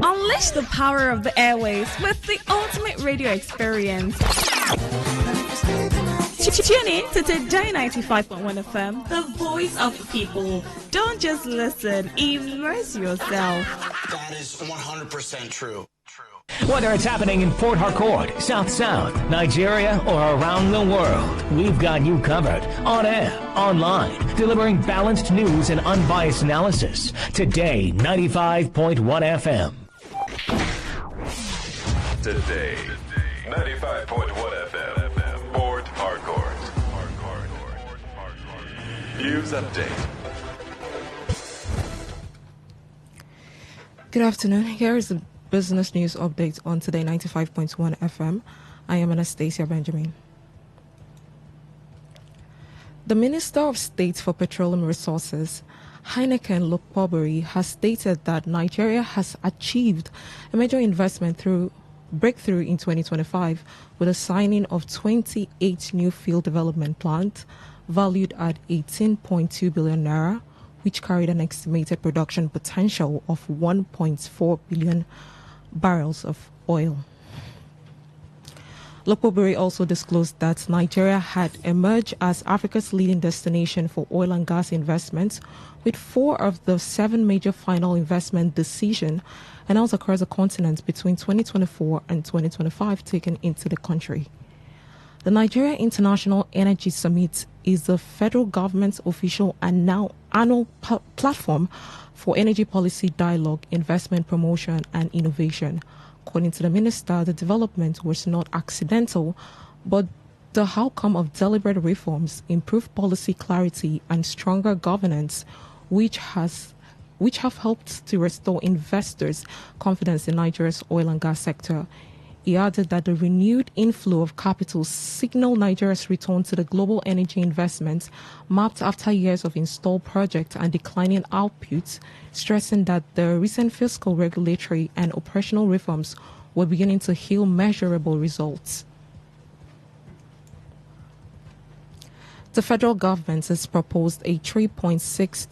Unleash the power of the airwaves with the ultimate radio experience. Tune in to Today95.1 FM, the voice of the people. Don't just listen, immerse yourself. That is 100% true. Whether it's happening in Port Harcourt, South, Nigeria, or around the world, we've got you covered. On air, online, delivering balanced news and unbiased analysis. Today, 95.1 FM. Today, 95.1 FM, Port Harcourt. News update. Good afternoon. Here is the business news update on Today 95.1 FM. I am Anastasia Benjamin. The Minister of State for Petroleum Resources, Heineken Lokpobiri, has stated that Nigeria has achieved a major investment breakthrough in 2025 with the signing of 28 new field development plants valued at 18.2 billion naira, which carried an estimated production potential of 1.4 billion barrels of oil. Lokpobiri also disclosed that Nigeria had emerged as Africa's leading destination for oil and gas investments, with 4 of the 7 major final investment decisions announced across the continent between 2024 and 2025 taken into the country. The Nigeria International Energy Summit is the federal government's official and now annual platform for energy policy dialogue, investment promotion, and innovation. According to the minister, the development was not accidental, but the outcome of deliberate reforms, improved policy clarity, and stronger governance, which have helped to restore investors' confidence in Nigeria's oil and gas sector. He added that the renewed inflow of capital signaled Nigeria's return to the global energy investments mapped after years of installed projects and declining outputs, stressing that the recent fiscal, regulatory, and operational reforms were beginning to yield measurable results. The federal government has proposed a 3.6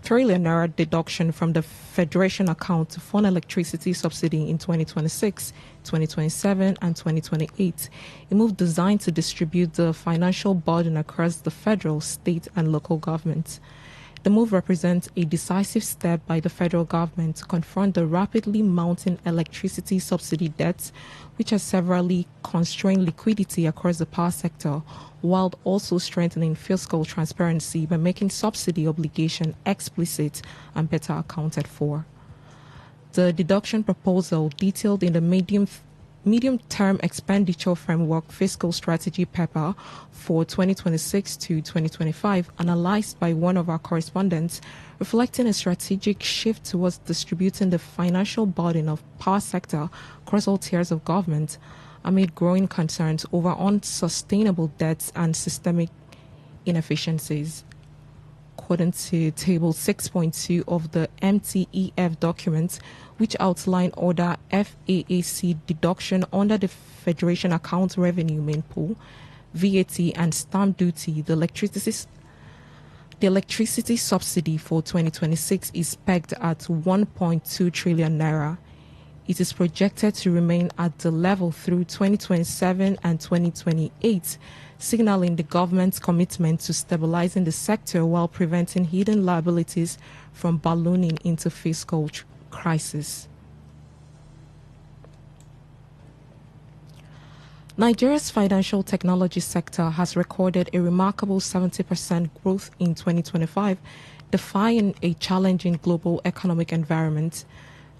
trillion naira deduction from the Federation account to fund electricity subsidy in 2026, 2027, and 2028, a move designed to distribute the financial burden across the federal, state, and local governments. The move represents a decisive step by the federal government to confront the rapidly mounting electricity subsidy debts, which has severely constrained liquidity across the power sector, while also strengthening fiscal transparency by making subsidy obligation explicit and better accounted for. The deduction proposal, detailed in the medium-term expenditure framework fiscal strategy paper for 2026 to 2025, analyzed by one of our correspondents, reflecting a strategic shift towards distributing the financial burden of power sector across all tiers of government, amid growing concerns over unsustainable debts and systemic inefficiencies. According to Table 6.2 of the MTEF document, which outlined order FAAC deduction under the Federation Account Revenue Main Pool, VAT and stamp duty, the electricity subsidy for 2026 is pegged at 1.2 trillion naira. It is projected to remain at the level through 2027 and 2028, signaling the government's commitment to stabilizing the sector while preventing hidden liabilities from ballooning into fiscal crisis. Nigeria's financial technology sector has recorded a remarkable 70% growth in 2025, defying a challenging global economic environment.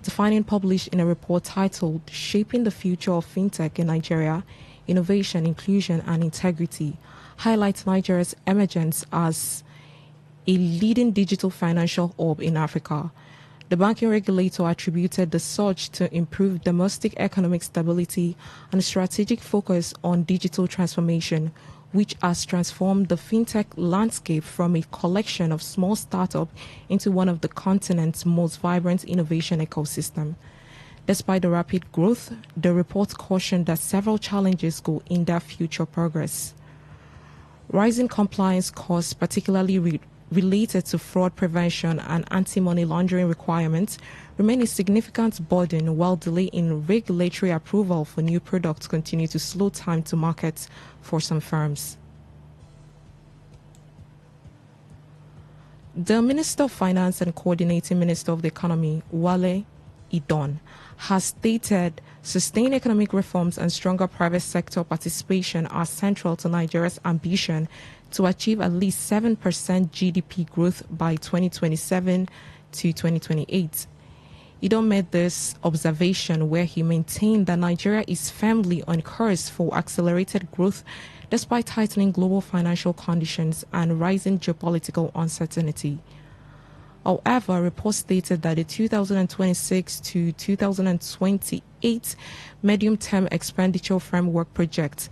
The finding, published in a report titled Shaping the Future of FinTech in Nigeria, Innovation, Inclusion and Integrity, highlights Nigeria's emergence as a leading digital financial hub in Africa. The banking regulator attributed the surge to improved domestic economic stability and a strategic focus on digital transformation, which has transformed the fintech landscape from a collection of small startups into one of the continent's most vibrant innovation ecosystem. Despite the rapid growth, the report cautioned that several challenges could hinder future progress. Rising compliance costs, particularly related to fraud prevention and anti-money laundering requirements remain a significant burden, while delay in regulatory approval for new products continue to slow time to market for some firms. The Minister of Finance and Coordinating Minister of the Economy, Wale Idon, has stated sustained economic reforms and stronger private sector participation are central to Nigeria's ambition to achieve at least 7% GDP growth by 2027 to 2028. Idon made this observation where he maintained that Nigeria is firmly on course for accelerated growth despite tightening global financial conditions and rising geopolitical uncertainty. However, reports stated that the 2026 to 2028 medium-term expenditure framework projected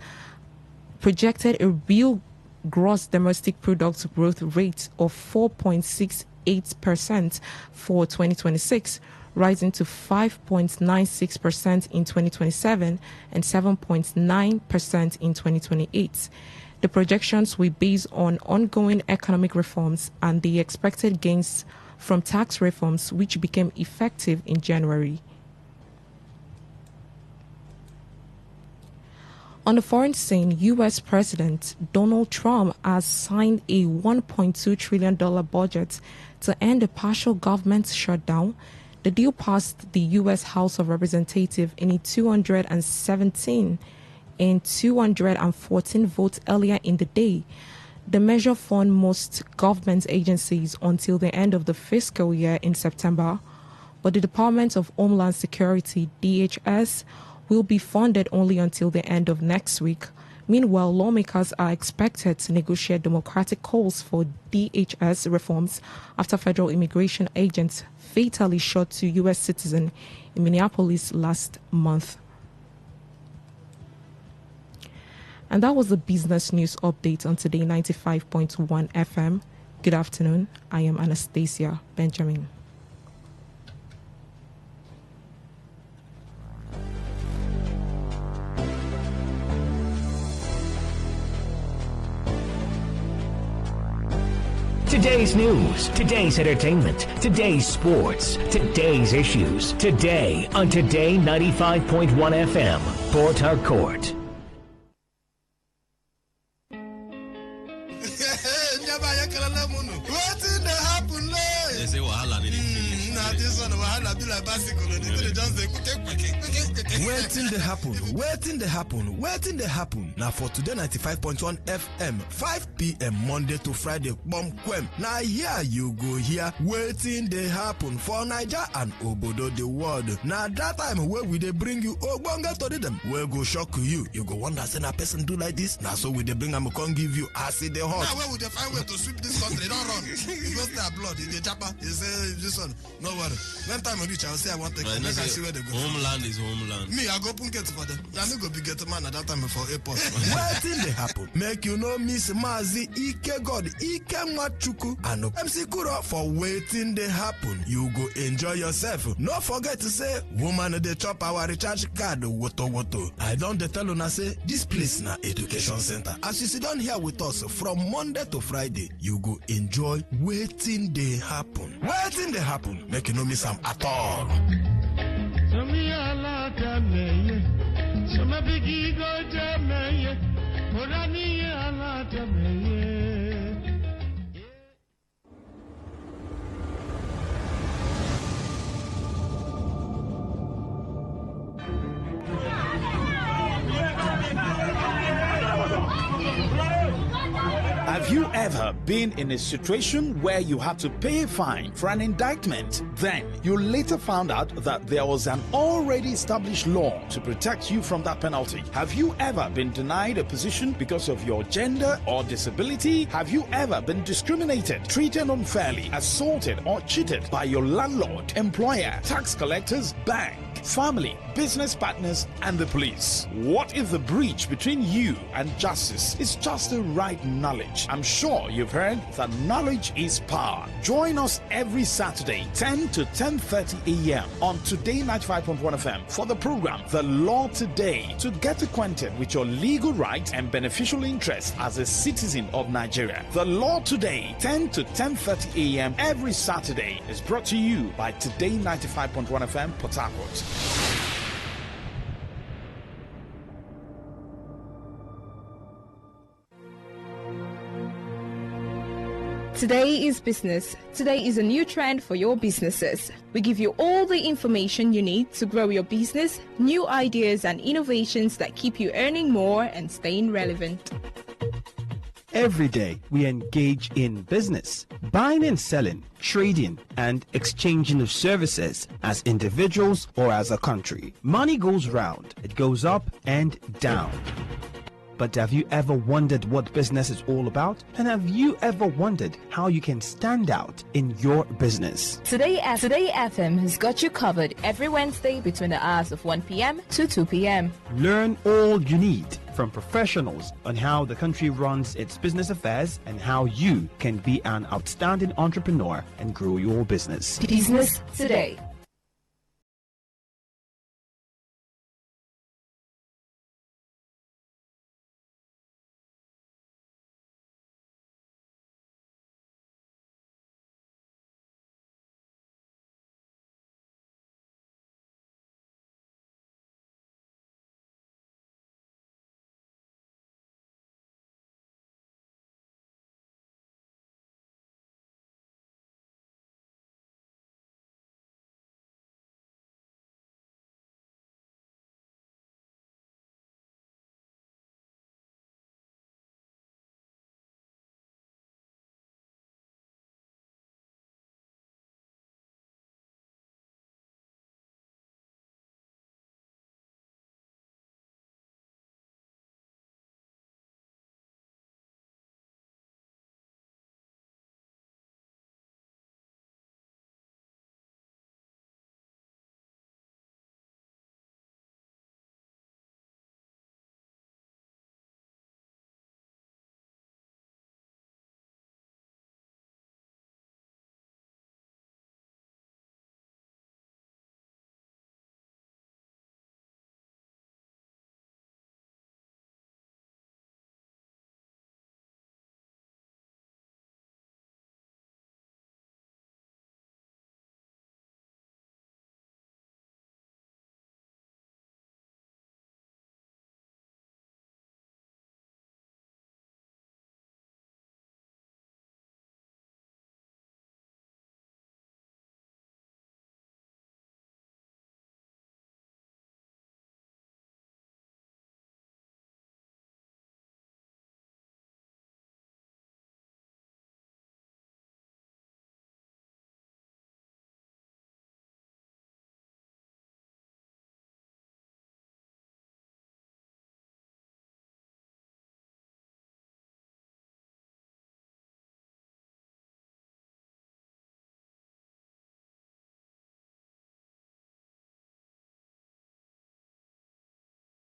a real gross domestic product growth rate of 4.68% for 2026, rising to 5.96% in 2027 and 7.9% in 2028. The projections were based on ongoing economic reforms and the expected gains from tax reforms, which became effective in January. On the foreign scene, U.S. President Donald Trump has signed a $1.2 trillion budget to end a partial government shutdown. The deal passed the U.S. House of Representatives in a 217 and 214 votes earlier in the day. The measure funds most government agencies until the end of the fiscal year in September, but the Department of Homeland Security, DHS, will be funded only until the end of next week. Meanwhile, lawmakers are expected to negotiate democratic calls for DHS reforms after federal immigration agents fatally shot two U.S. citizens in Minneapolis last month. And that was the business news update on Today 95.1 FM. Good afternoon. I am Anastasia Benjamin. Today's news, today's entertainment, today's sports, today's issues. Today on Today 95.1 FM, Port Harcourt. Waiting they happen. Now for Today 95.1 FM, 5 p.m. Monday to Friday, bomb quem. Now here you go here, waiting they happen for Niger and Obodo the world. Now that time where we they bring you Ogbonga to them, where go shock you. You go wonder say a person do like this. Now so we they bring them can give you acid the hot. Now where would they find way to sweep this country? Don't run. It goes their blood. It's the chopper. You say this one. No worry. When time I reach, I'll say I want to take. Make I see where they go. Homeland is homeland. Me, I go get for them. I me go be get man at that time for airport. Waiting they happen. Make you know Miss Mazi Ike God Ike Machuku and MC Kuro for waiting they happen. You go enjoy yourself. Not forget to say woman they chop our recharge card woto. I don't tell you say this place na education center. As you sit down here with us from Monday to Friday, you go enjoy waiting they happen. Waiting they happen. Make you know miss them at all. Have you ever been in a situation where you had to pay a fine for an indictment? Then you later found out that there was an already established law to protect you from that penalty. Have you ever been denied a position because of your gender or disability? Have you ever been discriminated, treated unfairly, assaulted or cheated by your landlord, employer, tax collectors, bank? family, business partners, and the police. What if the breach between you and justice is just the right knowledge? I'm sure you've heard that knowledge is power. Join us every Saturday, 10 to 10:30 a.m. on Today 95.1 FM for the program The Law Today, to get acquainted with your legal rights and beneficial interests as a citizen of Nigeria. The Law Today, 10 to 10:30 a.m. every Saturday, is brought to you by Today 95.1 FM, Port Harcourt. Today is business. Today is a new trend for your businesses. We give you all the information you need to grow your business, new ideas and innovations that keep you earning more and staying relevant. Every day, we engage in business, buying and selling, trading, and exchanging of services as individuals or as a country. Money goes round, it goes up and down. But have you ever wondered what business is all about? And have you ever wondered how you can stand out in your business? Today FM has got you covered every Wednesday between the hours of 1 p.m. to 2 p.m. Learn all you need from professionals on how the country runs its business affairs and how you can be an outstanding entrepreneur and grow your business. Business Today.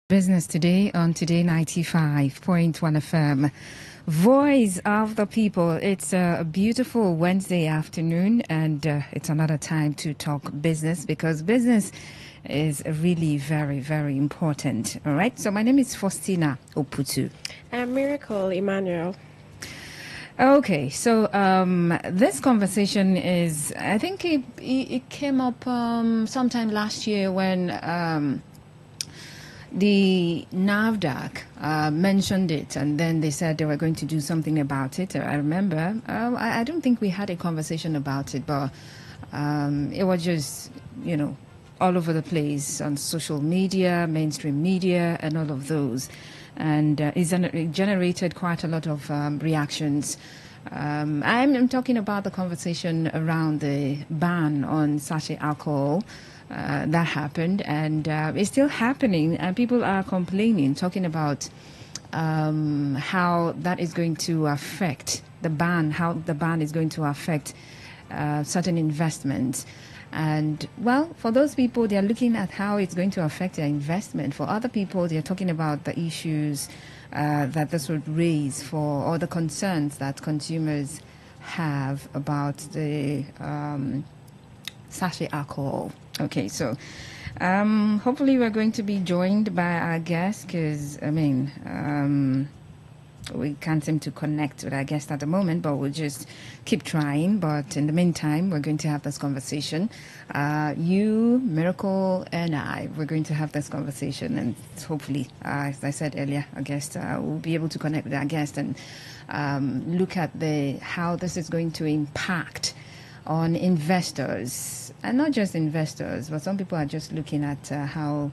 Business Today on Today 95.1 FM. Voice of the People. It's a beautiful Wednesday afternoon, and it's another time to talk business, because business is really very, very important. All right. So my name is Faustina Oputu. I'm Miracle Emmanuel. Okay, so this conversation is, I think it came up sometime last year when the NAFDAC mentioned it, and then they said they were going to do something about it. I remember. I don't think we had a conversation about it, but it was just, all over the place on social media, mainstream media, and all of those. And it generated quite a lot of reactions. I'm talking about the conversation around the ban on sachet alcohol. That happened, and it's still happening, and people are complaining, talking about how that is going to affect the ban, how the ban is going to affect certain investments. And, well, for those people, they're looking at how it's going to affect their investment. For other people, they're talking about the issues that this would raise for, or the concerns that consumers have about the sachet alcohol. Okay, so hopefully we're going to be joined by our guest because, we can't seem to connect with our guest at the moment, but we'll just keep trying. But in the meantime, we're going to have this conversation. You, Miracle, and I, we're going to have this conversation. And hopefully, as I said earlier, our guest will be able to connect with our guest and look at how this is going to impact on investors. And not just investors, but some people are just looking at how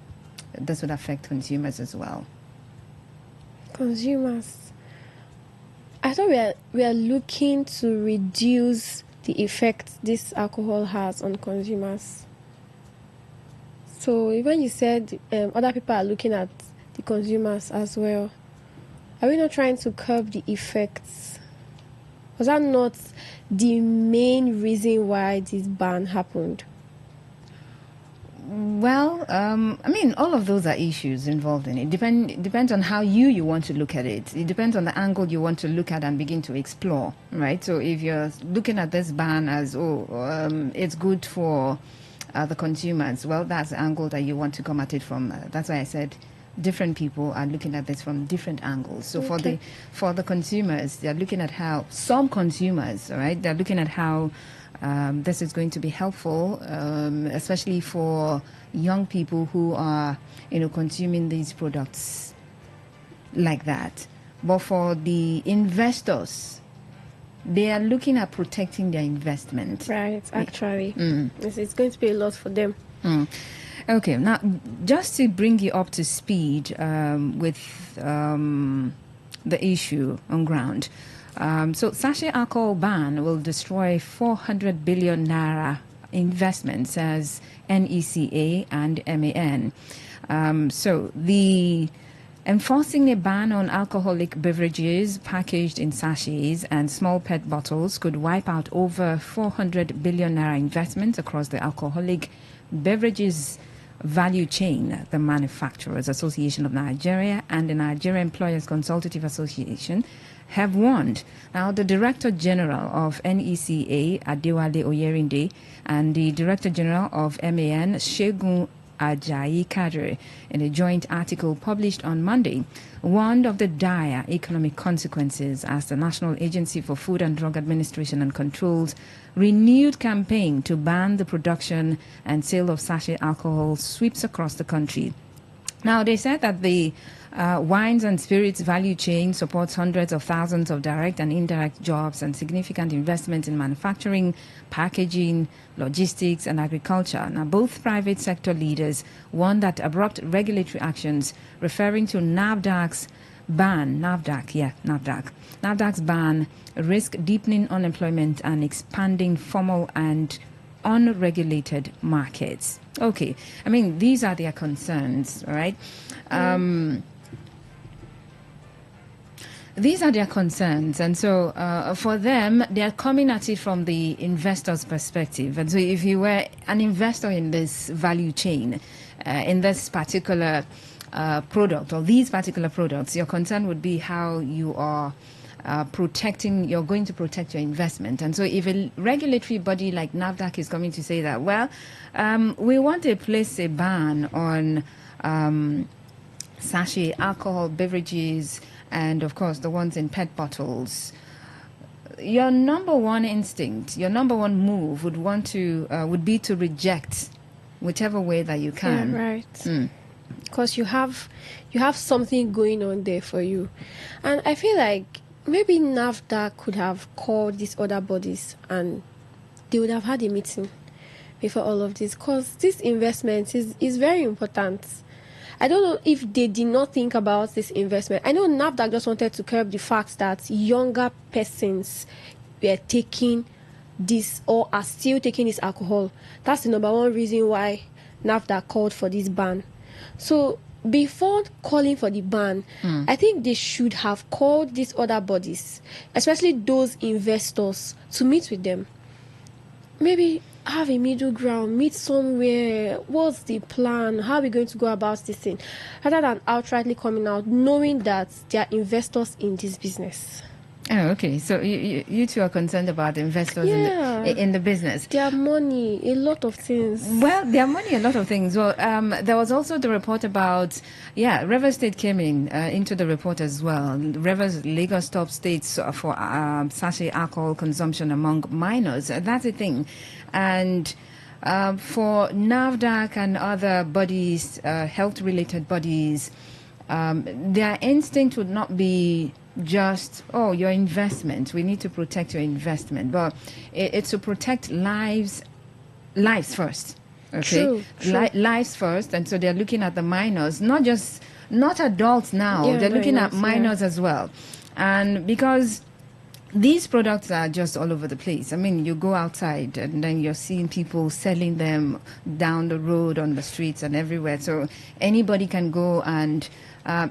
this would affect consumers as well. Consumers. I thought we are looking to reduce the effect this alcohol has on consumers. So when you said other people are looking at the consumers as well, are we not trying to curb the effects? Was that not the main reason why this ban happened? Well, all of those are issues involved in it. Depends on how you want to look at it. It depends on the angle you want to look at and begin to explore, right? So if you're looking at this ban as, it's good for the consumers, well, that's the angle that you want to come at it from. That's why I said different people are looking at this from different angles. So for the consumers, they're looking at how some consumers, all right, they're looking at how this is going to be helpful, especially for young people who are, consuming these products like that. But for the investors, they are looking at protecting their investment. Right, actually. It's going to be a lot for them. Okay, now, just to bring you up to speed with the issue on ground. So sachet alcohol ban will destroy 400 billion naira investments, as NECA and MAN. So the enforcing a ban on alcoholic beverages packaged in sachets and small PET bottles could wipe out over 400 billion naira investments across the alcoholic beverages value chain. The Manufacturers Association of Nigeria and the Nigeria Employers Consultative Association have warned. Now, the Director General of NECA, Adewale Oyerinde, and the Director General of MAN, Segun Ajayi Kadre, in a joint article published on Monday, warned of the dire economic consequences as the National Agency for Food and Drug Administration and Control's renewed campaign to ban the production and sale of sachet alcohol sweeps across the country. Now, they said that the wines and spirits value chain supports hundreds of thousands of direct and indirect jobs and significant investments in manufacturing, packaging, logistics, and agriculture. Now, both private sector leaders warned that abrupt regulatory actions referring to NAFDAC's ban, NAFDAC's ban risk deepening unemployment and expanding formal and unregulated markets. Okay, these are their concerns, all right? These are their concerns, and so for them, they're coming at it from the investor's perspective. And so if you were an investor in this value chain, in this particular product or these particular products, your concern would be how you are you're going to protect your investment. And so if a regulatory body like NAFDAC is coming to say that, we want to place a ban on sachet alcohol beverages and, of course, the ones in PET bottles, your number one instinct, your number one move would be to reject whichever way that you can. Yeah, right. Because you have something going on there for you. And I feel like maybe NAFDAC could have called these other bodies and they would have had a meeting before all of this, because this investment is very important. I don't know if they did not think about this investment. I know NAFDAC just wanted to curb the fact that younger persons were taking this or are still taking this alcohol. That's the number one reason why NAFDAC called for this ban. So before calling for the ban, I think they should have called these other bodies, especially those investors, to meet with them. maybe have a middle ground, meet somewhere. What's the plan? How are we going to go about this thing? Rather than outrightly coming out, knowing that there are investors in this business. Oh, okay. So you two are concerned about investors in the business. Their money, a lot of things. Well, their money, a lot of things. Well, there was also the report about, Rivers State came into the report as well. Rivers, Lagos top states for sachet alcohol consumption among minors. That's a thing. And for NAFDAC and other bodies, health-related bodies, their instinct would not be just, your investment. We need to protect your investment. But it's to protect lives first. Okay? True. Lives first. And so they're looking at the minors, not adults now. Yeah, they're looking at minors, minors as well. And because these products are just all over the place. I mean, you go outside and then you're seeing people selling them down the road, on the streets and everywhere. So anybody can go and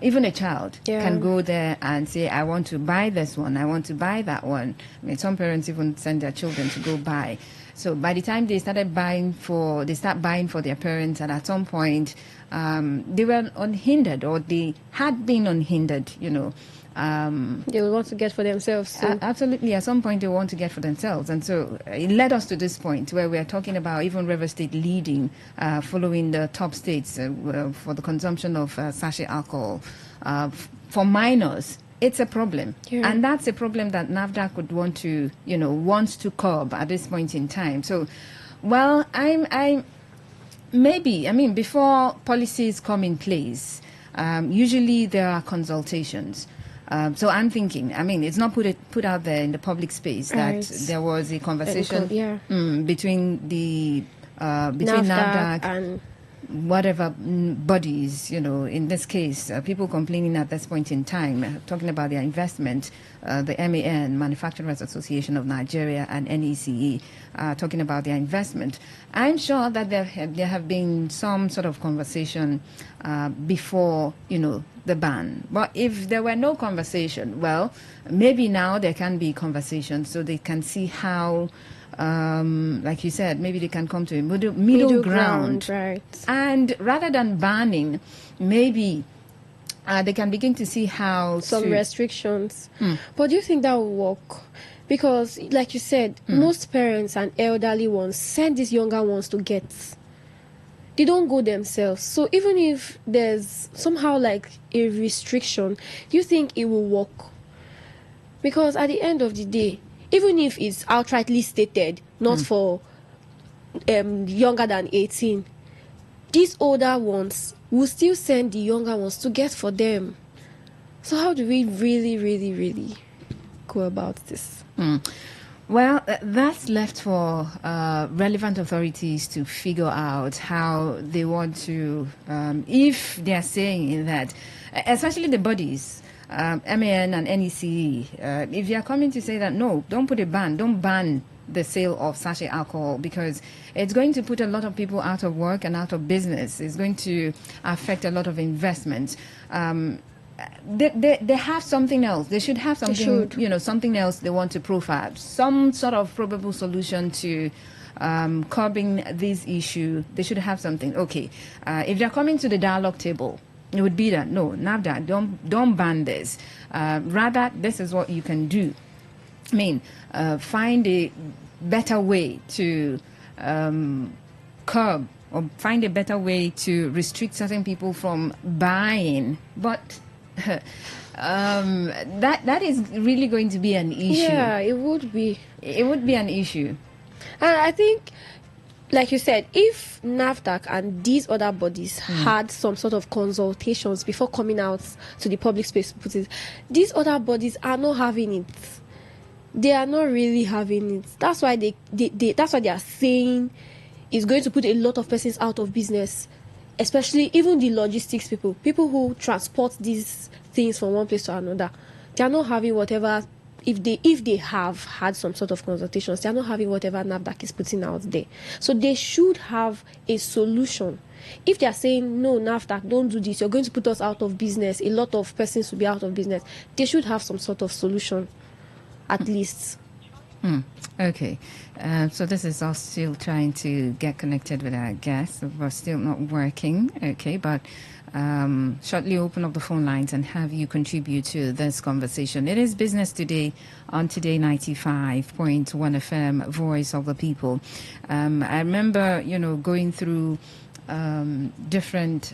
even a child can go there and say, I want to buy this one, I want to buy that one. I mean, some parents even send their children to go buy. So by the time they start buying for their parents, and at some point they were unhindered, or they had been unhindered, they will want to get for themselves. So. Absolutely. At some point, they want to get for themselves. And so it led us to this point where we are talking about even River State leading, following the top states for the consumption of sachet alcohol. For minors, it's a problem. Yeah. And that's a problem that NAFDAC would wants to curb at this point in time. So, well, before policies come in place, usually there are consultations. So I'm thinking, it's not put out there in the public space that there was a conversation between NAFDAC and whatever bodies, in this case, people complaining at this point in time, talking about their investment, the MAN, Manufacturers Association of Nigeria, and NECE, talking about their investment. I'm sure that there have been some sort of conversation before, the ban. But if there were no conversation, well, maybe now there can be conversation so they can see how, like you said, maybe they can come to a middle ground. Right. And rather than banning, maybe they can begin to see how some restrictions. But do you think that will work? Because, like you said, most parents and elderly ones send these younger ones to get. They don't go themselves. So even if there's somehow like a restriction, do you think it will work? Because at the end of the day, even if it's outrightly stated, not for younger than 18, these older ones will still send the younger ones to get for them. So how do we really, really, really go about this? Well, that's left for relevant authorities to figure out how they want to, if they're saying that, especially the bodies, MAN and NECE, if you're coming to say that, no, don't ban the sale of sachet alcohol, because it's going to put a lot of people out of work and out of business. It's going to affect a lot of investments. They have something else. They should have something, something else they want to profile. Some sort of probable solution to curbing this issue. They should have something. Okay, if they're coming to the dialogue table, it would be that, no, NAFDAC, don't ban this. Rather, this is what you can do. Find a better way to curb, or find a better way to restrict certain people from buying. But that is really going to be an issue. Yeah, it would be. It would be an issue. And I think, like you said, if NAFDAC and these other bodies had some sort of consultations before coming out to the public space, these other bodies are not having it. They are not really having it. That's why that's why they are saying it's going to put a lot of persons out of business, especially even the logistics people who transport these things from one place to another. They are not having whatever, if they have had some sort of consultations, they are not having whatever NAFDAC is putting out there. So they should have a solution. If they are saying, no, NAFDAC, don't do this, you're going to put us out of business, a lot of persons will be out of business, they should have some sort of solution, at least. Okay. So this is us still trying to get connected with our guests. We're still not working. Okay, but shortly open up the phone lines and have you contribute to this conversation. It is Business Today on Today 95.1 FM, Voice of the People. I remember, going through different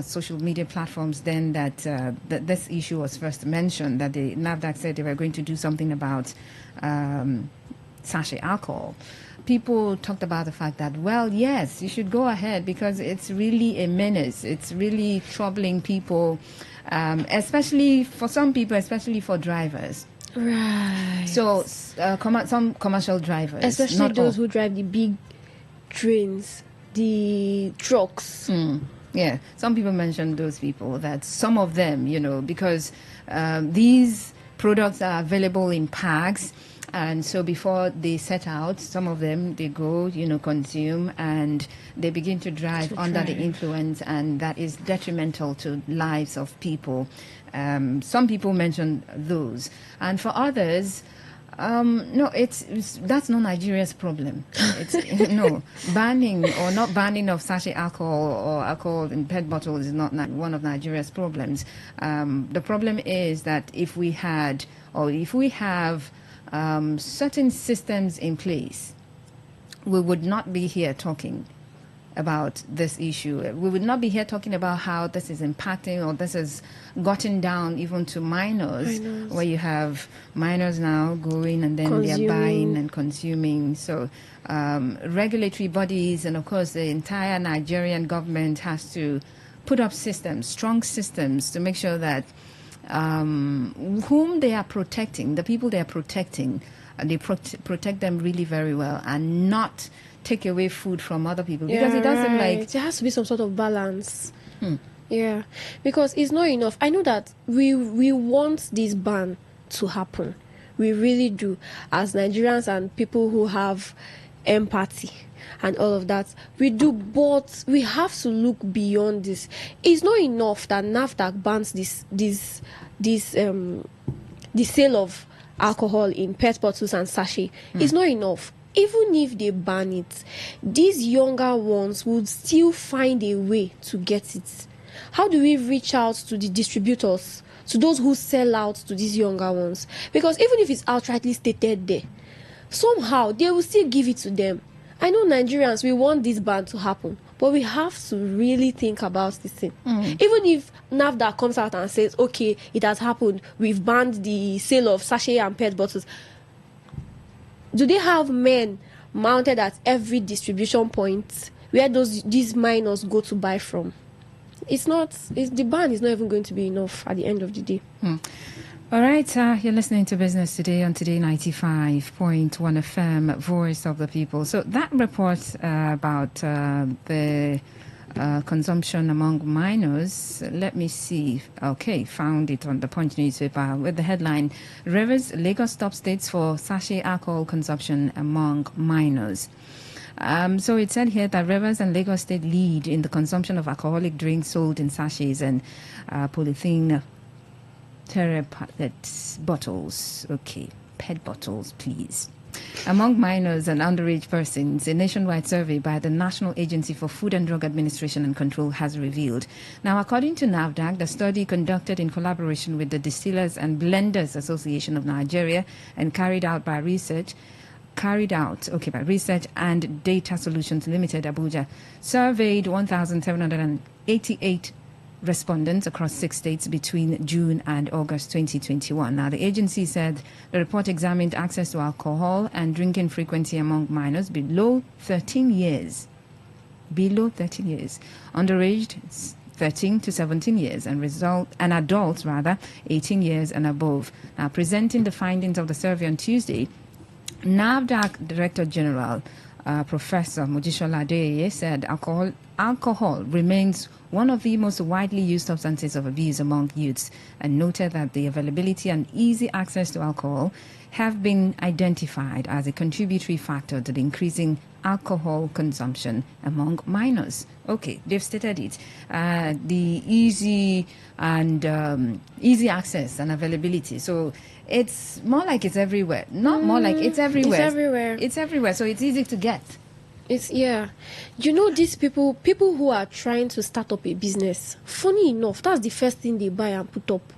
social media platforms then that this issue was first mentioned, that the NAFDAC said they were going to do something about sachet alcohol. People talked about the fact that, well, yes, you should go ahead because it's really a menace. It's really troubling people, especially for some people, especially for drivers. Right. So some commercial drivers. Especially not those all. who drive the big trains, the trucks. Yeah, some people mentioned those people, that some of them, because these products are available in packs. And so before they set out, some of them, they go, consume, and they begin to drive under the influence, and that is detrimental to lives of people. Some people mentioned those. And for others, no, that's not Nigeria's problem. No, banning or not banning of sachet alcohol or alcohol in PET bottles is not one of Nigeria's problems. The problem is that if we have certain systems in place, we would not be here talking about this issue. We would not be here talking about how this is impacting or this has gotten down even to minors, where you have minors now going and then they're buying and consuming. So regulatory bodies and, of course, the entire Nigerian government has to put up systems, strong systems, to make sure that whom they are protecting, the people they are protecting, they protect them really very well and not take away food from other people, because it doesn't there has to be some sort of balance. Yeah, because it's not enough. I know that we want this ban to happen, we really do, as Nigerians and people who have empathy and all of that, we do, but we have to look beyond this. It's not enough that NAFDAC bans the sale of alcohol in PET bottles and sachet. It's not enough. Even if they ban it, these younger ones would still find a way to get it. How do we reach out to the distributors, to those who sell out to these younger ones? Because even if it's outrightly stated there, somehow they will still give it to them. I know Nigerians, we want this ban to happen, but we have to really think about this thing. Even if NAFDAC comes out and says, okay, it has happened, we've banned the sale of sachet and PET bottles, do they have men mounted at every distribution point where these minors go to buy from? The ban is not even going to be enough at the end of the day. All right, you're listening to Business Today on Today 95.1 FM, Voice of the People. So that report about the consumption among minors, let me see. Okay, found it on the Punch newspaper with the headline, Rivers, Lagos top states for sachet alcohol consumption among minors. So it said here that Rivers and Lagos State lead in the consumption of alcoholic drinks sold in sachets and polythene bottles. Okay, PET bottles, please. Among minors and underage persons, a nationwide survey by the National Agency for Food and Drug Administration and Control has revealed. Now, according to NAFDAC, the study conducted in collaboration with the Distillers and Blenders Association of Nigeria and carried out by Research and Data Solutions Limited, Abuja, surveyed 1,788 respondents across 6 states between June and August 2021. Now, the agency said the report examined access to alcohol and drinking frequency among minors below 13 years, underaged 13 to 17 years, and adults 18 years and above. Now, presenting the findings of the survey on Tuesday, NAFDAC Director General Professor Mojisola Adeyeye said alcohol remains one of the most widely used substances of abuse among youths, and noted that the availability and easy access to alcohol have been identified as a contributory factor to the increasing alcohol consumption among minors. Okay, they've stated it. The easy access and availability. So it's more like it's everywhere. Not more like it's everywhere. It's everywhere. It's everywhere. So it's easy to get. It's these people who are trying to start up a business. Funny enough, that's the first thing they buy and put up.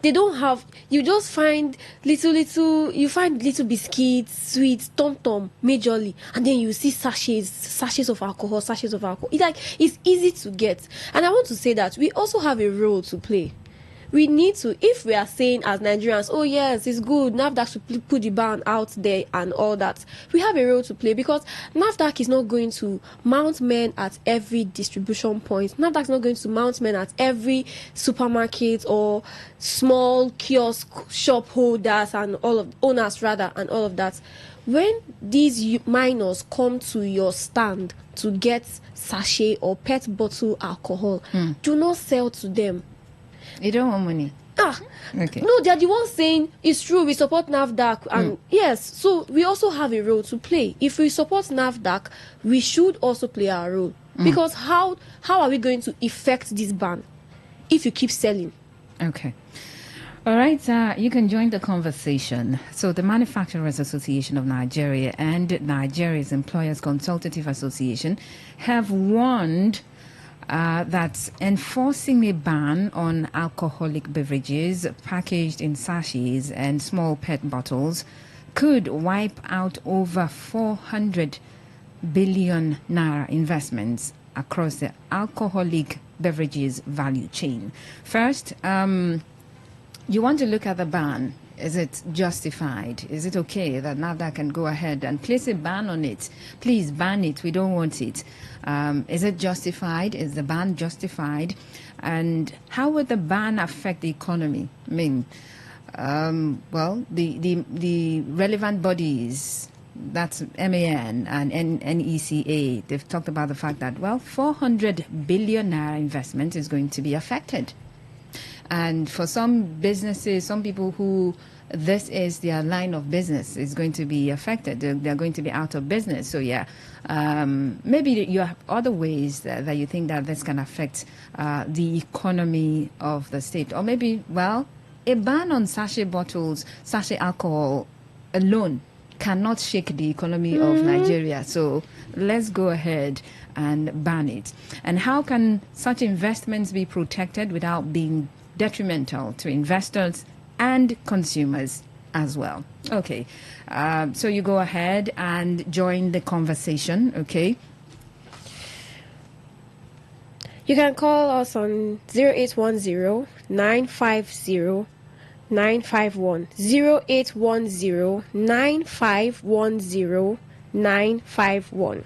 They don't have. You just find little. You find little biscuits, sweets, tom majorly, and then you see sachets of alcohol. It's easy to get. And I want to say that we also have a role to play. We need to, if we are saying as Nigerians, oh yes, it's good, NAFDAC should put the ban out there and all that, we have a role to play, because NAFDAC is not going to mount men at every distribution point. NAFDAC is not going to mount men at every supermarket or small kiosk shop holders and owners and all of that. When these minors come to your stand to get sachet or pet bottle alcohol, do not sell to them. You don't want money. Okay. No, they're the ones saying it's true, we support NAFDAC, and yes, so we also have a role to play. If we support NAFDAC, we should also play our role. Because how are we going to effect this ban if you keep selling? Okay. All right, you can join the conversation. So the Manufacturers Association of Nigeria and Nigeria's Employers Consultative Association have warned that enforcing a ban on alcoholic beverages packaged in sachets and small PET bottles could wipe out over 400 billion naira investments across the alcoholic beverages value chain. First, you want to look at the ban. Is it justified? Is it okay that NAFDAC can go ahead and place a ban on it? Please ban it. We don't want it. Is it justified? Is the ban justified? And how would the ban affect the economy? I mean, the relevant bodies, that's MAN and NECA, they've talked about the fact that, 400 billion naira investment is going to be affected. And for some businesses, some people who this is their line of business is going to be affected. They're going to be out of business. So, maybe you have other ways that you think that this can affect the economy of the state. Or maybe, a ban on sachet bottles, sachet alcohol alone cannot shake the economy of Nigeria. So let's go ahead and ban it. And how can such investments be protected without being detrimental to investors and consumers as well? Okay, so you go ahead and join the conversation. Okay, you can call us on 0810 950 951 0810 951 951.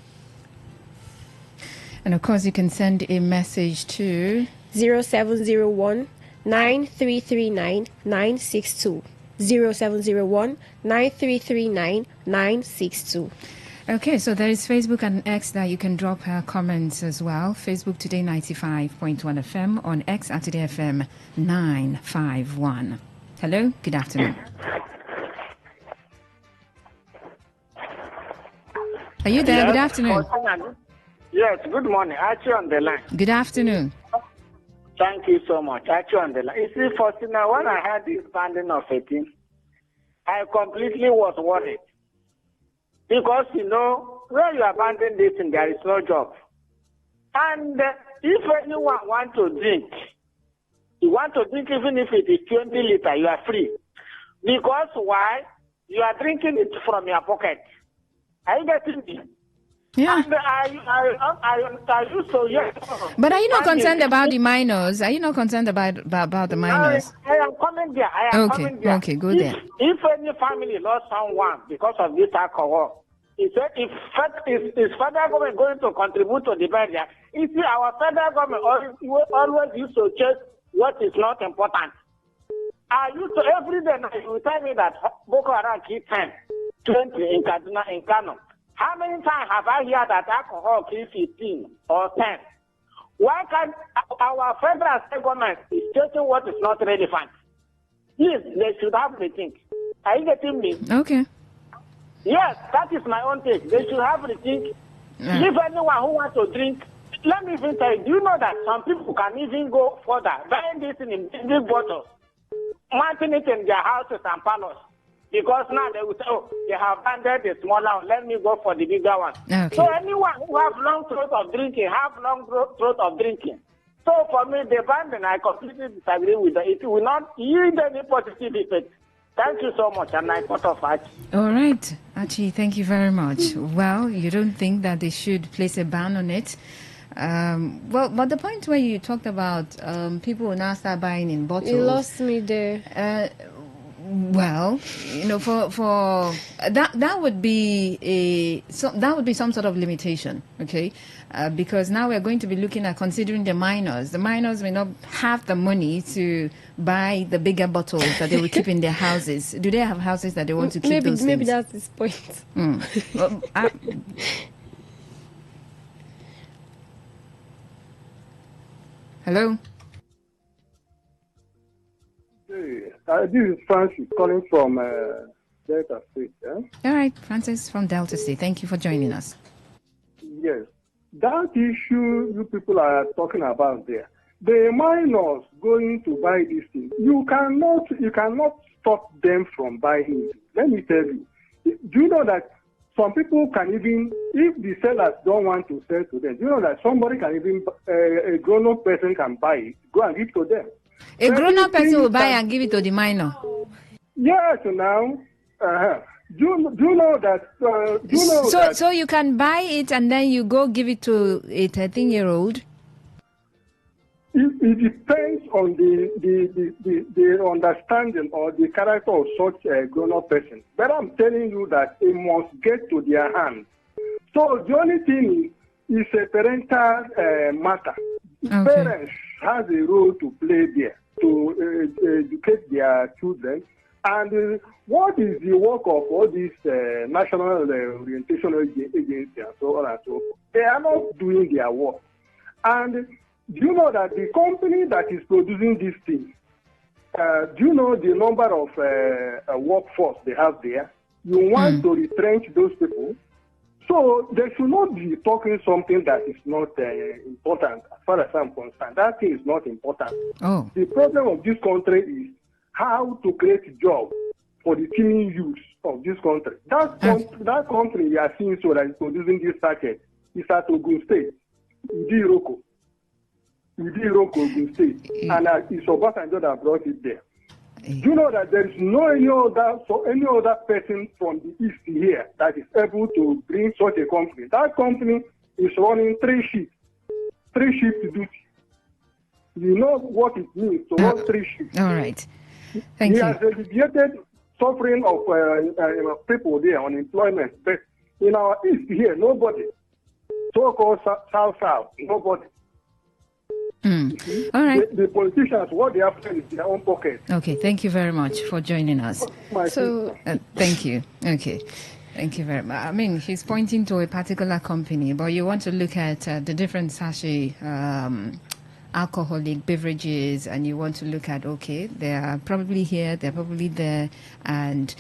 And of course, you can send a message to 0701 9339 962. 0701 9339 962. Okay, so there is Facebook and X that you can drop comments as well. Facebook Today95.1 FM, on X at Today FM 951. Hello, good afternoon. Are you there? Yes, good afternoon. Yes, good morning. Actually on the line. Good afternoon. Thank you so much. Actually on the line. You see, Faustina, when I had this banding of 18, I completely was worried. Because, when you abandon this thing, there is no job. And if anyone wants to drink, you want to drink even if it is 20 liters, you are free. Because why? You are drinking it from your pocket. Are you getting me? Yeah. And I used to, yes. But are you not concerned about the minors? Are you not concerned about the minors? I am coming there. Coming there. Okay, go there. If any family lost someone because of this alcohol, he said, is federal government going to contribute to the burial? You see, our federal government always used to check what is not important. I used to, every day, you will tell me that Boko Haram killed 10, 20 in Kaduna, in Kano. How many times have I heard that alcohol kills 15 or 10? Why can't our federal state government is taking what is not relevant? Yes, they should have rethink. Are you getting me? Okay. Yes, that is my own take. They should have rethink. Yeah. If anyone who wants to drink, let me even tell you, do you know that some people can even go further, buying this in big bottles, mounting it in their houses and parlors? Because now they will say, oh, they have handed the smaller one, let me go for the bigger one. Okay. So anyone who have long throat of drinking, have long throat of drinking. So for me, the ban, I completely disagree with that. It will not yield any positive effect. Thank you so much, and I thought of Archie. All right, Archie, thank you very much. Well, you don't think that they should place a ban on it? Well, but the point where you talked about people will now start buying in bottles. You lost me there. Well, you know, for that would be some sort of limitation, okay? Because now we're going to be looking at considering the minors. The minors may not have the money to buy the bigger bottles that they will keep in their houses. Do they have houses that they want to keep those things? Maybe that's his point. Well, hello? This is Francis calling from Delta State. Yeah? All right, Francis from Delta State. Thank you for joining us. Yes. That issue you people are talking about there, the minors going to buy these things, you cannot stop them from buying it. Let me tell you. Do you know that some people can even, if the sellers don't want to sell to them, do you know that somebody can even, a grown-up person can buy it, go and give to them. A grown-up person will buy and give it to the minor. Yes, now. Do you know that? So you can buy it and then you go give it to a 13-year-old? It depends on the understanding or the character of such a grown-up person. But I'm telling you that it must get to their hands. So the only thing is a parental matter. Okay. Parents has a role to play there to educate their children. And what is the work of all these national orientation agencies and so on and so forth? They are not doing their work. And do you know that the company that is producing these things, do you know the number of workforce they have there? You want to retrench those people. So they should not be talking something that is not important as far as I'm concerned. That thing is not important. Oh. The problem of this country is how to create jobs for the teeming youth of this country. That country we are seeing so that is producing this packet is at Ogun State, Idiroko, Ogun State, and it's Obasanjo that brought it there. Do you know that there is no any other person from the east here that is able to bring such a company? That company is running 3 shifts duty. You know what it means to run 3 shifts. All right. Thank you. He has alleviated suffering of people there, unemployment. But in our east here, nobody. So-called South, nobody. All right. The politicians, what they have is their own pocket. Okay, thank you very much for joining us. Thank you. Okay. Thank you very much. I mean, he's pointing to a particular company, but you want to look at the different sachet alcoholic beverages, and you want to look at, okay, they are probably here, they're probably there, and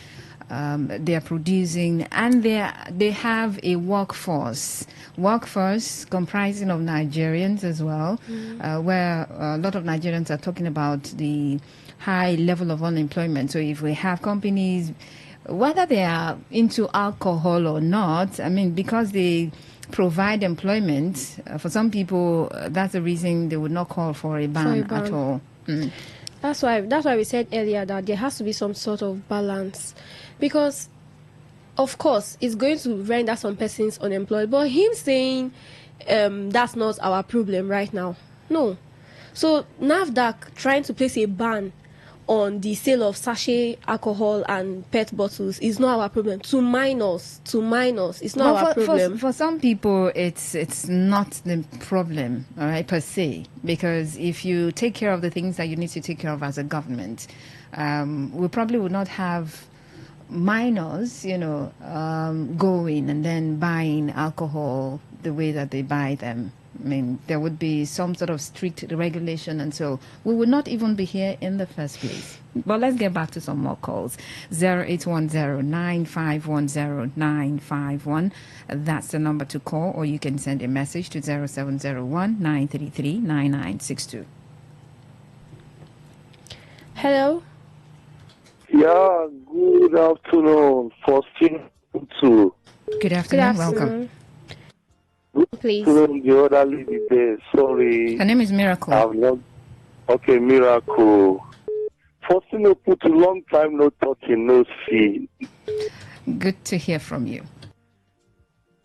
they are producing, and they have a workforce comprising of Nigerians as well, where a lot of Nigerians are talking about the high level of unemployment. So if we have companies, whether they are into alcohol or not, I mean, because they provide employment, for some people, that's the reason they would not call for a ban at all. That's why we said earlier that there has to be some sort of balance, because of course it's going to render some persons unemployed, but him saying that's not our problem right now, no. So NAFDAC trying to place a ban on the sale of sachet alcohol and PET bottles is not our problem. To minors, it's not our problem. For some people, it's not the problem, all right, per se, because if you take care of the things that you need to take care of as a government, we probably would not have minors, going and then buying alcohol the way that they buy them. I mean, there would be some sort of strict regulation, and so we would not even be here in the first place. But let's get back to some more calls. 0810-9510-951. That's the number to call, or you can send a message to 0701-933-9962. Hello? Yeah, good afternoon. Good afternoon, welcome. Please. The other lady there, sorry. Her name is Miracle. Okay, Miracle. Faustina put a long time no talking, no see. Good to hear from you.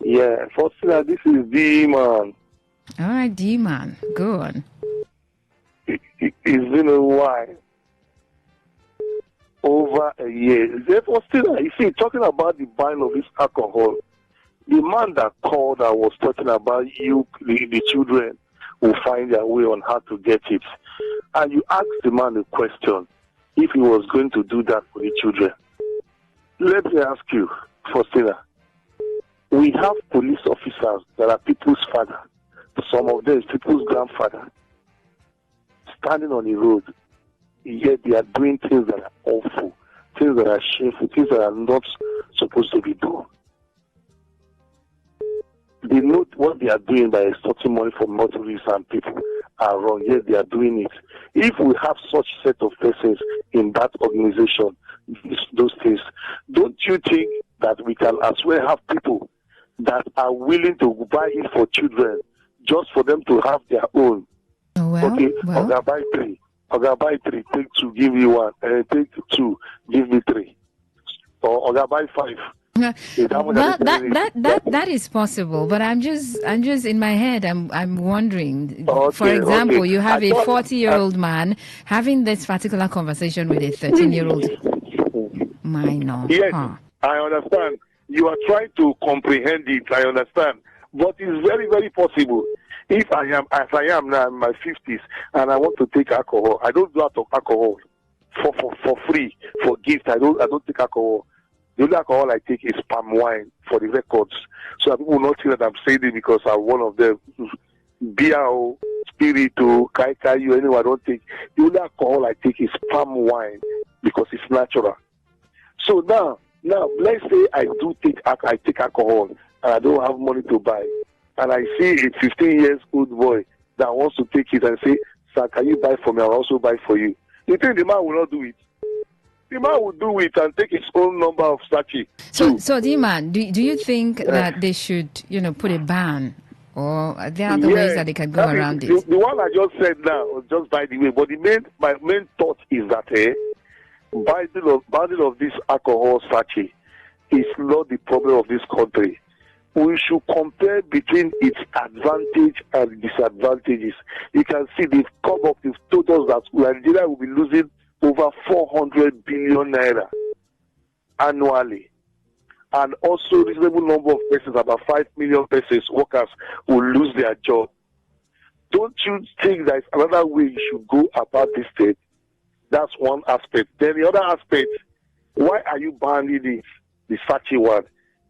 Yeah, Faustina, this is D-Man. All right, D-Man, go on. It's been a while. Over a year. Therefore, still, you see, talking about the buying of this alcohol, the man that called and was talking about the children will find their way on how to get it. And you ask the man a question, if he was going to do that for the children. Let me ask you, Faustina, we have police officers that are people's father. Some of them is people's grandfather, standing on the road, yet they are doing things that are awful, things that are shameful, things that are not supposed to be done. They know what they are doing by extorting money from motorists and people are wrong, yet they are doing it. If we have such set of persons in that organization, those things, don't you think that we can as well have people that are willing to buy it for children just for them to have their own? Okay, Oga buy three, take two, give me one, and take two, give me three. Or Oga buy 5. Well, that is possible, but I'm just in my head. I'm wondering. For example, you have a 40-year-old man having this particular conversation with a 13-year-old minor. Yes, I understand. You are trying to comprehend it. I understand, but it's very, very possible. If I am as I am now in my 50s and I want to take alcohol, I don't do alcohol for free, for gift. I don't take alcohol. The only alcohol I take is palm wine for the records. So that people will not think that I'm saying it because I'm one of them. Beer or spirit or kai, or anyone I don't take. The only alcohol I take is palm wine because it's natural. So now let's say I take alcohol and I don't have money to buy. And I see a 15-year-old boy that wants to take it and say, "Sir, can you buy for me? I'll also buy for you." You think the man will not do it? The man will do it and take his own number of sachet. So D-Man, do you think that they should, put a ban, or are there other ways that they can go around it? The one I just said now, just by the way, but my main thought is that buying of this alcohol sachet is not the problem of this country. We should compare between its advantage and disadvantages. You can see they've come up with totals that Nigeria will be losing over 400 billion naira annually. And also reasonable number of persons, about 5 million persons, workers, will lose their job. Don't you think there's another way you should go about this thing? That's one aspect. Then the other aspect, why are you banning the sachet one?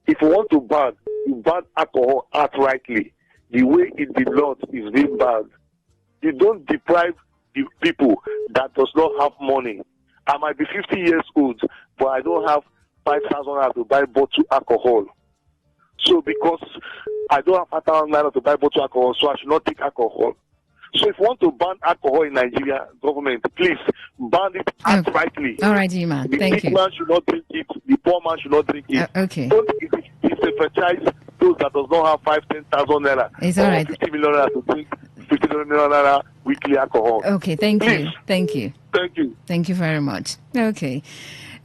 If you want to ban, you ban alcohol outrightly. The way the law is being banned. You don't deprive the people that does not have money. I might be 50 years old, but I don't have 5,000 naira to buy bottle alcohol. So because I don't have 5,000 naira to buy bottle alcohol, so I should not take alcohol. So if you want to ban alcohol in Nigeria, government, please ban it outrightly. All right, man. Thank you. The rich man should not drink it. The poor man should not drink it. Okay. Don't disenfranchise those that does not have 5,000, 10,000 naira. It's all right. 50 million naira to drink 50 million naira weekly alcohol. Okay, thank you. Thank you. Thank you very much. Okay.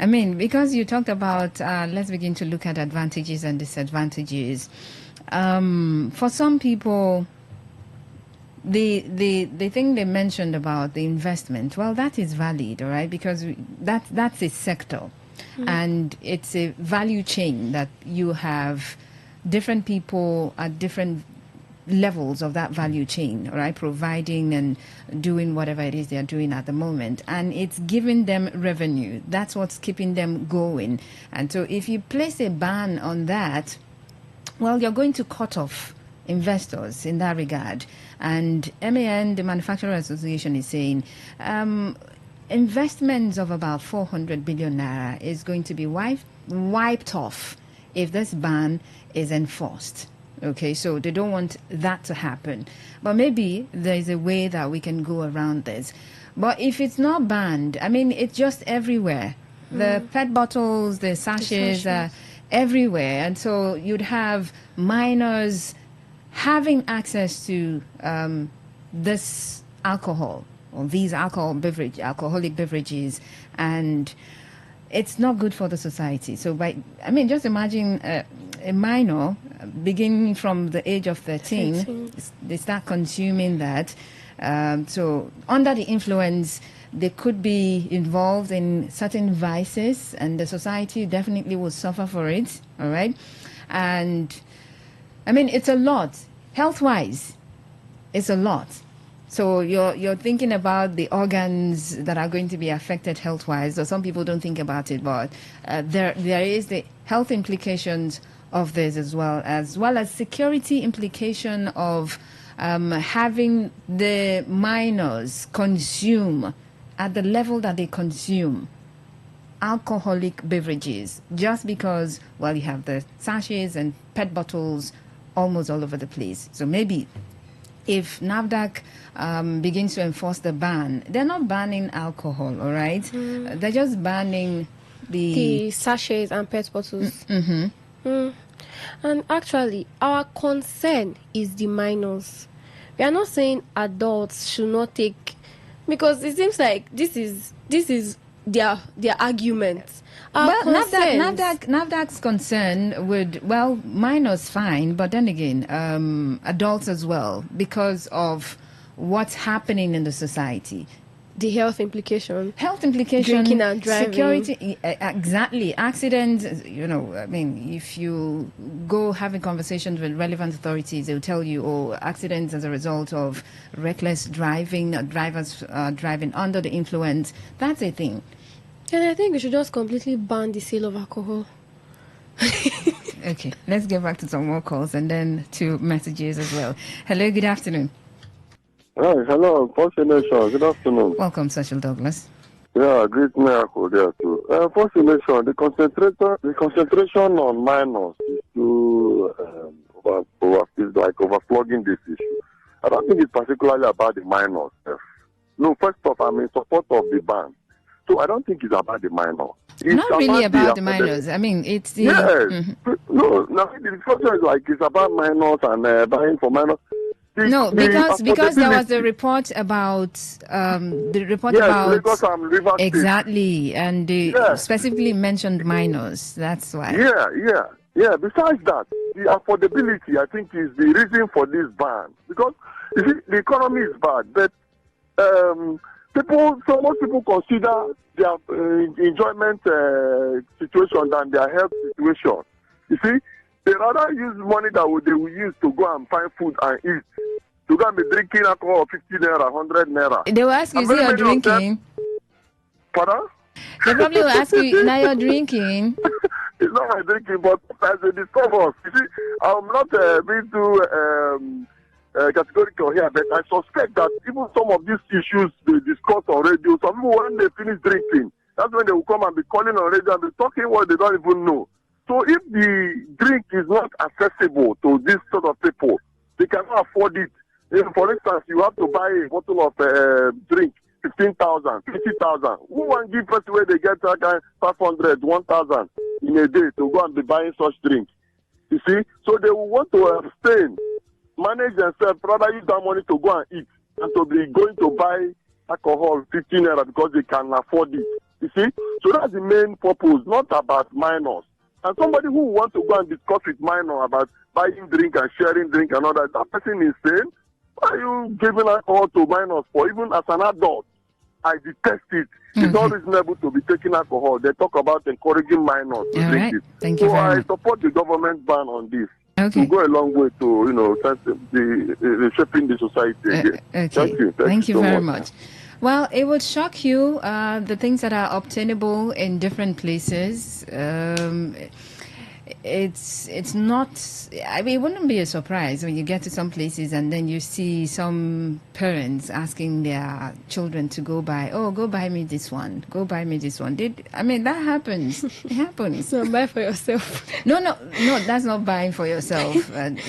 I mean, because you talked about, let's begin to look at advantages and disadvantages. For some people, the thing they mentioned about the investment, well, that is valid, all right, because that's a sector. And it's a value chain that you have different people at different levels of that value chain, all right, providing and doing whatever it is they're doing at the moment, and it's giving them revenue. That's what's keeping them going. And so if you place a ban on that, well, you're going to cut off investors in that regard. And MAN, the Manufacturer Association, is saying investments of about 400 billion naira is going to be wiped off if this ban is enforced. Okay, so they don't want that to happen. But maybe there's a way that we can go around this. But if it's not banned, I mean, it's just everywhere. The PET bottles, the sachets are everywhere. And so you'd have minors having access to this alcohol or these alcoholic beverages, and it's not good for the society. So, just imagine a minor beginning from the age of 13, they start consuming that. So, under the influence, they could be involved in certain vices, and the society definitely will suffer for it. All right, and I mean, it's a lot. Health-wise, it's a lot. So you're thinking about the organs that are going to be affected health-wise, or some people don't think about it, but there is the health implications of this as well as security implication of having the minors consume at the level that they consume alcoholic beverages, just because, well, you have the sachets and PET bottles almost all over the place. So maybe if NAFDAC begins to enforce the ban, they're not banning alcohol, all right? They're just banning the sachets and PET bottles. And actually, our concern is the minors. We are not saying adults should not take, because it seems like this is their argument. Well, NAFDAC's concern would, minors fine, but then again, adults as well, because of what's happening in the society. The health implication, drinking and driving, security, exactly, accidents. I mean, if you go having conversations with relevant authorities, they'll tell you, accidents as a result of reckless driving, drivers driving under the influence. That's a thing. And I think we should just completely ban the sale of alcohol. Okay, let's get back to some more calls and then to messages as well. Hello, good afternoon. Hi, hello, First Nation. Good afternoon. Welcome, Social Douglas. Yeah, great miracle there too. First Nation, the concentration on minors is to overflogging this issue. I don't think it's particularly about the minors. No, first off, I'm in support of the ban. So I don't think it's about the minors. It's not really about the minors. I mean, it's the... Yes. No, the discussion is like it's about minors and buying for minors. Because there was a report about Lagos and Rivers exactly, and they specifically mentioned minors. That's why. Yeah. Besides that, the affordability, I think, is the reason for this ban. Because you see, the economy is bad, but most people consider their enjoyment situation than their health situation. You see, they rather use money that they will use to go and find food and eat. To go and be drinking alcohol 50 naira, 100 naira. They will ask you, is it you're drinking? Pardon? They probably will ask you, now you're drinking. It's not my drinking, but as they discover, you see, I'm not being too categorical here, but I suspect that even some of these issues they discuss on radio, some people, when they finish drinking, that's when they will come and be calling on radio and be talking what they don't even know. So if the drink is not accessible to this sort of people, they cannot afford it. For instance, you have to buy a bottle of drink, 15,000, 50,000. Who want to give person where they get 500, 1,000 in a day to go and be buying such drink? You see? So they will want to abstain, manage themselves, rather use that money to go and eat and to be going to buy alcohol 15 naira because they can afford it. You see? So that's the main purpose, not about minors. And somebody who wants to go and discuss with minor about buying drink and sharing drink and all that, that person is saying, why are you giving alcohol to minors for? Even as an adult, I detest it. It's not reasonable to be taking alcohol. They talk about encouraging minors to drink it. Thank you so very I much. support the government ban on this. Okay. to go a long way to, the shaping the society again. Okay. Thank you you so very much. Well, it would shock you the things that are obtainable in different places. It's not. I mean, it wouldn't be a surprise when you get to some places and then you see some parents asking their children to go buy me this one, go buy me this one. That happens. It happens. So buy for yourself. No, that's not buying for yourself.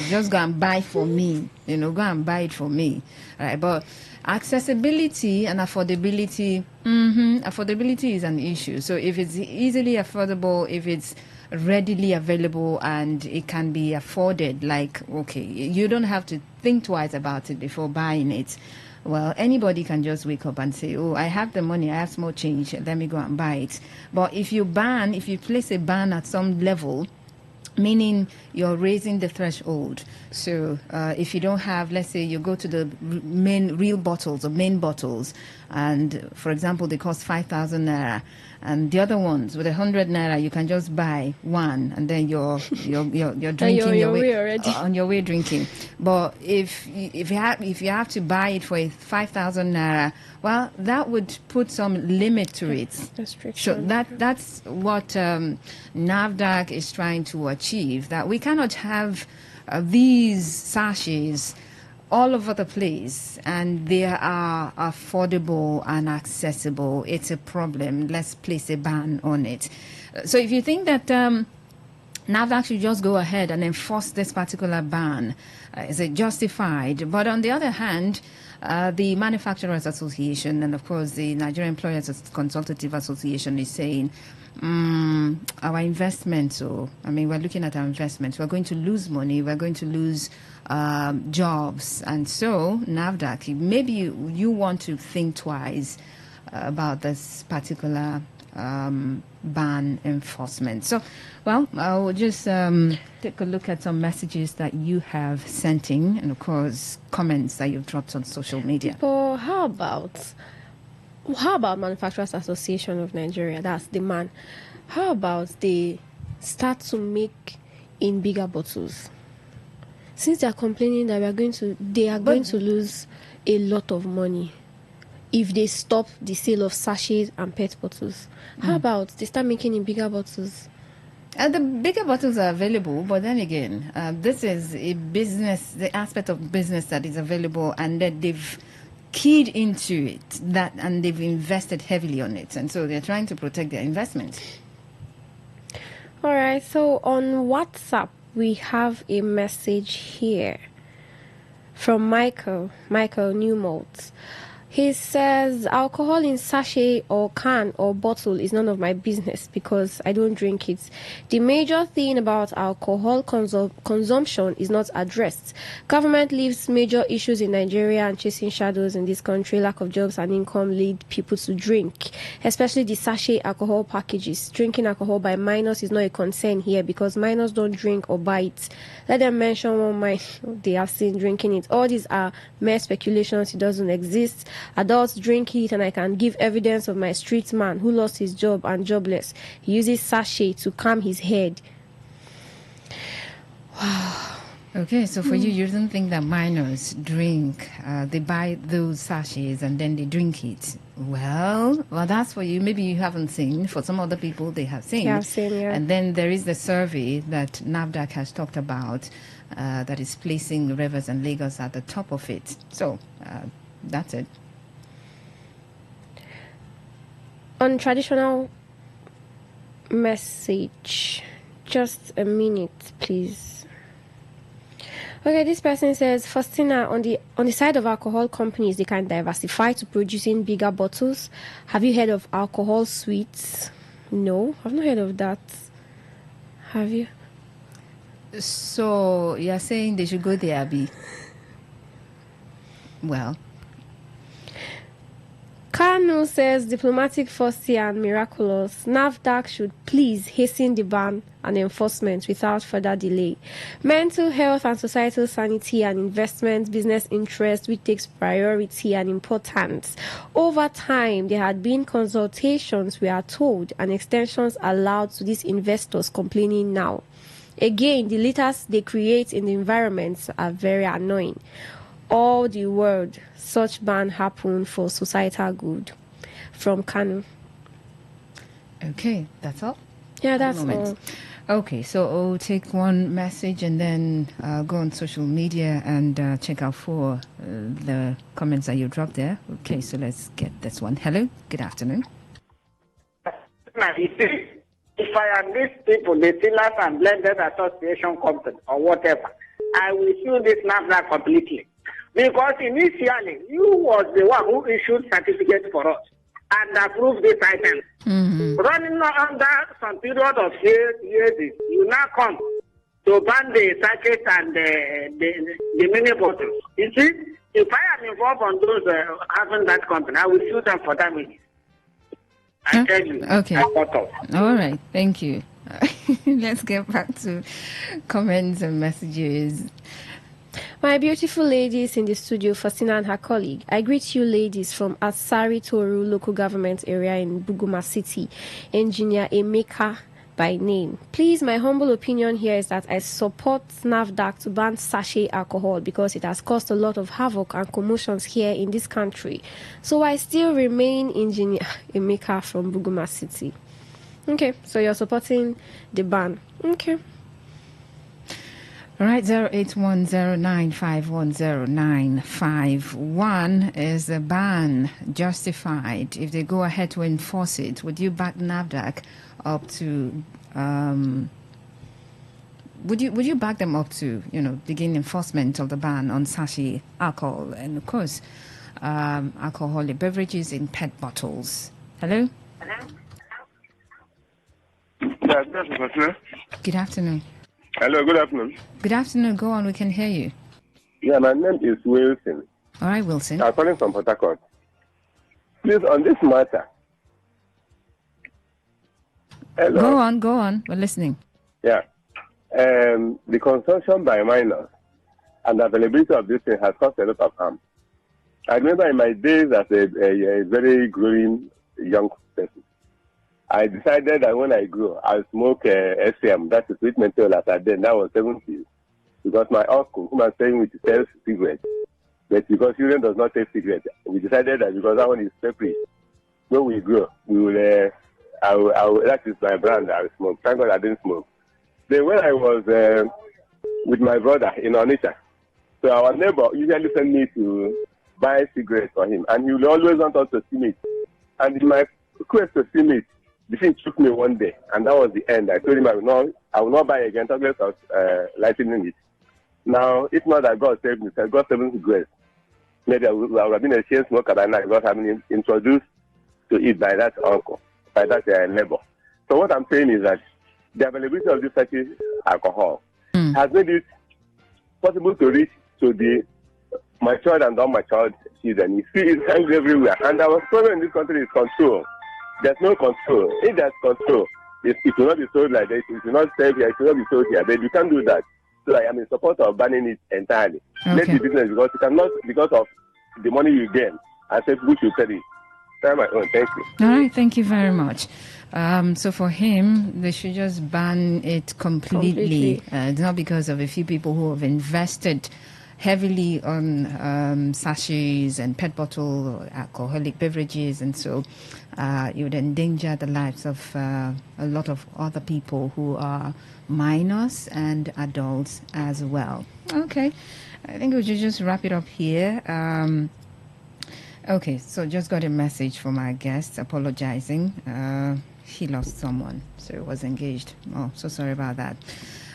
Just go and buy for me. Go and buy it for me. Right, but accessibility and affordability. Affordability is an issue. So if it's easily affordable, if it's readily available and it can be afforded, you don't have to think twice about it before buying it. Well, anybody can just wake up and say, I have the money, I have small change, let me go and buy it. But if you place a ban at some level, meaning you're raising the threshold. So if you don't have, let's say you go to the main bottles, and for example, they cost 5,000 naira. And the other ones with 100 naira, you can just buy one, and then you're drinking your way already. On your way drinking. But if you have to buy it for 5,000 naira, well, that would put some limit to it. So that's what NAFDAC is trying to achieve. That we cannot have these sachets all over the place, and they are affordable and accessible. It's a problem. Let's place a ban on it. So if you think that NAFDAC should just go ahead and enforce this particular ban, is it justified? But on the other hand, the Manufacturers Association and, of course, the Nigerian Employers Consultative Association is saying, our investments, we're looking at our investments. We're going to lose money. We're going to lose jobs. And so, NAFDAC, maybe you want to think twice about this particular ban enforcement. So, well, I will just take a look at some messages that you have sent in, and of course, comments that you've dropped on social media. But how about Manufacturers Association of Nigeria? That's the man. How about they start to make in bigger bottles? Since they are complaining that they are going to lose a lot of money if they stop the sale of sachets and PET bottles. How about they start making in bigger bottles? The bigger bottles are available, but then again, this is a business, the aspect of business that is available, and that they've keyed into it, and they've invested heavily on it, and so they're trying to protect their investment. All right, so on WhatsApp, we have a message here from Michael Newmalt. He says, alcohol in sachet or can or bottle is none of my business because I don't drink it. The major thing about alcohol consumption is not addressed. Government leaves major issues in Nigeria and chasing shadows in this country. Lack of jobs and income lead people to drink, especially the sachet alcohol packages. Drinking alcohol by minors is not a concern here because minors don't drink or buy it. Let them mention one minor they have seen drinking it. All these are mere speculations. It doesn't exist. Adults drink it, and I can give evidence of my street man who lost his job and jobless. He uses sachet to calm his head. Wow. Okay, so for you don't think that minors drink, they buy those sachets and then they drink it. Well, that's for you. Maybe you haven't seen. For some other people, they have seen. Yeah, I've seen, yeah. And then there is the survey that NAFDAC has talked about that is placing Rivers and Lagos at the top of it. So that's it. On traditional message, just a minute, please. Okay, this person says, Faustina, on the side of alcohol companies, they can diversify to producing bigger bottles. Have you heard of alcohol sweets? No, I've not heard of that. Have you? So you're saying they should go there, Abby? Well. Kanu says, diplomatic fussy and miraculous. NAFDAC should please hasten the ban and enforcement without further delay. Mental health and societal sanity and investment, business interest, which takes priority and importance. Over time, there had been consultations, we are told, and extensions allowed to these investors complaining now. Again, the litters they create in the environment are very annoying. All the world, such ban happen for societal good. From Kanu. Okay, that's all? Yeah, that's all. Okay, so I'll take one message and then go on social media and check out for the comments that you dropped there. Okay, so let's get this one. Hello, good afternoon. If I am these people, the Dealers and Blenders Association Company or whatever, I will sue this NAFDAC completely. Because initially, you was the one who issued certificates for us and approved this item. Running under some period of years, you now come to ban the sachets and the mini bottles. You see, if I am involved on those having that company, I will sue them for damages. I tell you. Okay. All right. Thank you. Let's get back to comments and messages. My beautiful ladies in the studio, Faustina and her colleague, I greet you ladies from Asari Toru local government area in Buguma City, Engineer Emeka by name. Please, my humble opinion here is that I support NAFDAC to ban sachet alcohol because it has caused a lot of havoc and commotions here in this country. So I still remain Engineer Emeka from Buguma City. Okay, so you're supporting the ban. Okay. All right, 08109510951 is the ban justified? If they go ahead to enforce it, would you back NAFDAC up to? Would you back them up to begin enforcement of the ban on sachet alcohol and of course alcoholic beverages in PET bottles? Hello. Yeah, good afternoon. Hello, good afternoon. Good afternoon. Go on, we can hear you. Yeah, my name is Wilson. All right, Wilson. I'm calling from Port Harcourt. Please, on this matter. Hello. Go on. We're listening. Yeah. The consumption by minors and the availability of this thing has caused a lot of harm. I remember in my days as a very growing young person, I decided that when I grow, I'll smoke SCM, that's a sweet menthol as I then. That was 70s. Because my uncle, whom I'm staying with, sells cigarettes. But because children does not take cigarettes, we decided that because that one is separate, when we grow, we will, that is my brand, I will smoke. Thank God I didn't smoke. Then when I was with my brother in Onitsha, so our neighbor usually sent me to buy cigarettes for him. And he will always want us to steam it. And in my request to steam it, the thing took me one day, and that was the end. I told him I will not buy again, talking about lightening it. Now, if not that God saved me, God saved me grace. Maybe I would have been a chain smoker by now, because I've been introduced to it by that uncle, by that neighbor. So what I'm saying is that the availability of this sachet alcohol has made it possible to reach to the matured and unmatured children. You see it's hanging everywhere. And our problem in this country is control. There's no control. If there's control, it will not be sold like this. It will not sell here. It will not be sold here. But you can't do that. So I am in support of banning it entirely. Let the business, because you cannot, because of the money you gain, and say people should sell it. That's my own. Thank you. All right. Thank you very much. So for him, they should just ban it completely. It's not because of a few people who have invested heavily on sachets and PET bottle or alcoholic beverages, and so you would endanger the lives of a lot of other people who are minors and adults as well. Okay, I think we should just wrap it up here. Okay, so just got a message from our guest apologizing. He lost someone, so he was engaged. Oh, so sorry about that.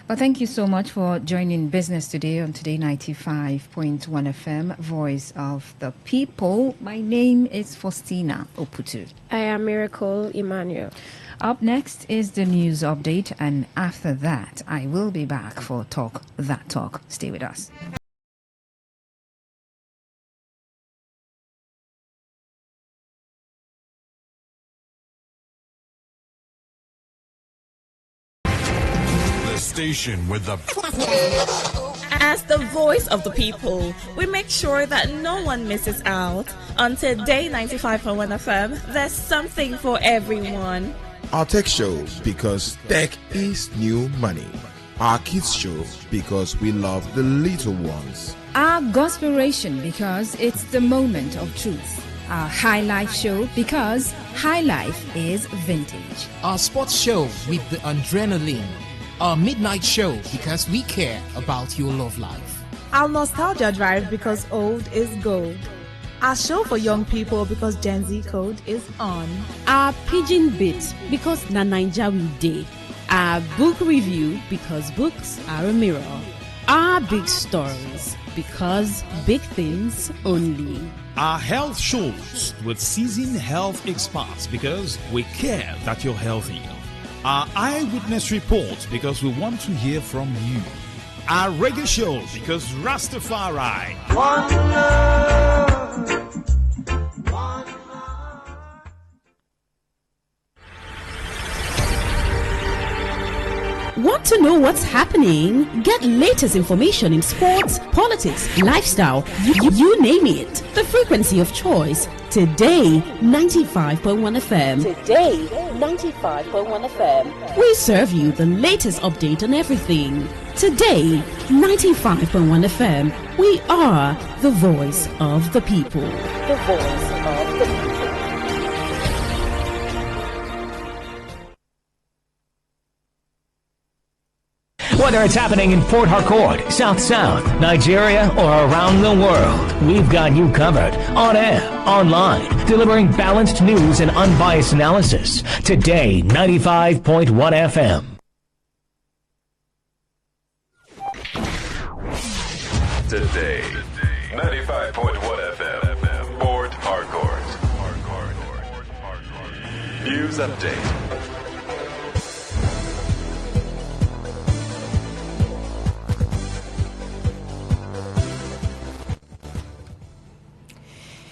Well, thank you so much for joining Business Today on Today 95.1 FM, Voice of the People. My name is Faustina Oputu. I am Miracle Emmanuel. Up next is the news update, and after that, I will be back for Talk That Talk. Stay with us. Station with the As the voice of the people, we make sure that no one misses out. On Today 95.1 FM, there's something for everyone. Our tech show, because tech is new money. Our kids show because we love the little ones. Our Gospiration because it's the moment of truth. Our High Life show because High Life is vintage. Our sports show with the adrenaline. Our midnight show because we care about your love life. Our Nostalgia Drive because old is gold. Our show for young people because Gen Z code is on. Our Pidgin Bit because na Naija we dey. Our book review because books are a mirror. Our big stories because big things only. Our health shows with seasoned health experts because we care that you're healthy. Our eyewitness report because we want to hear from you. Our reggae show because Rastafari. One love. Want to know what's happening? Get latest information in sports, politics, lifestyle, you name it. The frequency of choice. Today, 95.1 FM. Today, 95.1 FM. We serve you the latest update on everything. Today, 95.1 FM. We are the voice of the people. The voice of the people. Whether it's happening in Port Harcourt, South, Nigeria, or around the world, we've got you covered. On air, online, delivering balanced news and unbiased analysis. Today, 95.1 FM. Today, 95.1 FM, Port Harcourt. News update.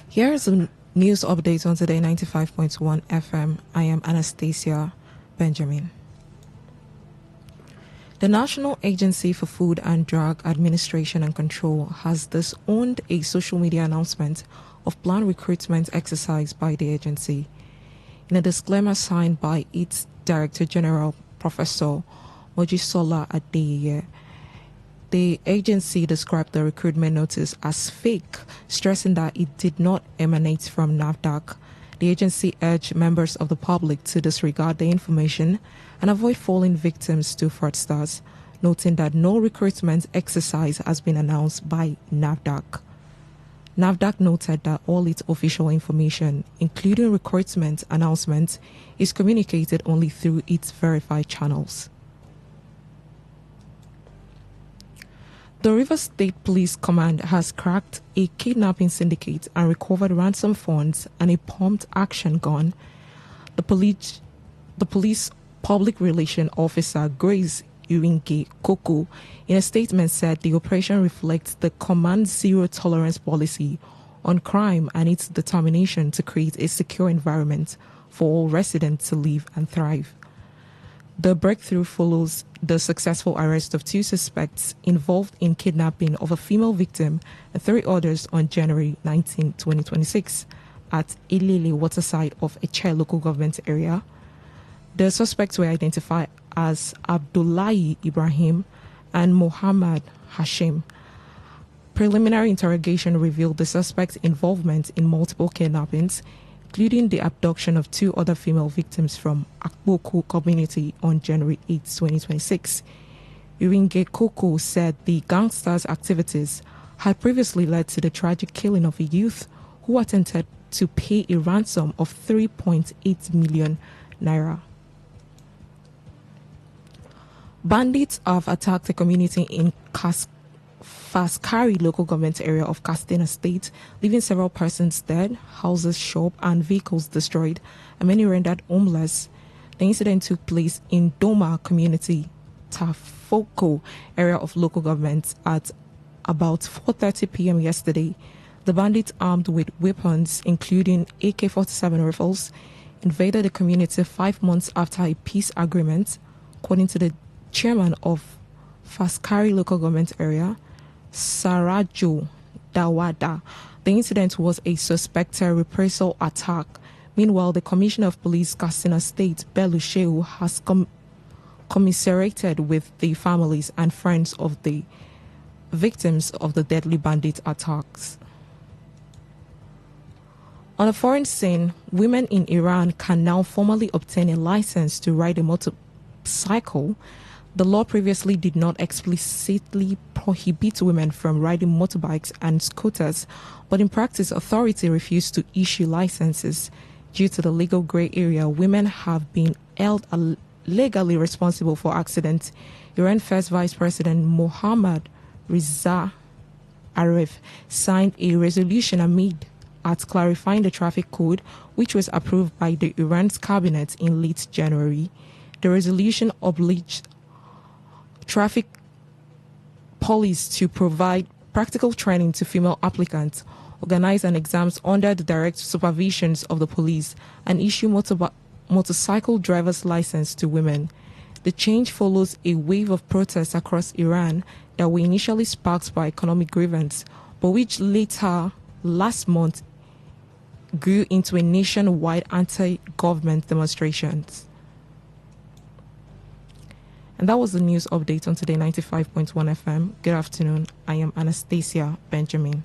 Here's a news update on Today 95.1 FM. I am Anastasia Benjamin. The National Agency for Food and Drug Administration and Control has disowned a social media announcement of planned recruitment exercise by the agency. In a disclaimer signed by its Director General, Professor Mojisola Adeyeye, the agency described the recruitment notice as fake, stressing that it did not emanate from NAFDAC. The agency urged members of the public to disregard the information and avoid falling victims to fraudsters, noting that no recruitment exercise has been announced by NAFDAC. NAFDAC noted that all its official information, including recruitment announcements, is communicated only through its verified channels. The Rivers State Police Command has cracked a kidnapping syndicate and recovered ransom funds and a pump-action gun. The police public relation officer Grace Uwinge Koko in a statement said the operation reflects the command's zero-tolerance policy on crime and its determination to create a secure environment for all residents to live and thrive. The breakthrough follows the successful arrest of 2 suspects involved in kidnapping of a female victim and 3 others on January 19, 2026 at Ilele waterside of Eche local government area. The suspects were identified as Abdullahi Ibrahim and Muhammad Hashim. Preliminary interrogation revealed the suspects' involvement in multiple kidnappings, including the abduction of 2 other female victims from Akboko community on January 8, 2026. Uwinge Koko said the gangsters' activities had previously led to the tragic killing of a youth who attempted to pay a ransom of 3.8 million naira. Bandits have attacked a community in Faskari local government area of Kastina State, leaving several persons dead, houses, shop and vehicles destroyed, and many rendered homeless. The incident took place in Doma community, Tafoko area of local government at about 4:30 p.m. yesterday. The bandits, armed with weapons including AK-47 rifles, invaded the community 5 months after a peace agreement, according to the chairman of Faskari local government area, Sarajo Dawada. The incident was a suspected reprisal attack. Meanwhile, the Commissioner of Police, Katsina State, Bello Shehu, has commiserated with the families and friends of the victims of the deadly bandit attacks. On a foreign scene, women in Iran can now formally obtain a license to ride a motorcycle. The law previously did not explicitly prohibit women from riding motorbikes and scooters, but in practice, authorities refused to issue licenses. Due to the legal gray area, women have been held legally responsible for accidents. Iran First Vice President Mohammad Reza Arif signed a resolution amid at clarifying the traffic code, which was approved by the Iran's cabinet in late January. The resolution obliged traffic police to provide practical training to female applicants, organize an exams under the direct supervision of the police, and issue motorcycle driver's license to women. The change follows a wave of protests across Iran that were initially sparked by economic grievance, but which later, last month, grew into a nationwide anti-government demonstrations. And that was the news update on Today 95.1 FM. Good afternoon. I am Anastasia Benjamin.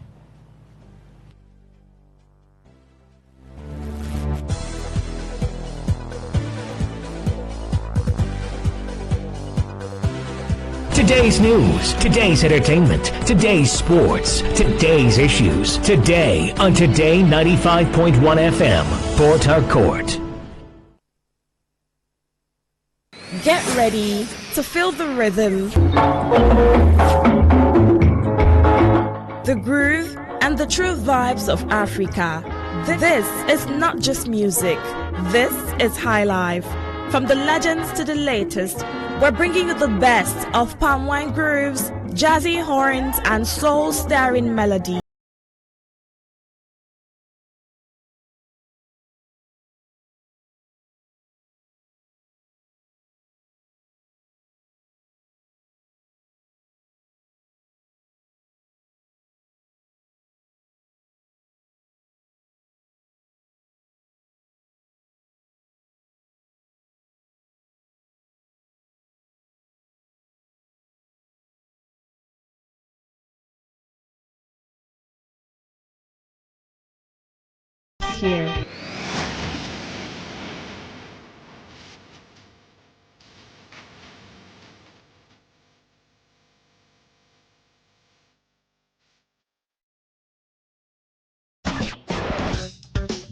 Today's news, today's entertainment, today's sports, today's issues. Today on Today 95.1 FM, Port Harcourt. Get ready to feel the rhythm, the groove, and the true vibes of Africa. This is not just music. This is High Life. From the legends to the latest, we're bringing you the best of palm wine grooves, jazzy horns, and soul-stirring melody. Here.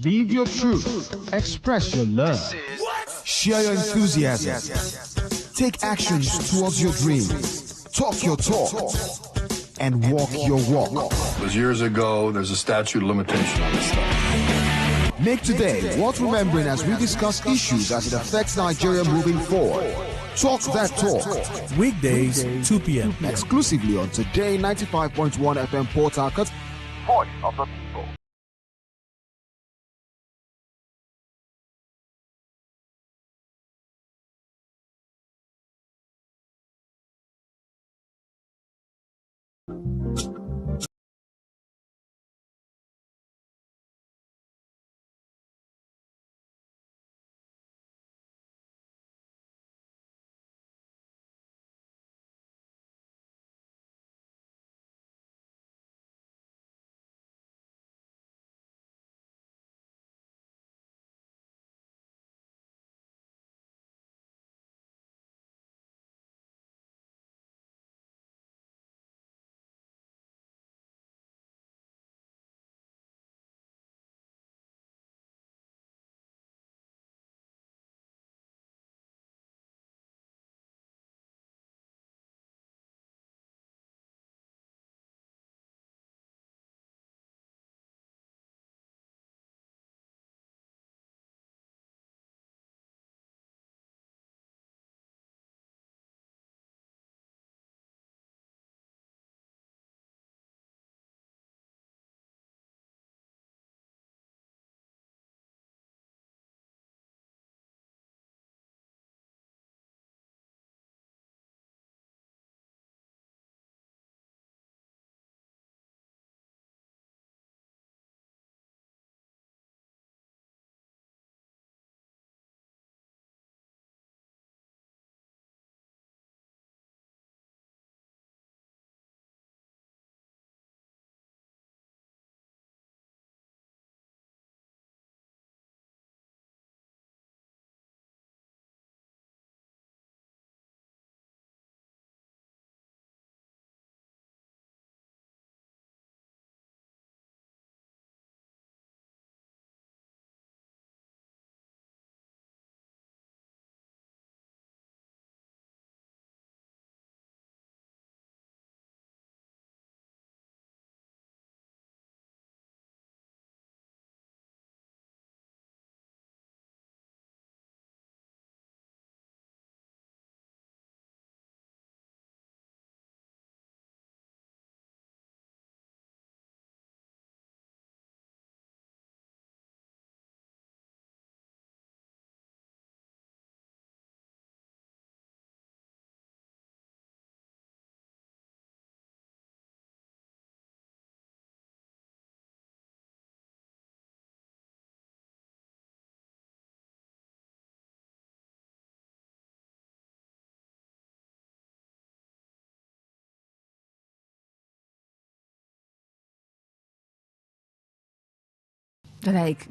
Live your truth. Express your love. Share your enthusiasm. Take actions towards your dreams. Talk your talk. And walk your walk. It was years ago. There's a statute of limitation on this stuff. Make today worth remembering as we discuss issues as it affects Nigeria moving forward. Talk that talk. Weekdays, 2 p.m. Exclusively on Today 95.1 FM Port Harcourt. Voice of the people.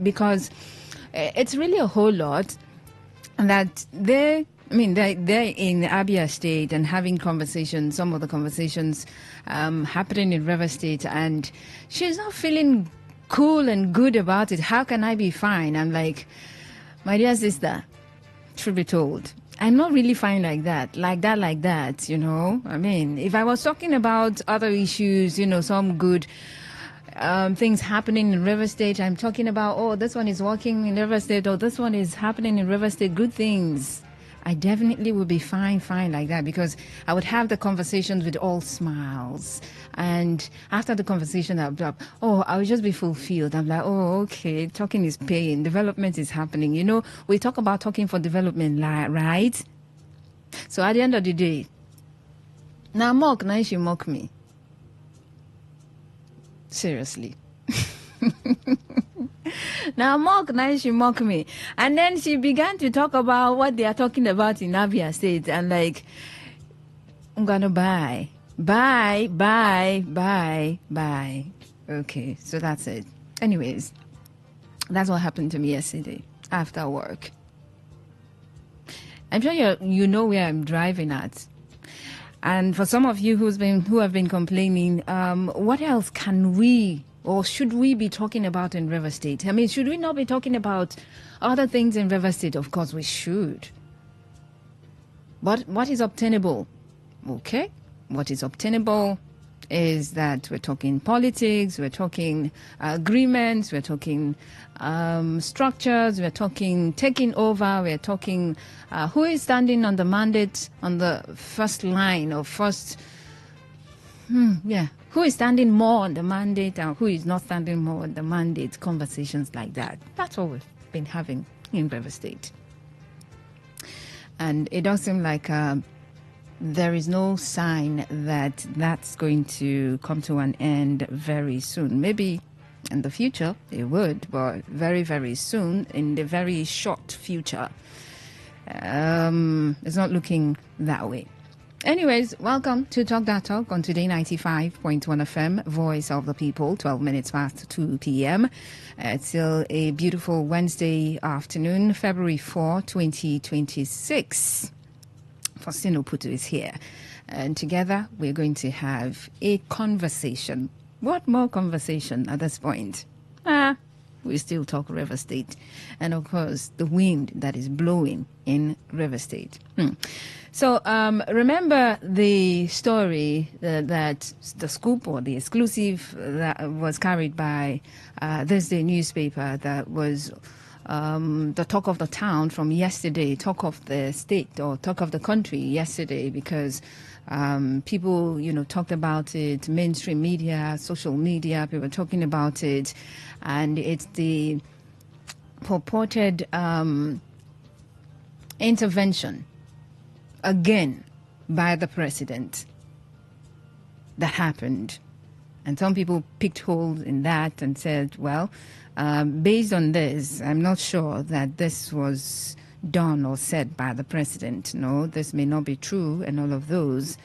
Because it's really a whole lot that they're in Abia State and having conversations, some of the conversations happening in River State, and she's not feeling cool and good about it. How can I be fine? I'm like, my dear sister, truth be told, I'm not really fine like that, if I was talking about other issues, some good things happening in River State, I'm talking about, this one is working in River State, or this one is happening in River State, good things, I definitely would be fine like that, because I would have the conversations with all smiles. And after the conversation, I would just be fulfilled. I'm like, okay, talking is paying, development is happening. We talk about talking for development, right? So at the end of the day, now she mock me. Seriously. Now she mock me. And then she began to talk about what they are talking about in Abia State. And I'm gonna Bye. Okay, so that's it. Anyways, that's what happened to me yesterday after work. I'm sure you know where I'm driving at. And for some of you who have been complaining, what else can we or should we be talking about in River State? Should we not be talking about other things in River State? Of course we should. But what is obtainable? Okay, what is obtainable is that we're talking politics, we're talking agreements, we're talking structures, we're talking taking over, we're talking who is standing on the mandate on the first line or who is standing more on the mandate and who is not standing more on the mandate, conversations like that. That's what we've been having in River State. And it does seem like there is no sign that that's going to come to an end very soon. Maybe in the future it would, but very, very soon, in the very short future, it's not looking that way. Anyways, welcome to Talk That Talk on Today 95.1 FM, Voice of the People, 12 minutes past 2 p.m. It's still a beautiful Wednesday afternoon, February 4, 2026. Faustino Putu is here. And together we're going to have a conversation. What more conversation at this point? We still talk River State. And of course, the wind that is blowing in River State. So remember the story that the scoop or the exclusive that was carried by this day newspaper that was the talk of the town from yesterday, talk of the state or talk of the country yesterday, because people, talked about it, mainstream media, social media, people were talking about it, and it's the purported intervention again by the president that happened. And some people picked holes in that and said, well, based on this, I'm not sure that this was done or said by the president. No, this may not be true and all of those.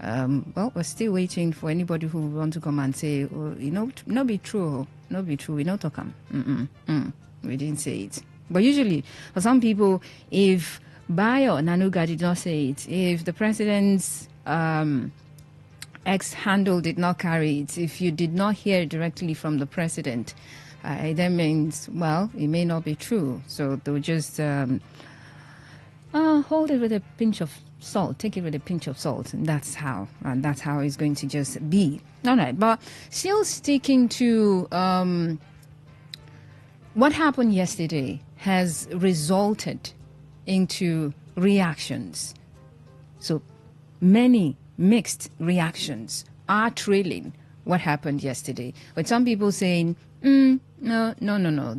Well, we're still waiting for anybody who want to come and say, not be true, we not talk. We didn't say it. But usually, for some people, if Bayo Nanuga did not say it, if the president's X handle did not carry it, if you did not hear directly from the president, it then means, well, it may not be true. So they'll just hold it with a pinch of salt, take it with a pinch of salt, and that's how it's going to just be. All right, but still sticking to what happened yesterday has resulted into reactions. So many mixed reactions are trailing what happened yesterday, with some people saying, no,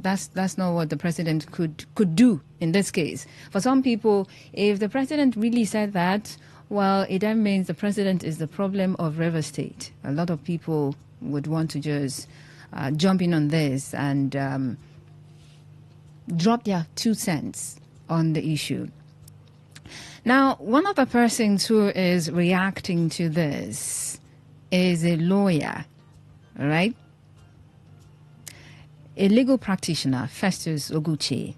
that's not what the president could do in this case. For some people, if the president really said that, well, it then means the president is the problem of River State. A lot of people would want to just jump in on this and drop their 2 cents on the issue. Now, one of the persons who is reacting to this is a lawyer, right? a legal practitioner, Festus Oguche.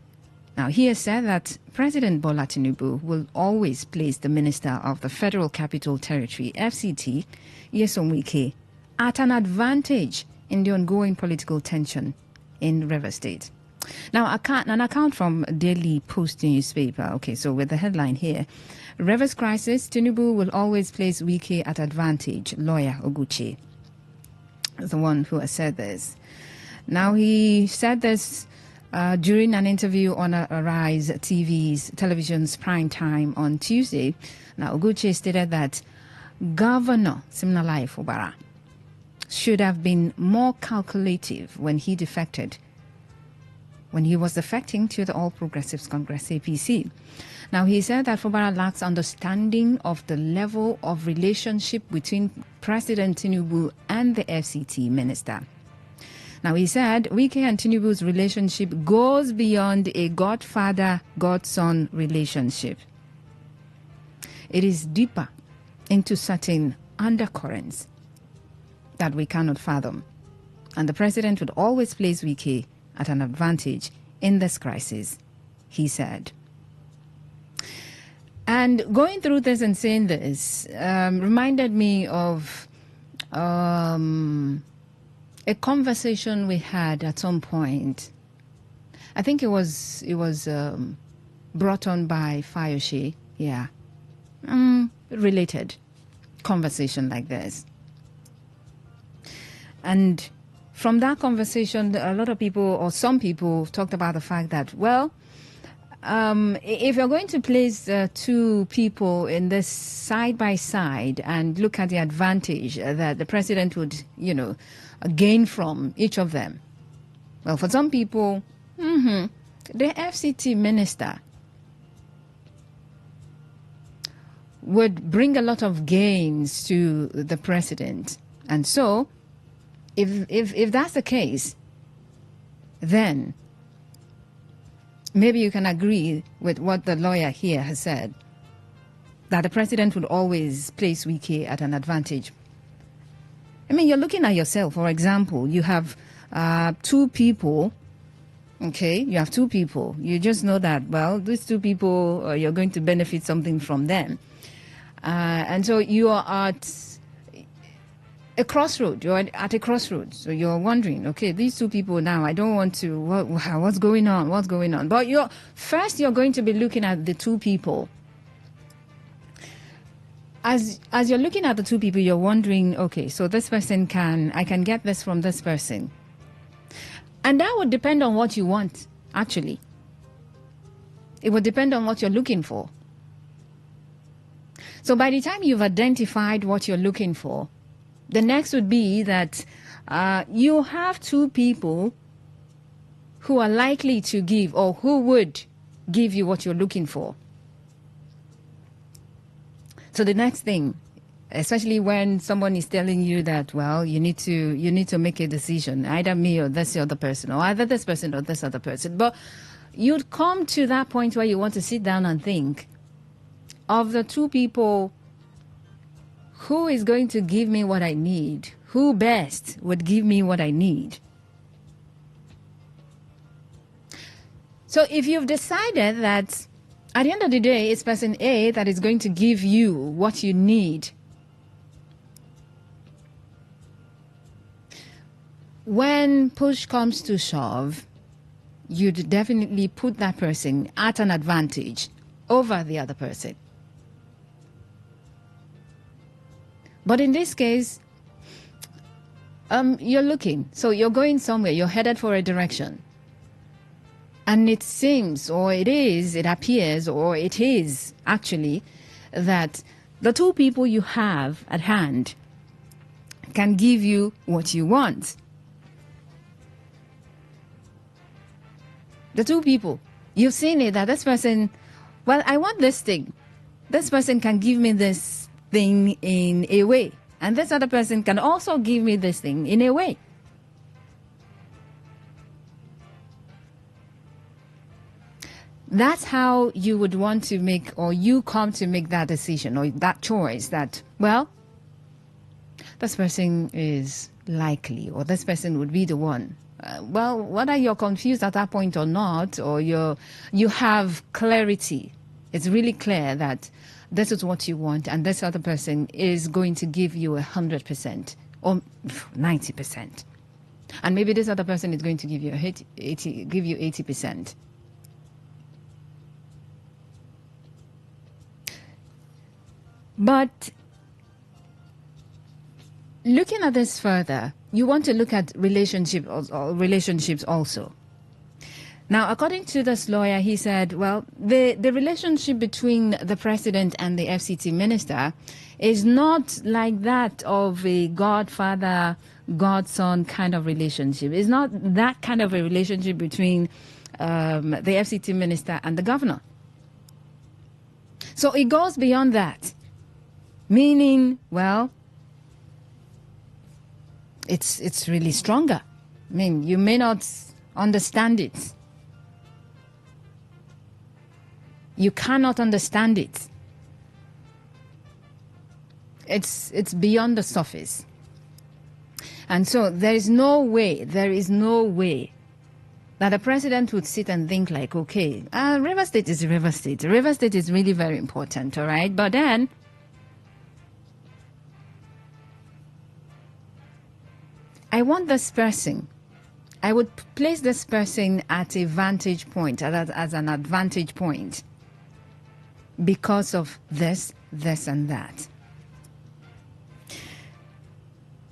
Now, he has said that President Bola Tinubu will always place the Minister of the Federal Capital Territory, FCT, Nyesom Wike, at an advantage in the ongoing political tension in Rivers State. Now, an account from Daily Post newspaper. Okay, so with the headline here, Rivers crisis, Tinubu will always place Wike at advantage, lawyer Oguche, the one who has said this. Now, he said this during an interview on Arise television's prime time on Tuesday. Now, Oguche stated that Governor Siminalayi Fubara should have been more calculative when he was defecting to the All Progressives Congress, APC. Now, he said that Fubara lacks understanding of the level of relationship between President Tinubu and the FCT minister. Now, he said Wike and Tinubu's relationship goes beyond a godfather-godson relationship. It is deeper into certain undercurrents that we cannot fathom. And the president would always place Wike at an advantage in this crisis, he said. And going through this and saying this reminded me of a conversation we had at some point. I think it was brought on by Fayoshe. Yeah. Related conversation like this. And from that conversation, a lot of people, or some people, talked about the fact that, well, if you're going to place two people in this side by side and look at the advantage that the president would, gain from each of them, well, for some people, the FCT minister would bring a lot of gains to the president. And so, if that's the case, then maybe you can agree with what the lawyer here has said, that the president would always place Wike at an advantage. I mean, you're looking at yourself. For example, you have two people. Okay, you have two people. You just know that, well, these two people, you're going to benefit something from them. And so you are at a crossroad. You're at a crossroad. So you're wondering, okay, these two people now, I don't want to, what's going on? What's going on? But you're going to be looking at the two people. As you're looking at the two people, you're wondering, okay, so this person I can get this from this person. And that would depend on what you want, actually. It would depend on what you're looking for. So by the time you've identified what you're looking for, the next would be that you have two people who are likely to give, or who would give you what you're looking for. So the next thing, especially when someone is telling you that, well, you need to make a decision, either me or this other person, or either this person or this other person. But you'd come to that point where you want to sit down and think of the two people, who is going to give me what I need? Who best would give me what I need? So if you've decided that at the end of the day, it's person A that is going to give you what you need, when push comes to shove, you'd definitely put that person at an advantage over the other person. But in this case, you're looking. So you're going somewhere. You're headed for a direction. And it seems, or it appears, or it is actually, that the two people you have at hand can give you what you want. The two people, you've seen it, that this person, well, I want this thing. This person can give me this thing in a way. And this other person can also give me this thing in a way. That's how you would want to make, or you come to make that decision or that choice that, well, this person is likely, or this person would be the one well, whether you're confused at that point or not, or you have clarity, it's really clear that this is what you want, and this other person is going to give you 100% or 90%, and maybe this other person is going to give you 80%. But looking at this further, you want to look at relationships also. Now, according to this lawyer, he said, well, the relationship between the president and the FCT minister is not like that of a godfather, godson kind of relationship. It's not that kind of a relationship between the FCT minister and the governor. So it goes beyond that, meaning, well, it's really stronger. I mean, you may not understand it. You cannot understand it. It's beyond the surface. And so there is no way that the president would sit and think like, okay, River State is River State. River State is really very important, all right? But then I want this person, I would place this person at a vantage point, as an advantage point, because of this, and that.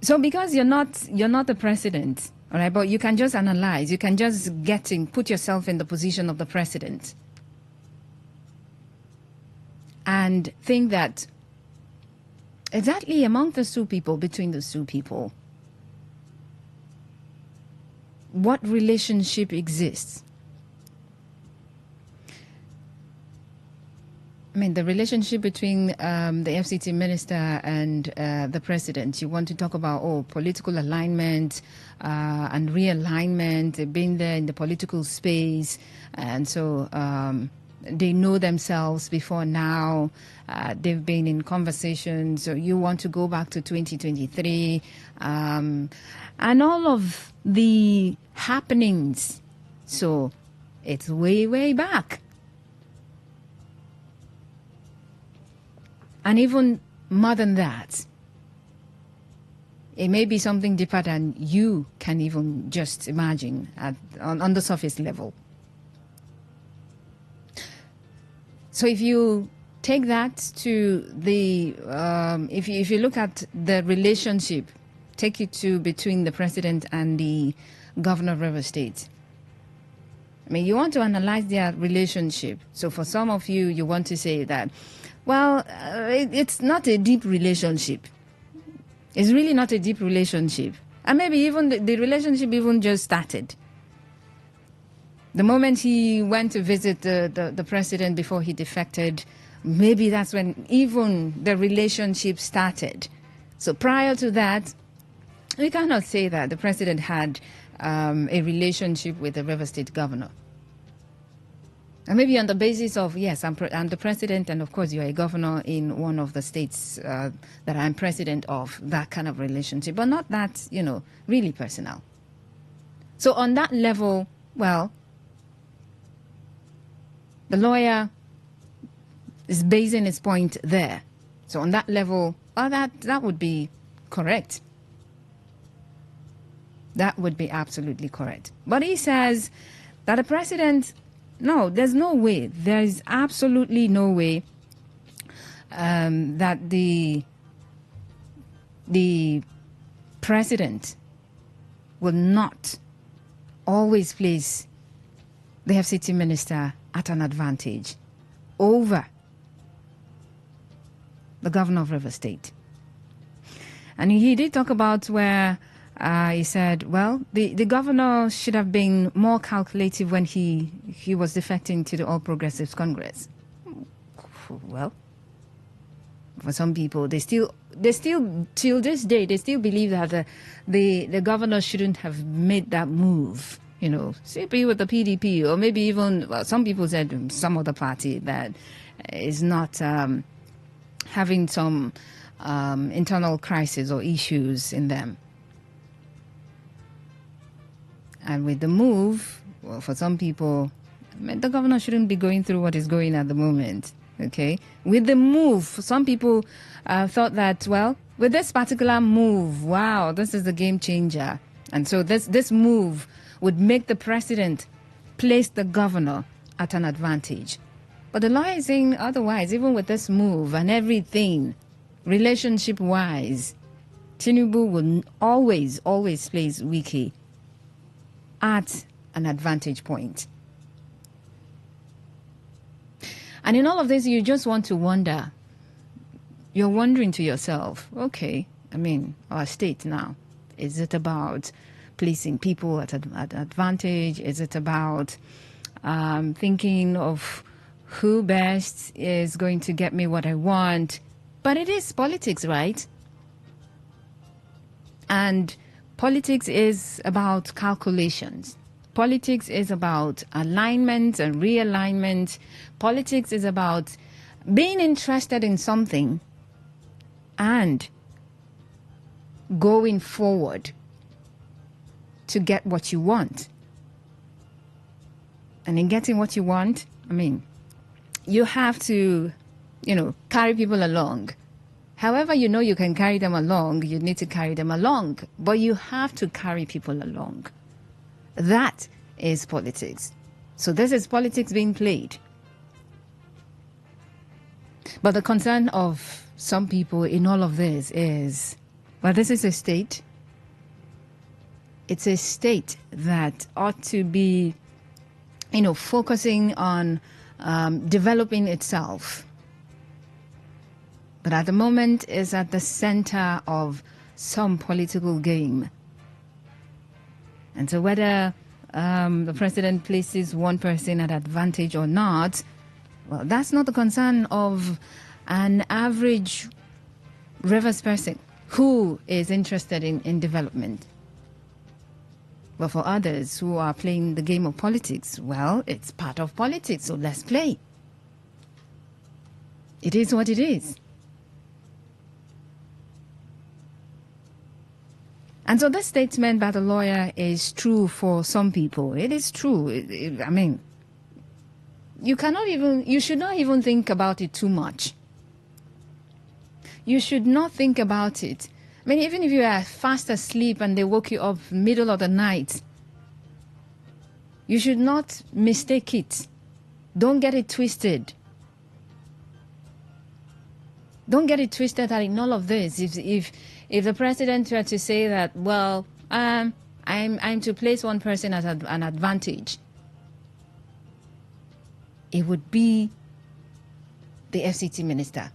So because you're not the president, all right, but you can just analyze, you can just put yourself in the position of the president and think that exactly among the two people, between the two people, what relationship exists? I mean, the relationship between the FCT minister and the president, you want to talk about, political alignment and realignment. They've been there in the political space, and so they know themselves before now. They've been in conversations. So you want to go back to 2023 and all of the happenings. So it's way, way back. And even more than that, it may be something deeper than you can even just imagine on the surface level. So if you take that to the, if you look at the relationship, take it to between the president and the governor of River State. I mean, you want to analyze their relationship. So for some of you, you want to say that, well, it's not a deep relationship. It's really not a deep relationship. And maybe even the relationship even just started. The moment he went to visit the president before he defected, maybe that's when even the relationship started. So prior to that, we cannot say that the president had a relationship with the River State governor. And maybe on the basis of, yes, I'm the president, and of course you're a governor in one of the states that I'm president of, that kind of relationship, but not that, really personal. So on that level, well, the lawyer is basing his point there. So on that level, well, that would be correct. That would be absolutely correct. But he says that the president, no, there's no way. There is absolutely no way that the president will not always place the FCT minister at an advantage over the governor of River State. And he did talk about where he said, well, the governor should have been more calculative when he was defecting to the All Progressives Congress. Well, for some people, they still till this day, they still believe that the governor shouldn't have made that move. Be with the PDP, or maybe even, well, some people said some other party that is not having some internal crisis or issues in them. And with the move, well, for some people, the governor shouldn't be going through what is going at the moment. Okay, with the move, some people thought that, well, with this particular move, wow, this is the game changer. And so this move would make the president place the governor at an advantage. But the law is saying otherwise. Even with this move and everything, relationship-wise, Tinubu will always place Wiki at an advantage point. And in all of this, you just want to wonder. You're wondering to yourself, okay, I mean, our state now, is it about placing people at advantage? Is it about thinking of who best is going to get me what I want? But it is politics, right? And politics is about calculations. Politics is about alignment and realignment. Politics is about being interested in something and going forward to get what you want. And in getting what you want, I mean, you have to, carry people along. However, you can carry them along, you need to carry them along. But you have to carry people along. That is politics. So this is politics being played. But the concern of some people in all of this is, well, this is a state. It's a state that ought to be, focusing on developing itself. But at the moment is at the center of some political game. And so whether the president places one person at advantage or not, well, that's not the concern of an average Rivers person who is interested in development. But for others who are playing the game of politics, well, it's part of politics, so let's play. It is what it is. And so this statement by the lawyer is true for some people. It is true. I mean, you should not even think about it too much. You should not think about it. I mean, even if you are fast asleep and they woke you up middle of the night, you should not mistake it. Don't get it twisted. Don't get it twisted that in all of this, if the president were to say that, well, I'm to place one person at an advantage, it would be the FCT minister.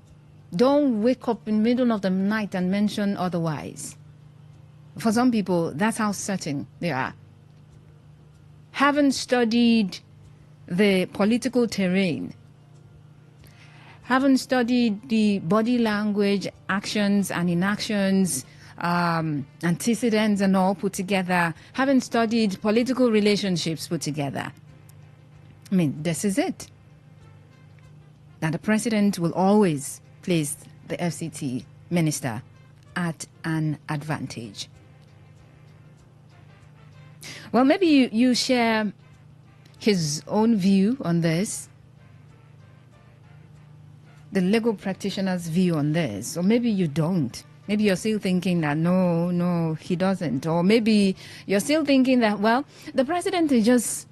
Don't wake up in the middle of the night and mention otherwise. For some people, that's how certain they are. Haven't studied the political terrain, haven't studied the body language, actions and inactions, antecedents and all put together, haven't studied political relationships put together. I mean, this is it. Now, the president will always place the FCT minister at an advantage. Well, maybe you share his own view on this, the legal practitioner's view on this, or maybe you don't. Maybe you're still thinking that no, he doesn't. Or maybe you're still thinking that, well, the president is just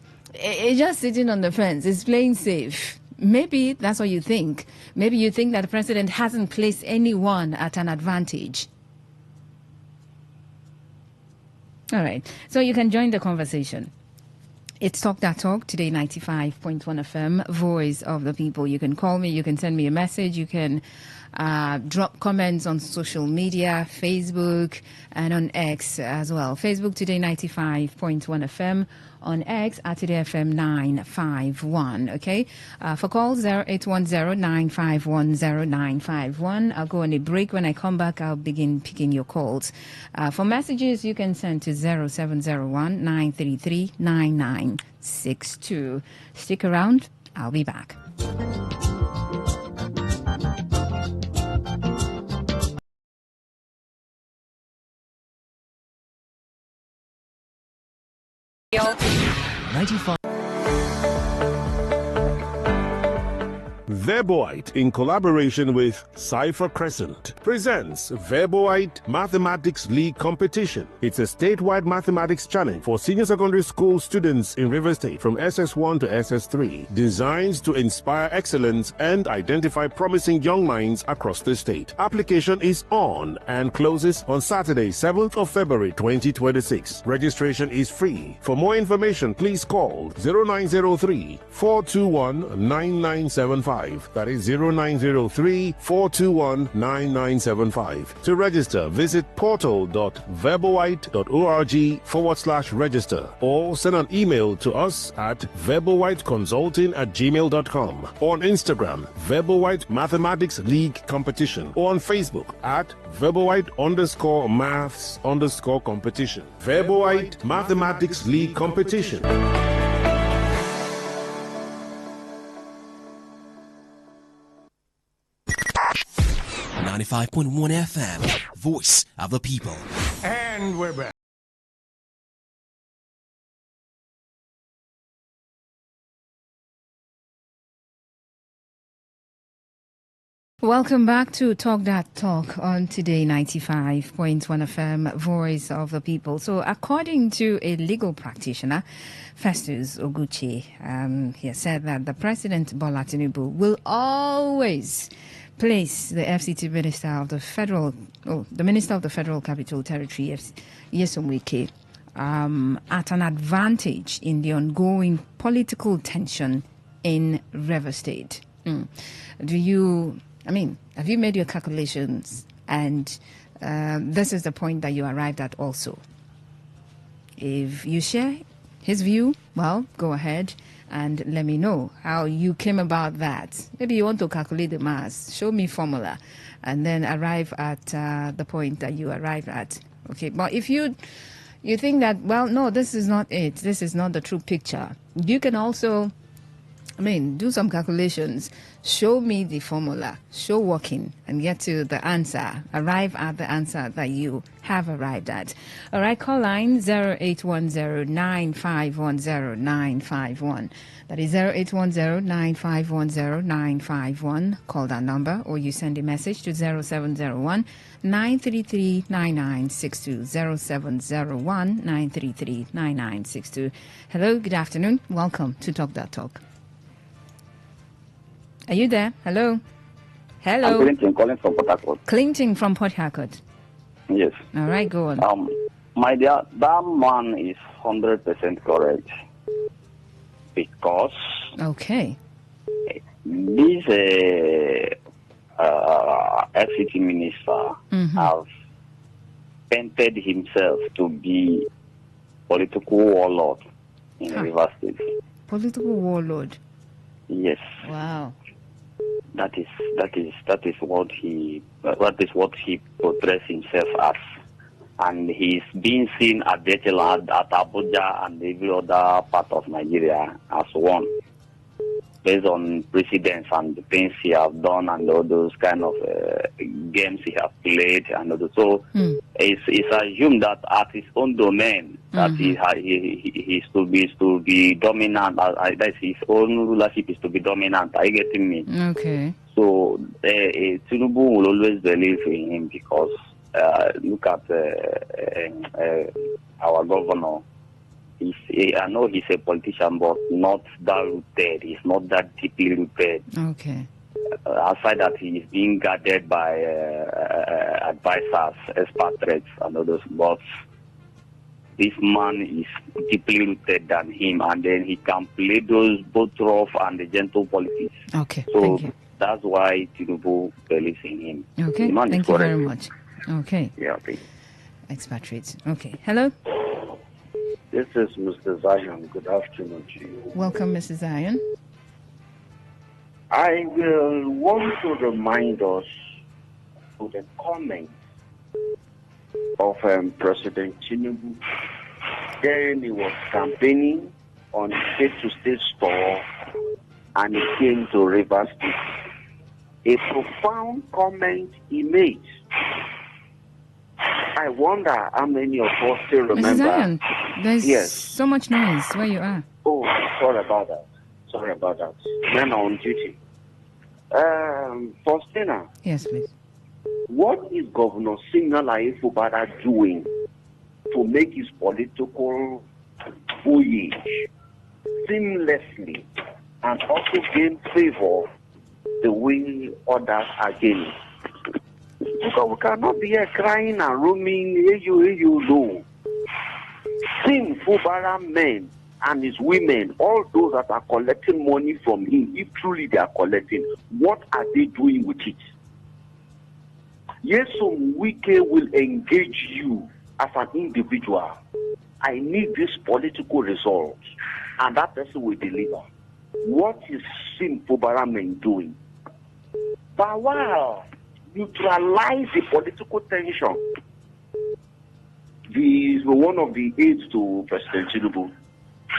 sitting on the fence, is playing safe. Maybe that's what you think. Maybe you think that the president hasn't placed anyone at an advantage. All right. So you can join the conversation. It's Talk That Talk, Today 95.1 FM, Voice of the People. You can call me, you can send me a message, you can drop comments on social media, Facebook, and on X as well. Facebook, Today 95.1 FM. On X at Today FM 951. Okay, for calls 0810-951-0951. I'll go on a break. When I come back, I'll begin picking your calls. For messages, you can send to 0701-933-9962. Stick around. I'll be back. 95. Verboite, in collaboration with Cypher Crescent, presents Verboite Mathematics League Competition. It's a statewide mathematics challenge for senior secondary school students in River State from SS1 to SS3, designed to inspire excellence and identify promising young minds across the state. Application is on and closes on Saturday, 7th of February 2026. Registration is free. For more information, please call 0903 421 9975. That is 0903 421 9975. To register, visit portal.verboite.org/register or send an email to us at verboiteconsulting@gmail.com, or on Instagram, Verboite Mathematics League Competition, or on Facebook at Verboite_Maths_competition. Verboite Mathematics League Competition. 95.1 FM, voice of the people. And we're back. Welcome back to Talk That Talk on Today 95.1 FM, voice of the people. So according to a legal practitioner, Festus Oguchi, he has said that the President Bola Tinubu will always place the FCT Minister of the Minister of the Federal Capital Territory, Nyesom Wike, at an advantage in the ongoing political tension in River State. Have you made your calculations? And this is the point that you arrived at also. If you share his view, well, go ahead and let me know how you came about that. Maybe you want to calculate the mass, show me formula, and then arrive at the point that you arrive at. Okay, but if you think that, well, no, this is not it, this is not the true picture, you can also, do some calculations, show me the formula, show working, and get to the answer, arrive at the answer that you have arrived at. All right, call line 0810-9510-951. That is 0810-9510-951. Call that number, or you send a message to 0701-933-9962. 0701-933-9962. Hello, good afternoon. Welcome to Talk That Talk. Are you there? Hello? Hello? I'm Clinton calling from Port Harcourt. Clinton from Port Harcourt. Yes. All right, go on. My dear, that man is 100% correct. Because... Okay. This FCT minister have painted himself to be political warlord in River State. Political warlord? Yes. Wow. That is what he portrays himself as, and he's being seen at Bethel, at Abuja, and every other part of Nigeria as one, based on precedents and the things he have done and all those kind of games he have played and all those. So it's assumed that at his own domain that he is to be dominant. That his own rulership is to be dominant. Are you getting me? Okay. So Tinubu will always believe in him because look at our governor. I know he's a politician, but not that rooted. He's not that deeply rooted. Okay. Aside that, he is being guarded by advisors, expatriates, and others. But this man is deeply rooted than him, and then he can play those both rough and the gentle politics. Okay. So thank you. that's why Tinubu believes in him. Okay. Thank you very much. Okay. Yeah. Okay. Expatriates. Okay. Hello. This is Mr. Zion. Good afternoon to you. Welcome, Mrs. Zion. I will want to remind us of the comments of President Tinubu when he was campaigning on state-to-state store and he came to River State. A profound comment he made I wonder how many of us still remember. Mrs. Zion, there's Yes. so much noise where you are. Oh, sorry about that. Men are on duty. Faustina. Yes, please. What is Governor Signal Fubara doing to make his political voyage seamlessly and also gain favor the way others are gaining? Because we cannot be here crying and roaming, you know. Sim Fubara men and his women, all those that are collecting money from him, if truly they are collecting, what are they doing with it? Yes, some Wike will engage you as an individual. I need this political result, and that person will deliver. What is Sim Fubara men doing? But while neutralize the political tension, is one of the aides to President Tinubu.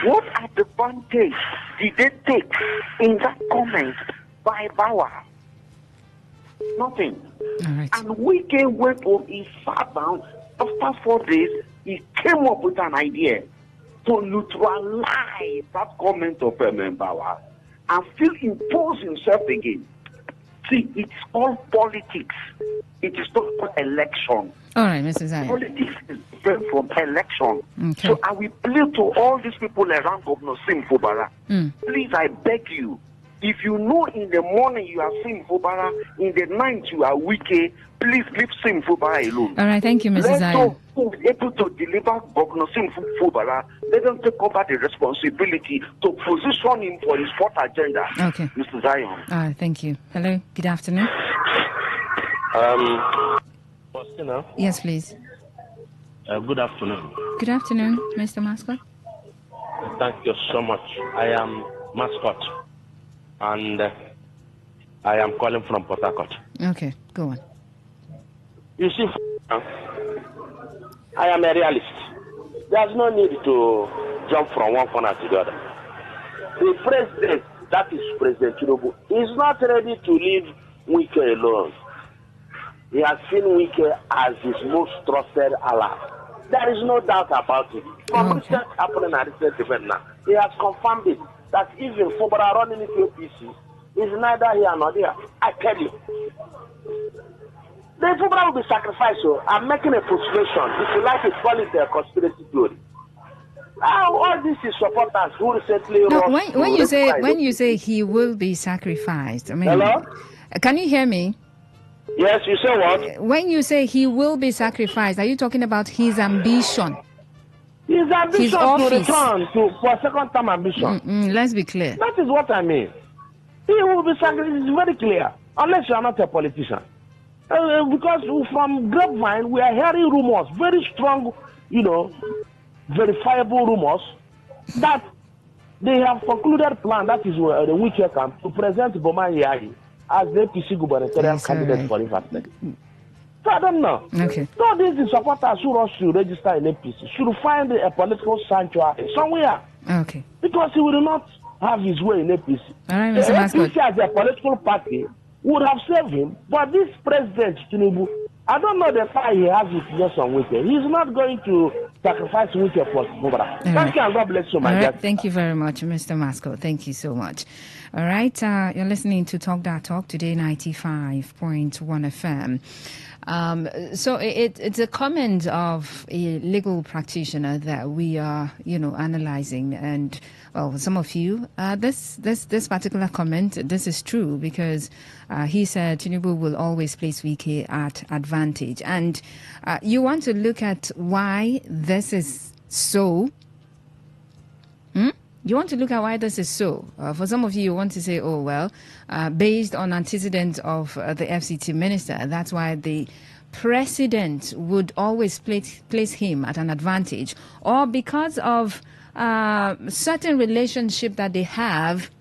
What advantage did they take in that comment by Bauer? Nothing. All right. And Wike went home, he sat down. After 4 days, he came up with an idea to neutralize that comment of Bauer and still impose himself again. See, it's all politics. It is not called election. All right, Mrs. Zion. Politics is different from election. Okay. So I will plead to all these people around Governor Sim Fubara. Please, I beg you, if you know in the morning you are Sim Fubara, in the night you are Wike, please leave Sim Fubara alone. All right, thank you, Mrs. Let Zion. those who be able to deliver Governor Sim Fubara, let them take over the responsibility to position him for his fourth agenda. Okay. Mr. Zion. All right, thank you. Hello, good afternoon. Faustina. Yes, please. Good afternoon. Good afternoon, Mr. Mascot. Thank you so much. I am Mascot, and I am calling from Port Harcourt. Okay, go on. You see, I am a realist. There's no need to jump from one corner to the other. The president, that is President Tinubu, is not ready to leave Wike alone. He has seen Wike as his most trusted ally. There is no doubt about it. From recent happening and recent event now, he has confirmed it that even Fubara running into APC is neither here nor there. I tell you. The Fubara will be sacrificed. So I'm making a postulation. If you like to call it a conspiracy theory. All this is supporters who recently when you say he will be sacrificed, I mean, hello? Can you hear me? Yes, you say what? When you say he will be sacrificed, are you talking about his ambition? His ambition his to office. return for second-term ambition. Let's be clear. That is what I mean. He will be sacrificed. It's very clear. Unless you are not a politician. Because from grapevine, we are hearing rumors, very strong, verifiable rumors, that they have concluded plan, that is the Wike camp, to present Boma Yagi as the APC gubernatorial candidate for Rivers State. So I don't know. Okay. So these supporters who rush to register in APC should find a political sanctuary somewhere. Okay. Because he will not have his way in APC. All right, The Mr. Mascot. APC as a political party would have saved him, but this president, Tinubu, I don't know the fight he has with Johnson Wike. He's not going to sacrifice Wike for Mubara. Thank you and God bless you, my All dear. right, thank you very much, Mr. Mascot. Thank you so much. All right, you're listening to Talk That Talk, Today 95.1 FM. So it's a comment of a legal practitioner that we are, analyzing. And, well, some of you, this particular comment, this is true because he said Tinubu will always place Wike at advantage. And you want to look at why this is so. You want to look at why this is so. For some of you, you want to say, based on antecedents of the FCT minister, that's why the president would always place him at an advantage. Or because of certain relationship that they have,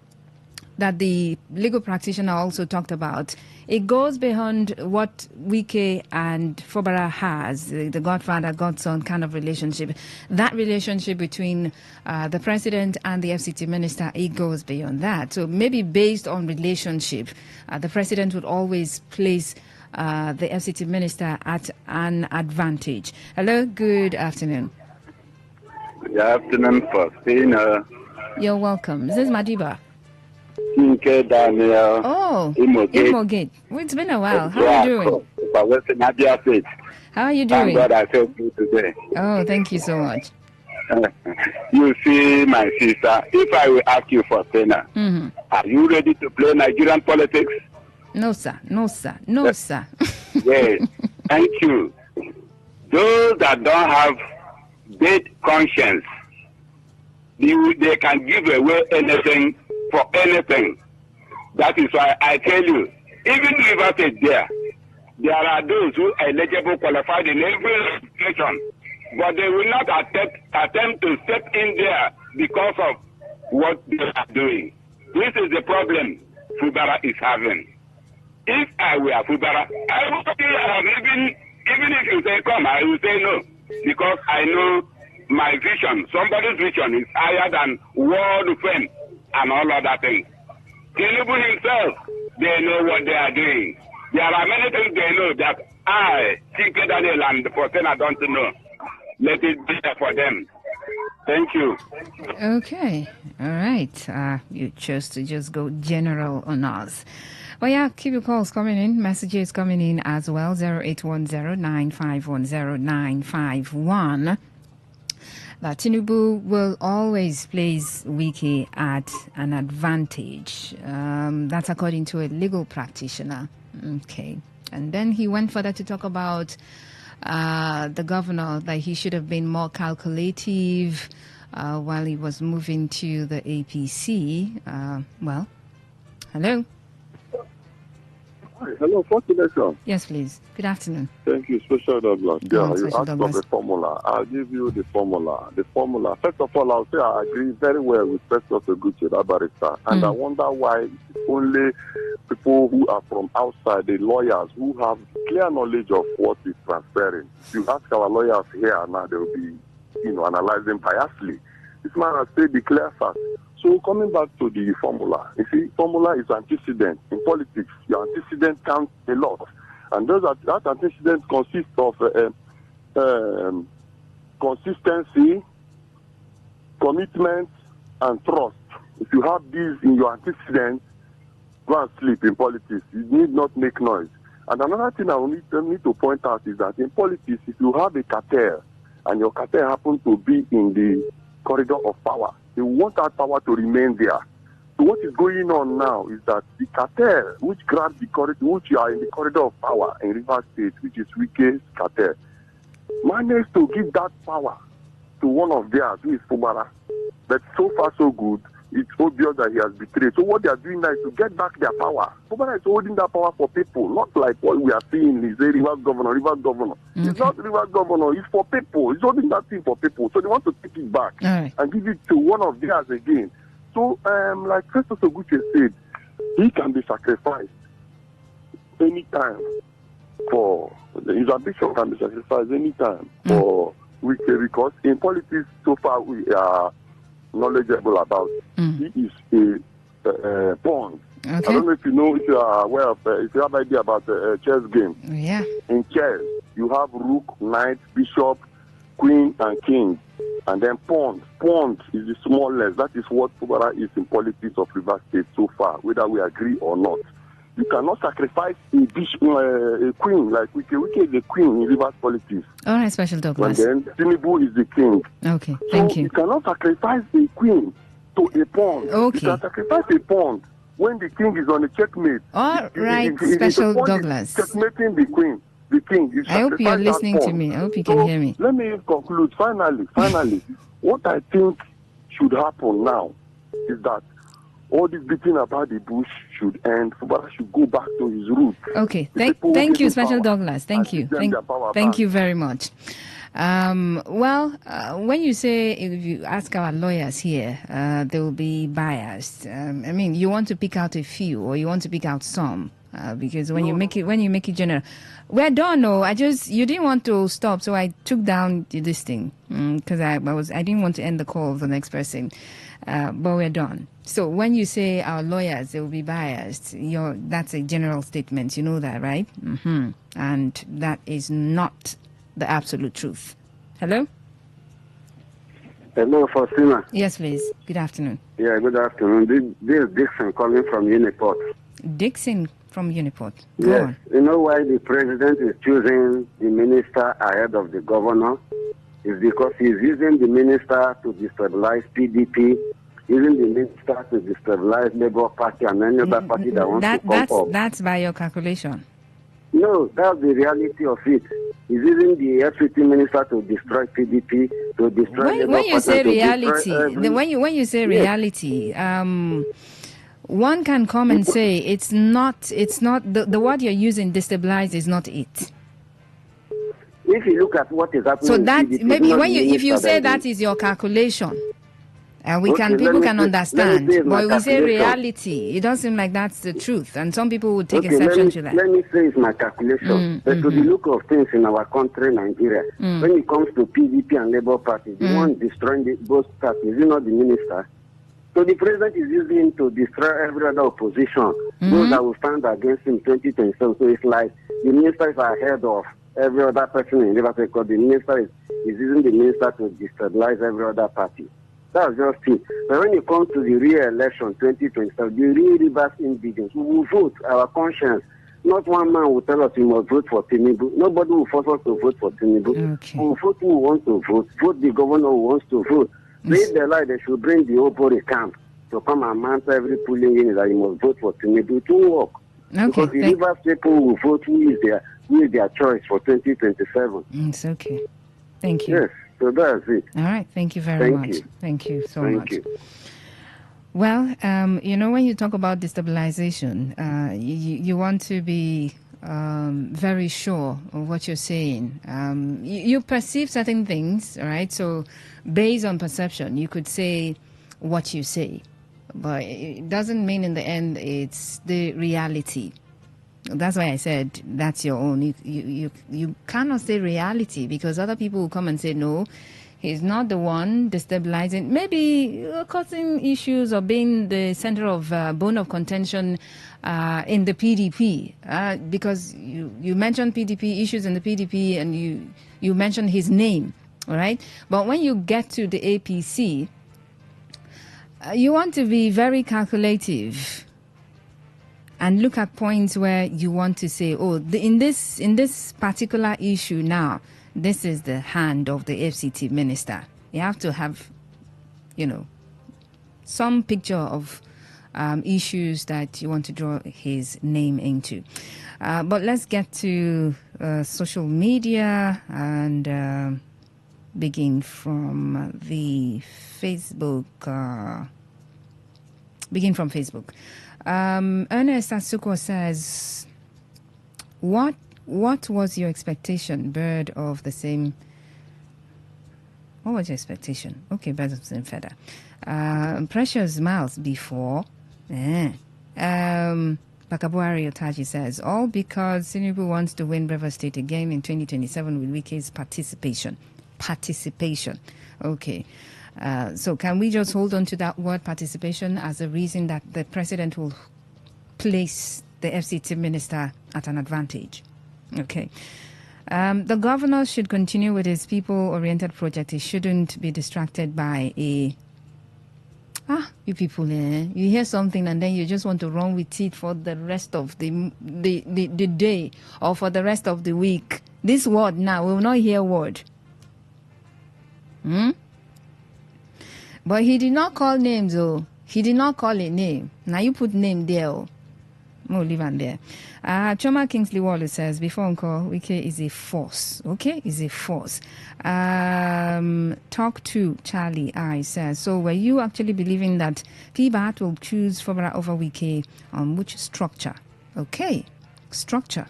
that the legal practitioner also talked about. It goes beyond what Wike and Fubara has, the godfather, godson kind of relationship. That relationship between the president and the FCT minister, it goes beyond that. So maybe based on relationship, the president would always place the FCT minister at an advantage. Hello, good afternoon. Good afternoon, Faustina. You're welcome. This is Madiba. Kinke Daniel. Oh, Imogate. Imogate. It's been a while. How are you doing? How are you doing? Thank God I felt good today. Oh, thank you so much. You see, my sister, if I will ask you, Faustina, are you ready to play Nigerian politics? No, sir. No, sir. No, sir. Yes. Thank you. Those that don't have dead conscience, they can give away anything for anything. That is why I tell you, even River State there are those who are eligible, qualified in every situation, but they will not attempt to step in there because of what they are doing. This is the problem Fubara is having. If I were Fubara, I would even if you say come, I will say no, because I know my vision. Somebody's vision is higher than world fame and all other things. Tinubu himself, they know what they are doing. There are many things they know that I, T.K. Daniel and Faustina don't know. Let it be there for them. Thank you. Okay. All right. You chose to just go general on us. Well, yeah, keep your calls coming in, messages coming in as well, 0810-9510-951. That Tinubu will always place Wiki at an advantage. That's according to a legal practitioner. Okay. And then he went further to talk about the governor, that he should have been more calculative while he was moving to the APC. Well, hello. Hi, hello, Fortunation. Yes, please. Good afternoon. Thank you, Special Douglas. Go on, You Special asked Douglas. for the formula. I'll give you the formula. The formula. First of all, I'll say I agree very well with Festus Oguchi, that barrister. And I wonder why it's only people who are from outside, the lawyers, who have clear knowledge of what is transferring. You ask our lawyers here now, they will be, analyzing biasly. This man has said the clear fact. So coming back to the formula, you see, formula is antecedent. In politics, your antecedent counts a lot. And that antecedent consists of consistency, commitment, and trust. If you have these in your antecedent, go and sleep in politics. You need not make noise. And another thing I need to point out is that in politics, if you have a cartel, and your cartel happens to be in the corridor of power, they want that power to remain there. So what is going on now is that the cartel, which grabs the corridor, which are in the corridor of power in River State, which is Wike's cartel, managed to give that power to one of theirs, who is Fubara. But so far so good, it's obvious that he has betrayed. So what they are doing now is to get back their power. Fubara is holding that power for people, not like what we are seeing. He's a Rivers governor. Okay. It's not Rivers governor, it's for people. He's holding that thing for people. So they want to take it back and give it to one of theirs again. So, like Festus Oguchi said, he can be sacrificed anytime for his ambition can be sacrificed anytime for Wike, because in politics so far we are knowledgeable about. He is a pawn. Okay. I don't know if you know, if you are aware of, if you have idea about a chess game. Yeah. In chess, you have rook, knight, bishop, queen, and king. And then pawn. Pawn is the smallest. That is what Fubara is in politics of River State so far, whether we agree or not. You cannot sacrifice a queen like Wike. Wike is the queen in River's politics. All right, Special Douglas. And then Tinubu is the king. Okay, thank you. You cannot sacrifice a queen to a pawn. Okay. You can sacrifice a pawn when the king is on a checkmate. All right, Special Douglas. Checkmating the queen. The king. I hope you're listening to me. I hope you can hear me. Let me conclude. Finally, what I think should happen now is that all this beating about the bush should end. Fubara should go back to his roots. Okay. Thank you, Special Douglas. Thank you. Thank you very much. When you say, if you ask our lawyers here, they will be biased. You want to pick out a few, or you want to pick out some, because when you make it general, we're done. No, you didn't want to stop, so I took down this thing because I didn't want to end the call of the next person. But we're done. So when you say our lawyers, they will be biased, that's a general statement. You know that, right? Mm-hmm. And that is not the absolute truth. Hello? Hello, Faustina. Yes, please. Good afternoon. Yeah, good afternoon. This is Dixon calling from Uniport. Dixon from Uniport. Go Yes. on. You know why the president is choosing the minister ahead of the governor? Is because he's using the minister to destabilize PDP, using the minister to destabilize Labour Party and any other party that wants to come up. That's by your calculation. No, that's the reality of it. He's using the FCT minister to destroy PDP, to destroy Labour When you Party, say to reality, destroy when you say reality, one can come and say it's not the word you're using, destabilize, is not it. If you look at what is happening, So in that PDP, maybe not when the you minister say that that is your calculation, Okay, people can understand. let me say my But we say calculation. reality, it doesn't seem like that's the truth, and some people would take Okay, exception to that. let me say it's my calculation. But to the look of things in our country, Nigeria, when it comes to PDP and Labour Party, the one destroying both parties, is not the minister. So the president is using him to destroy every other opposition, those that will stand against him 2027. So it's like the minister is ahead of every other person in Labour Party, because the minister is using the minister to destabilize every other party. That's just it. But when it comes to the re-election 2027, the real reverse ingredients, we will vote our conscience. Not one man will tell us we must vote for Tinubu. Nobody will force us to vote for Tinubu. Okay. We will vote who wants to vote. Vote the governor who wants to vote. If they like, they should bring the Obori camp to come and mount every polling unit that you must vote for Tinubu. It will work. Okay, because the Rivers people will vote who is their choice for 2027. It's okay. Thank you. Yes, so that's it. All right. Thank you very much. Thank you so much. Thank you. Well, when you talk about destabilization, you want to be very sure of what you're saying. You perceive certain things, all right? So based on perception, you could say what you say, but it doesn't mean in the end it's the reality. That's why I said that's your own. You cannot say reality, because other people will come and say, no, he's not the one destabilizing, maybe causing issues or being the center of bone of contention in the PDP. Because you mentioned PDP, issues in the PDP, and you mentioned his name, all right? But when you get to the APC, you want to be very calculative and look at points where you want to say, in this particular issue now, this is the hand of the FCT minister. You have to have, some picture of issues that you want to draw his name into. But let's get to social media and begin from the Facebook. Ernest Asuko says, what was your expectation, bird of the same... What was your expectation? Okay, birds of the same feather. Precious Miles before. Bakabuari Otaji says, all because Tinubu wants to win River State again in 2027 with Wike's participation. Okay. So can we just hold on to that word participation as a reason that the president will place the FCT minister at an advantage? Okay. The governor should continue with his people-oriented project. He shouldn't be distracted by you people, you hear something and then you just want to run with it for the rest of the day or for the rest of the week. This word now, we will not hear word. But he did not call names, He did not call a name. Now you put name there, No, leave on there. Choma Kingsley Wallace says, before Uncle, Wike is a force. Okay, is a force. Talk to Charlie I says, so were you actually believing that PBAT will choose Fobara over Wike on which structure? Okay, structure.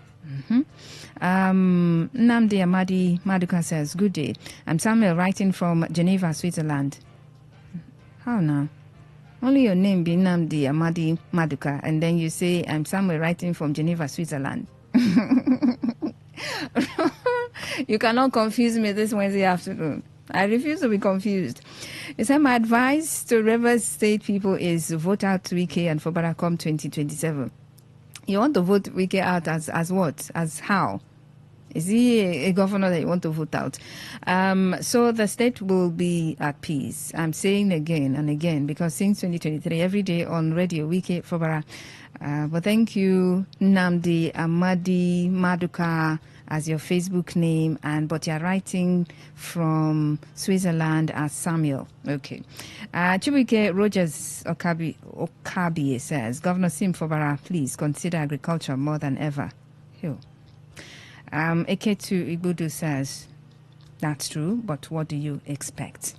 Namdi Amadi Maduka says, good day. I'm Samuel writing from Geneva, Switzerland. How now? Only your name be Namdi Amadi Maduka, and then you say, I'm Samuel writing from Geneva, Switzerland. You cannot confuse me this Wednesday afternoon. I refuse to be confused. He said, my advice to Rivers State people is vote out Wike and Fubara come 2027. You want to vote Wike out as what? As how? Is he a governor that you want to vote out? So the state will be at peace. I'm saying again and again, because since 2023, every day on radio, Wike Fubara. But thank you, Namdi Amadi Maduka, as your Facebook name, but you're writing from Switzerland as Samuel. Okay. Chibuike Rogers Okabi says, Governor Sim Fubara, please consider agriculture more than ever. Here. Eketu Igbudu says, that's true, but what do you expect?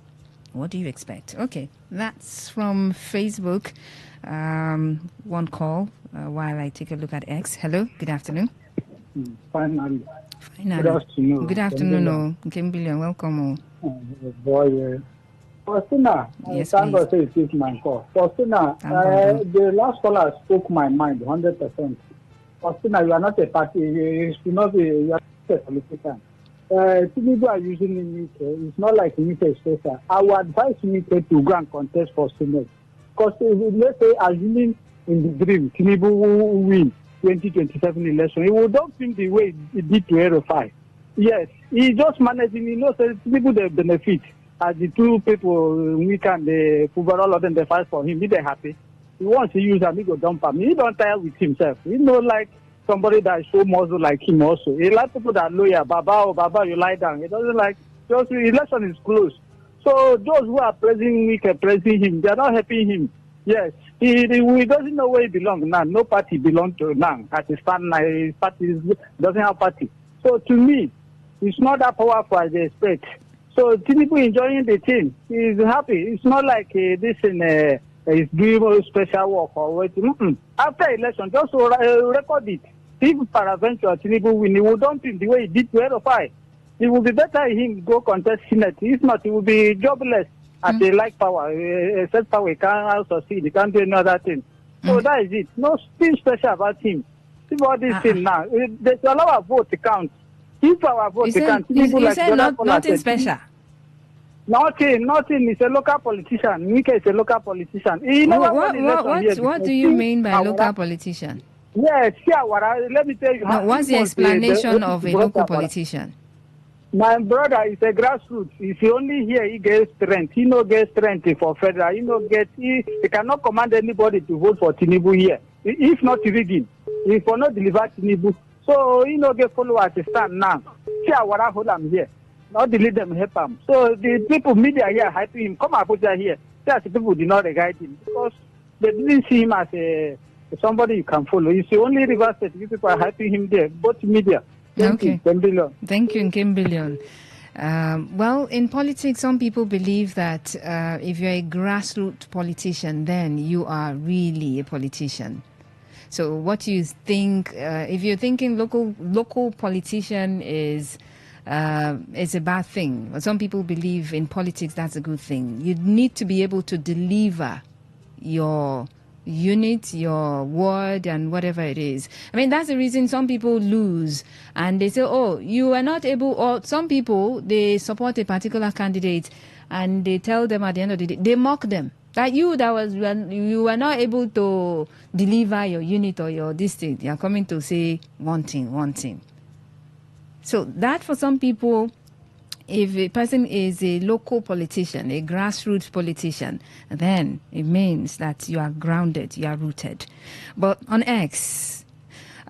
What do you expect? Okay, that's from Facebook. One call while I take a look at X. Hello, good afternoon. Finally. Good afternoon. Good afternoon. Kimberly, welcome. Faustina, yes, thank God say it's my call. Faustina, the last caller spoke my mind 100%. Faustina, you are not a party, you are not a politician. Tinubu are using Nike. It's not like Nike is special. I would advise Nike to go and contest for Senate. Because let's say, assuming in the dream, Tinubu will win 2027 election, he will don't think the way he did to Aero5. Yes, he's just managing, Tinubu they benefit. As the two people, Nike and the Fubara, all of them, they fight for him. Be they happy? He wants to use him, he go dump him. He don't tire with himself. He like somebody that is so muscle like him also. He like people that are loyal. Baba, you lie down. He doesn't like, just the election is close. So those who are praising Wike, praising him, they are not helping him. Yes, he doesn't know where he belongs now. No party belongs to now. As a stand, his party doesn't have party. So to me, it's not that powerful as they expect. So Tinubu enjoying the team. He's happy. It's not like this in is doing special work or what. After election, just record it. If paraventure Tinubu win, he will dump him the way he did to Aero5. It will be better him go contest Senate. If not, he will be jobless as a like power. Except power, he can't succeed. He can't do another thing. So that is it. Nothing special about him. See what this thing now. There's a lot of vote to count. If our vote count, you said nothing special. Nothing. He's a local politician. Wike is a local politician. What do you mean by local politician? Yes, let me tell you. What's the explanation of a local politician? My brother is a grassroots. If he only here, he gets strength. He no get strength for federal. He cannot command anybody to vote for Tinubu here. If not rigging, he will not deliver Tinubu. So he no get followers to stand now. See hold him here. Not delete them, help him. So the people media here hyping him. Come Abuja here. The people did not regard him because they didn't see him as somebody you can follow. It's the only River State. You people are hyping him there. Both media. Thank you, Kimbillion. Thank you, Kimbillion. Well, in politics, some people believe that if you're a grassroots politician, then you are really a politician. So what you think, if you're thinking local politician is a bad thing. Some people believe in politics that's a good thing. You need to be able to deliver your unit, your word, and whatever it is. I mean, that's the reason some people lose and they say, oh, you are not able, or some people, they support a particular candidate and they tell them at the end of the day, they mock them. That you were not able to deliver your unit or your district. You're coming to say one thing. So that for some people, if a person is a local politician, a grassroots politician, then it means that you are grounded, you are rooted. But on X,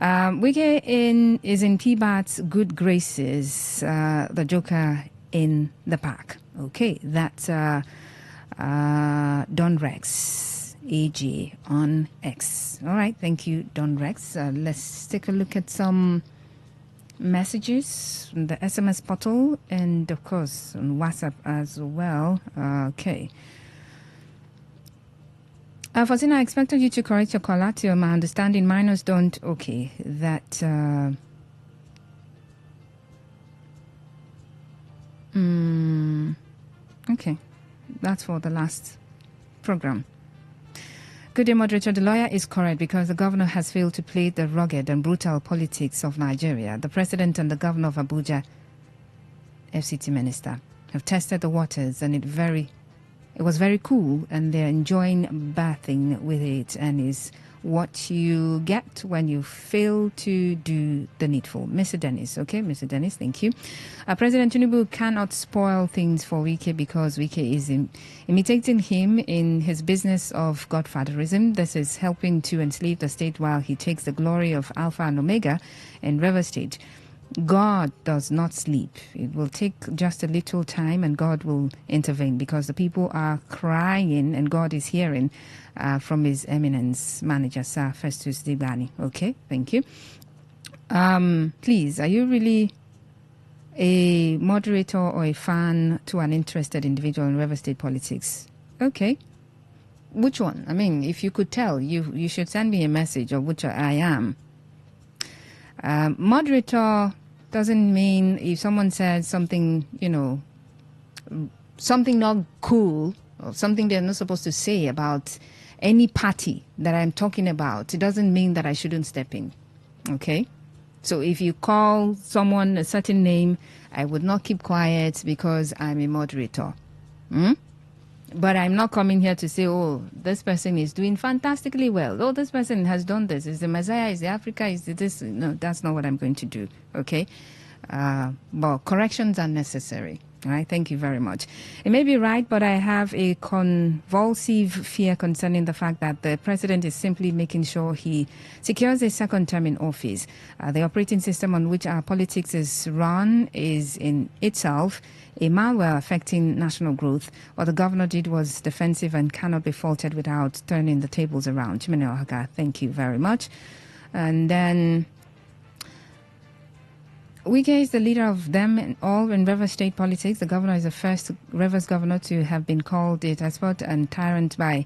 Wike is in P-Bat's good graces, the joker in the park. Okay, that's Don Rex, AG on X. All right, thank you, Don Rex. Let's take a look at some messages from the SMS portal and of course on WhatsApp as well. Okay. Faustina, I expected you to correct your caller to my understanding. Minors don't. Okay, that. Okay, that's for the last program. Good day, moderator. The lawyer is correct because the governor has failed to play the rugged and brutal politics of Nigeria. The president and the governor of Abuja, FCT minister, have tested the waters and it very it was very cool, and they're enjoying bathing with it, and is what you get when you fail to do the needful. Mr. Dennis, okay? Mr. Dennis, thank you. President Tinubu cannot spoil things for Wike because Wike is imitating him in his business of godfatherism. This is helping to enslave the state while he takes the glory of Alpha and Omega in River State. God does not sleep. It will take just a little time and God will intervene because the people are crying and God is hearing from His Eminence Manager, Sir Festus Dibani. Okay, thank you. Please, are you really a moderator or a fan to an interested individual in River State politics? Okay. Which one? I mean, if you could tell, you should send me a message of which I am. Moderator doesn't mean if someone says something, something not cool or something they're not supposed to say about any party that I'm talking about, it doesn't mean that I shouldn't step in. Okay? So if you call someone a certain name, I would not keep quiet because I'm a moderator. But I'm not coming here to say, oh, this person is doing fantastically well. Oh, this person has done this. Is the Messiah, is the Africa, is the this? No, that's not what I'm going to do. Okay? But corrections are necessary. All right, thank you very much. It may be right, but I have a convulsive fear concerning the fact that the president is simply making sure he secures a second term in office. The operating system on which our politics is run is in itself a malware affecting national growth. What the governor did was defensive and cannot be faulted without turning the tables around. Chimene Ohaga, thank you very much. And then Wike is the leader of them all in River State politics. The governor is the first Rivers governor to have been called a despot and tyrant by.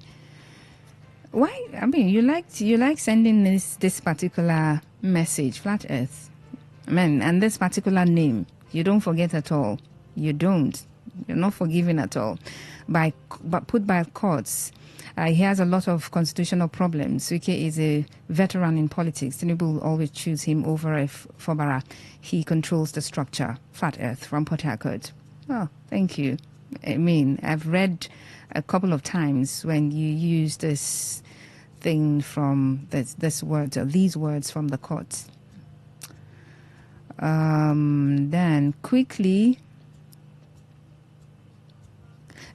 Why? I mean, you like sending this particular message, Flat Earth, and this particular name. You don't forget at all. You don't. You're not forgiven at all. But put by courts. He has a lot of constitutional problems. Wike is a veteran in politics. Tinubu will always choose him over Fobara. He controls the structure. Flat Earth from Port Harcourt. Oh, thank you. I mean, I've read a couple of times when you use this thing from these words from the courts. Then quickly.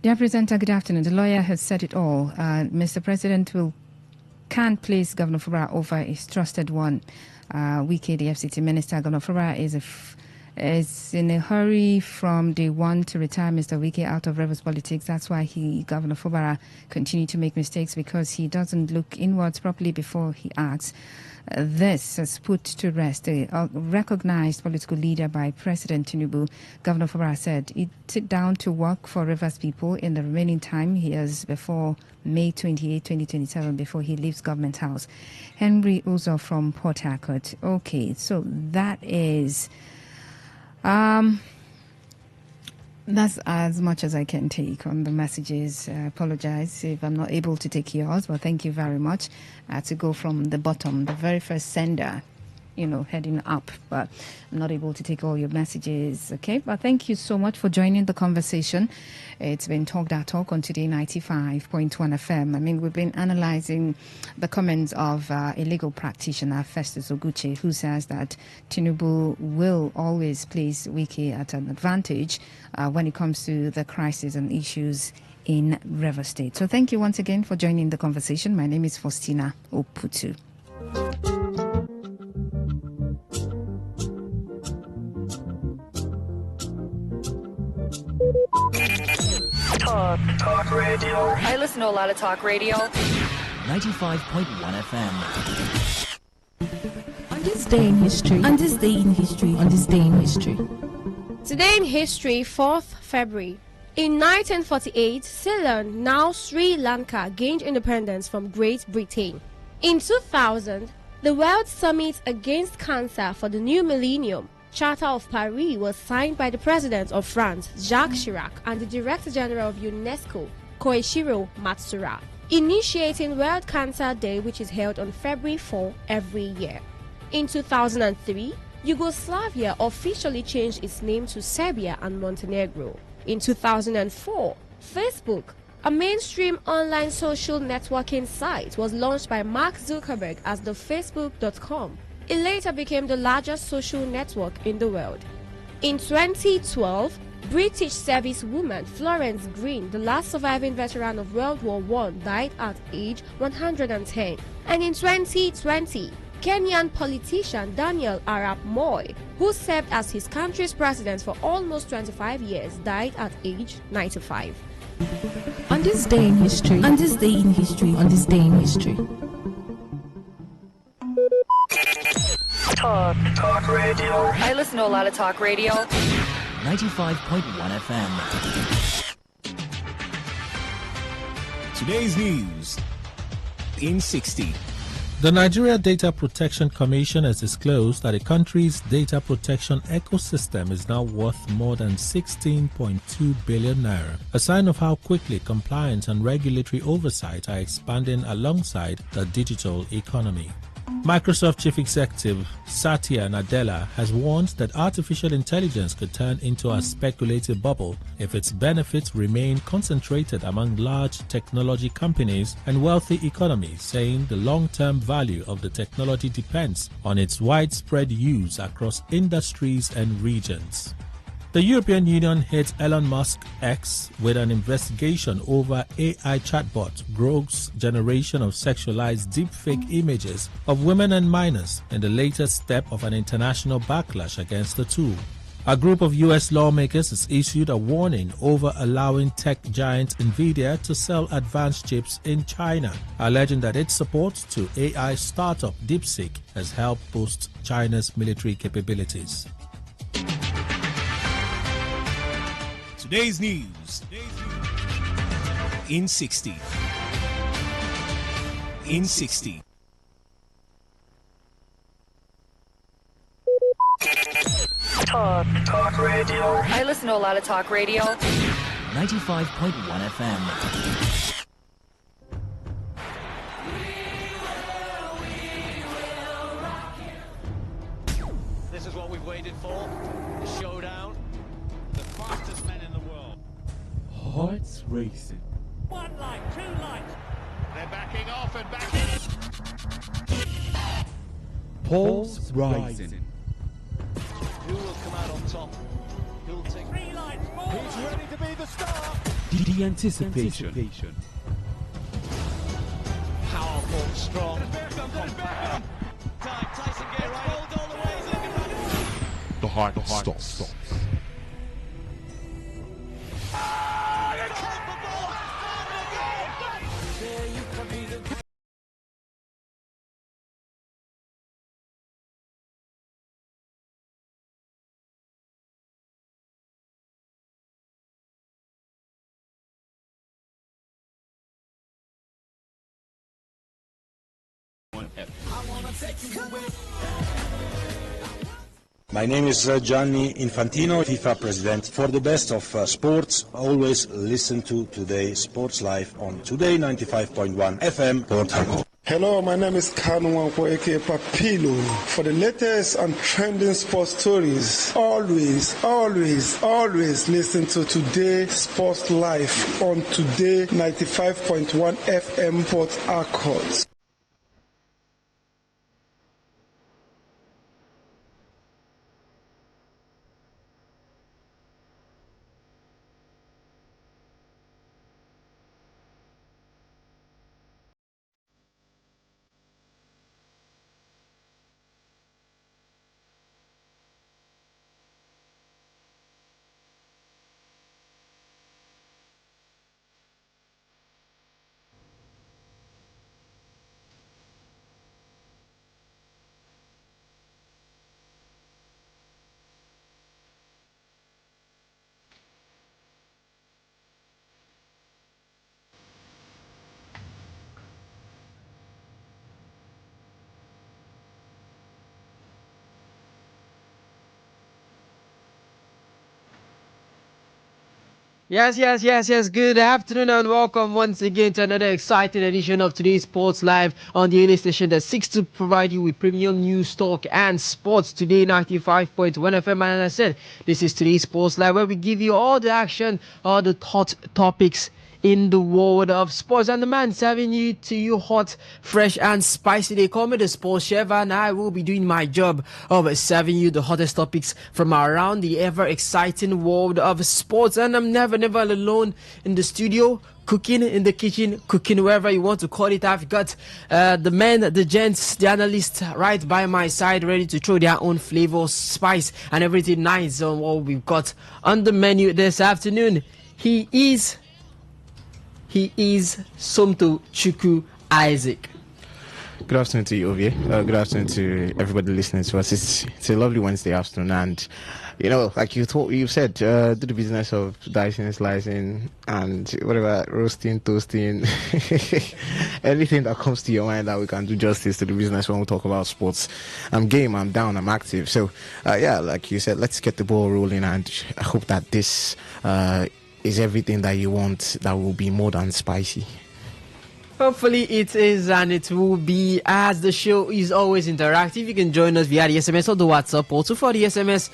Dear Presenter, good afternoon. The lawyer has said it all. Mr. President can't place Governor Fubara over his trusted one. Wike, the FCT Minister, Governor Fubara is in a hurry from day one to retire Mr. Wike out of Rivers politics. That's why Governor Fubara, continue to make mistakes because he doesn't look inwards properly before he acts. This has put to rest a recognized political leader by President Tinubu. Governor Fubara said he'd sit down to work for Rivers people in the remaining time he has before May 28, 2027, before he leaves Government House. Henry Uzo from Port Harcourt. Okay, so that is... that's as much as I can take on the messages. I apologize if I'm not able to take yours, but thank you very much. To go from the bottom, the very first sender, heading up, but I'm not able to take all your messages, okay? But thank you so much for joining the conversation. It's been Talk That Talk on Today 95.1 FM. I mean, we've been analyzing the comments of a legal practitioner, Festus Oguche, who says that Tinubu will always place Wike at an advantage when it comes to the crisis and issues in River State. So thank you once again for joining the conversation. My name is Faustina Oputu. Talk radio. I listen to a lot of talk radio. 95.1 FM. On this day in history. On this day in history. On this day in history. Today in history, 4th February. In 1948, Ceylon, now Sri Lanka, gained independence from Great Britain. In 2000, the World Summit Against Cancer for the New Millennium Charter of Paris was signed by the President of France, Jacques Chirac, and the Director General of UNESCO, Koichiro Matsuura, initiating World Cancer Day, which is held on February 4 every year. In 2003, Yugoslavia officially changed its name to Serbia and Montenegro. In 2004, Facebook, a mainstream online social networking site, was launched by Mark Zuckerberg as the Facebook.com. It later became the largest social network in the world. In 2012, British servicewoman Florence Green, the last surviving veteran of World War I, died at age 110. And in 2020, Kenyan politician Daniel Arap Moi, who served as his country's president for almost 25 years, died at age 95. On this day in history, on this day in history, on this day in history. Talk radio. I listen to a lot of talk radio. 95.1 FM. Today's news in 60. The Nigeria Data Protection Commission has disclosed that the country's data protection ecosystem is now worth more than 16.2 billion naira, a sign of how quickly compliance and regulatory oversight are expanding alongside the digital economy. Microsoft Chief Executive Satya Nadella has warned that artificial intelligence could turn into a speculative bubble if its benefits remain concentrated among large technology companies and wealthy economies, saying the long-term value of the technology depends on its widespread use across industries and regions. The European Union hit Elon Musk X with an investigation over AI chatbot Grove's generation of sexualized deepfake images of women and minors in the latest step of an international backlash against the tool. A group of U.S. lawmakers has issued a warning over allowing tech giant Nvidia to sell advanced chips in China, alleging that its support to AI startup DeepSeek has helped boost China's military capabilities. Today's news in 60. In 60. Talk radio. I listen to a lot of talk radio. 95.1 FM. This is what we've waited for. The showdown. The fastest men in the world. Hearts racing. One light, two lights. They're backing off and backing. Pulse rising. Who will come out on top? Who'll take 3 lights, 4 lights. Who's ready to be the star? The anticipation. Powerful, strong, compact. Tyson Gay right all the way. The heart stops. My name is Gianni Infantino, FIFA president. For the best of sports, always listen to Today Sports Live on Today95.1 FM, Port Harcourt. Hello, my name is Kanu Wanko, aka Papilo. For the latest and trending sports stories, always listen to Today Sports Live on Today95.1 FM, Port Harcourt. Yes. Good afternoon and welcome once again to another exciting edition of Today's Sports Live on the only station that seeks to provide you with premium news, talk, and sports. Today, 95.1 FM. And as I said, this is Today's Sports Live, where we give you all the action, all the hot topics in the world of sports. And the man serving you to you hot, fresh, and spicy. They call me the sports chef, and I will be doing my job of serving you the hottest topics from around the ever exciting world of sports. And I'm never alone in the studio. Cooking in the kitchen, cooking wherever you want to call it. I've got the men, the gents, the analysts right by my side, ready to throw their own flavor, spice, and everything nice on what we've got on the menu this afternoon. He is Somto Chuku Isaac. Good afternoon to you, Ovie. Good afternoon to everybody listening to us. It's a lovely Wednesday afternoon, and you know, like you've said, do the business of dicing, slicing, and whatever, roasting, toasting, anything that comes to your mind that we can do justice to the business when we talk about sports. I'm game, I'm down, I'm active. So, yeah, like you said, let's get the ball rolling, and I hope that this is everything that you want, that will be more than spicy. Hopefully it is, and it will be, as the show is always interactive. You can join us via the SMS or the WhatsApp. Also for the SMS,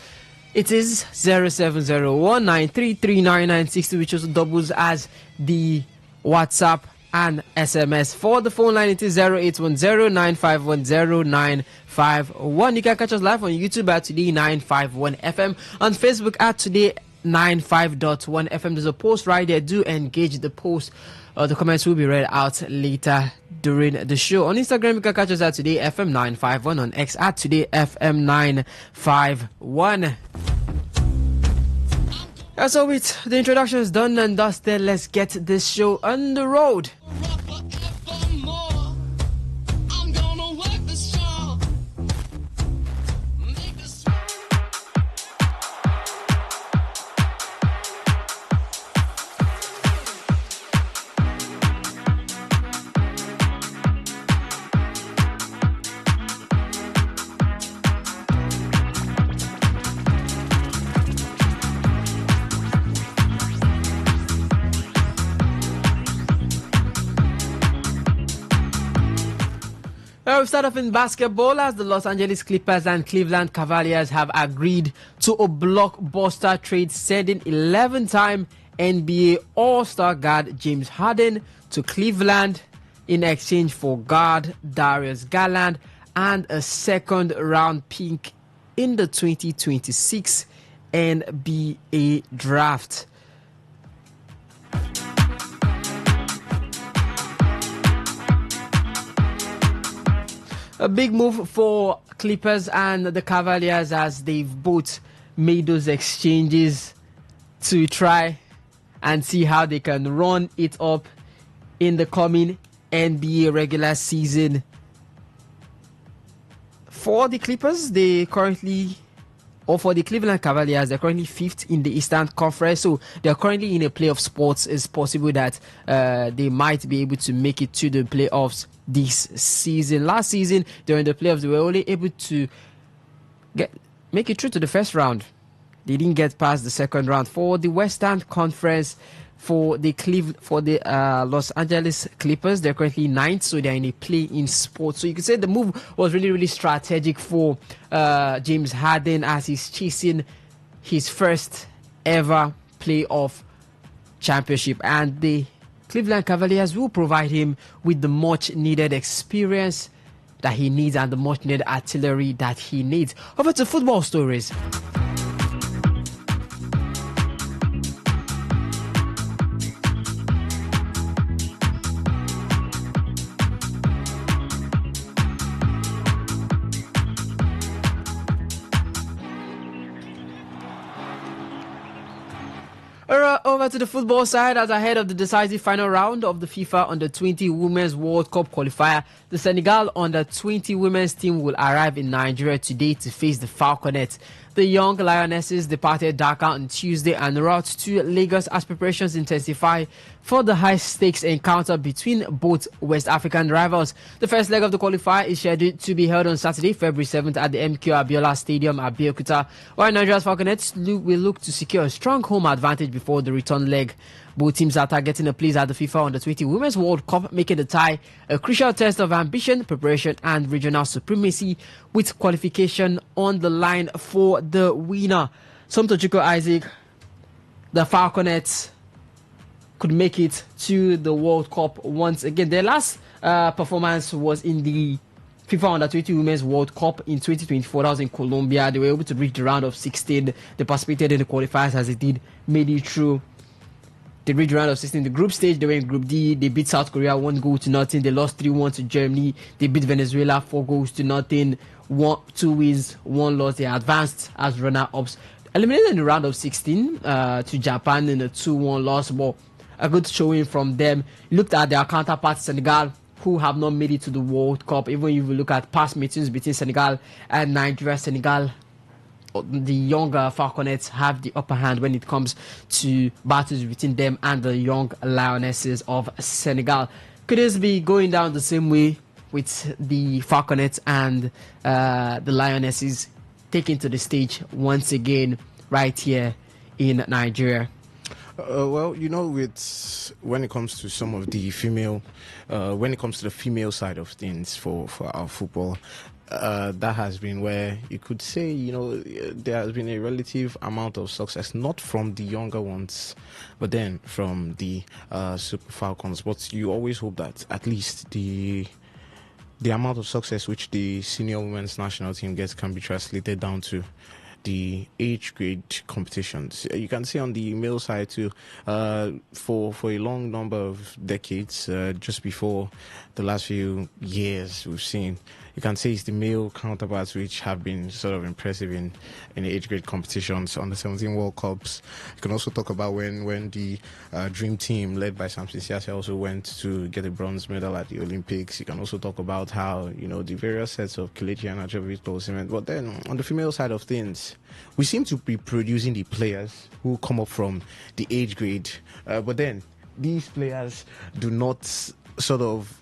it is 070193399960, which also doubles as the WhatsApp and SMS. For the phone line, it is 0810951091. You can catch us live on YouTube at Today951FM, on Facebook at Today95.1fm. There's a post right there. Do engage the post. The comments will be read out later during the show. On Instagram, you can catch us at TodayFM951. On X at TodayFM951. So with the introductions done and dusted, let's get this show on the road. We start off in basketball, as the Los Angeles Clippers and Cleveland Cavaliers have agreed to a blockbuster trade, sending 11-time NBA All-Star guard James Harden to Cleveland in exchange for guard Darius Garland and a second-round pick in the 2026 NBA draft. A big move for Clippers and the Cavaliers, as they've both made those exchanges to try and see how they can run it up in the coming NBA regular season. For the Clippers, for the Cleveland Cavaliers, they're currently 5th in the Eastern Conference, so they're currently in a playoff spot. It's possible that they might be able to make it to the playoffs this season. Last season, during the playoffs, they were only able to make it through to the first round. They didn't get past the second round. For the Western Conference, for the Los Angeles Clippers, they're currently 9th, so they're in a play-in spot. So you could say the move was really strategic for James Harden, as he's chasing his first ever playoff championship, and the Cleveland Cavaliers will provide him with the much needed experience that he needs and the much needed artillery that he needs. Over to football stories. Over to the football side, as ahead of the decisive final round of the FIFA Under-20 Women's World Cup qualifier, the Senegal Under-20 women's team will arrive in Nigeria today to face the Falconets. The young Lionesses departed Dhaka on Tuesday en route to Lagos as preparations intensify for the high-stakes encounter between both West African rivals. The first leg of the qualifier is scheduled to be held on Saturday, February 7th at the MQ Abiola Stadium at Abeokuta, while Nigeria's Falconets will look to secure a strong home advantage before the return leg. Both teams are targeting a place at the FIFA Under-20 Women's World Cup, making the tie a crucial test of ambition, preparation, and regional supremacy, with qualification on the line for the winner. Somto Chuku Isaac, the Falconets could make it to the World Cup once again. Their last performance was in the FIFA Under-20 Women's World Cup in 2024. That was in Colombia. They were able to reach the round of 16. They participated in the qualifiers as they did, made it through. They reached the round of 16. The group stage, they were in Group D. They beat South Korea 1-0. They lost 3-1 to Germany. They beat Venezuela 4-0. 2 wins, 1 loss. They advanced as runner-ups. Eliminated in the round of 16 to Japan in a 2-1 loss. But a good showing from them. Looked at their counterparts, Senegal, who have not made it to the World Cup. Even if you look at past meetings between Senegal and Nigeria, Senegal, the younger Falconets have the upper hand when it comes to battles between them and the young Lionesses of Senegal. Could this be going down the same way with the Falconets and the Lionesses taking to the stage once again right here in Nigeria? Well, when it comes to some of the female, when it comes to the female side of things for our football, that has been where you could say, there has been a relative amount of success, not from the younger ones, but then from the Super Falcons. But you always hope that at least the amount of success which the senior women's national team gets can be translated down to the age grade competitions. You can see on the male side too, for a long number of decades, just before the last few years we've seen, you can say it's the male counterparts which have been sort of impressive in the age grade competitions. On the 17 World Cups, you can also talk about when the Dream Team led by Samson Siase also went to get a bronze medal at the Olympics. You can also talk about how, the various sets of Kelechi Iheanacho, but then on the female side of things, we seem to be producing the players who come up from the age grade, but then these players do not sort of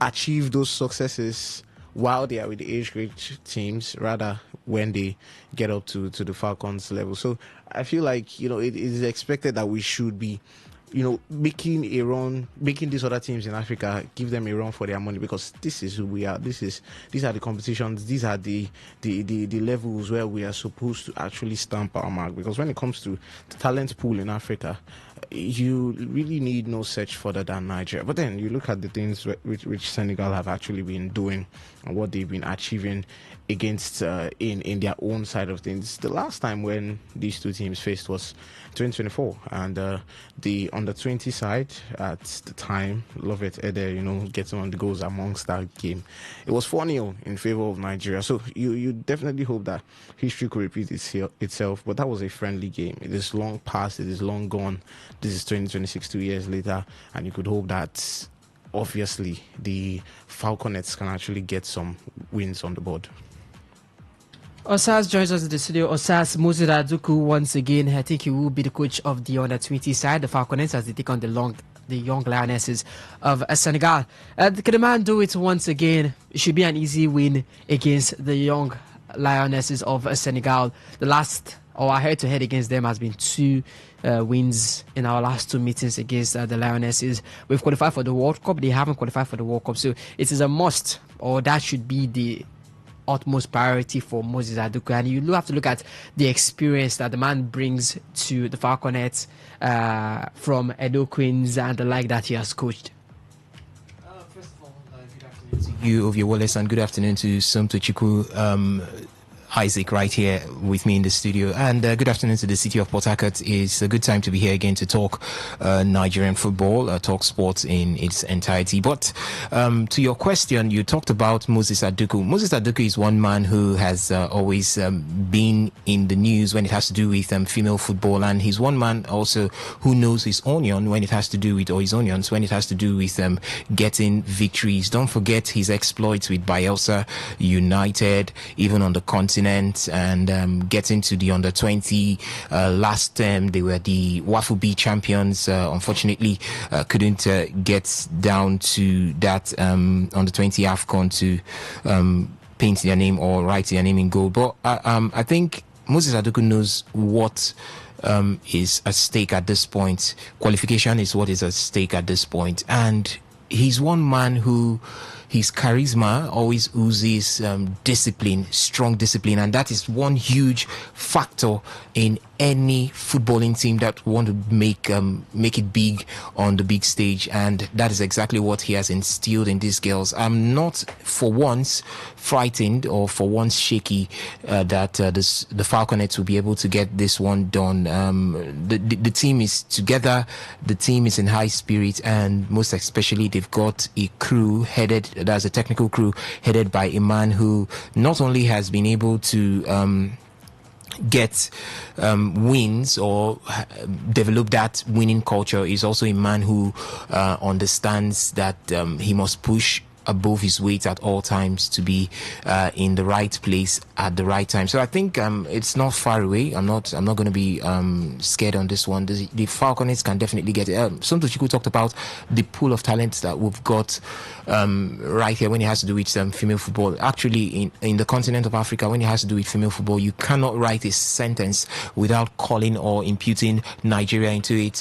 achieve those successes while they are with the age grade teams, rather when they get up to the Falcons level. So I feel like, it is expected that we should be, making a run, making these other teams in Africa give them a run for their money, because this is who we are. These are the competitions. These are the levels where we are supposed to actually stamp our mark. Because when it comes to the talent pool in Africa, you really need no search further than Nigeria. But then you look at the things which Senegal have actually been doing and what they've been achieving against in their own side of things. The last time when these two teams faced was 2024, and the under-20 side at the time, Lovett Ede, getting on the goals amongst that game. It was 4-0 in favor of Nigeria. So you definitely hope that history could repeat itself. But that was a friendly game. It is long past. It is long gone. This is 2026, 2 years later, and you could hope that obviously the Falconets can actually get some wins on the board. Osas joins us in the studio. Osas, Moses Aduku once again. I think he will be the coach of the under-20 side, the Falconets, as they take on the young Lionesses of Senegal. Can the man do it once again? It should be an easy win against the young Lionesses of Senegal. Our head-to-head against them has been 2 wins in our last 2 meetings against the Lionesses. We've qualified for the World Cup. They haven't qualified for the World Cup. So it is a must, or that should be the utmost priority for Moses Aduku. And you have to look at the experience that the man brings to the Falconets from Edo Queens and the like that he has coached. First of all, good afternoon to you, Ovie Wallace, and good afternoon to Somtochukwu Isaac right here with me in the studio, and good afternoon to the city of Port Harcourt. It's a good time to be here again to talk Nigerian football, talk sports in its entirety. But to your question, you talked about Moses Aduku. Moses Aduku is one man who has always been in the news when it has to do with female football, and he's one man also who knows his onion when it has to do with, or his onions when it has to do with getting victories. Don't forget his exploits with Bielsa United, even on the continent, and getting to the under-20 last term. They were the Wafubi champions. Unfortunately, couldn't get down to that under-20 AFCON to paint their name or write their name in gold. But I think Moses Aduku knows what is at stake at this point. Qualification is what is at stake at this point, and he's one man who his charisma always oozes discipline, strong discipline, and that is one huge factor in any footballing team that want to make it big on the big stage, and that is exactly what he has instilled in these girls. I'm not for once frightened or for once shaky that the Falconets will be able to get this one done. The team is together, the team is in high spirit, and most especially they've got a crew that's a technical crew headed by a man who not only has been able to get wins or develop that winning culture, is also a man who understands that he must push above his weight at all times to be in the right place at the right time. So I think it's not far away. I'm not going to be scared on this one. The Falconets can definitely get it. Somto Chiku talked about the pool of talents that we've got right here when it has to do with female football. Actually, in the continent of Africa, when it has to do with female football, you cannot write a sentence without calling or imputing Nigeria into it.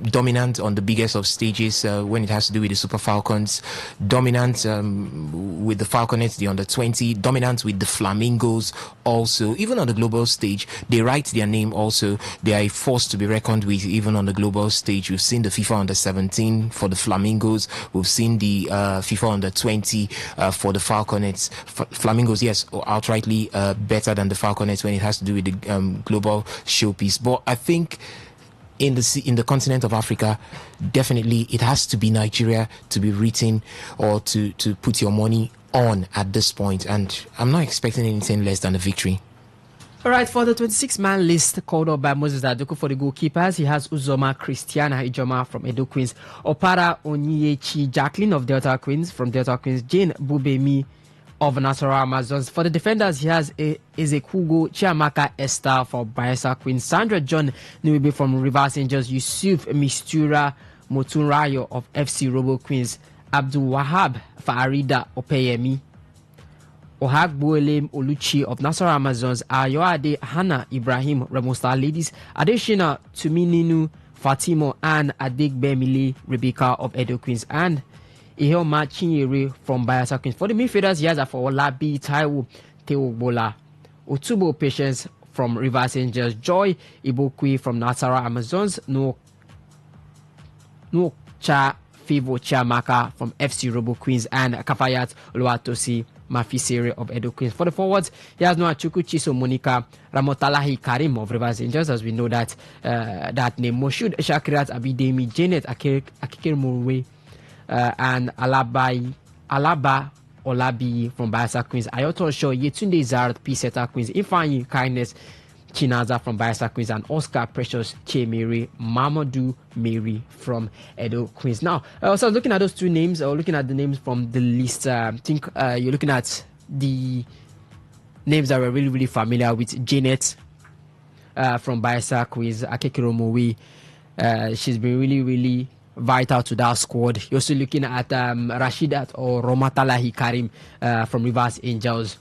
Dominant on the biggest of stages when it has to do with the Super Falcons. Dominant with the Falconets, the under-20, dominant with the Flamingos also. Even on the global stage, they write their name also. They are a force to be reckoned with even on the global stage. We've seen the FIFA under-17 for the Flamingos. We've seen the FIFA under-20 for the Falconets. Flamingos, yes, outrightly better than the Falconets when it has to do with the global showpiece. But I think in the continent of Africa, definitely it has to be Nigeria to be written or to put your money on at this point, and I'm not expecting anything less than a victory. All right, for the 26-man list called up by Moses Adoku for the goalkeepers, he has Uzoma Christiana Ijoma from Edo Queens, Opara Onyechi Jacqueline of Delta Queens from Delta Queens, Jane Bubemi of Nasarawa Amazons. For the defenders, he has Ezekugo Chiamaka Esther for Bayelsa Queens, Sandra John Nuibe from Rivers Angels, Yusuf Mistura Motunrayo of FC Robo Queens, Abdul Wahab Farida Opeyemi, Ohagbuelem Oluchi of Nasarawa Amazons, Ayoade Hannah Ibrahim Remo Star Ladies, Adeshina Tumininu Fatimo and Adegbemile Rebecca of Edo Queens, and Ihoma Chinyere from Bayelsa Queens. For the midfielders, he has Afolabi Taiwo Teobola, Otubo Patience from Rivers Angels, Joy Ibokwe from Nasarawa Amazons, Nuokcha Fivo Chiamaka from FC Robo Queens, and Kafayat Oluwatosi Mafisere of Edo Queens. For the forwards, he has Noah Chuku Chiso Monica Ramotalahi Karim of Rivers Angels, as we know that name. Moshood Shakirat Abidemi, Janet Akikir Murwe, and Alaba Olabi from Bayelsa Queens, Ayoto Shaw, Yetunde Zard, P-Seta Queens, Ifeanyi Kindness Chinaza from Bayelsa Queens, and Oscar Precious Chemere Mamadou Mary from Edo Queens. Now, so looking at those two names, or looking at the names from the list, I think you're looking at the names that we're really, really familiar with. Janet from Bayelsa Queens, Akekiro Mowe, she's been really, really vital to that squad. You're also looking at Rashidat or Romatalahi Karim from Rivers Angels.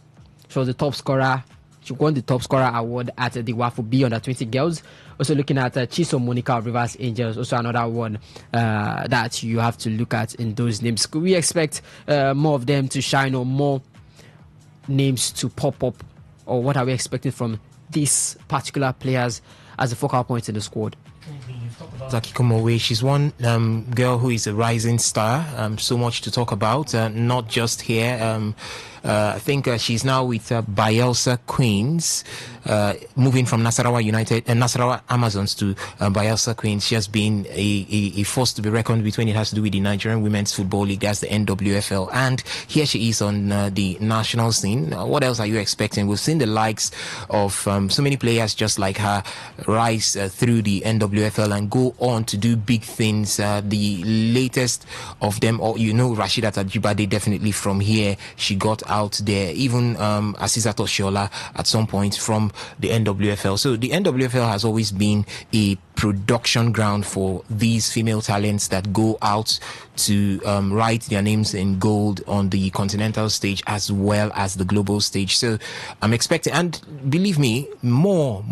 She was the top scorer. She won the top scorer award at the WAFU B under 20 girls. Also looking at Chiso Monica of Rivers Angels, also another one that you have to look at in those names. Could we expect more of them to shine, or more names to pop up, or what are we expecting from these particular players as a focal point in the squad? Akiko Mowe, she's one girl who is a rising star. So much to talk about, not just here. I think she's now with Bayelsa Queens, moving from Nasarawa United and Nasarawa Amazons to Bayelsa Queens. She has been a force to be reckoned with when it has to do with the Nigerian Women's Football League, that's the NWFL, and here she is on the national scene. What else are you expecting? We've seen the likes of so many players just like her rise through the NWFL and go on to do big things. The latest of them, or Rashidat Ajibade, definitely from here she got out there. Even Asisat Oshola at some point from the NWFL. So the NWFL has always been a production ground for these female talents that go out to write their names in gold on the continental stage as well as the global stage. So I'm expecting, and believe me, more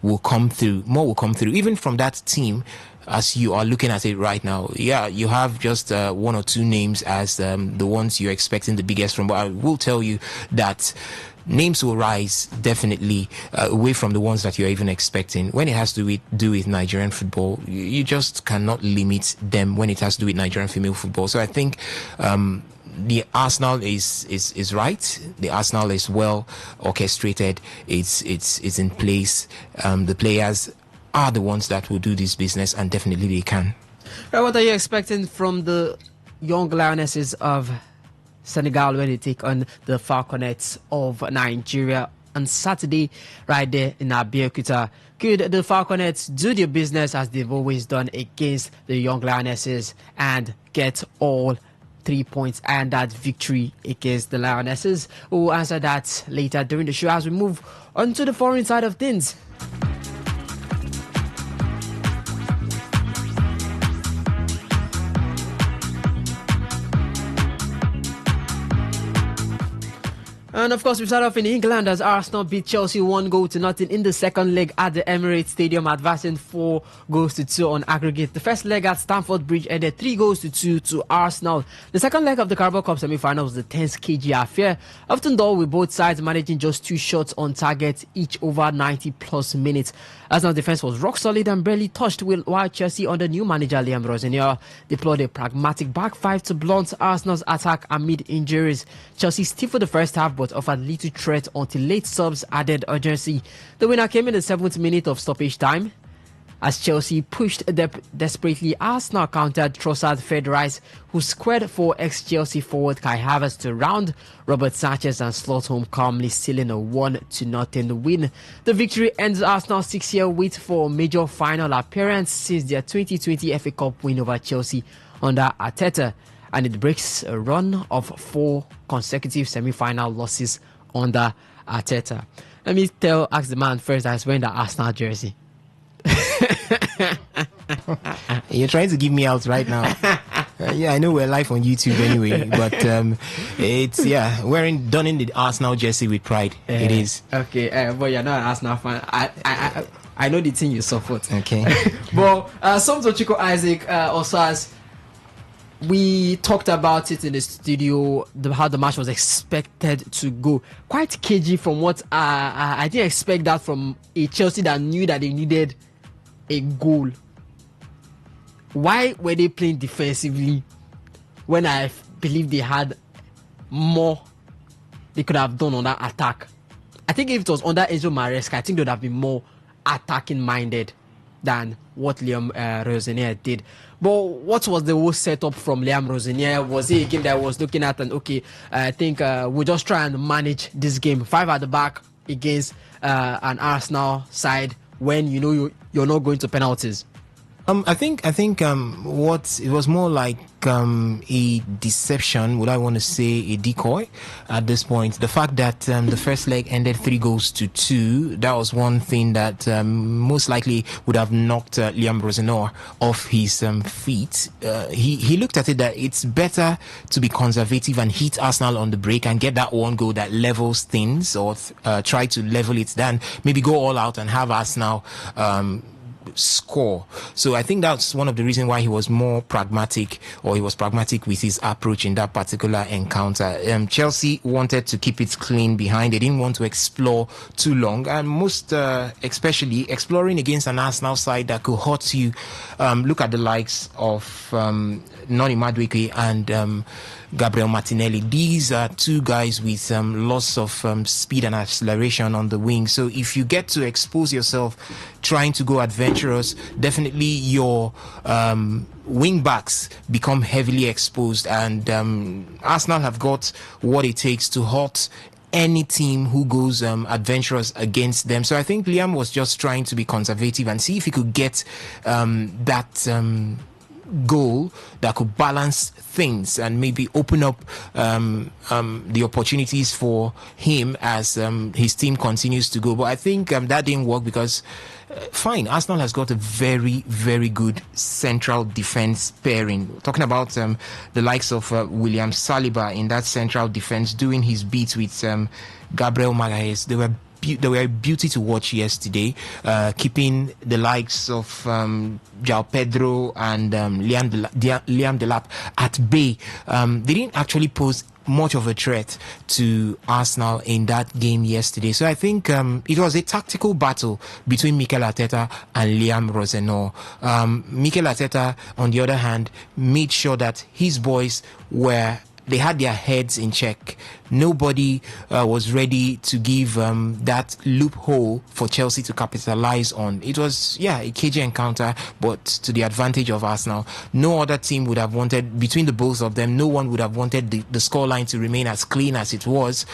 will come through. More will come through. Even from that team, as you are looking at it right now. Yeah, you have just one or two names as the ones you're expecting the biggest from, but I will tell you that names will rise definitely away from the ones that you're even expecting. When it has to do with Nigerian football, you just cannot limit them when it has to do with Nigerian female football. So I think the Arsenal is right. The Arsenal is well orchestrated. It's in place. The players are the ones that will do this business, and definitely they can. What are you expecting from the young Lionesses of Senegal when they take on the Falconets of Nigeria on Saturday right there in Abeokuta? Could the Falconets do their business as they've always done against the young Lionesses and get all 3 points and that victory against the Lionesses? We'll answer that later during the show as we move on to the foreign side of things. And of course, we start off in England as Arsenal beat Chelsea 1-0 in the second leg at the Emirates Stadium, advancing 4-2 on aggregate. The first leg at Stamford Bridge ended 3-2 to Arsenal. The second leg of the Carabao Cup semi-final was the tense kg affair, often though with both sides managing just 2 shots on target each over 90 plus minutes. Arsenal's defense was rock solid and barely touched, while Chelsea under new manager Liam Rosenior deployed a pragmatic back five to blunt Arsenal's attack amid injuries. Chelsea stiff for the first half but offered little threat until late subs added urgency. The winner came in the 7th minute of stoppage time. As Chelsea pushed desperately, Arsenal countered Trossard Federer, who squared for ex-Chelsea forward Kai Havertz to round Robert Sanchez and slot home calmly, sealing a 1-0 win. The victory ends Arsenal's 6-year wait for a major final appearance since their 2020 FA Cup win over Chelsea under Arteta, and it breaks a run of 4 consecutive semi-final losses under Arteta. Let me ask the man first that's wearing the Arsenal jersey. You're trying to give me out right now. Yeah, I know we're live on YouTube anyway, but it's donning the Arsenal jersey with pride. It is okay. But you're not an Arsenal fan. I know the team you support. Okay. But some Chico Isaac also has. We talked about it in the studio, how the match was expected to go. Quite cagey from what I didn't expect that from a Chelsea that knew that they needed a goal. Why were they playing defensively when I believe they had more they could have done on that attack? I think if it was under Enzo Maresca, I think they would have been more attacking minded than what Liam Rosenier did. But what was the whole setup from Liam Rosenier? Was it a game that I was looking at and I think we'll just try and manage this game 5 at the back against an Arsenal side when you know you're not going to penalties? I think what it was more like a deception, would I want to say a decoy at this point. The fact that the first leg ended 3-2, that was one thing that most likely would have knocked Liam Rosenior off his feet. He looked at it that it's better to be conservative and hit Arsenal on the break and get that one goal that levels things, or try to level it, than maybe go all out and have Arsenal score. So I think that's one of the reasons why he was more pragmatic, or he was pragmatic with his approach in that particular encounter. Chelsea wanted to keep it clean behind. They didn't want to explore too long, and most especially exploring against an Arsenal side that could hurt you. Look at the likes of Noni Madueke and Gabriel Martinelli. These are two guys with lots of speed and acceleration on the wing. So if you get to expose yourself trying to go adventurous, definitely your wing backs become heavily exposed, and Arsenal have got what it takes to hurt any team who goes adventurous against them. So I think Liam was just trying to be conservative and see if he could get that goal that could balance things and maybe open up the opportunities for him as his team continues to go. But I think that didn't work because fine, Arsenal has got a very, very good central defense pairing. Talking about the likes of William Saliba in that central defense doing his beats with Gabriel Magalhaes. They were they were a beauty to watch yesterday, keeping the likes of João Pedro and Liam Delap at bay. They didn't actually pose much of a threat to Arsenal in that game yesterday. So I think it was a tactical battle between Mikel Arteta and Liam Rosenor. Mikel Arteta, on the other hand, made sure that his boys they had their heads in check. Nobody was ready to give that loophole for Chelsea to capitalize on. It was, a cagey encounter, but to the advantage of Arsenal. No other team would have wanted, between the both of them, no one would have wanted the scoreline to remain as clean as it was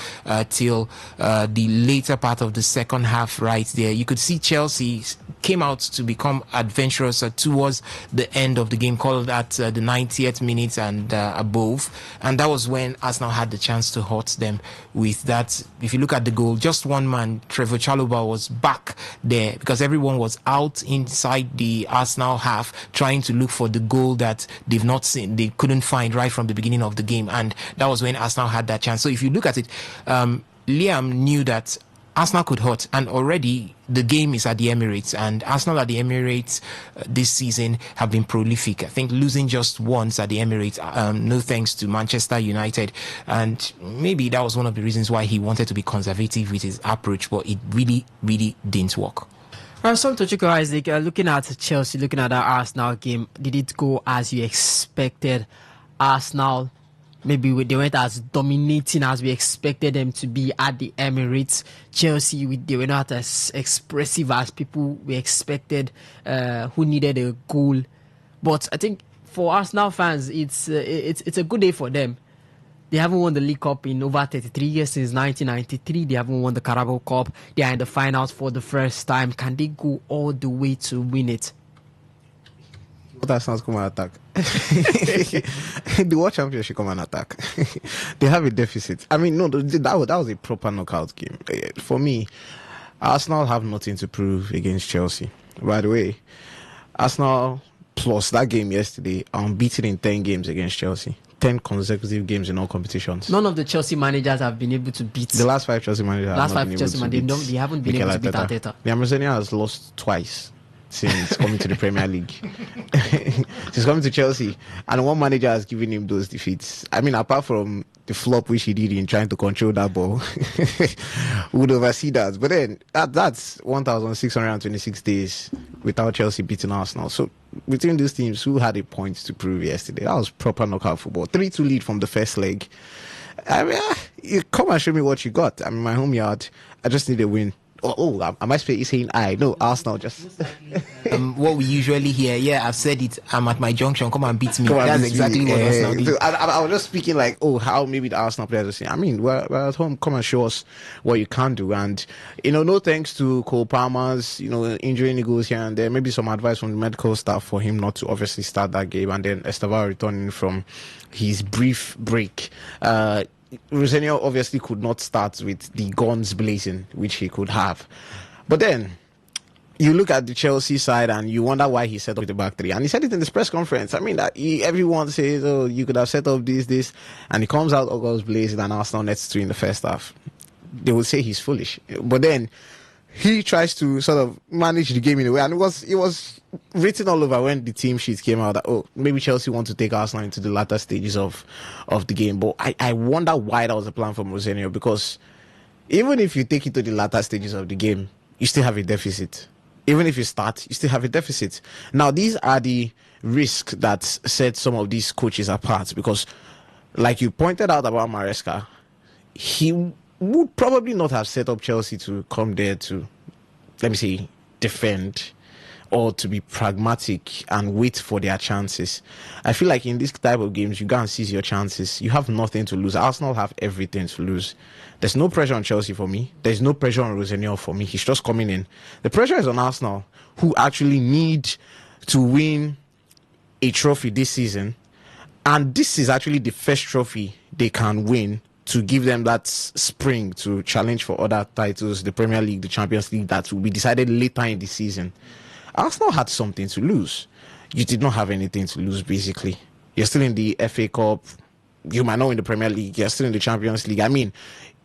till the later part of the second half right there. You could see Chelsea came out to become adventurous towards the end of the game, called at the 90th minute and above. And that was when Arsenal had the chance to hurt them with that. If you look at the goal, just one man, Trevor Chalobah, was back there because everyone was out inside the Arsenal half trying to look for the goal that they've not seen, they couldn't find right from the beginning of the game. And that was when Arsenal had that chance. So if you look at it, Liam knew that Arsenal could hurt, and already the game is at the Emirates, and Arsenal at the Emirates this season have been prolific. I think losing just once at the Emirates, no thanks to Manchester United, and maybe that was one of the reasons why he wanted to be conservative with his approach, but it really, really didn't work. Some Tochiko Isaac, looking at Chelsea, looking at that Arsenal game, did it go as you expected? Arsenal, maybe they weren't as dominating as we expected them to be at the Emirates. Chelsea, they were not as expressive as people we expected, who needed a goal. But I think for Arsenal fans, it's a good day for them. They haven't won the League Cup in over 33 years, since 1993. They haven't won the Carabao Cup. They are in the finals for the first time. Can they go all the way to win it? That sounds come and attack. The World Champions should come and attack. They have a deficit. I mean, no, that was a proper knockout game. For me, Arsenal have nothing to prove against Chelsea. By the way, Arsenal plus that game yesterday are unbeaten in 10 games against Chelsea. 10 consecutive games in all competitions. None of the Chelsea managers have been able to beat. The last 5 Chelsea managers they haven't been able to beat Arteta. The Amazonian has lost twice since coming to the Premier League. Since coming to Chelsea, and one manager has given him those defeats. I mean, apart from the flop which he did in trying to control that ball, would oversee that. But then that's 1,626 days without Chelsea beating Arsenal. So between these teams, who had a point to prove yesterday? That was proper knockout football. 3-2 lead from the first leg. I mean, you come and show me what you got. I mean, my home yard, I just need a win. Am I saying I? No, Arsenal just... what we usually hear, I've said it, I'm at my junction, come and beat me. That's exactly what Arsenal did. I was just speaking like, how maybe the Arsenal players are saying, I mean, we're at home, come and show us what you can do. And, no thanks to Cole Palmer's, injury niggles here and there, maybe some advice from the medical staff for him not to obviously start that game, and then Esteval returning from his brief break. Rosenio obviously could not start with the guns blazing, which he could have. But then you look at the Chelsea side and you wonder why he set up the back three. And he said it in this press conference. I mean, everyone says, you could have set up this. And he comes out all guns blazing and Arsenal nets 2 in the first half. They would say he's foolish. But then he tries to sort of manage the game in a way. And it was written all over when the team sheet came out that, maybe Chelsea want to take Arsenal into the latter stages of the game. But I wonder why that was a plan from Rosenio, because even if you take it to the latter stages of the game, you still have a deficit. Even if you start, you still have a deficit. Now, these are the risks that set some of these coaches apart, because like you pointed out about Maresca, he would probably not have set up Chelsea to come there to, let me say, defend or to be pragmatic and wait for their chances. I feel like in this type of games, you go and seize your chances. You have nothing to lose. Arsenal have everything to lose. There's no pressure on Chelsea for me. There's no pressure on Rosenio for me. He's just coming in. The pressure is on Arsenal, who actually need to win a trophy this season. And this is actually the first trophy they can win to give them that spring to challenge for other titles, the Premier League, the Champions League, that will be decided later in the season. Arsenal had something to lose. You did not have anything to lose, basically. You're still in the FA Cup. You might not win the Premier League. You're still in the Champions League. I mean,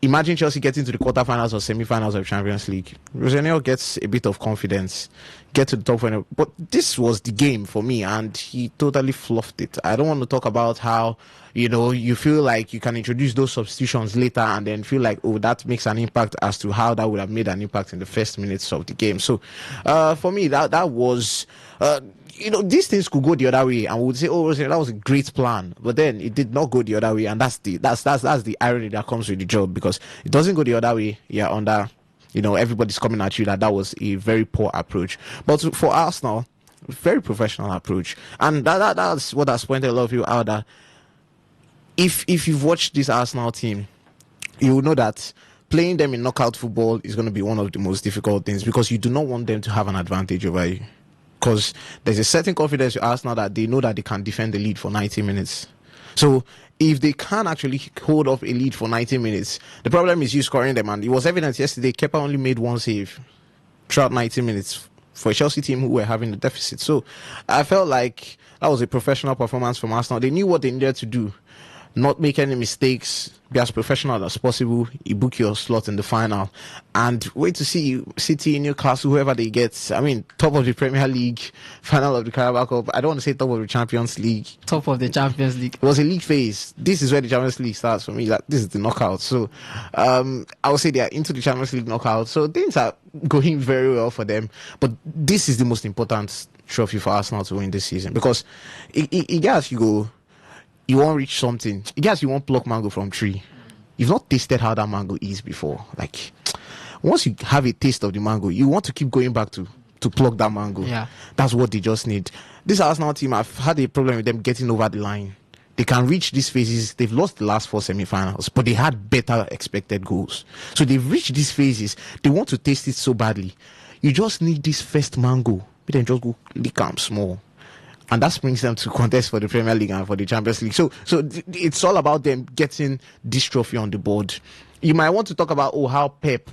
Imagine Chelsea getting to the quarterfinals or semi-finals of Champions League. Rosenio gets a bit of confidence, get to the top final. But this was the game for me, and he totally fluffed it. I don't want to talk about how, you feel like you can introduce those substitutions later and then feel like, oh, that makes an impact as to how that would have made an impact in the first minutes of the game. So, for me, that was... these things could go the other way, and we would say, "Oh, that was a great plan," but then it did not go the other way, and that's the irony that comes with the job, because it doesn't go the other way. Yeah, under, everybody's coming at you that was a very poor approach. But for Arsenal, very professional approach, and that's what has pointed a lot of you out that if you've watched this Arsenal team, you will know that playing them in knockout football is going to be one of the most difficult things, because you do not want them to have an advantage over you. Because there's a certain confidence with Arsenal that they know that they can defend the lead for 90 minutes. So if they can actually hold off a lead for 90 minutes, the problem is you scoring them. And it was evident yesterday, Kepa only made one save throughout 90 minutes for a Chelsea team who were having a deficit. So I felt like that was a professional performance from Arsenal. They knew what they needed to do. Not make any mistakes, be as professional as possible. You book your slot in the final, and wait to see City, Newcastle, whoever they get. I mean, top of the Premier League, final of the Carabao Cup. I don't want to say top of the Champions League. Top of the Champions League. It was a league phase. This is where the Champions League starts for me. Like, this is the knockout. So I would say they are into the Champions League knockout. So things are going very well for them. But this is the most important trophy for Arsenal to win this season, because it gets you go. You won't reach something. Yes, you won't pluck mango from tree. You've not tasted how that mango is before. Like, once you have a taste of the mango, you want to keep going back to pluck that mango. Yeah. That's what they just need. This Arsenal team, I've had a problem with them getting over the line. They can reach these phases. They've lost the last 4 semi-finals, but they had better expected goals. So they've reached these phases. They want to taste it so badly. You just need this first mango. But then just go lick them small. And that brings them to contest for the Premier League and for the Champions League. So it's all about them getting this trophy on the board. You might want to talk about how Pep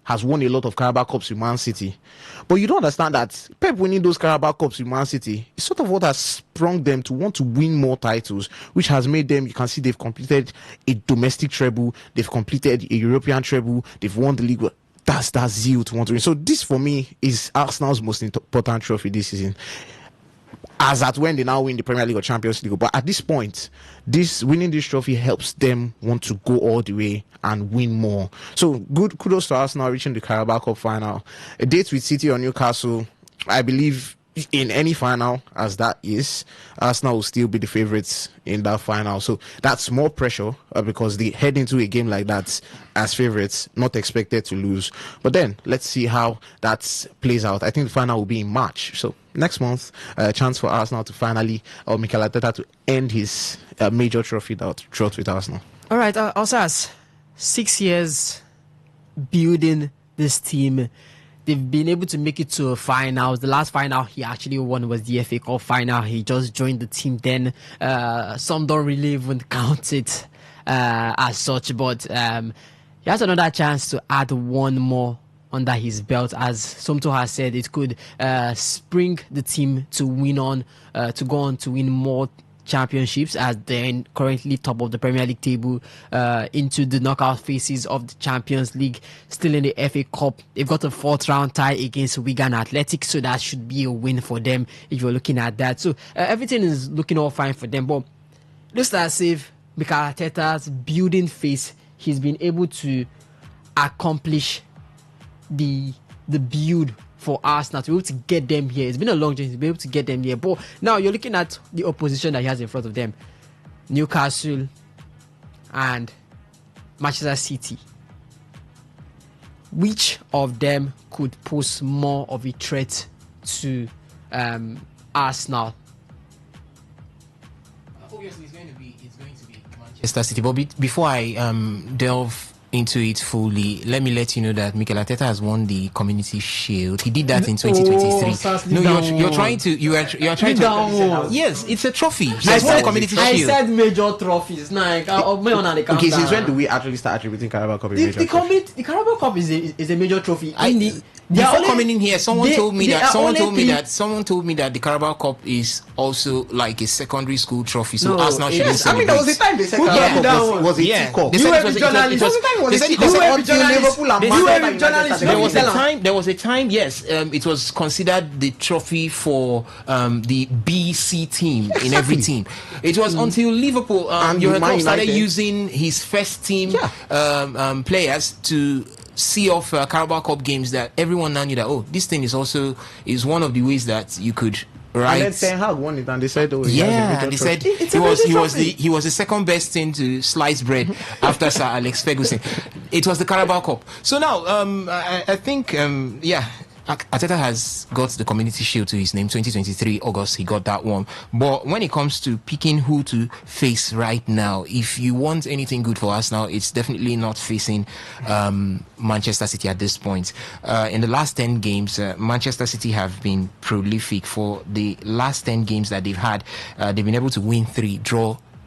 has won a lot of Carabao Cups with Man City. But you don't understand that Pep winning those Carabao Cups with Man City is sort of what has sprung them to want to win more titles, which has made them, you can see they've completed a domestic treble, they've completed a European treble, they've won the league. That's that zeal to want to win. So this, for me, is Arsenal's most important trophy this season. As at when they now win the Premier League or Champions League. But at this point, winning this trophy helps them want to go all the way and win more. So good kudos to Arsenal reaching the Carabao Cup final. A date with City or Newcastle, I believe in any final as that is, Arsenal will still be the favourites in that final. So that's more pressure because they head into a game like that as favourites, not expected to lose. But then let's see how that plays out. I think the final will be in March. So next month, a chance for Arsenal to finally, or Mikel Arteta to end his major trophy drought with Arsenal. All right, Osas, 6 years building this team. They've been able to make it to a final. The last final he actually won was the FA Cup final. He just joined the team then. Some don't really even count it as such, but he has another chance to add one more under his belt. As Somto has said, it could spring the team to go on to win more championships, as they're currently top of the Premier League table, into the knockout phases of the Champions League, still in the FA Cup. They've got a 4th round tie against Wigan Athletic, so that should be a win for them if you're looking at that. So everything is looking all fine for them, but looks as if Mikel Arteta's building phase, he's been able to accomplish the build for Arsenal to be able to get them here. It's been a long journey to be able to get them here. But now you're looking at the opposition that he has in front of them. Newcastle and Manchester City. Which of them could pose more of a threat to Arsenal? Obviously, it's going to be Manchester City. But before I delve into it fully, let me let you know that Mikel Arteta has won the Community Shield. He did that in 2023. You're trying to yes, it's a trophy. I said major trophies. Okay, since when do we actually start attributing Carabao Cup major trophy? The Carabao Cup is a major trophy. Before coming in here, someone told me that the Carabao Cup is also like a secondary school trophy. So Arsenal shouldn't celebrate. There was a time they said Carabao Cup was a teacup. You were the journalist. They said until Liverpool and Manchester United. There was a time. Yes, it was considered the trophy for the BC team in every team. It was until Liverpool Jurgen Klopp started using his first team players to see off Carabao Cup games that everyone now knew that this thing is one of the ways that you could. Right. And then Ten Hag won it, and they said, they said he was the second best thing to slice bread after Sir Alex Ferguson. It was the Carabao Cup. So now, I think, Arteta has got the Community Shield to his name. 2023 August, he got that one. But when it comes to picking who to face right now, if you want anything good for us now, it's definitely not facing Manchester City at this point. In the last 10 games, Manchester City have been prolific. For the last 10 games that they've had, they've been able to win 3,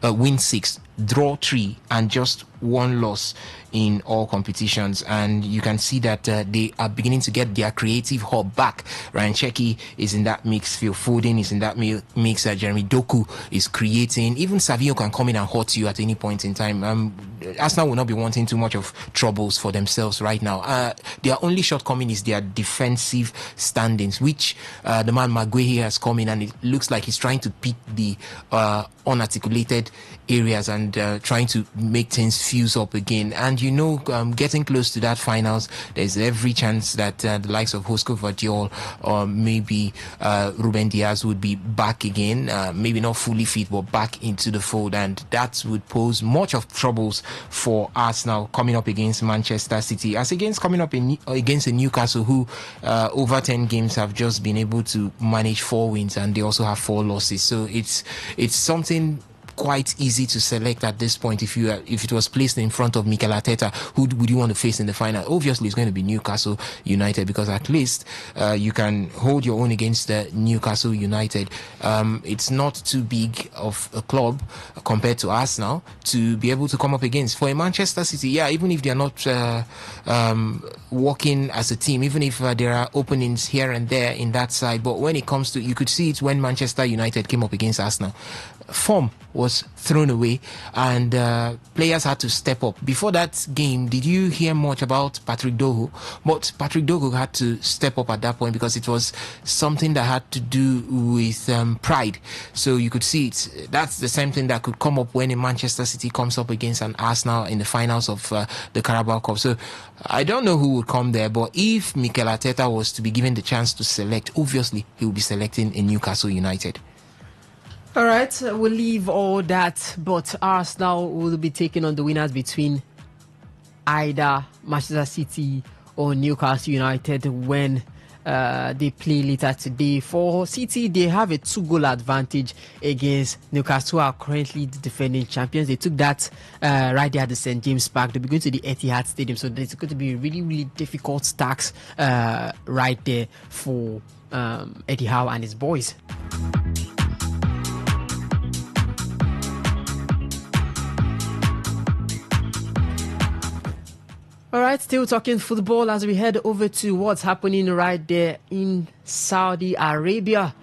win 6, draw 3, and just 1 loss in all competitions. And you can see that they are beginning to get their creative hub back. Ryan Cherki is in that mix, Phil Foden is in that mix, Jeremy Doku is creating. Even Savio can come in and hurt you at any point in time. Arsenal will not be wanting too much of troubles for themselves right now. Their only shortcoming is their defensive standings, which the man Maguire has come in, and it looks like he's trying to pick the unarticulated areas and trying to make things fuse up again. And getting close to that finals, there's every chance that the likes of Josko Vardiol or maybe Ruben Diaz would be back again, maybe not fully fit, but back into the fold, and that would pose much of troubles for Arsenal coming up against Manchester City, as against coming up against a Newcastle who over 10 games have just been able to manage 4 wins, and they also have 4 losses. So it's something quite easy to select at this point. If it was placed in front of Mikel Arteta, who would you want to face in the final? Obviously, it's going to be Newcastle United, because at least you can hold your own against Newcastle United. It's not too big of a club compared to Arsenal to be able to come up against. For a Manchester City, even if they're not working as a team, even if there are openings here and there in that side, but when it comes to, you could see it when Manchester United came up against Arsenal. Form was thrown away, and players had to step up. Before that game, did you hear much about Patrick Dogu? But Patrick Dogu had to step up at that point because it was something that had to do with pride. So you could see it. That's the same thing that could come up when a Manchester City comes up against an Arsenal in the finals of the Carabao Cup. So I don't know who would come there, but if Mikel Arteta was to be given the chance to select, obviously he will be selecting a Newcastle United. All right, we'll leave all that, but Arsenal will be taking on the winners between either Manchester City or Newcastle United when they play later today. For City, they have a 2-goal advantage against Newcastle, who are currently the defending champions. They took that right there at the St. James Park. They'll be going to the Etihad Stadium, so it's going to be a really, really difficult task right there for Eddie Howe and his boys. All right, still talking football as we head over to what's happening right there in Saudi Arabia.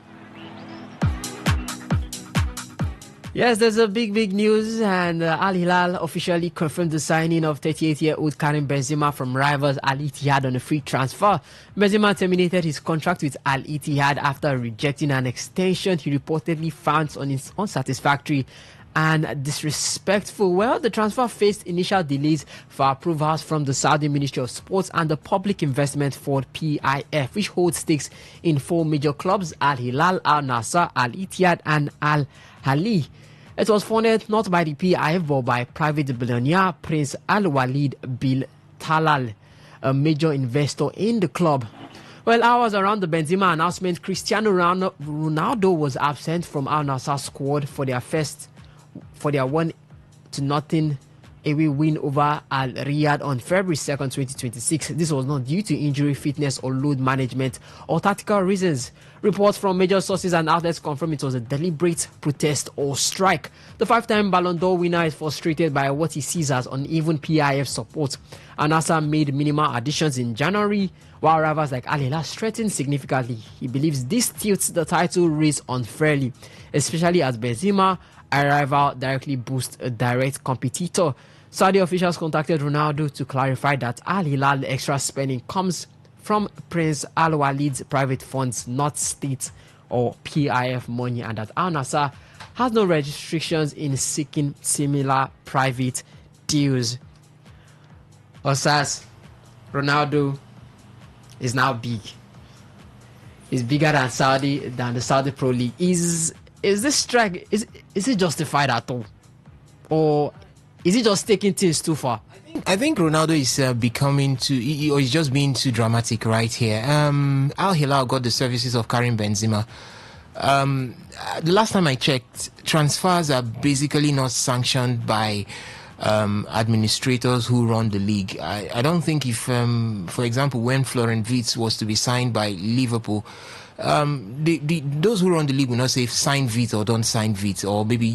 Yes, there's a big news, and Al Hilal officially confirmed the signing of 38-year-old Karim Benzema from rivals Al Ittihad on a free transfer. Benzema terminated his contract with Al Ittihad after rejecting an extension he reportedly found unsatisfactory and disrespectful. Well, the transfer faced initial delays for approvals from the Saudi Ministry of Sports and the Public Investment Fund PIF, which holds stakes in 4 major clubs: Al Hilal, Al Nassr, Al Ittihad, and Al Ahly. It was funded not by the PIF but by private billionaire Prince Al Walid Bil Talal, a major investor in the club. Well, hours around the Benzema announcement, Cristiano Ronaldo was absent from Al Nassr squad for their 1-0 away win over Al Riyadh on February 2nd, 2026. This was not due to injury, fitness, or load management or tactical reasons. Reports from major sources and outlets confirm it was a deliberate protest or strike. The 5-time Ballon d'Or winner is frustrated by what he sees as uneven PIF support. Al Nassr made minimal additions in January, while rivals like Al Hilal strengthened significantly. He believes this tilts the title race unfairly, especially as Benzema a rival directly boosts a direct competitor. Saudi officials contacted Ronaldo to clarify that Al Hilal extra spending comes from Prince Al Walid's private funds, not state or PIF money, and that Al Nassr has no restrictions in seeking similar private deals. Osas, Ronaldo is now big. He's bigger than the Saudi Pro League. Is this strike is it justified at all, or is he just taking things too far? I think Ronaldo is becoming too, or he's just being too dramatic right here. Al Hilal got the services of Karim Benzema. The last time I checked, transfers are basically not sanctioned by administrators who run the league. I don't think if, for example, when Florent Wirtz was to be signed by Liverpool, those who run the league will not say sign Wirtz or don't sign Wirtz, or maybe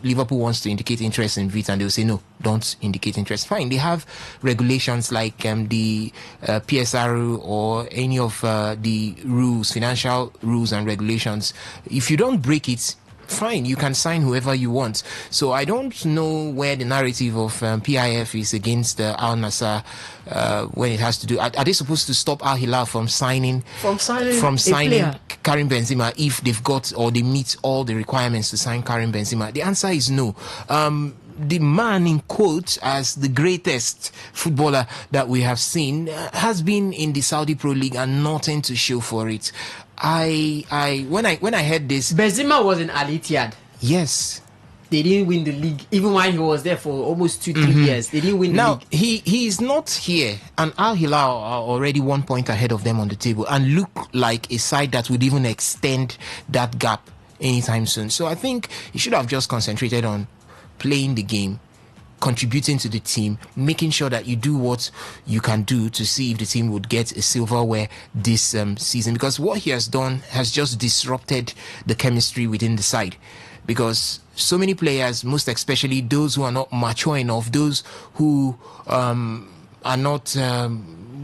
Liverpool wants to indicate interest in Wirtz and they'll say no, don't indicate interest. Fine, they have regulations like the PSR or any of the rules, financial rules and regulations. If you don't break it, fine, you can sign whoever you want. So I don't know where the narrative of PIF is against Al Nassr when it has to do. Are they supposed to stop Al Hilal from signing Karim Benzema if they've got or they meet all the requirements to sign Karim Benzema? The answer is no. The man in quotes as the greatest footballer that we have seen has been in the Saudi Pro League and nothing to show for it. When I heard this, Benzema was in Al Ittihad. Yes, they didn't win the league even while he was there for almost 2-3 years. They didn't win the league. He is not here, and Al Hilal are already 1 point ahead of them on the table and look like a side that would even extend that gap anytime soon. So I think he should have just concentrated on playing the game, contributing to the team, making sure that you do what you can do to see if the team would get a silverware this season, because what he has done has just disrupted the chemistry within the side, because so many players, most especially those who are not mature enough, those who are not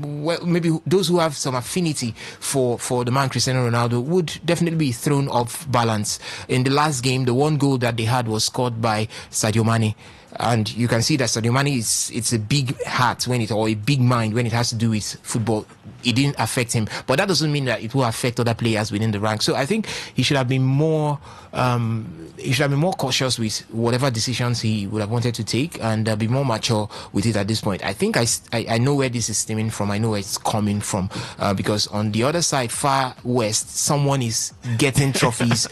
well, maybe those who have some affinity for the man Cristiano Ronaldo, would definitely be thrown off balance. In the last game, the one goal that they had was scored by Sadio Mane. And you can see that Sadio Mane it's a big heart or a big mind when it has to do with football. It didn't affect him, but that doesn't mean that it will affect other players within the ranks. So I think he should have been more cautious with whatever decisions he would have wanted to take, and be more mature with it at this point. I think I know where this is stemming from. I know where it's coming from, because on the other side, far west, someone is getting trophies,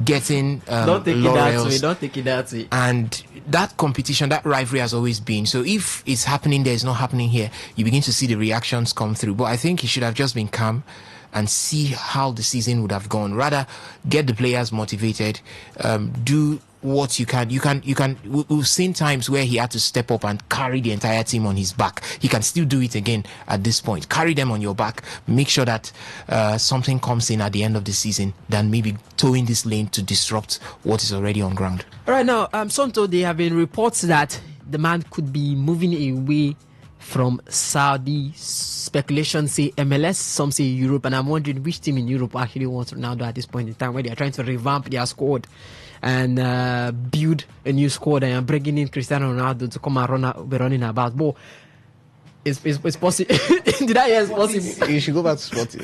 getting laurels. Don't take it that way. And that competition, that rivalry has always been. So if it's happening there, it's not happening here, you begin to see the reactions come through. But I think he should have just been calm and see how the season would have gone. Rather, get the players motivated, do what you can. We've seen times where he had to step up and carry the entire team on his back. He can still do it again at this point. Carry them on your back. Make sure that something comes in at the end of the season than maybe towing this lane to disrupt what is already on ground. All right, now, Sonto, there have been reports that the man could be moving away from Saudi. Speculation say MLS, some say Europe, and I'm wondering which team in Europe actually wants Ronaldo at this point in time, where they are trying to revamp their squad and build a new squad and bringing in Cristiano Ronaldo to come and be running about. But it's possible. Did I hear it's possible? You should go back to Sporting.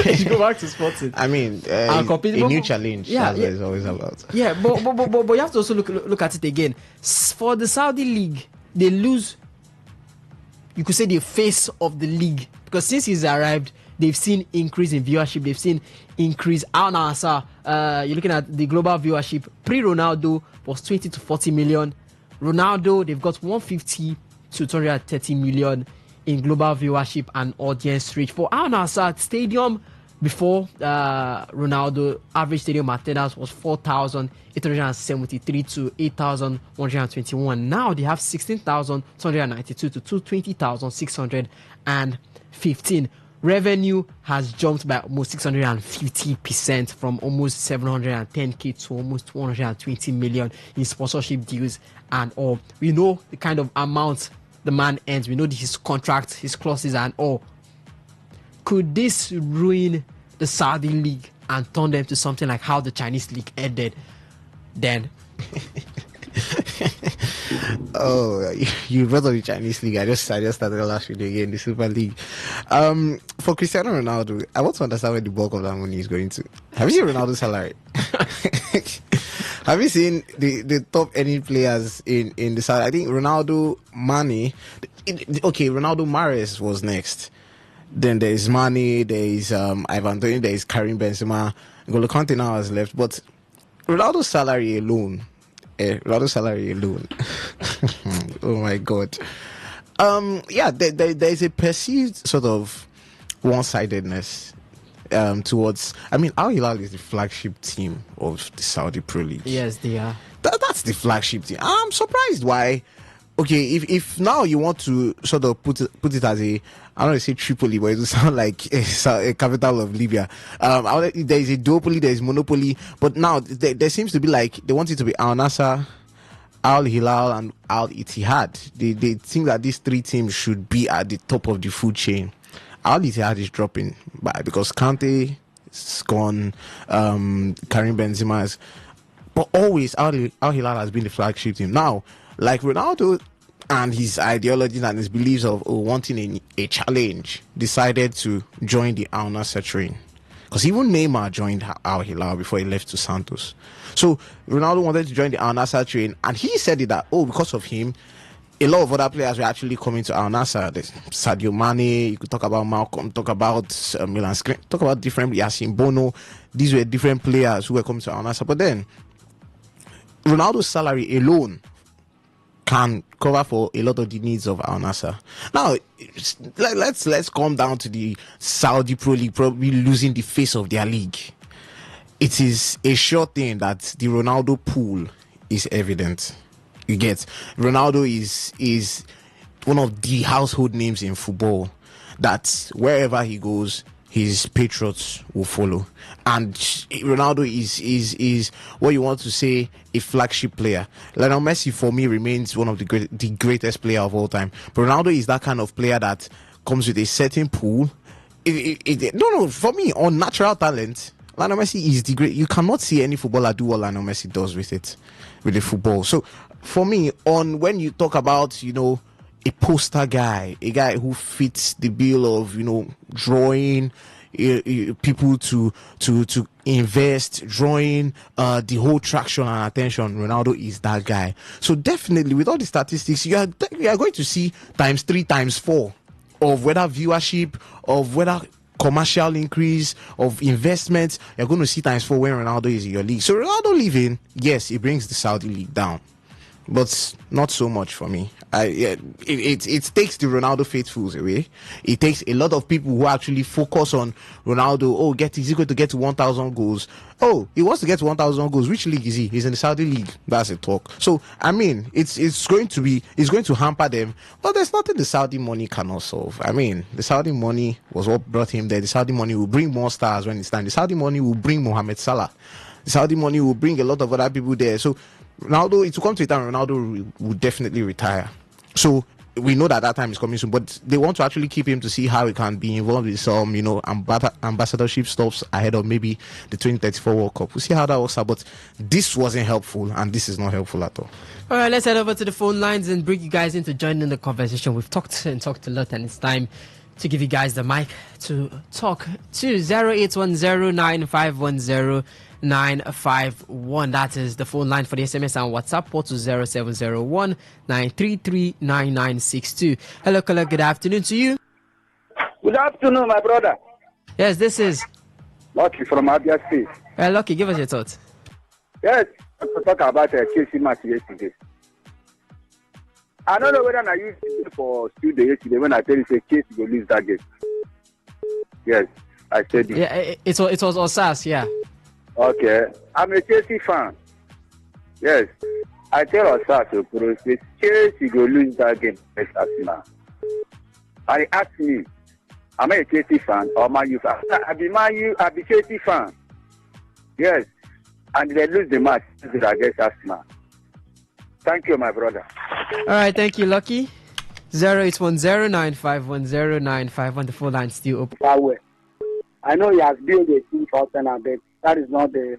You should go back to Sporting. I mean, a new challenge. Yeah, that's what it's always about. Yeah, but you have to also look at it again. For the Saudi league, they lose, you could say, the face of the league, because since he's arrived, they've seen increase in viewership. They've seen increase. Al Nassr, you're looking at the global viewership. Pre-Ronaldo was 20 to 40 million. Ronaldo, they've got 150 to 230 million in global viewership and audience reach. For Al Nassr stadium, before Ronaldo, average stadium attendance was 4,873 to 8,121. Now they have 16,292 to 20,615. Revenue has jumped by almost 650%, from almost 710k to almost 220 million in sponsorship deals and all. We know the kind of amount the man earns. We know his contract, his clauses and all. Could this ruin the Saudi league and turn them to something like how the Chinese league ended? Then Oh, you brought up the Chinese league. I just started the last video again, the Super League. For Cristiano Ronaldo, I want to understand where the bulk of that money is going to. Have you seen Ronaldo's salary? Have you seen the top any players in the salary? I think Ronaldo, Mane. Okay, Ronaldo, Mahrez was next. Then there is Mane, there is Ivan Toney, there is Karim Benzema. N'Golo Kante now has left, but Ronaldo's salary alone. Oh my God. Yeah, there is a perceived sort of one-sidedness towards. I mean, Al Hilal is the flagship team of the Saudi Pro League. Yes, they are. That's the flagship team. I'm surprised why. Okay, if now you want to sort of put it as a, I don't want to say Tripoli, but it will sound like a capital of Libya. There is a duopoly, there is monopoly, but now there seems to be like they want it to be Al Nassr, Al Hilal, and Al Ittihad. They think that these three teams should be at the top of the food chain. Al Ittihad is dropping because Kante is gone, Karim Benzema is, but always Al Hilal has been the flagship team. Now, like Ronaldo and his ideologies and his beliefs of wanting a challenge, decided to join the Al Nassr train. Because even Neymar joined Al Hilal before he left to Santos. So Ronaldo wanted to join the Al Nassr train, and he said it that, because of him, a lot of other players were actually coming to Al Nassr. There's Sadio Mane, you could talk about Malcolm, talk about Milan Skriniar, talk about different Yasin Bono. These were different players who were coming to Al Nassr. But then, Ronaldo's salary alone can cover for a lot of the needs of Al Nassr. Now, let's come down to the Saudi Pro League probably losing the face of their league. It is a sure thing that the Ronaldo pool is evident. You get, Ronaldo is one of the household names in football that wherever he goes, his patriots will follow. And Ronaldo is what you want to say, a flagship player. Lionel Messi for me remains one of the greatest player of all time. But Ronaldo is that kind of player that comes with a certain pool. For me, on natural talent, Lionel Messi is the great. You cannot see any footballer do what Lionel Messi does with the football. So for me, when you talk about, a poster guy, a guy who fits the bill of, drawing people to invest, drawing the whole traction and attention, Ronaldo is that guy. So definitely, with all the statistics, you are going to see times 3, times 4 of whether viewership, of whether commercial increase, of investments. You're going to see times 4 when Ronaldo is in your league. So Ronaldo leaving, yes, it brings the Saudi league down, but not so much for me. It takes the Ronaldo faithfuls away. It takes a lot of people who actually focus on Ronaldo. Is he going to get to 1,000 goals? He wants to get to 1,000 goals. Which league is he? He's in the Saudi league. That's a talk. So I mean, it's going to hamper them. But there's nothing the Saudi money cannot solve. I mean, the Saudi money was what brought him there. The Saudi money will bring more stars when it's time. The Saudi money will bring Mohamed Salah. The Saudi money will bring a lot of other people there. So Ronaldo, it will come to a time Ronaldo will definitely retire. So we know that time is coming soon, but they want to actually keep him to see how he can be involved with some, ambassadorship stops ahead of maybe the 2034 World Cup. We'll see how that works out, but this wasn't helpful, and this is not helpful at all. All right, let's head over to the phone lines and bring you guys into joining the conversation. We've talked a lot, and it's time to give you guys the mic to talk to 08109510 951. That is the phone line for the SMS and WhatsApp, or to 0701 933 9962. Hello, caller. Good afternoon to you. Good afternoon, my brother. Yes, this is Lucky from Abia State. Lucky, give us your thoughts. Yes, to talk about Chelsea match yesterday. I don't know whether I used it for studio yesterday when I tell you Chelsea will lose that game. Yes, I said it. Yeah, it was Osas, yeah. Okay, I'm a Chelsea fan. Yes, I tell Osas to proceed. Chelsea will lose that game against Arsenal. And he asked me, am I a Chelsea fan or Man U fan? I be Chelsea fan. Yes, and they lose the match against Arsenal. Thank you, my brother. All right, thank you, Lucky. 08109510 The phone line still open. I know he has built a team for Arsenal, but that is not the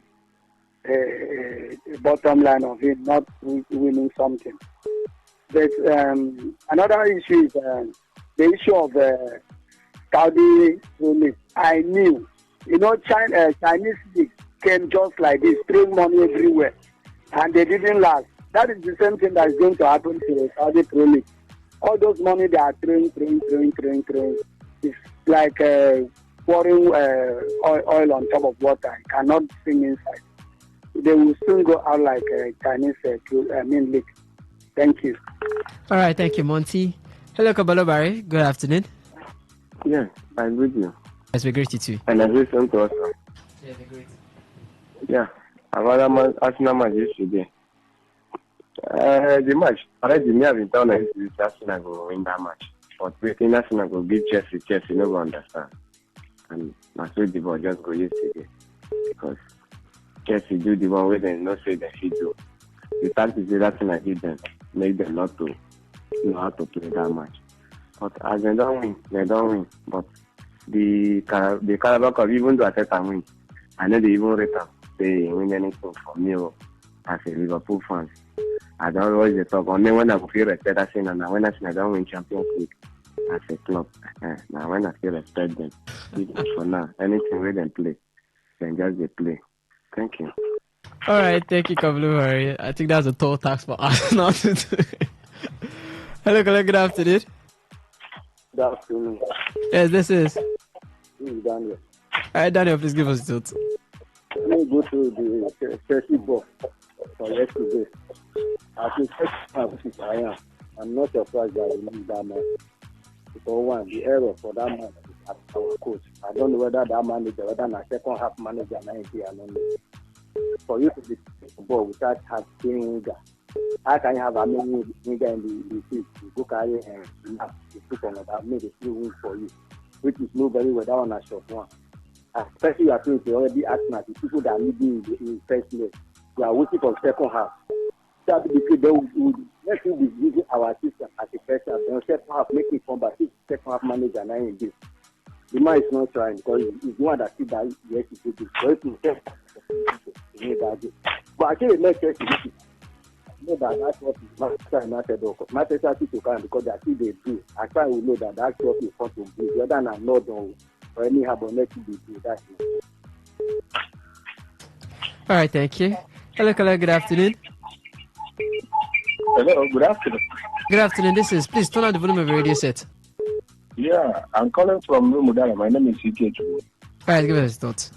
bottom line of it, not winning something. But another issue is the issue of Saudi ruling. I knew, Chinese league came just like this, throwing money everywhere, and they didn't last. That is the same thing that is going to happen to the Saudi Pro League. All those money they are throwing. It's like pouring oil on top of water. You cannot sing inside. They will soon go out like a Chinese league. Thank you. All right, thank you, Monty. Hello, Kabalo Barry. Good afternoon. Yeah, I'm with you. Yes, we greet you too. And I listen to us. Yeah, they're great. Yeah, I've had Arsenal match yesterday. The match, already me have been told that Arsenal will win that match. But waiting Arsenal will beat Chelsea, no one understand. And that's why the ball just go yesterday. Because Chelsea do the one way they not say they should do. The fact is that Arsenal hit them, make them not to know how to play that match. But as they don't win. But the Carabao Cup, even though Arteta win, I know they even rate them. They win anything for me as a Liverpool fan. I don't always talk. Only when I feel respect Arsenal, and when I don't win Champions League as a club, now when I feel respect them, even for now, anything where they play, then just they play. Thank you. All right, thank you, Kabalo Barry. I think that's a tall tax for Arsenal to do. Hello, good afternoon. Good afternoon. Yes, this is Daniel. All right, Daniel, please give us the thoughts. Let me go to the Chelsea ball for yesterday. As a first I am. I'm not surprised that we lose that match. For one, the error for that man is at our coach. I don't know whether that manager, whether a second half manager, I don't know. For you to be the ball without having winger, how can you have a many winger in the field? You go carry and you put on that made a few wins for you, which is no very well. That one a short one. Especially you are going to already ask the people that are leading in first place. We are waiting for second half. That they would let you be using our system as a first half. Then second half making fun, but second half manager now in this. The man is not trying because he's the one that see that yes, he did it. But I think the next question is know that's what Manchester United or Manchester City can because they see they do. I try to know that's what we want to do. Whether or not or anyhow, but let you do that. All right, thank you. Hello, good afternoon. Hello, good afternoon. Good afternoon. This is, please turn on the volume of your radio set. Yeah, I'm calling from Rumudala. My name is CK. All right, give us thoughts.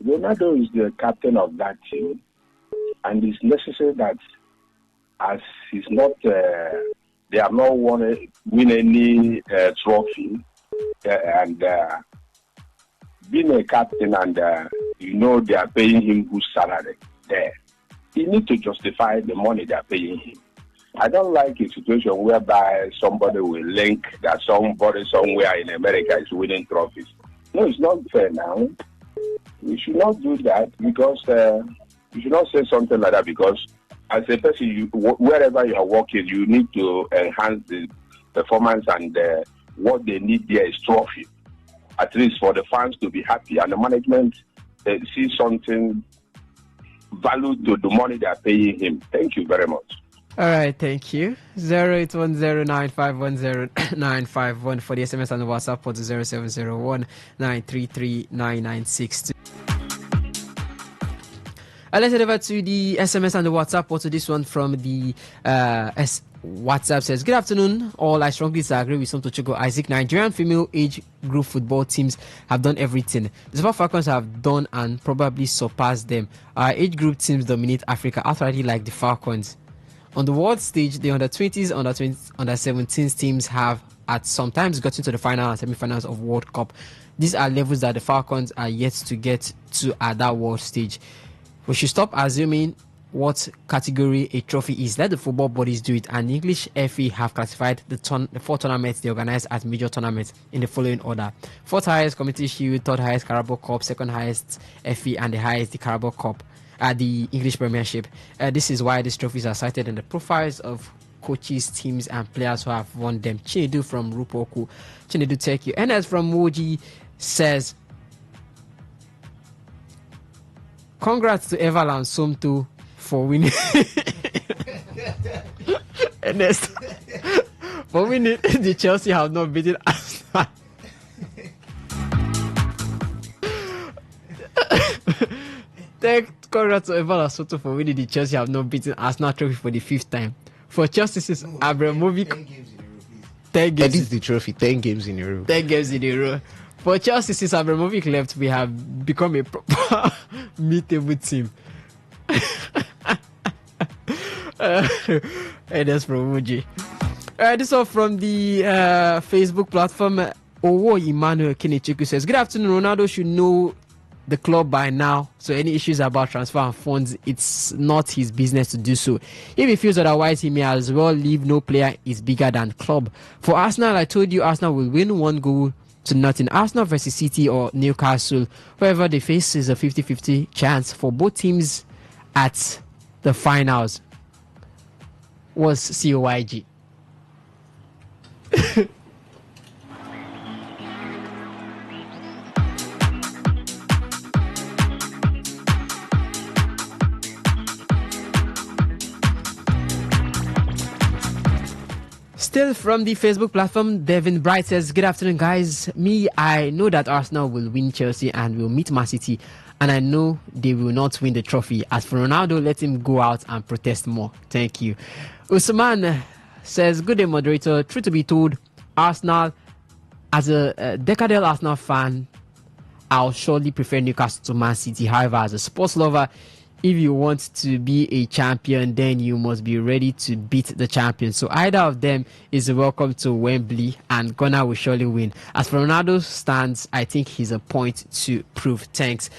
Leonardo is the captain of that team, and it's necessary that as he's not, they have not win any trophy, and being a captain and they are paying him good salary there. He needs to justify the money they are paying him. I don't like a situation whereby somebody will link that somebody somewhere in America is winning trophies. No, it's not fair now. We should not do that because you should not say something like that because as a person, wherever you are working, you need to enhance the performance and what they need there is trophy. At least for the fans to be happy and the management see something value to the money they are paying him. Thank you very much. All right, thank you. 08109510951 for the SMS and the WhatsApp for the 0701-933-9962. Let's head over to the SMS and the WhatsApp for this one from the WhatsApp says, good afternoon, all. I strongly disagree with Somtochukwu Isaac. Nigerian female age group football teams have done everything. The Super Falcons have done and probably surpassed them. Our age group teams dominate Africa outrightly like the Falcons. On the world stage, the under-20s, under-17s teams have at sometimes gotten to the final and semi-finals of World Cup. These are levels that the Falcons are yet to get to at that world stage. We should stop assuming what category a trophy is. Let the football bodies do it. And the English FA have classified the 4 tournaments they organize as major tournaments in the following order: 4th highest Community Shield, 3rd highest Carabao Cup, 2nd highest FA, and the highest the Carabao Cup at the English Premiership. This is why these trophies are cited in the profiles of coaches, teams, and players who have won them. Chinedu from Rupoku. Chinedu, thank you. NS from Moji says, congrats to Eval and Somto for winning. Ernest, for winning, the Chelsea have not beaten Arsenal. Congrats to Eval and Somto for winning. The Chelsea have not beaten Arsenal trophy for the 5th time. For Chelsea, since Abramovich, 10 games. That is the trophy. 10 games in a row. 10 games in a row. For Chelsea, since Abramovich left, we have become a proper mid-table team. And that's from Muji. This is all from the Facebook platform. Owo Emmanuel Kenichiku says, good afternoon. Ronaldo should know the club by now, so any issues about transfer and funds, it's not his business to do so. If he feels otherwise, he may as well leave. No player is bigger than club. For Arsenal, I told you Arsenal will win 1-0 to nothing. Arsenal versus City or Newcastle, whoever they face is a 50-50 chance for both teams at the finals. Was COYG. Still from the Facebook platform, Devin Bright says, good afternoon, guys. I know that Arsenal will win Chelsea and will meet Man City, and I know they will not win the trophy. As for Ronaldo, let him go out and protest more. Thank you. Usman says, good day, moderator. Truth to be told, Arsenal, as a decadal Arsenal fan, I'll surely prefer Newcastle to Man City. However, as a sports lover, if you want to be a champion, then you must be ready to beat the champion. So either of them is welcome to Wembley, and Ghana will surely win. As for Ronaldo's stance, I think he's a point to prove. Thanks.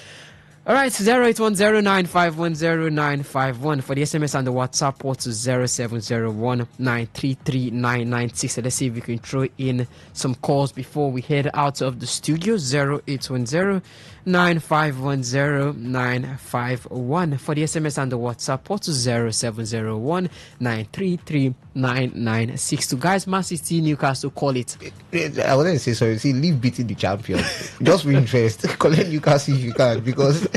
All right, 08109510951 for the SMS and the WhatsApp port to 0701933996. Let's see if we can throw in some calls before we head out of the studio. 0810-9510-951 for the SMS and the WhatsApp port to 0701933996. Guys, Man City, Newcastle, call it. I wouldn't say so. See, leave beating the champion. Just win first. Collect Newcastle if you can, because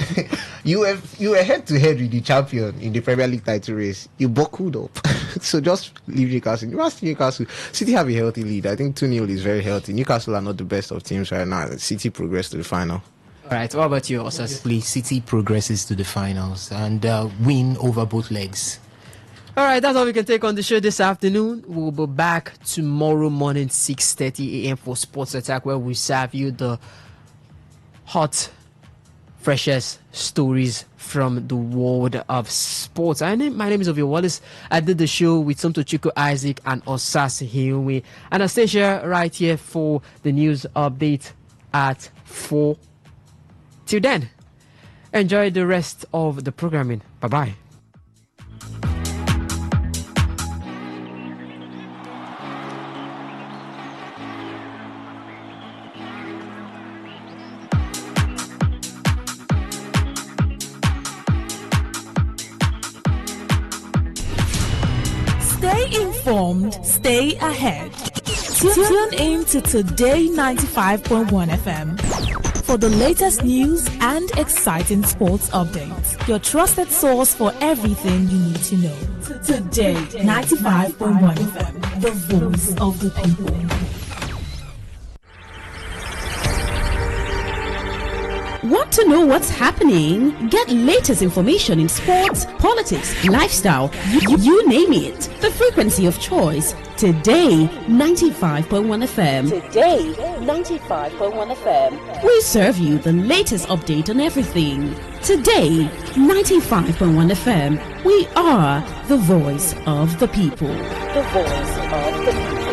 you were head to head with the champion in the Premier League title race. You buckled up. So just leave Newcastle. Newcastle. City have a healthy lead. I think 2-0 is very healthy. Newcastle are not the best of teams right now. City progressed to the final. All right, what about you, Osas? City progresses to the finals and win over both legs. All right, that's all we can take on the show this afternoon. We'll be back tomorrow morning, 6:30 a.m. for Sports Attack, where we serve you the hot, freshest stories from the world of sports. My name is Ovie Wallace. I did the show with Somto Chico Isaac and Osas Hiumi. Anastasia right here for the news update at 4. Till then, enjoy the rest of the programming. Bye-bye. Stay informed, stay ahead. Tune in to Today 95.1 FM for the latest news and exciting sports updates. Your trusted source for everything you need to know. Today 95.1 FM, the voice of the people. Want to know what's happening? Get latest information in sports, politics, lifestyle, you name it. The frequency of choice. Today, 95.1 FM. Today, 95.1 FM. We serve you the latest update on everything. Today, 95.1 FM. We are the voice of the people. The voice of the people.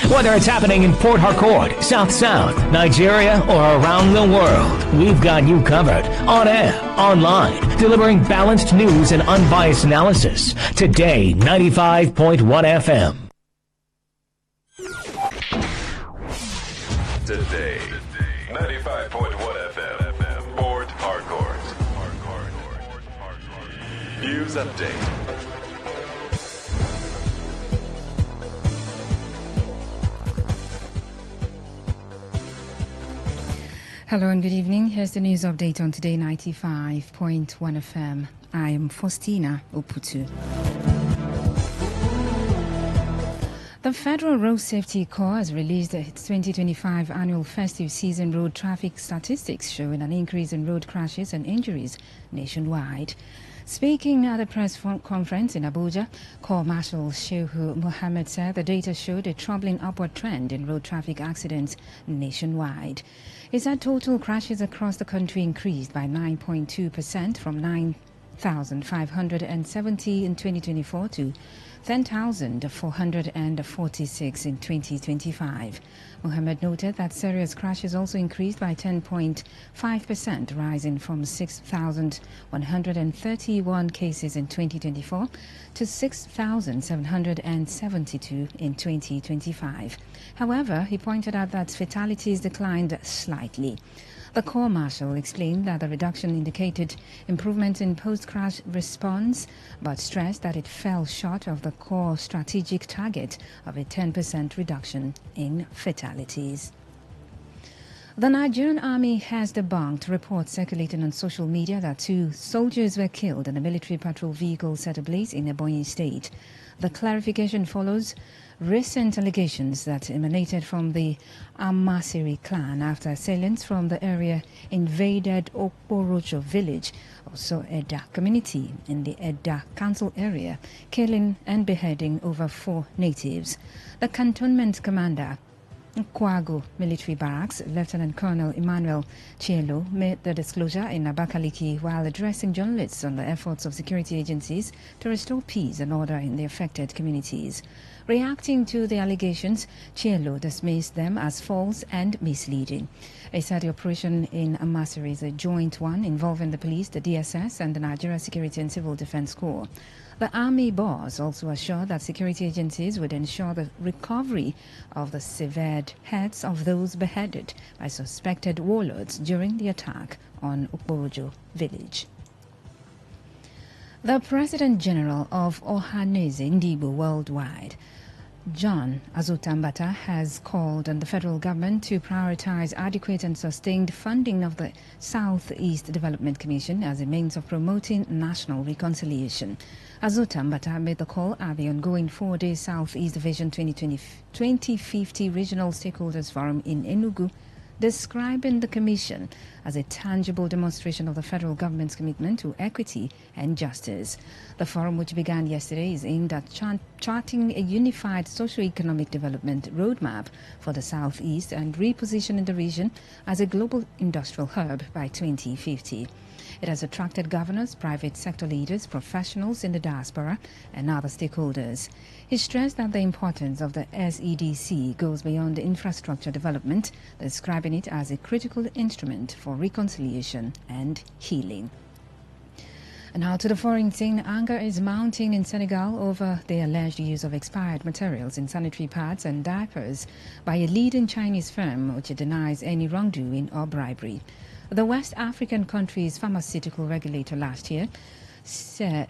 Whether it's happening in Port Harcourt, South South, Nigeria, or around the world, we've got you covered. On air, online, delivering balanced news and unbiased analysis. Today, 95.1 FM. Today, 95.1 FM, Port Harcourt. News update. Hello and good evening. Here's the news update on Today 95.1 FM. I am Faustina Oputu. The Federal Road Safety Corps has released its 2025 annual festive season road traffic statistics showing an increase in road crashes and injuries nationwide. Speaking at a press conference in Abuja, Corps Marshal Shehu Mohammed said the data showed a troubling upward trend in road traffic accidents nationwide. He said total crashes across the country increased by 9.2% from 9,570 in 2024 to 10,446 in 2025. Mohammed noted that serious crashes also increased by 10.5%, rising from 6,131 cases in 2024 to 6,772 in 2025. However, he pointed out that fatalities declined slightly. The Corps Marshal explained that the reduction indicated improvement in post-crash response, but stressed that it fell short of the Corps strategic target of a 10% reduction in fatalities. The Nigerian Army has debunked reports circulating on social media that 2 soldiers were killed in a military patrol vehicle set ablaze in Ebonyi State. The clarification follows recent allegations that emanated from the Amasiri clan after assailants from the area invaded Okporocho village, also Edda community in the Edda council area, killing and beheading over 4 natives. The cantonment commander, Kwago Military Barracks, Lieutenant Colonel Emmanuel Chielo, made the disclosure in Abakaliki while addressing journalists on the efforts of security agencies to restore peace and order in the affected communities. Reacting to the allegations, Chielo dismissed them as false and misleading. He said the operation in Amasiri is a joint one involving the police, the DSS, and the Nigeria Security and Civil Defense Corps. The Army boss also assured that security agencies would ensure the recovery of the severed heads of those beheaded by suspected warlords during the attack on Okporojo village. The President General of Ohaneze Ndibo Worldwide, John Azotambata, has called on the federal government to prioritize adequate and sustained funding of the Southeast Development Commission as a means of promoting national reconciliation. Azotambata made the call at the ongoing 4-day Southeast Vision 2050 Regional Stakeholders Forum in Enugu, describing the Commission as a tangible demonstration of the federal government's commitment to equity and justice. The forum, which began yesterday, is aimed at charting a unified socio-economic development roadmap for the Southeast and repositioning the region as a global industrial hub by 2050. It has attracted governors, private sector leaders, professionals in the diaspora, and other stakeholders. He stressed that the importance of the SEDC goes beyond infrastructure development, describing it as a critical instrument for reconciliation and healing. And now to the foreign scene. Anger is mounting in Senegal over the alleged use of expired materials in sanitary pads and diapers by a leading Chinese firm which denies any wrongdoing or bribery. The West African country's pharmaceutical regulator last year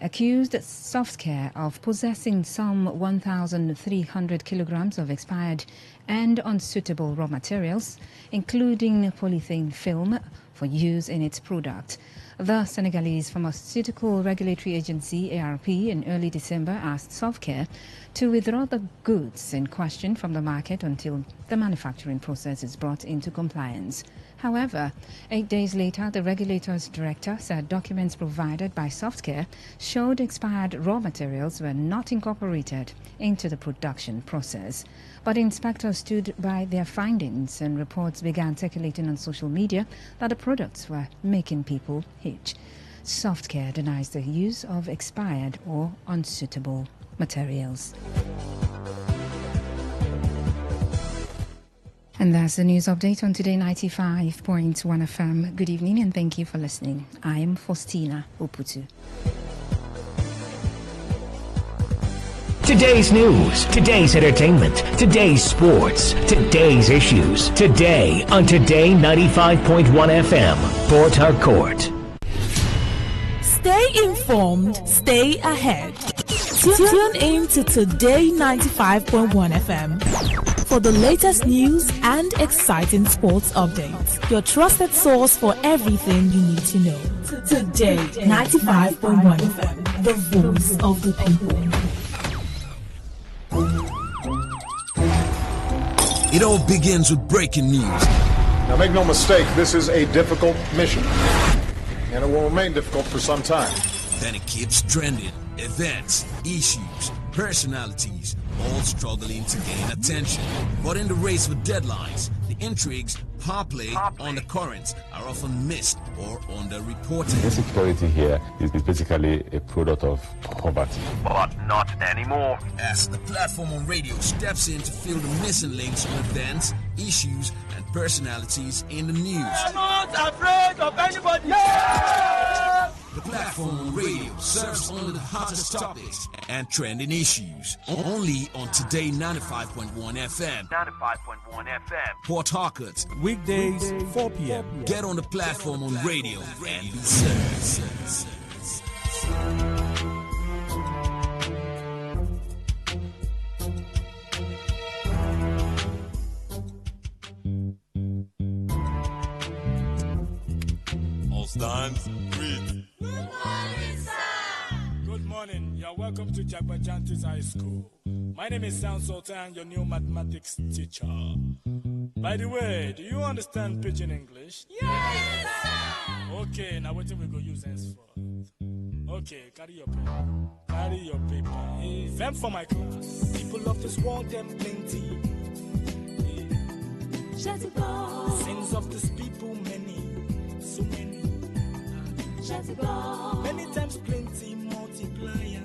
accused Softcare of possessing some 1,300 kilograms of expired and unsuitable raw materials, including polythene film, for use in its product. The Senegalese Pharmaceutical Regulatory Agency, ARP, in early December asked Softcare to withdraw the goods in question from the market until the manufacturing process is brought into compliance. However, 8 days later, the regulator's director said documents provided by Softcare showed expired raw materials were not incorporated into the production process. But inspectors stood by their findings, and reports began circulating on social media that the products were making people itch. Softcare denies the use of expired or unsuitable materials. And that's the news update on Today 95.1 FM. Good evening and thank you for listening. I am Faustina Oputu. Today's news, today's entertainment, today's sports, today's issues. Today on Today 95.1 FM, Port Harcourt. Stay informed, stay ahead. Tune in to Today 95.1 FM. For the latest news and exciting sports updates, your trusted source for everything you need to know. Today, 95.1 FM, the voice of the people. It all begins with breaking news. Now, make no mistake, this is a difficult mission, and it will remain difficult for some time. Then it keeps trending. Events, issues, personalities, all struggling to gain attention. But in the race for deadlines, the intrigues, power play, undercurrents are often missed or underreported. Insecurity here is basically a product of poverty. But not anymore. As the platform on radio steps in to fill the missing links on events, issues, and personalities in the news. I'm not afraid of anybody. The platform on radio serves only the hottest topics and trending issues. Only on Today 95.1 FM. 95.1 FM. Port Harcourt. Weekdays, 4 p.m. Get on the platform on radio and be served. All stands, breathe. Good morning, sir. Good morning. You're welcome to Jagbajantis High School. My name is Sound Sultan, your new mathematics teacher. By the way, do you understand Pidgin English? Yes, sir. Okay, now what we go use henceforth? Okay, carry your pen. Carry your paper. Hey, them for my class. People of this world, them plenty. Sins of this people, many. So many. Many times plenty multiplier.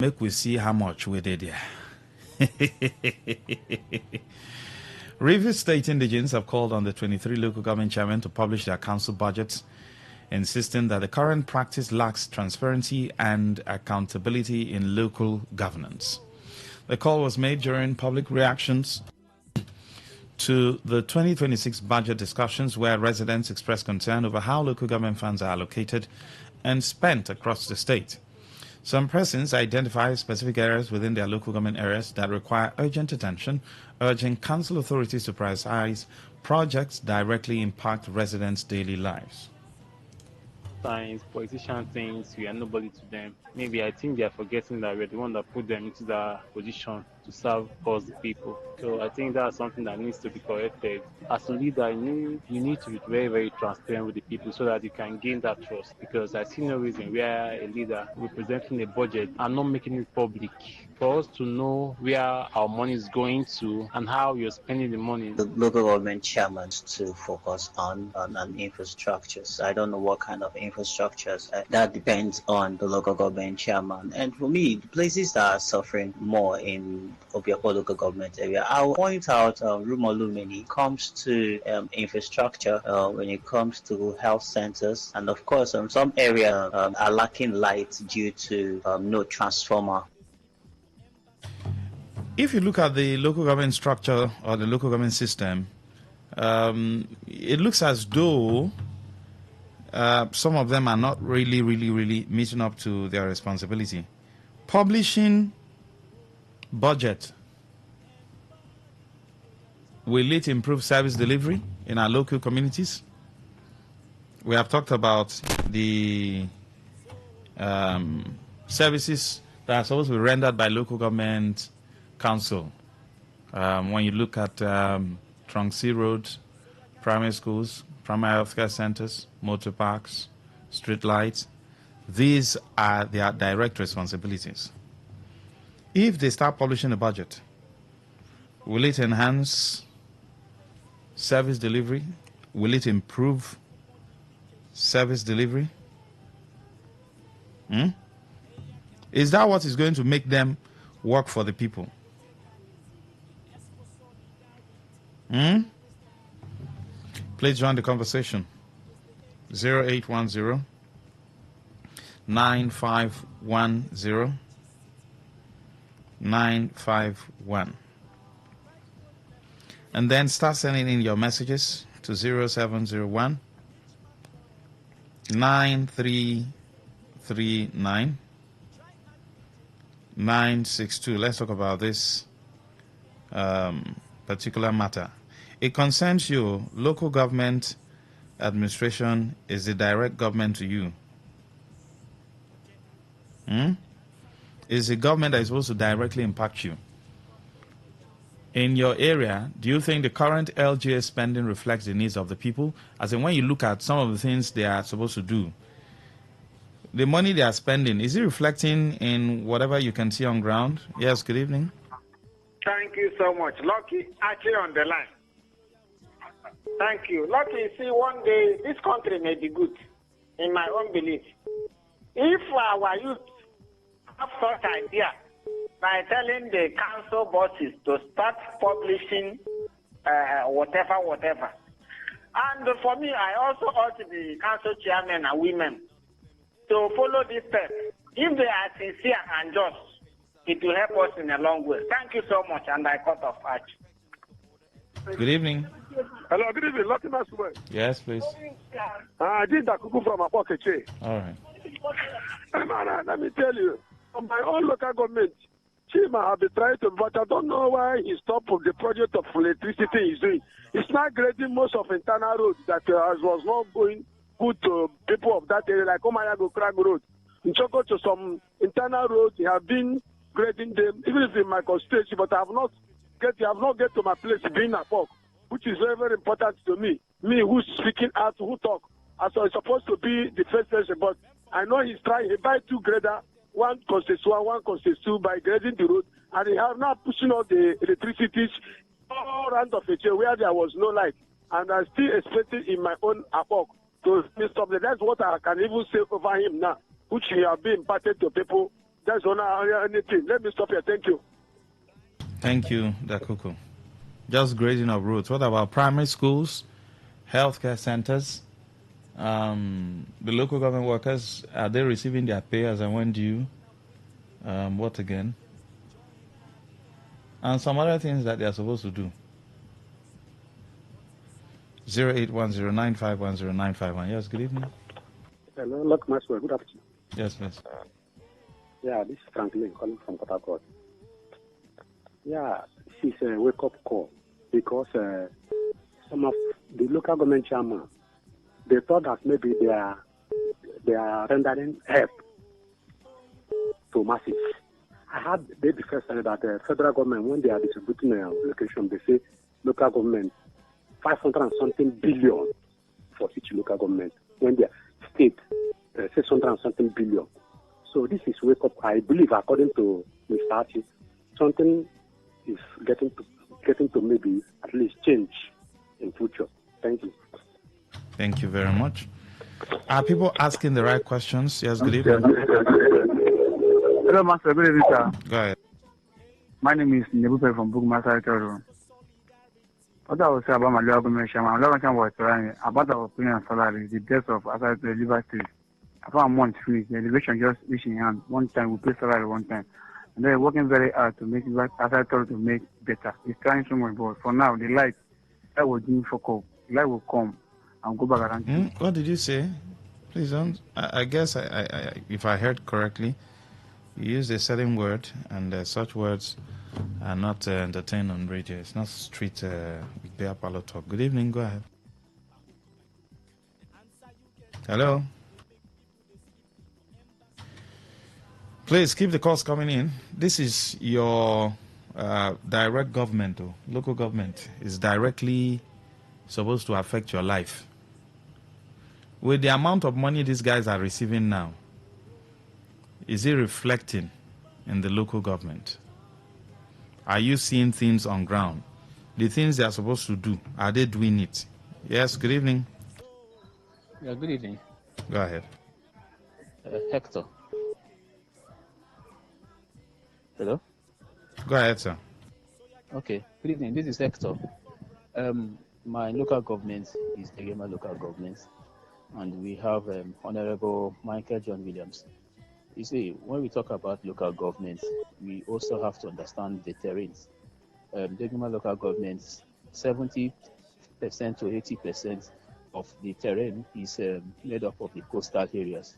Make we see how much we did here. Rivers State indigents have called on the 23 local government chairmen to publish their council budgets, insisting that the current practice lacks transparency and accountability in local governance. The call was made during public reactions to the 2026 budget discussions, where residents expressed concern over how local government funds are allocated and spent across the state. Some persons identify specific areas within their local government areas that require urgent attention, urging council authorities to prioritize projects directly impact residents' daily lives. Science, politicians think we are nobody to them. Maybe I think they are forgetting that we're the one that put them into that position to serve us, the people. So I think that's something that needs to be corrected. As a leader, you need to be very, very transparent with the people so that you can gain that trust. Because I see no reason where a leader representing a budget and not making it public for us to know where our money is going to and how you're spending the money. The local government chairman to focus on infrastructures. I don't know what kind of infrastructures. That depends on the local government chairman. And for me, the places that are suffering more in Obiako local government area, I'll point out Rumolu when it comes to infrastructure, when it comes to health centers, and of course some areas are lacking light due to no transformer. If you look at the local government structure or the local government system, it looks as though some of them are not really meeting up to their responsibility. Publishing budget, will it improve service delivery in our local communities? We have talked about the services that are supposed to be rendered by local government council. When you look at Tronxy Road, primary schools, primary healthcare centers, motor parks, street lights, these are their direct responsibilities. If they start publishing a budget, will it enhance service delivery? Will it improve service delivery? Is that what is going to make them work for the people? Please join the conversation. 0810 9510 951. And then start sending in your messages to 0701 9339 962. Let's talk about this particular matter. It concerns you. Local government administration is the direct government to you. Is the government that is supposed to directly impact you. In your area, do you think the current LGA spending reflects the needs of the people? As in, when you look at some of the things they are supposed to do, the money they are spending, is it reflecting in whatever you can see on ground? Yes, good evening. Thank you so much. Lucky, actually on the line. Thank you. Lucky, see, one day this country may be good, in my own belief. If our youth have such idea, by telling the council bosses to start publishing whatever. And for me, I also urge the council chairmen and women to follow this step. If they are sincere and just, it will help us in a long way. Thank you so much, and I cut off. Good evening. Hello, good evening. Lucky Maswell. Yes, please. I did that cuckoo from Apokeche. All right. Let me tell you, on my own local government, Chima have been trying to, but I don't know why he stopped the project of electricity he's doing. He's not grading most of internal roads that was not going good to people of that area, like Omayago Krag Road. In Choco to some internal roads, he have been grading them, even if in my constituency, but I have not get to my place being a folk, which is very, very important to me. Me who's speaking out, who talk. As I'm supposed to be the first person, but I know he's trying. He buy two grader, one consists one consists two by grading the road, and they have now pushing all the electricities all around of it where there was no light. And I'm still expecting in my own apok to stop that. That's what I can even say over him now, which he have been imparted to people. That's not anything. Let me stop here. Thank you. Thank you, Dakuku. Just grading of roads. What about primary schools, healthcare centers? The local government workers, are they receiving their pay as and when due? What again? And some other things that they are supposed to do. 0810951091. Yes, good evening. Hello, Luck Maxwell. Good afternoon. Yes, please. Yeah, this is Franklin calling from Port Harcourt. Yeah, this is a wake-up call because some of the local government chairman, they thought that maybe they are rendering help to masses. I had the first time that the federal government, when they are distributing a location, they say local government 500 and something billion for each local government. When the state 600 and something billion. So this is wake up. I believe, according to Mr. Archie, something is getting to maybe at least change in future. Thank you. Thank you very much. Are people asking the right questions? Yes, good evening. Hello, Master. Good evening, sir. Go ahead. My name is Nebupe from Bookmaster Room. What I will say about my local government chairman, my local chairman was trying about our opinion on salary, the death of Aside to Liver State. After a month free, the elevation just reaching hand. One time, we pay salary one time. And they're working very hard to make Aside to make better. It's trying so much, but for now, the light that was doing for cope, the light will come and go back around. What did you say? Please don't. I guess if I heard correctly, you used a certain word, and such words are not entertained on radio. It's not street bear parlor talk. Good evening. Go ahead. Hello. Please keep the calls coming in. This is your direct government, or local government is directly supposed to affect your life. With the amount of money these guys are receiving now, is it reflecting in the local government? Are you seeing things on ground? The things they are supposed to do, are they doing it? Yes, good evening. Yeah, good evening. Go ahead. Hector. Hello? Go ahead, sir. Okay, good evening. This is Hector. My local government is the Gema local government, and we have Honorable Michael John Williams. You see, when we talk about local governments, we also have to understand the terrains. The Gema local governments, 70% to 80% of the terrain is made up of the coastal areas.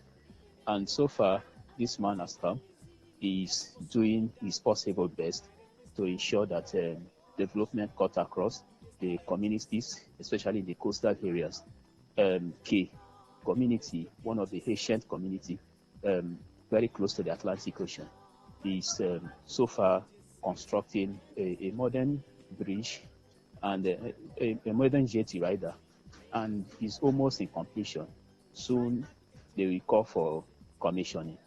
And so far, this man has come. He's doing his possible best to ensure that development cut across the communities, especially the coastal areas. K community, one of the ancient community, very close to the Atlantic Ocean, is so far constructing a modern bridge and a modern jetty rider, and is almost in completion. Soon they will call for commissioning.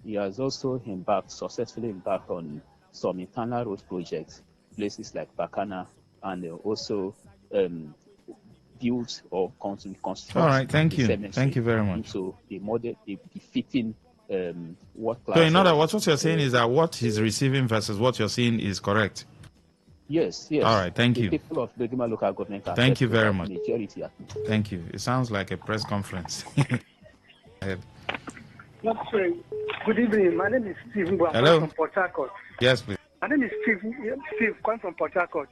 He has also successfully embarked on some internal road projects, places like Bakana, and also built or construct. All right, thank you. Thank you very much. Into a model, a befitting what class. So, in other words, what you're saying is that what he's receiving versus what you're seeing is correct. Yes. All right, thank you. People of the Gema local government. Thank you very much. Majority. Thank you. It sounds like a press conference. Good evening. My name is Steve. Hello. From Port Harcourt. Yes, please. My name is Steve, calling from Port Harcourt.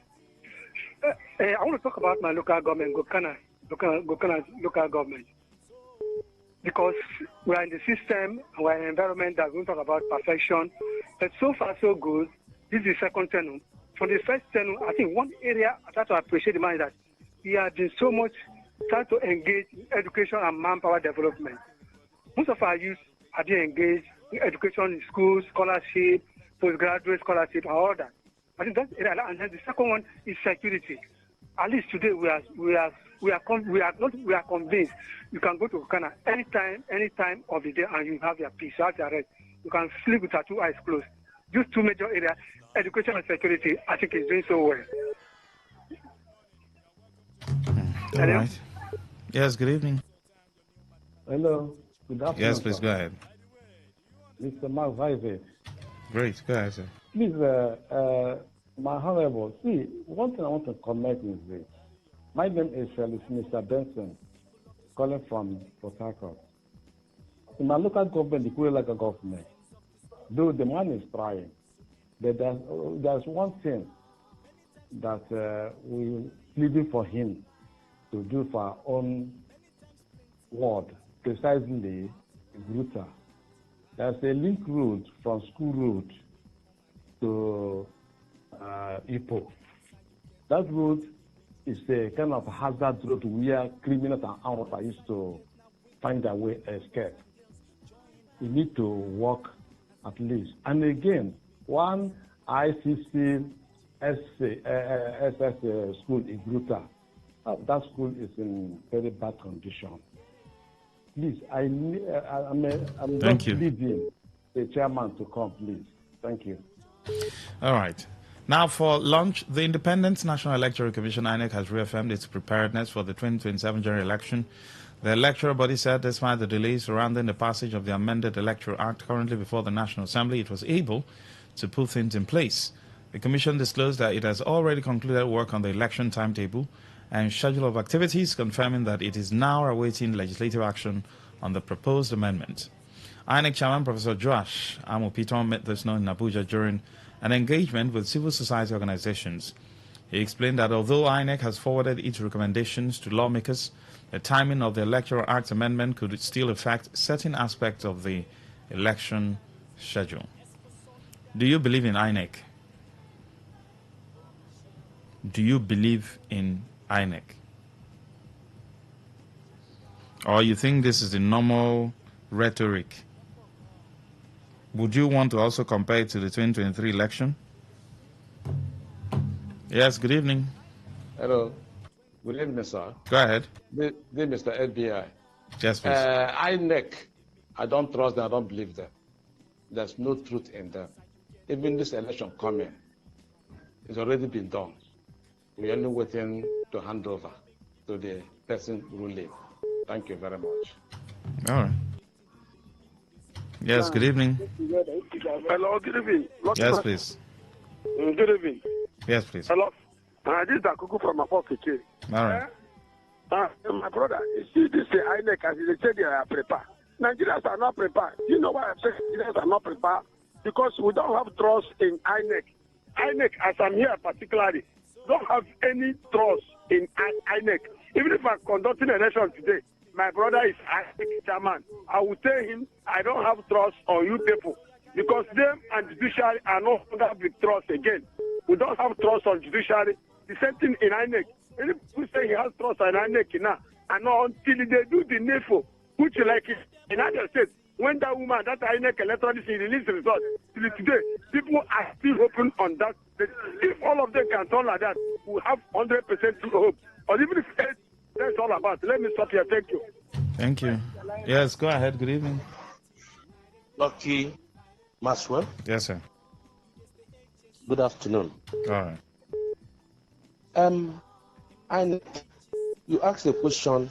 I want to talk about my local government, Gokana local government. Because we are in the system, we are in an environment that we don't talk about perfection. But so far, so good. This is the second tenure. From the first tenure, I think one area I try to appreciate the man is that he has been so much trying to engage in education and manpower development. Most of our youth are being engaged in education in schools, scholarship, postgraduate scholarship, and all that. I think that's area. And then the second one is security. At least today we are convinced you can go to Ghana any time of the day and you have your peace, you have your rest. You can sleep with your two eyes closed. These two major areas, education and security, I think is doing so well. All right. Yes, good evening. Hello. Good afternoon. Yes, please go ahead. Mr. Mark Vive. Great. Go ahead, sir. Please, my honorable, see, one thing I want to comment is this. My name is Mr. Benson, calling from Port Harcourt. In my local government, the Kure local government, though the man is trying, but there's one thing that we're pleading for him to do for our own ward, precisely Gruta. There's a link road from School Road to Ipo. That road is a kind of hazard road where criminals and armed robbers used to find their way escape. You need to walk at least. And again, one ICC SS school in Gruta, that school is in very bad condition. Please, I'm just pleading the chairman to come, please. Thank you. All right. Now for lunch, the Independent National Electoral Commission, INEC, has reaffirmed its preparedness for the 2027 general election. The electoral body said despite the delays surrounding the passage of the amended Electoral Act currently before the National Assembly, it was able to put things in place. The Commission disclosed that it has already concluded work on the election timetable and schedule of activities, confirming that it is now awaiting legislative action on the proposed amendment. INEC Chairman Professor Joash Amopiton made this known in Abuja during an engagement with civil society organizations. He explained that although INEC has forwarded its recommendations to lawmakers, the timing of the Electoral Act amendment could still affect certain aspects of the election schedule. Do you believe in INEC? Do you believe in INEC? Or you think this is the normal rhetoric? Would you want to also compare it to the 2023 election? Yes, good evening. Hello. Good evening, sir. Go ahead. This Mr. FBI. Yes, please. INEC, I don't trust them, I don't believe them. There's no truth in them. Even this election coming, it's already been done. We're only waiting to hand over to the person ruling. Thank you very much. All right. Yes, good evening. Hello, good evening. Yes, please. Good evening. Yes, please. Hello. This is Akuku from Apokeke. All right. My brother, you see this INEC, as they say they are prepared. Nigerians are not prepared. You know why I'm saying Nigerians are not prepared? Because we don't have trust in INEC. INEC, as I'm here particularly, don't have any trust in INEC. Even if I'm conducting an election today, my brother is INEC chairman. I will tell him I don't have trust on you people because them and judiciary are no longer with trust again. We don't have trust on judiciary. The same thing in INEC. Any people say he has trust on INEC now, and until they do the needful, which like in other states, when that woman, that INEC electronics released the result, till today, people are still hoping on that. If all of them can turn like that, we have 100% hope. Or even if that's all about. Let me stop here. Thank you. Thank you. Yes, go ahead. Good evening. Lucky Maxwell. Yes, sir. Good afternoon. All right. You asked a question.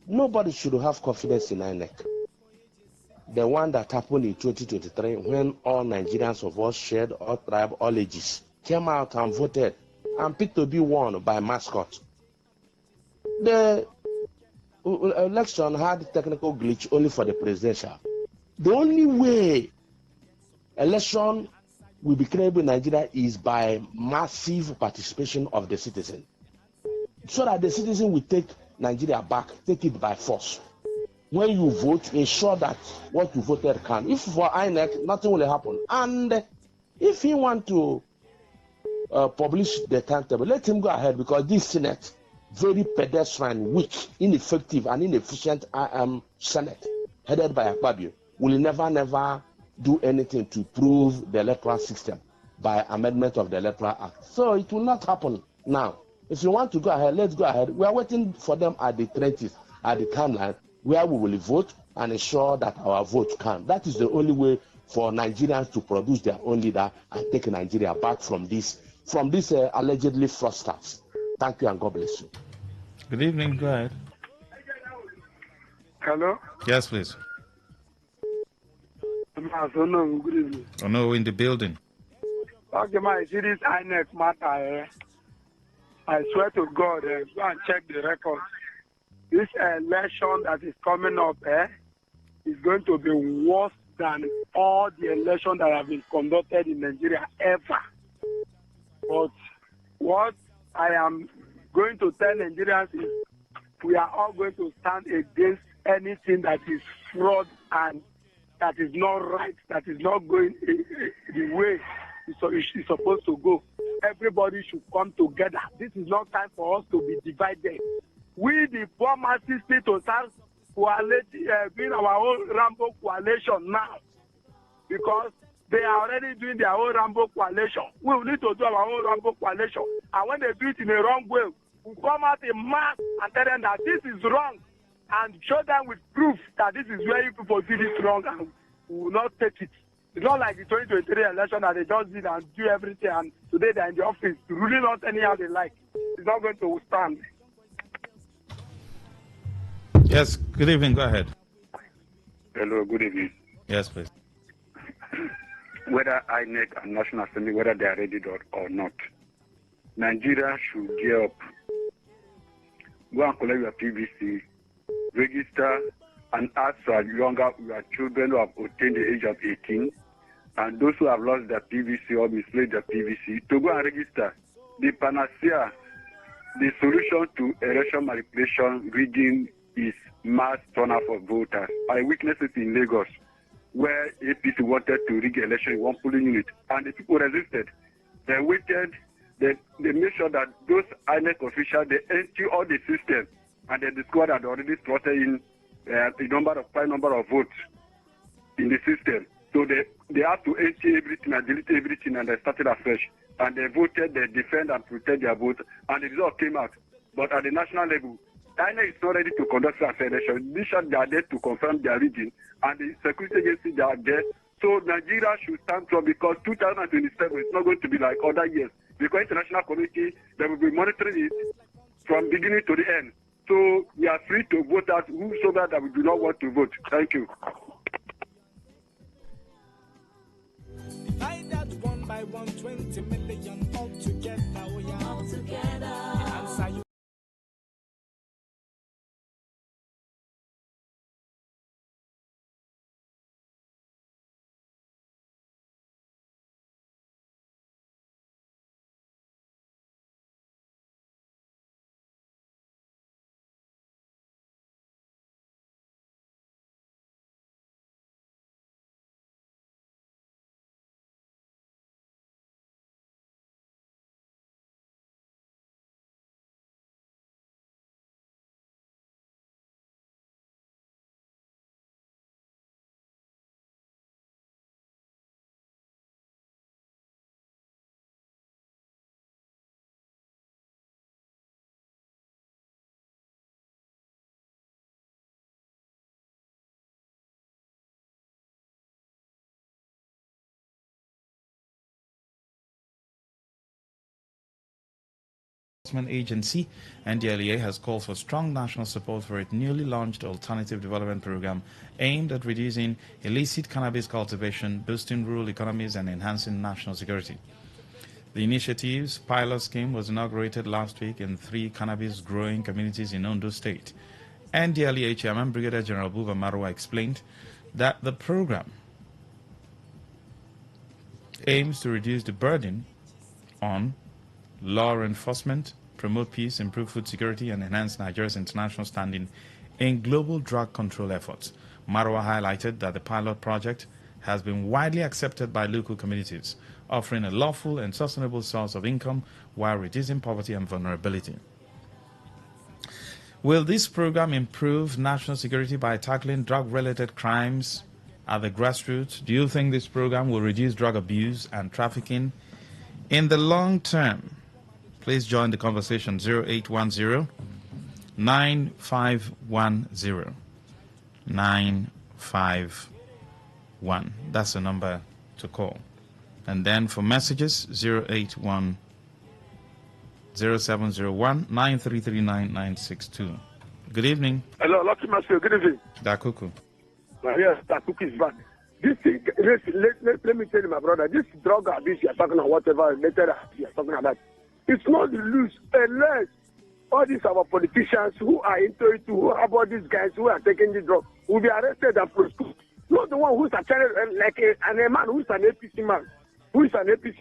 Nobody should have confidence in INEC. The one that happened in 2023 when all Nigerians of all shade, all tribe, all ages came out and voted and picked to be won by mascot. The election had technical glitch only for the presidential. The only way election will be credible in Nigeria is by massive participation of the citizen, so that the citizen will take Nigeria back, take it by force. When you vote, ensure that what you voted can. If for INEC, nothing will happen. And if he want to publish the timetable, let him go ahead, because this Senate, very pedestrian, weak, ineffective, and inefficient Senate, headed by Akpabio, will never do anything to prove the electoral system by amendment of the Electoral Act. So it will not happen now. If you want to go ahead, let's go ahead. We are waiting for them at the trenches, at the timeline, where we will vote and ensure that our vote can. That is the only way for Nigerians to produce their own leader and take Nigeria back from this allegedly fraudsters. Thank you and God bless you. Good evening. Go ahead. Hello? Yes, please. Good evening. Oh, no, in the building. Okay, my serious INEC matter. I swear to God, go and check the records. This election that is coming up is going to be worse than all the elections that have been conducted in Nigeria ever. But what I am going to tell Nigerians is we are all going to stand against anything that is fraud and that is not right, that is not going the way it's supposed to go. Everybody should come together. This is not time for us to be divided. We, the poor masses, need to start doing our own Rambo coalition now, because they are already doing their own Rambo coalition. We will need to do our own Rambo coalition. And when they do it in a wrong way, we come out in mass and tell them that this is wrong and show them with proof that this is where you people did it wrong, and we will not take it. It's not like the 2023 election that they just did and do everything, and today they're in the office ruling us anyhow they like. It's not going to stand. Yes, good evening. Go ahead. Hello, good evening. Yes, please. Whether INEC and National Assembly, whether they are ready or not, Nigeria should gear up. Go and collect your PVC, register, and ask for your children who have attained the age of 18, and those who have lost their PVC or mislaid their PVC, to go and register. The panacea, the solution to election manipulation, rigging, is mass turnout of voters. I witnessed it in Lagos, where APC wanted to rig election in one polling unit, and the people resisted. They waited. They made sure that those INEC officials, they empty all the system, and they discovered that they already slotted in a high number of votes in the system. So they had to empty everything and delete everything, and they started afresh. And they voted, they defend and protect their vote, and the result came out. But at the national level, INEC is not ready to conduct an election. They are there to confirm their rigging, and the security agencies are there. So Nigeria should stand strong, because 2027 is not going to be like other years. Because international community, they will be monitoring it from beginning to the end. So we are free to vote out whosoever that we do not want to vote. Thank you. by 120 million all together. Oh yeah, all together. Answer you. Agency, NDLEA has called for strong national support for its newly launched alternative development program aimed at reducing illicit cannabis cultivation, boosting rural economies, and enhancing national security. The initiative's pilot scheme was inaugurated last week in 3 cannabis growing communities in Ondo State. NDLEA Chairman Brigadier General Buba Marwa explained that the program aims to reduce the burden on law enforcement, promote peace, improve food security, and enhance Nigeria's international standing in global drug control efforts. Marwa highlighted that the pilot project has been widely accepted by local communities, offering a lawful and sustainable source of income while reducing poverty and vulnerability. Will this program improve national security by tackling drug-related crimes at the grassroots? Do you think this program will reduce drug abuse and trafficking in the long term? Please join the conversation 0810 9510 951. That's the number to call. And then for messages 081 0701 9339962. Good evening. Hello, Lucky Master. Good evening. Dakuku. Yes, Dakuku is back. This thing, let me tell you, my brother, this drug abuse you are talking about, whatever later you are talking about, it's not the loose unless all these our politicians who are into it, who have all these guys who are taking the drug will be arrested and prosecuted. Not the one who's a channel like a man who's an APC man, who is an APC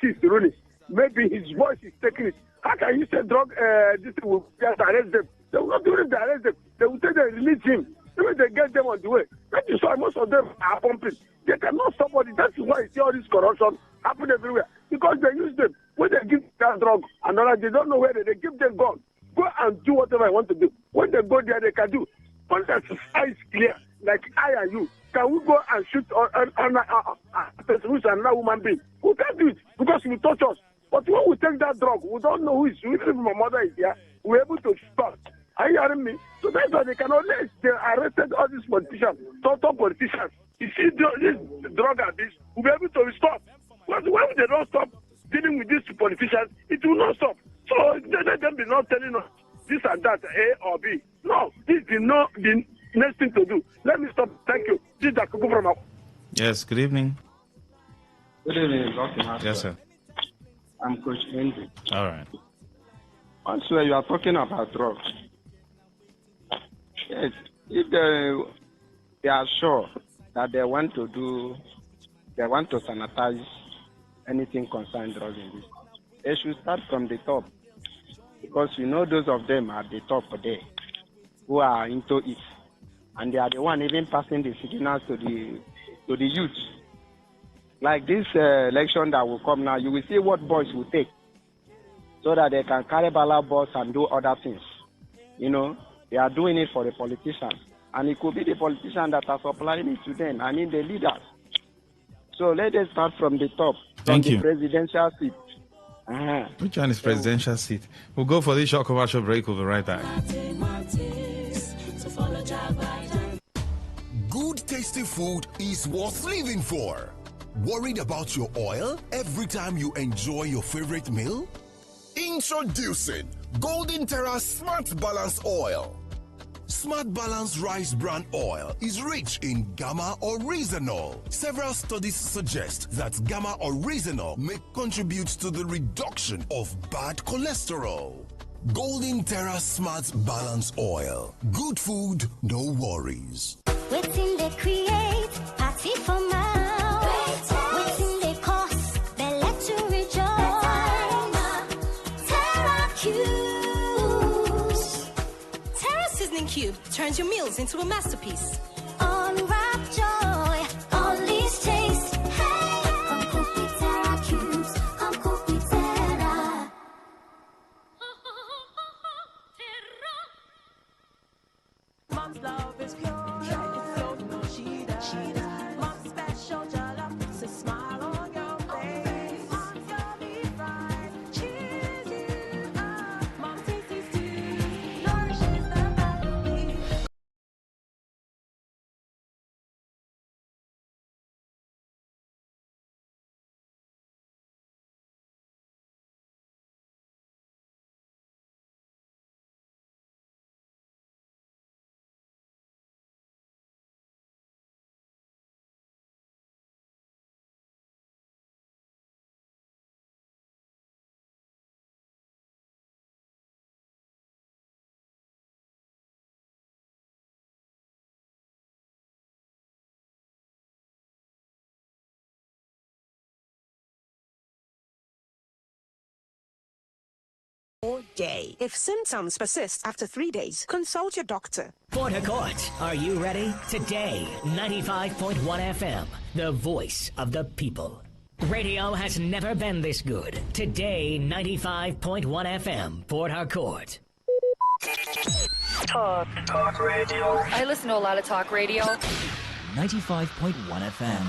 is ruling. Maybe his voice is taking it. How can you say drug this will just arrest them? They will not do it to arrest them. They will say they release him. Even they get them on the way. That is why most of them are pumping. They cannot stop it. That is why you see all this corruption happen everywhere. Because they use them. When they give that drug and all that, they don't know where they give them gun. Go and do whatever I want to do. When they go there, they can do. Once the sky is clear, like I and you, can we go and shoot a person who's another human being? We can't do it because he will touch us. But when we take that drug, we don't know who is. Even if my mother is here, we're able to stop. Are you hearing me? So that's why they cannot let. They arrested all these politicians, total politicians. You see, this drug abuse, we'll be able to stop. Because when they don't stop dealing with these politicians, it will not stop. So let them be not telling us this and that, A or B. No, this is not the next thing to do. Let me stop. Thank you. This is Dakuku from our... Yes, good evening. Good evening, Dr. Master. Yes, sir. I'm Coach Henry. All right. Also, you are talking about drugs. Yes, if they are sure that they want to sanitize anything concerning drugs in this, they should start from the top. Because you know those of them at the top there who are into it. And they are the one even passing the signals to the youth. Like this election that will come now, you will see what boys will take so that they can carry ballot box and do other things. You know, they are doing it for the politicians. And it could be the politicians that are supplying it to them. I mean, the leaders. So let us start from the top, from the presidential seat. Which one is presidential seat? We'll go for this short commercial break. We'll be right back. Good tasty food is worth living for. Worried about your oil every time you enjoy your favorite meal? Introducing Golden Terra Smart Balance Oil. Smart Balance Rice Bran Oil is rich in gamma oryzanol. Several studies suggest that gamma oryzanol may contribute to the reduction of bad cholesterol. Golden Terra Smart Balance Oil. Good food, no worries. Waiting they create, party for mouth. Waiting they cost, they let you rejoice. Terra Cubes. Terra Seasoning Cube turns your meals into a masterpiece. Unwrap joy, unleash taste. Hey, come cook with Terra Cubes. Come cook with Terra. Mom's love is pure. Mom's special jollof puts a smile on your face. Mom's yummy fries cheers you up. Mom's tasty stew nourishes the family. Day. If symptoms persist after 3 days, consult your doctor. Port Harcourt, are you ready? Today, 95.1 FM, the voice of the people. Radio has never been this good. Today, 95.1 FM, Port Harcourt. Talk radio. I listen to a lot of talk radio. 95.1 FM.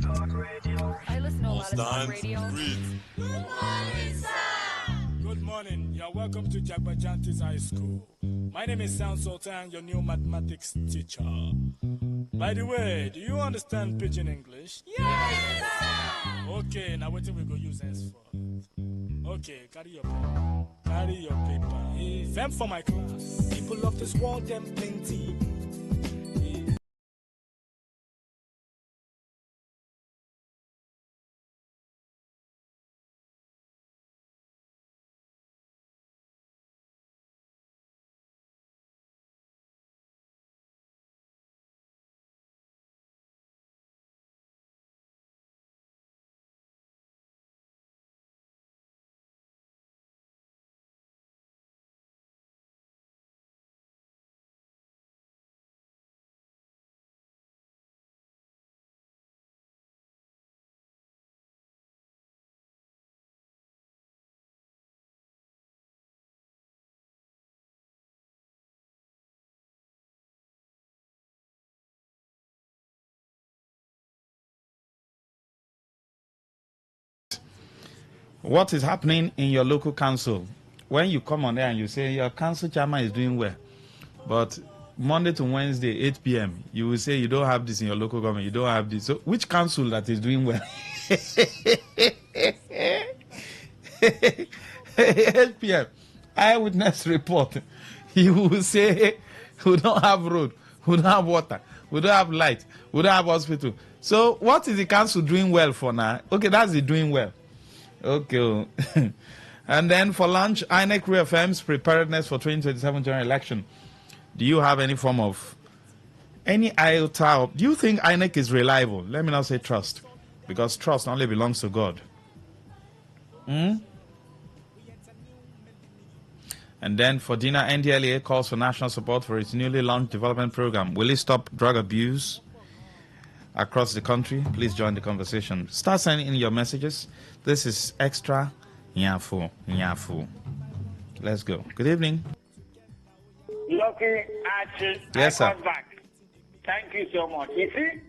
Talk radio. I listen to a lot of talk radio. Good morning, sir. Good morning. You're welcome to Jagbajantis High School. My name is Sound Sultan, your new mathematics teacher. By the way, do you understand Pidgin English? Yes, sir. Okay, now what we go use henceforth? Okay, carry your pen. Carry your paper. Them for my class. People of this world, them plenty. What is happening in your local council? When you come on there and you say your council chairman is doing well, but Monday to Wednesday, 8 p.m., you will say you don't have this in your local government, you don't have this. So which council that is doing well? 8 p.m., eyewitness report. You will say we don't have road, we don't have water, we don't have light, we don't have hospital. So what is the council doing well for now? Okay, that's the doing well. Okay. And then for lunch, INEC reaffirms preparedness for 2027 general election. Do you have any form of, any iota of, do you think INEC is reliable? Let me not say trust, because trust only belongs to God. And then for dinner, NDLEA calls for national support for its newly launched development program. Will it stop drug abuse across the country? Please join the conversation. Start sending in your messages. This is Extra Nyafu. Let's go. Good evening. Lucky Archie, yes, sir. Back. Thank you so much. You see,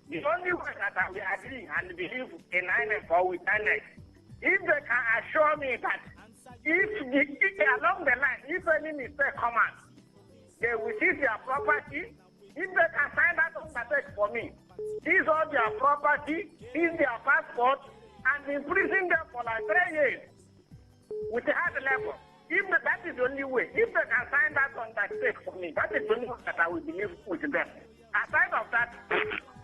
the only way that I will agree and believe in INEC or with INEC, if they can assure me that if along the line, if any mistake comes out, they will seize their property. If they can sign that undertake for me, seize all their property, seize their passport, and imprison them for like 3 years with a hard level. If that is the only way, if they can sign that undertake for me, that is the only way that I will believe with them. Aside of that,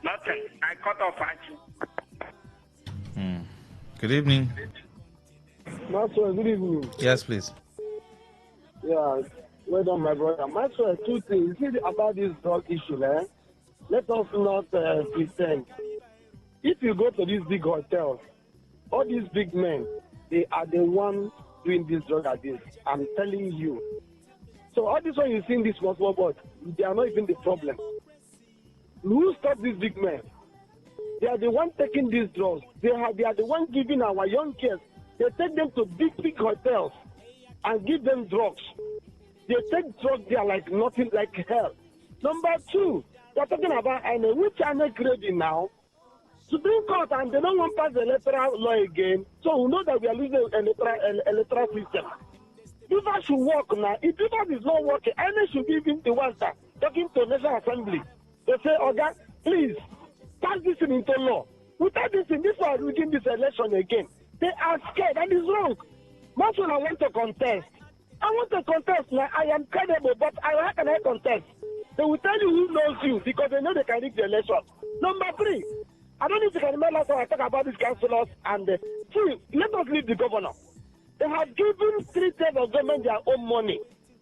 nothing. I cut off action. Good evening. Maxwell, good evening. Yes, please. Yeah, well done, my brother. Maxwell, two things. You see about this drug issue, let us not pretend. If you go to these big hotels, all these big men, they are the ones doing this drug abuse. I'm telling you. So all this one you see in this small board, they are not even the problem. Who stop these big men? They are the ones taking these drugs. They are the ones giving our young kids. They take them to big hotels and give them drugs. They take drugs there like nothing, like hell. Number two, we're talking about INEC. Which INEC grading now? Supreme Court, and they don't want to pass the electoral law again. So we know that we are losing the electoral system. If should work now. If that is not working, INEC should be even the ones that talking to National Assembly. They say, okay, please, pass this into law. Without this, this one, within this election again. They are scared, and it's wrong. Most when I want to contest. I want to contest now. I am credible, but how can I contest? They will tell you who knows you because they know they can rig the election. Number three, I don't know if you can remember last time I talk about these councillors and two, let us leave the governor. They have given 3 tiers of government their own money.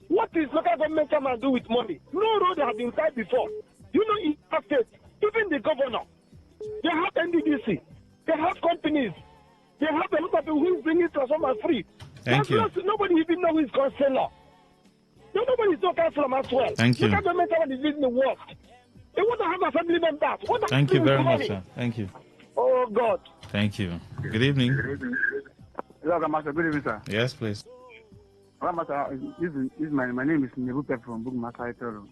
What is local government chairman do with money? No road they have been tried before. You know, in our state, even the governor, they have NDDC, they have companies, they have a lot of people who is bringing transformers free. Thank you. Nobody even know who is councillor. Nobody is not councillor as well. Thank you. Local government chairman is doing the worst. They want to have assembly members. Thank you very much, sir. Thank you. Oh, God. Thank you. Good evening. Hello, Master. Good evening, sir. Yes, please. Master, my name is Nebupe from Bookmaster.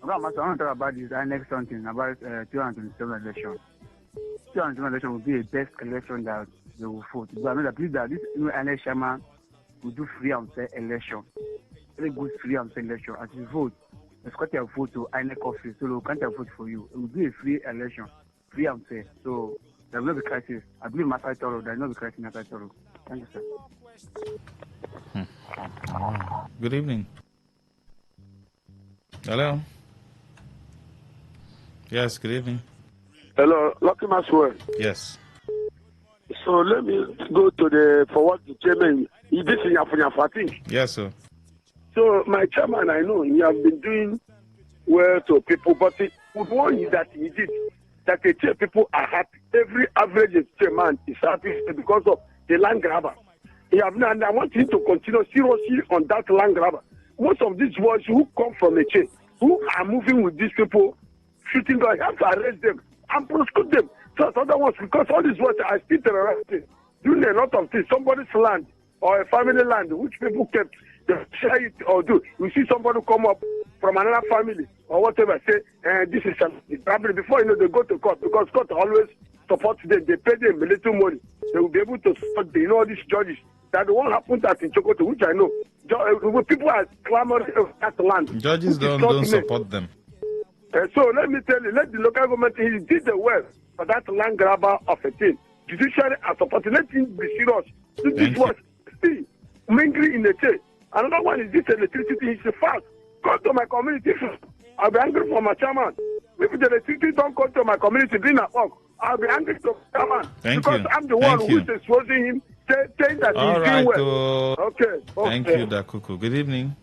Master, I want to talk about this next something about 2027 election. 2027 election will be a best election that they will vote. But I know that please that this new election will do free and fair election. Very good free and fair election. As you vote, let's cut your vote to INEC office. So we can't vote for you. It will be a free election, free and fair. So there will not be crisis. I believe Master Toro, there will not be crisis in Master Toro. Thank you, sir. Good evening. Hello. Yes, good evening. Hello, Lucky Maxwell. Yes. So let me go to the forward to chairman. This is Yafunyafati. Yes, sir. So my chairman, I know he has been doing well to people, but the one that he did, that the people are happy. Every average chairman is happy because of the land grabber. And I want him to continue seriously on that land grabber. Most of these boys who come from the chain, who are moving with these people, shooting them, you have to arrest them and prosecute them. So other ones, because all these boys are still terrorizing, doing a lot of things. Somebody's land or a family land, which people kept, they share it or do. You see somebody come up from another family or whatever, say, this is a family. Before you know, they go to court because court always supports them. They pay them a little money. They will be able to support them. You know, all these judges. That the one happened at in Chokoto, which I know. People are clamoring of that land. Judges don't support them. So let me tell you, let the local government, he did the well for that land grabber of a thing. Judiciary are supporting. Let him be serious. This was still mingling in the church. Another one is this electricity. He said, fast, come to my community. I'll be angry for my chairman. If the electricity don't come to my community, bring a fuck. I'll be angry to my chairman. Because I'm the one who is exposing him, saying that all he's right, doing well. Okay. Thank you, Dakuku. Good evening.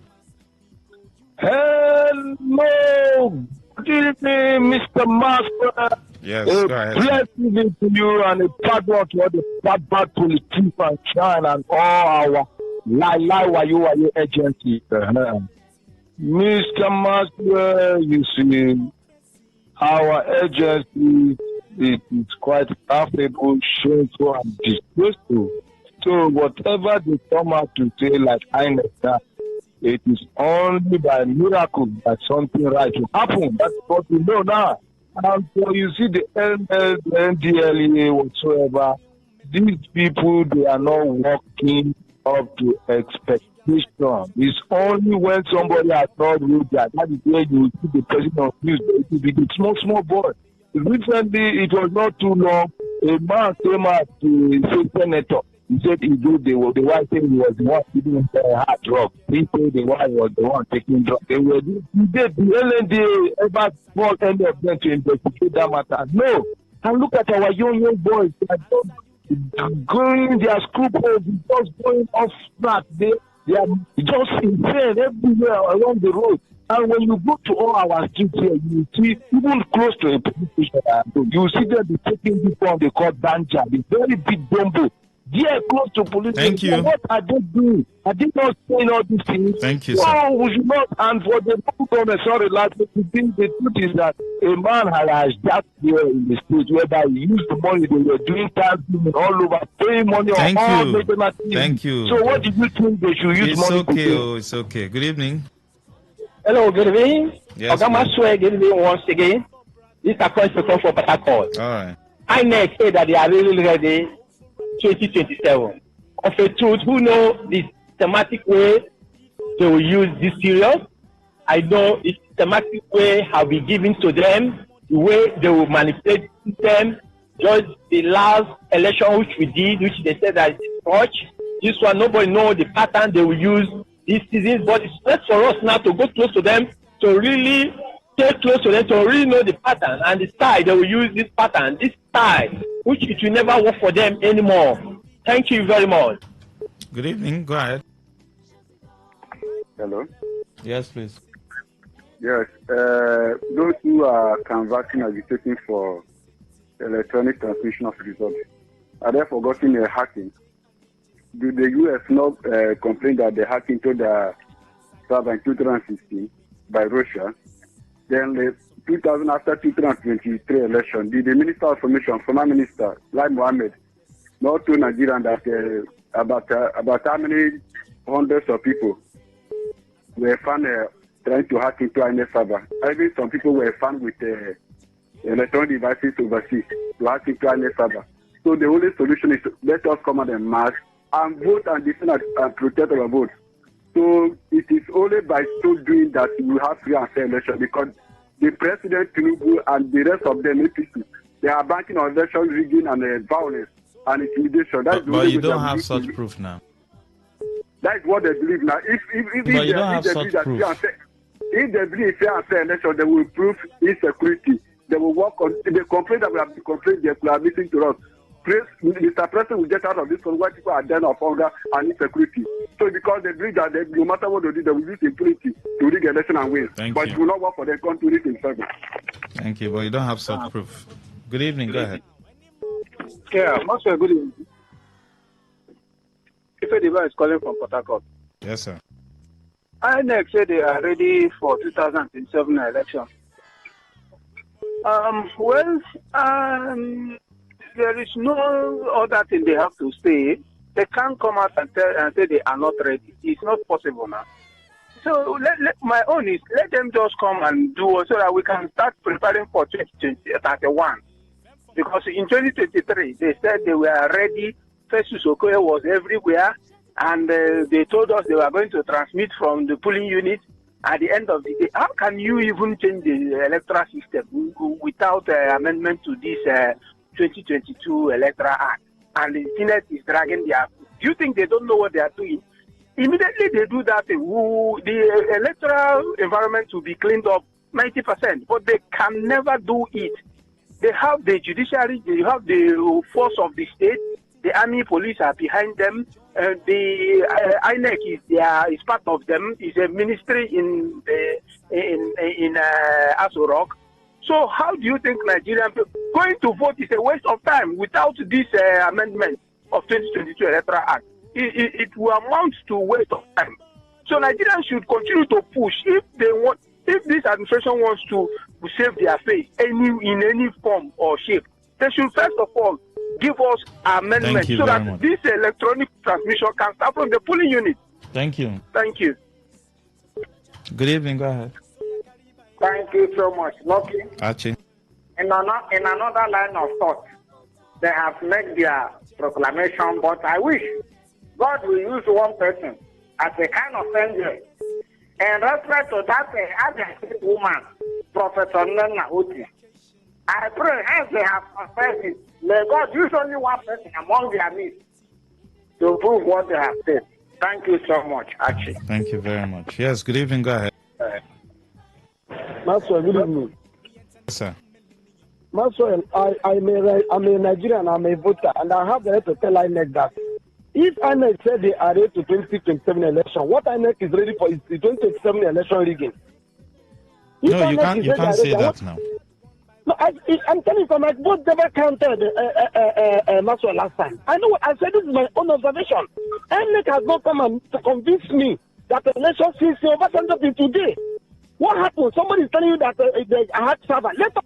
Hello. Good evening, Mr. Master. Yes, go ahead. Blessing to you and a pardon to all the bad politicians and China and all our lie agency. Mr. Master, you see, our agency it is quite laughable, shameful, and disgraceful. So whatever they come out to say, like I know that, it is only by miracle that something right will happen. That's what we know now. And so you see the NDLEA whatsoever, these people, they are not working up to expectation. It's only when somebody has not read that is where you see the person on news. It will be the small boy. Recently, it was not too long, a man came out to say senator He said he do the wife said he was the one giving hard drugs. He said the wife was the one taking drugs. They were the LND ever small any of them to investigate that matter. No. And look at our young boys. They are just going their school posts, just going off track. They are just insane everywhere along the road. And when you go to all our streets here, you see even close to a police station, you see them be taking this one they call danger, the very big bumble. There close to police Thank station. you. What are they doing? Are they not saying all these things? Thank you, no, sir. we should not. And for the local government, sorry, last week, the truth is that a man has jacked here in the state whereby he used the money they were doing Thanksgiving all over, paying money Thank on all you. national activities. Thank you. So what do you think they should use It's money okay. to do? Oh, it's okay. Good evening. Hello, good evening. Yes, Oga please. Maswe, good evening once again. This is Akon Inspector for Port Harcourt. All right. INEC say that they are really ready 2027. Of a truth, who know the thematic way they will use this period? I know the thematic way have been given to them, the way they will manipulate the system. Just the last election which we did, which they said that it's touch. This one, nobody know the pattern they will use this season, but it's best for us now to go close to them, to really stay close to them, to really know the pattern and the style they will use this pattern, this style, which it will never work for them anymore. Thank you very much. Good evening. Go ahead. Hello. Yes, please. Yes. Those who are canvassing agitating for electronic transmission of results, are they forgotten hacking? Do the U.S. not complain that the hacking into the server in 2016 by Russia? Then the 2000 after 2023 election, did the Minister of Information, former Minister Lai Mohammed, not to Nigerian that about how many hundreds of people were found trying to hack into INET server? Even some people were found with electronic devices overseas to hack into INET server. So the only solution is let us come out and march and vote and defend and protect our votes. So it is only by so doing that we have free and fair election, because the President Tinubu and the rest of them APC, they are banking on election rigging and violence and intimidation. That's the But only you way don't they have believe such in. proof now. That is what they believe now. If But you don't have they such believe that proof. fair and fair, if they believe fair and fair election, they will prove insecurity. They will work on the complaint that we have complained they are missing to us. Mr. President will get out of this one where people are dying of hunger and insecurity. So because they believe that no matter what they do, they will use impunity to rig election and win. Thank but you. it will not work for them. Come to it in seven. Thank you, but you don't have such proof. Good evening. Go ahead. Yeah, most good evening. If a device calling from Port Harcourt. Yes, sir. INEC said they are ready for 2007 election. There is no other thing they have to say. They can't come out and say they are not ready. It's not possible now. So my own is let them just come and do so that we can start preparing for 2031. Because in 2023 they said they were ready. Festus Okoye was everywhere, and they told us they were going to transmit from the polling unit. At the end of the day, how can you even change the electoral system without amendment to this 2022 Electoral Act? And the Senate is dragging their foot. Do you think they don't know what they are doing? Immediately they do that, the electoral environment will be cleaned up 90%, but they can never do it. They have the judiciary, they have the force of the state, the army, police are behind them. The INEC is part of them. Is a ministry in Aso Rock. So how do you think Nigerian people going to vote is a waste of time without this amendment of 2022 Electoral Act? It will amount to waste of time. So Nigerians should continue to push if this administration wants to save their face in any form or shape. They should first of all give us amendment so that much. this electronic transmission can start from the polling unit. Thank you. Thank you. Good evening. Go ahead. Thank you so much, Lucky. Archie. In another line of thought, they have made their proclamation, but I wish God will use one person as a kind of angel. In respect to that Agency woman, Professor Nena Uti, I pray as they have confessed it, may God use only one person among their midst to prove what they have said. Thank you so much, Archie. Thank you very much. Yes, good evening. Go ahead. Maxwell, good evening. Yes, sir. Maxwell, I'm a Nigerian, I'm a voter, and I have the right to tell INEC that if INEC said they are ready to 2027 election, what INEC is ready for is the 2027 election rigging. If No, you INEC can't. is You ready, can't they say are that ready. now. No, I'm telling you, my vote never counted, Maxwell, last time. I know what I said. This is my own observation. INEC has not come and to convince me that the election since Obasanjo till today. What happened? Somebody is telling you that I had server. Let us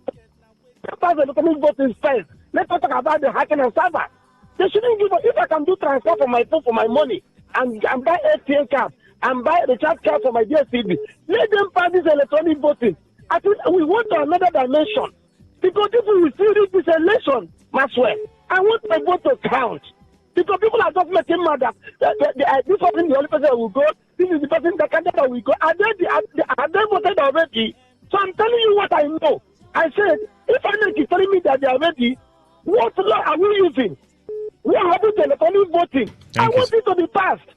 talk the electronic voting first. Let us talk about the hacking and server. They shouldn't give us. If I can do transfer for my phone for my money and buy ATM card and buy the recharge card for my DSTV, let them pass this electronic voting. I think we want to another dimension. Because people will still read this election, Maxwell. I want my vote to count. Because people are just making mad that this person the only person that will go, this is the person that candidate that will go. Are they voted already? So I'm telling you what I know. I said, if INEC is telling me that they are ready, what law are we using? What happened to electronic voting? I want it to be passed.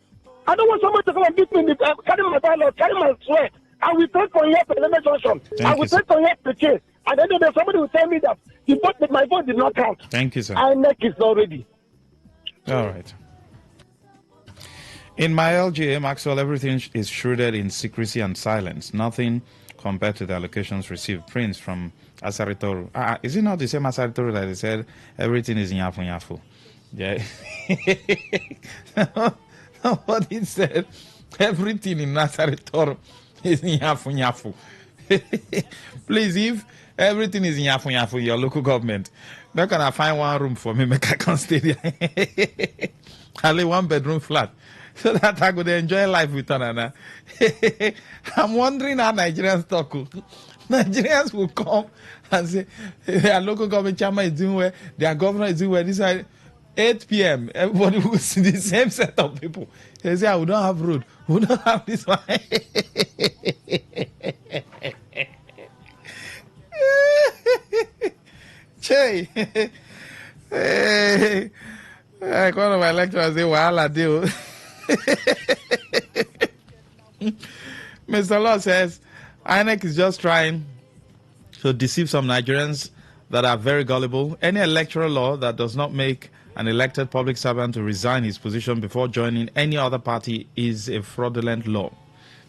I don't want someone to come and beat me in the carry my dialogue, carry my sweat. I will take from here to Element Junction. I will take from here to Chase. And then somebody will tell me that my vote did not count. Thank you, sir. INEC is not ready. All right. In my LGA, Maxwell, everything is shrouded in secrecy and silence. Nothing compared to the allocations received. Prince from Asaritoru. Is it not the same Asaritoru that they said everything is nyafu nyafu? Yeah. Somebody said everything in Asaritoru is nyafu nyafu. Please, if everything is nyafu nyafu, your local government, where can I find one room for me? Make I can stay there. Only 1 bedroom flat. So that I could enjoy life with Anana. I'm wondering how Nigerians talk. Nigerians will come and say their local government chairman is doing well, their governor is doing well. This is 8 p.m. Everybody will see the same set of people. They say, we don't have road. We don't have this one. Che. Hey. Like one of my lecturers say, Wahala deal. Mr. Law says, INEC is just trying to deceive some Nigerians that are very gullible. Any electoral law that does not make an elected public servant to resign his position before joining any other party is a fraudulent law.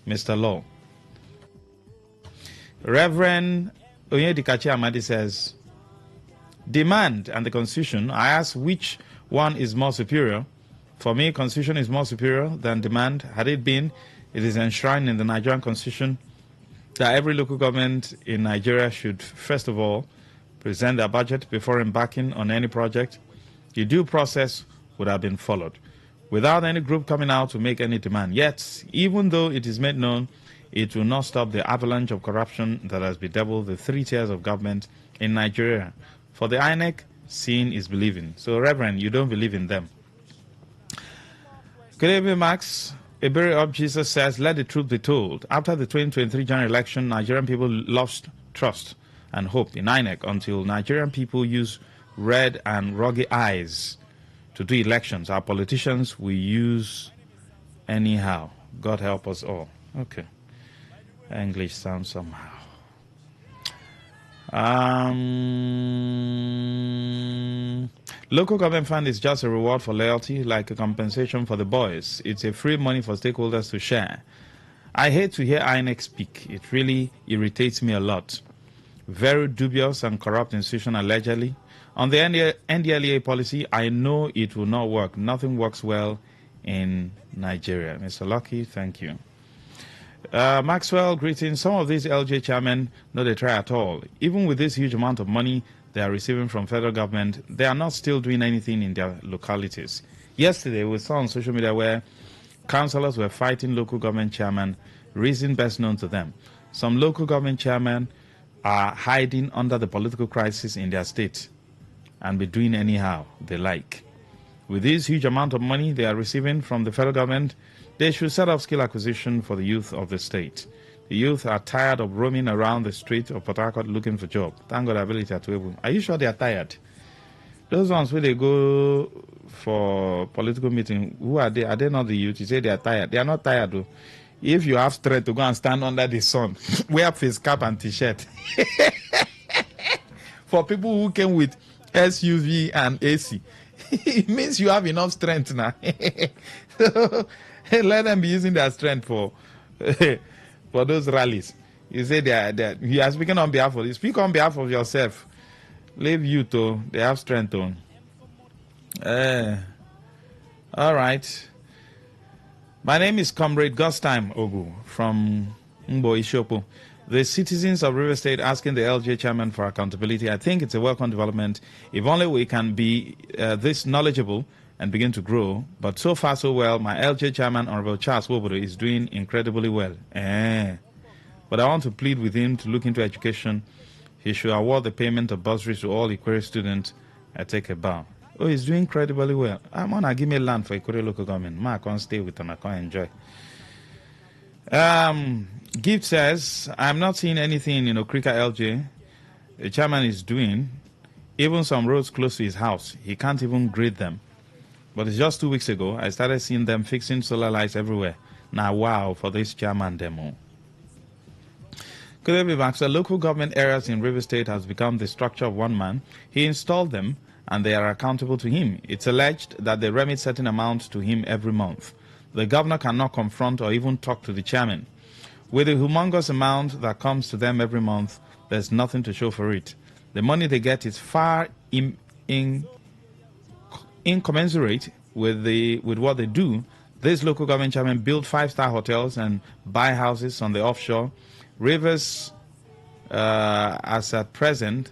Mr. Law. Reverend Onyedikachi Amadi says, demand and the Constitution, I ask which one is more superior. For me, Constitution is more superior than demand. Had it been, it is enshrined in the Nigerian Constitution that every local government in Nigeria should, first of all, present their budget before embarking on any project. The due process would have been followed, without any group coming out to make any demand. Yet, even though it is made known, it will not stop the avalanche of corruption that has bedeviled the 3 tiers of government in Nigeria. For the INEC, seeing is believing. So, Reverend, you don't believe in them. Good evening, Max. Iberi of Jesus says, let the truth be told. After the 2023 general election, Nigerian people lost trust and hope in INEC until Nigerian people use red and ruggy eyes to do elections. Our politicians will use anyhow. God help us all. Okay. English sounds somehow. Local government fund is just a reward for loyalty, like a compensation for the boys. It's a free money for stakeholders to share. I hate to hear INEC speak. It really irritates me a lot. Very dubious and corrupt institution allegedly. On the NDLEA policy, I know it will not work. Nothing works well in Nigeria. Mr. Lucky, thank you. Maxwell, greetings. Some of these LJ chairmen, no, they try at all. Even with this huge amount of money they are receiving from federal government, they are not still doing anything in their localities. Yesterday, we saw on social media where councillors were fighting local government chairmen, reason best known to them. Some local government chairmen are hiding under the political crisis in their state and be doing anyhow they like. With this huge amount of money they are receiving from the federal government, they should set up skill acquisition for the youth of the state. The youth are tired of roaming around the street of Port Harcourt looking for job. Thank God ability to able. Are you sure they are tired? Those ones where they go for political meeting, who are they? Are they not the youth? You say they are tired. They are not tired though. If you have strength to go and stand under the sun, wear face cap and t-shirt. For people who came with SUV and AC, it means you have enough strength now. So, let them be using their strength for for those rallies. You say you are speaking on behalf of you. Speak on behalf of yourself. Leave you to they have strength on. All right. My name is Comrade Gustime Ogu from Mbo Ishopo. The citizens of River State asking the LJ chairman for accountability. I think it's a welcome development. If only we can be this knowledgeable and begin to grow. But so far, so well. My LJ chairman, Honorable Charles Wobodo, is doing incredibly well. But I want to plead with him to look into education. He should award the payment of bursaries to all Ikwere students. I take a bow. Oh, he's doing incredibly well. I'm gonna give me land for Ikwere local government. I can't stay with him. I can't enjoy. Gift says, I'm not seeing anything in Okrika LJ. The chairman is doing. Even some roads close to his house, he can't even grade them. But it's just 2 weeks ago, I started seeing them fixing solar lights everywhere. Now, wow, for this chairman demo. Could be back? So local government areas in River State has become the structure of one man. He installed them, and they are accountable to him. It's alleged that they remit certain amount to him every month. The governor cannot confront or even talk to the chairman. With the humongous amount that comes to them every month, there's nothing to show for it. The money they get is far incommensurate with what they do. This local government chairman build 5-star hotels and buy houses on the offshore. Rivers, as at present,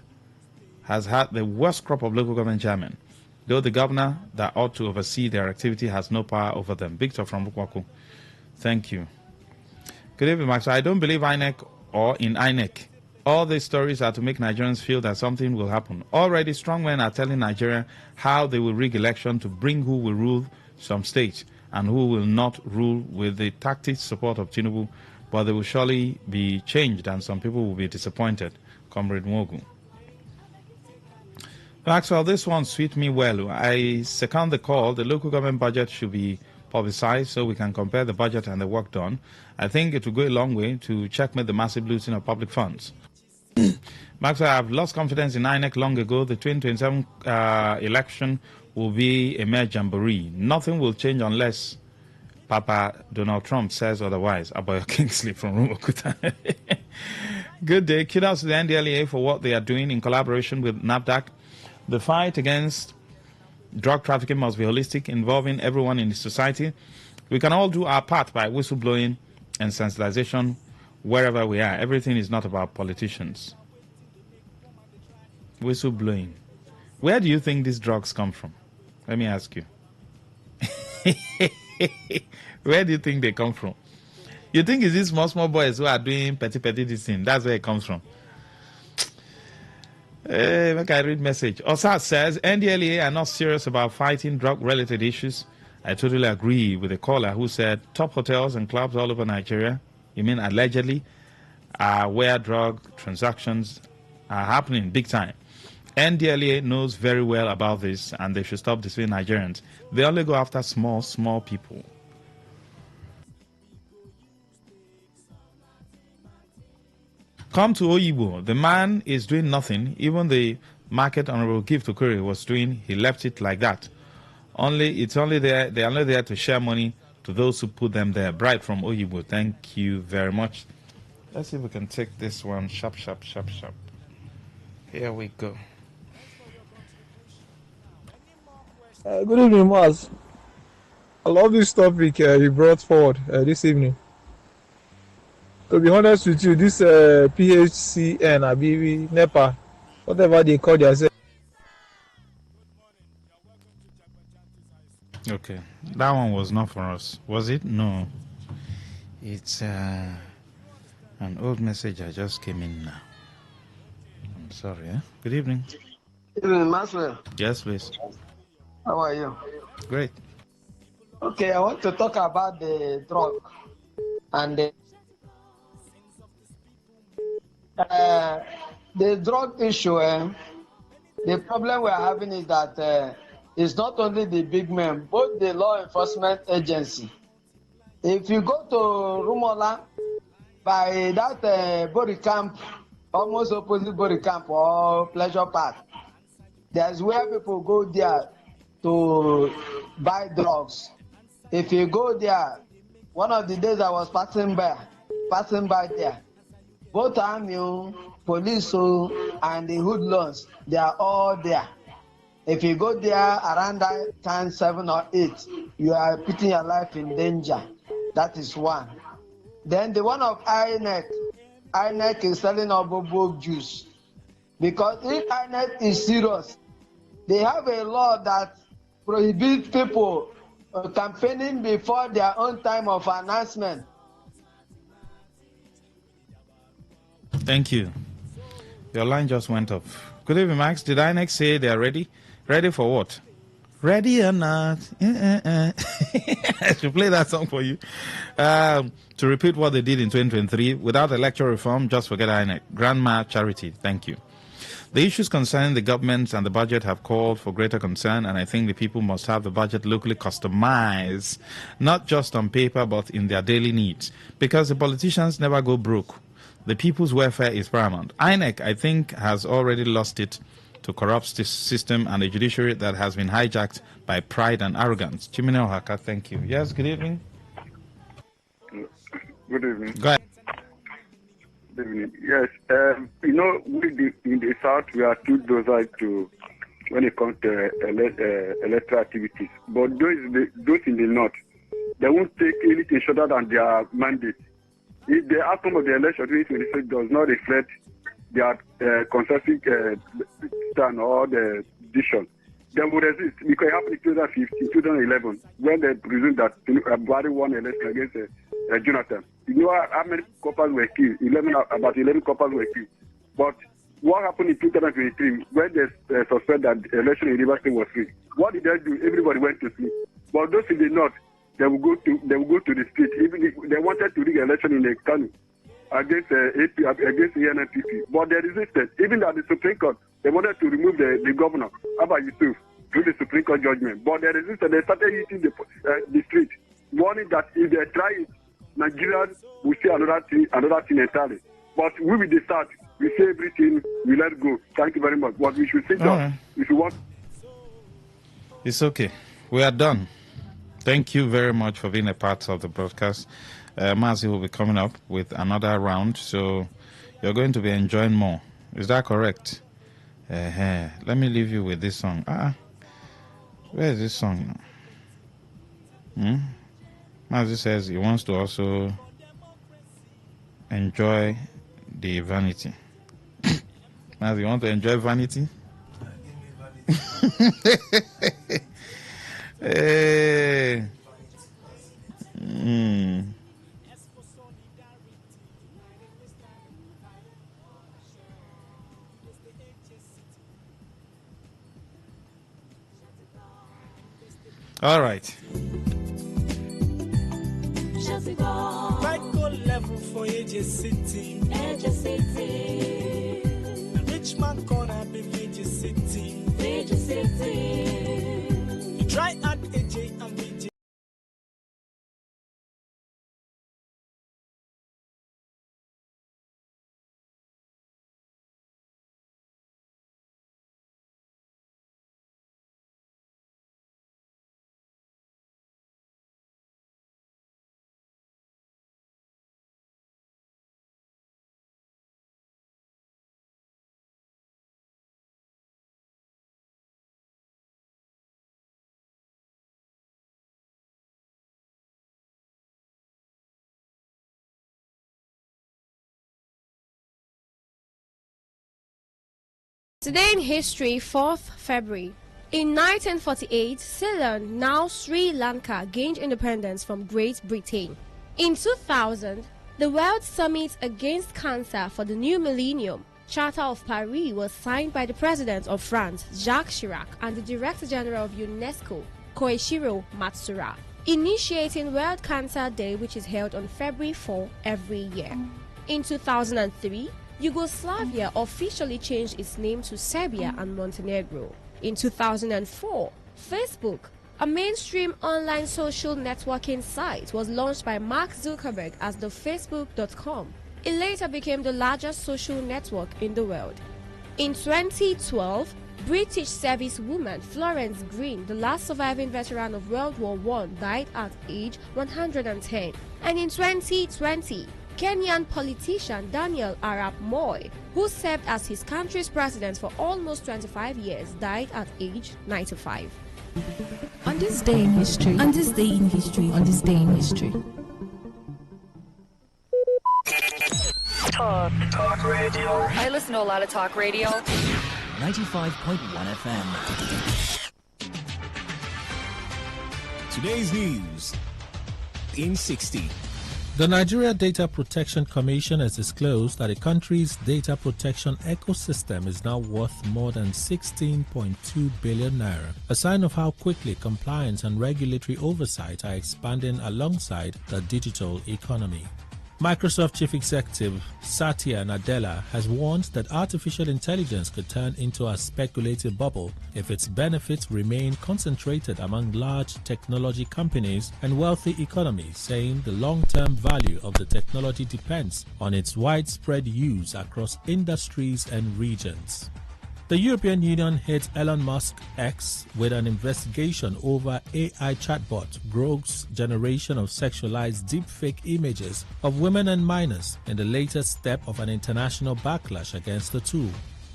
has had the worst crop of local government chairmen, though the governor that ought to oversee their activity has no power over them. Victor from Bukwaku. Thank you. Good evening, Max. I don't believe INEC or in INEC. All these stories are to make Nigerians feel that something will happen. Already, strong men are telling Nigeria how they will rig election to bring who will rule some states and who will not rule with the tacit support of Tinubu, but they will surely be changed and some people will be disappointed. Comrade Mogu. Maxwell, this one suits me well. I second the call. The local government budget should be publicized so we can compare the budget and the work done. I think it will go a long way to checkmate the massive looting of public funds. Maxwell, I have lost confidence in INEC long ago. The 2027 election will be a mere jamboree. Nothing will change unless Papa Donald Trump says otherwise. About Kingsley from Rumokuta. Good day. Kudos to the NDLEA for what they are doing in collaboration with NAFDAC. The fight against drug trafficking must be holistic, involving everyone in the society. We can all do our part by whistleblowing and sensitization wherever we are. Everything is not about politicians. Whistleblowing. Where do you think these drugs come from? Let me ask you. Where do you think they come from? You think it's these small boys who are doing petty this thing? That's where it comes from. Make I read message. Osas says NDLEA are not serious about fighting drug-related issues. I totally agree with the caller who said top hotels and clubs all over Nigeria, you mean allegedly, are where drug transactions are happening big time. NDLEA knows very well about this and they should stop deceiving Nigerians. They only go after small people. Come to Oyibo. The man is doing nothing. Even the market Honorable Gift Okere was doing, he left it like that. It's only there. They're only there to share money to those who put them there. Bright from Oyibo. Thank you very much. Let's see if we can take this one. Sharp. Here we go. Good evening, Maz. I love this topic you brought forward this evening. To be honest with you, this PHCN, Abibi, NEPA, whatever they call themselves. Okay, that one was not for us. Was it? No. It's an old message I just came in now. I'm sorry. Good evening. Good evening, Maxwell. Yes, please. How are you? Great. Okay, I want to talk about the drug and the drug issue. The problem we are having is that it's not only the big men, both the law enforcement agency. If you go to Rumola, by that body camp, almost opposite body camp or pleasure park, there's where people go there to buy drugs. If you go there, one of the days I was passing by there, both army, police, and the hoodlums, they are all there. If you go there around that time 7 or 8, you are putting your life in danger. That is one. Then the one of INEC is selling obobo juice. Because if INEC is serious, they have a law that prohibits people campaigning before their own time of announcement. Thank you. Your line just went off. Good evening, Max. Did INEC say they are ready? Ready for what? Ready or not? I should play that song for you. To repeat what they did in 2023, without electoral reform, just forget INEC. Grandma charity. Thank you. The issues concerning the government and the budget have called for greater concern, and I think the people must have the budget locally customized, not just on paper, but in their daily needs, because the politicians never go broke. The people's welfare is paramount. INEC, I think, has already lost it to corrupt this system and a judiciary that has been hijacked by pride and arrogance. Chimine Ohaka, thank you. Yes, good evening. Good evening. Go ahead. Good evening. Yes, in the South, we are too docile to when it comes to electoral activities. But those in the North, they won't take anything shorter than their mandate. If the outcome of the election 2026 does not reflect their consensus stand or the decision, they will resist. Because it happened in 2015, 2011, when they presumed that Buhari won election against Jonathan. You know how many couples were killed? About 11 couples were killed. But what happened in 2023 when they suspected that the election in Rivers State was free? What did they do? Everybody went to sleep. But those in the North, they will go to the street. Even if they wanted to rig election in the Kanu against against the NNPP, but they resisted. Even at the Supreme Court, they wanted to remove the governor, Abba Yusuf, through the Supreme Court judgment. But they resisted. They started hitting the street, warning that if they try it, Nigerians will see another thing entirely. But we will decide. We say everything. We let go. Thank you very much. But we should sit down. If you want. It's okay. We are done. Thank you very much for being a part of the broadcast. Mazi will be coming up with another round, so you're going to be enjoying more. Is that correct? Let me leave you with this song. Where is this song? Mazi says he wants to also enjoy the vanity. Mazi, you want to enjoy vanity? Hey. All right. Level for AJ City. The rich man corner be AJ City. You try at AJ and BJ. Today in history, 4th February. In 1948, Ceylon, now Sri Lanka, gained independence from Great Britain. In 2000, the World Summit Against Cancer for the New Millennium, Charter of Paris, was signed by the President of France, Jacques Chirac, and the Director General of UNESCO, Koichiro Matsuura, initiating World Cancer Day, which is held on February 4 every year. In 2003, Yugoslavia officially changed its name to Serbia and Montenegro. In 2004, Facebook, a mainstream online social networking site, was launched by Mark Zuckerberg as the Facebook.com. It later became the largest social network in the world. In 2012, British servicewoman Florence Green, the last surviving veteran of World War I, died at age 110. And in 2020, Kenyan politician Daniel Arap Moi, who served as his country's president for almost 25 years, died at age 95. On this day in history, on this day in history, on this day in history. Talk radio. I listen to a lot of talk radio. 95.1 FM. Today's news in 60. The Nigeria Data Protection Commission has disclosed that the country's data protection ecosystem is now worth more than 16.2 billion naira, a sign of how quickly compliance and regulatory oversight are expanding alongside the digital economy. Microsoft Chief Executive Satya Nadella has warned that artificial intelligence could turn into a speculative bubble if its benefits remain concentrated among large technology companies and wealthy economies, saying the long-term value of the technology depends on its widespread use across industries and regions. The European Union hit Elon Musk X with an investigation over AI chatbot Grove's generation of sexualized deepfake images of women and minors in the latest step of an international backlash against the tool.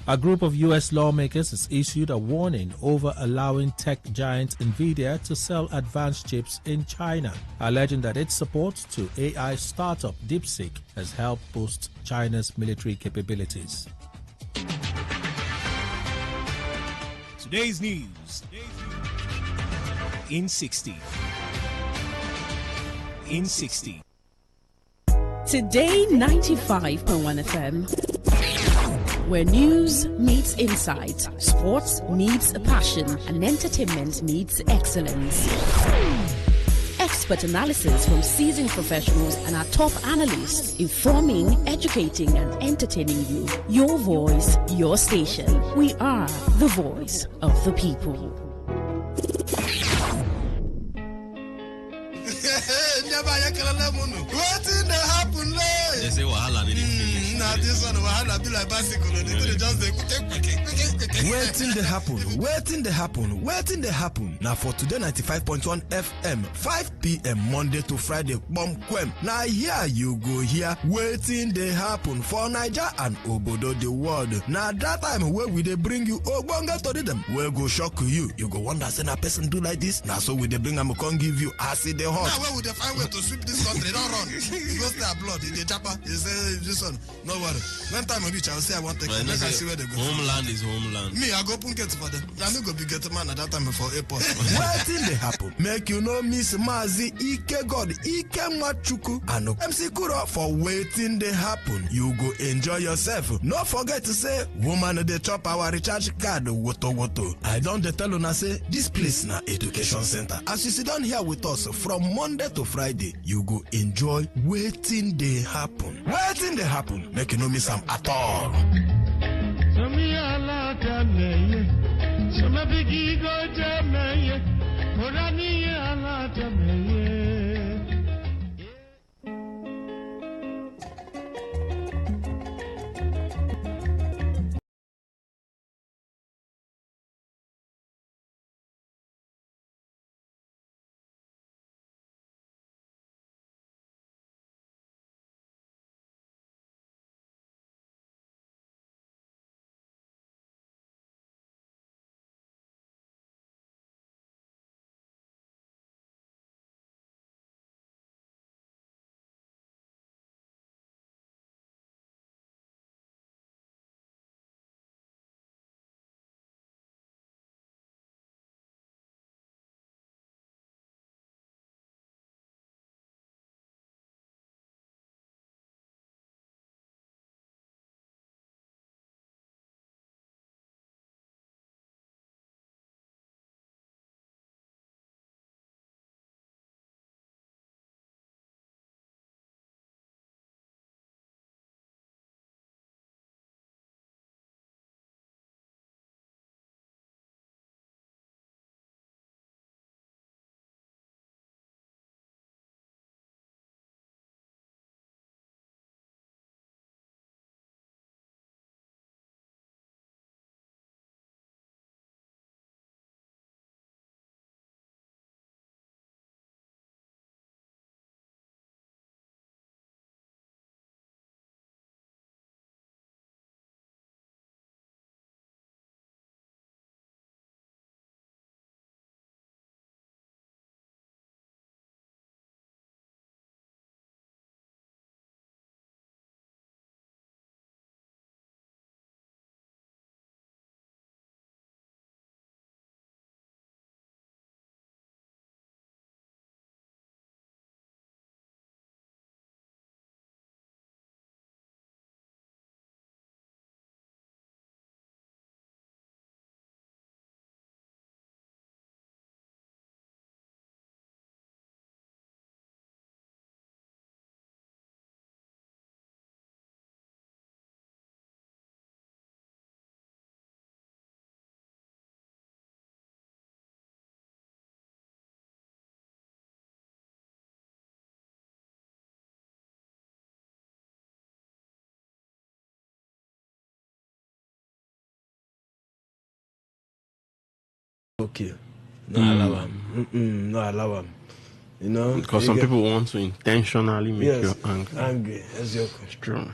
A group of U.S. lawmakers has issued a warning over allowing tech giant Nvidia to sell advanced chips in China, alleging that its support to AI startup DeepSeek has helped boost China's military capabilities. Today's news in 60. In 60. Today 95.1 FM, where news meets insight, sports meets passion, and entertainment meets excellence. Expert analysis from seasoned professionals and our top analysts, informing, educating, and entertaining you. Your voice, your station. We are the voice of the people. They say wahala be finish. Nah, this one wahala be like bicycle. They could just Waiting they happen. Now for today 95.1 FM, 5 p.m. Monday to Friday, bomb quem. Now here you go here. Waiting they happen for Niger and Obodo the world. Now that time where we they bring you Ogbonga to them, where go shock you. You go wonder say a person do like this. Now so we they bring them come give you acid the hot. Now where would they find way to sweep this country? Don't run. Because they are blood in the chopper. They say this one. No worry. One time I reach, I'll say I want to take. Let us see where they go. Homeland is homeland. Me, I go punket for them. I no go be get man at that time for airport. Waiting they happen. Make you no miss Mazi Ike God Ike Machuku and MC Kuro for waiting they happen. You go enjoy yourself. No forget to say woman they chop our recharge card woto. I don't tell you say this place na education center. As you sit down here with us from Monday to Friday, you go enjoy waiting they happen. Waiting they happen. Make you no miss them at all. Some big go to me, provoke you. No allow them. No allow them. You know, because some people want to intentionally make you angry. Angry, it's true.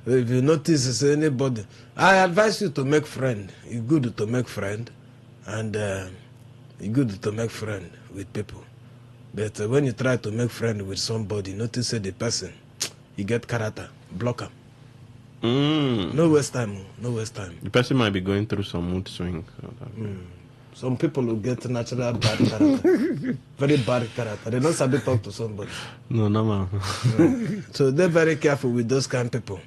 If you notice anybody, I advise you to make friend. It's good to make friend, and it's good to make friend with people. But when you try to make friend with somebody, notice the person, you get character, block him. No waste time. The person might be going through some mood swing. Some people will get natural bad character, very bad character. They don't sabi talk to somebody. No. So they're very careful with those kind of people.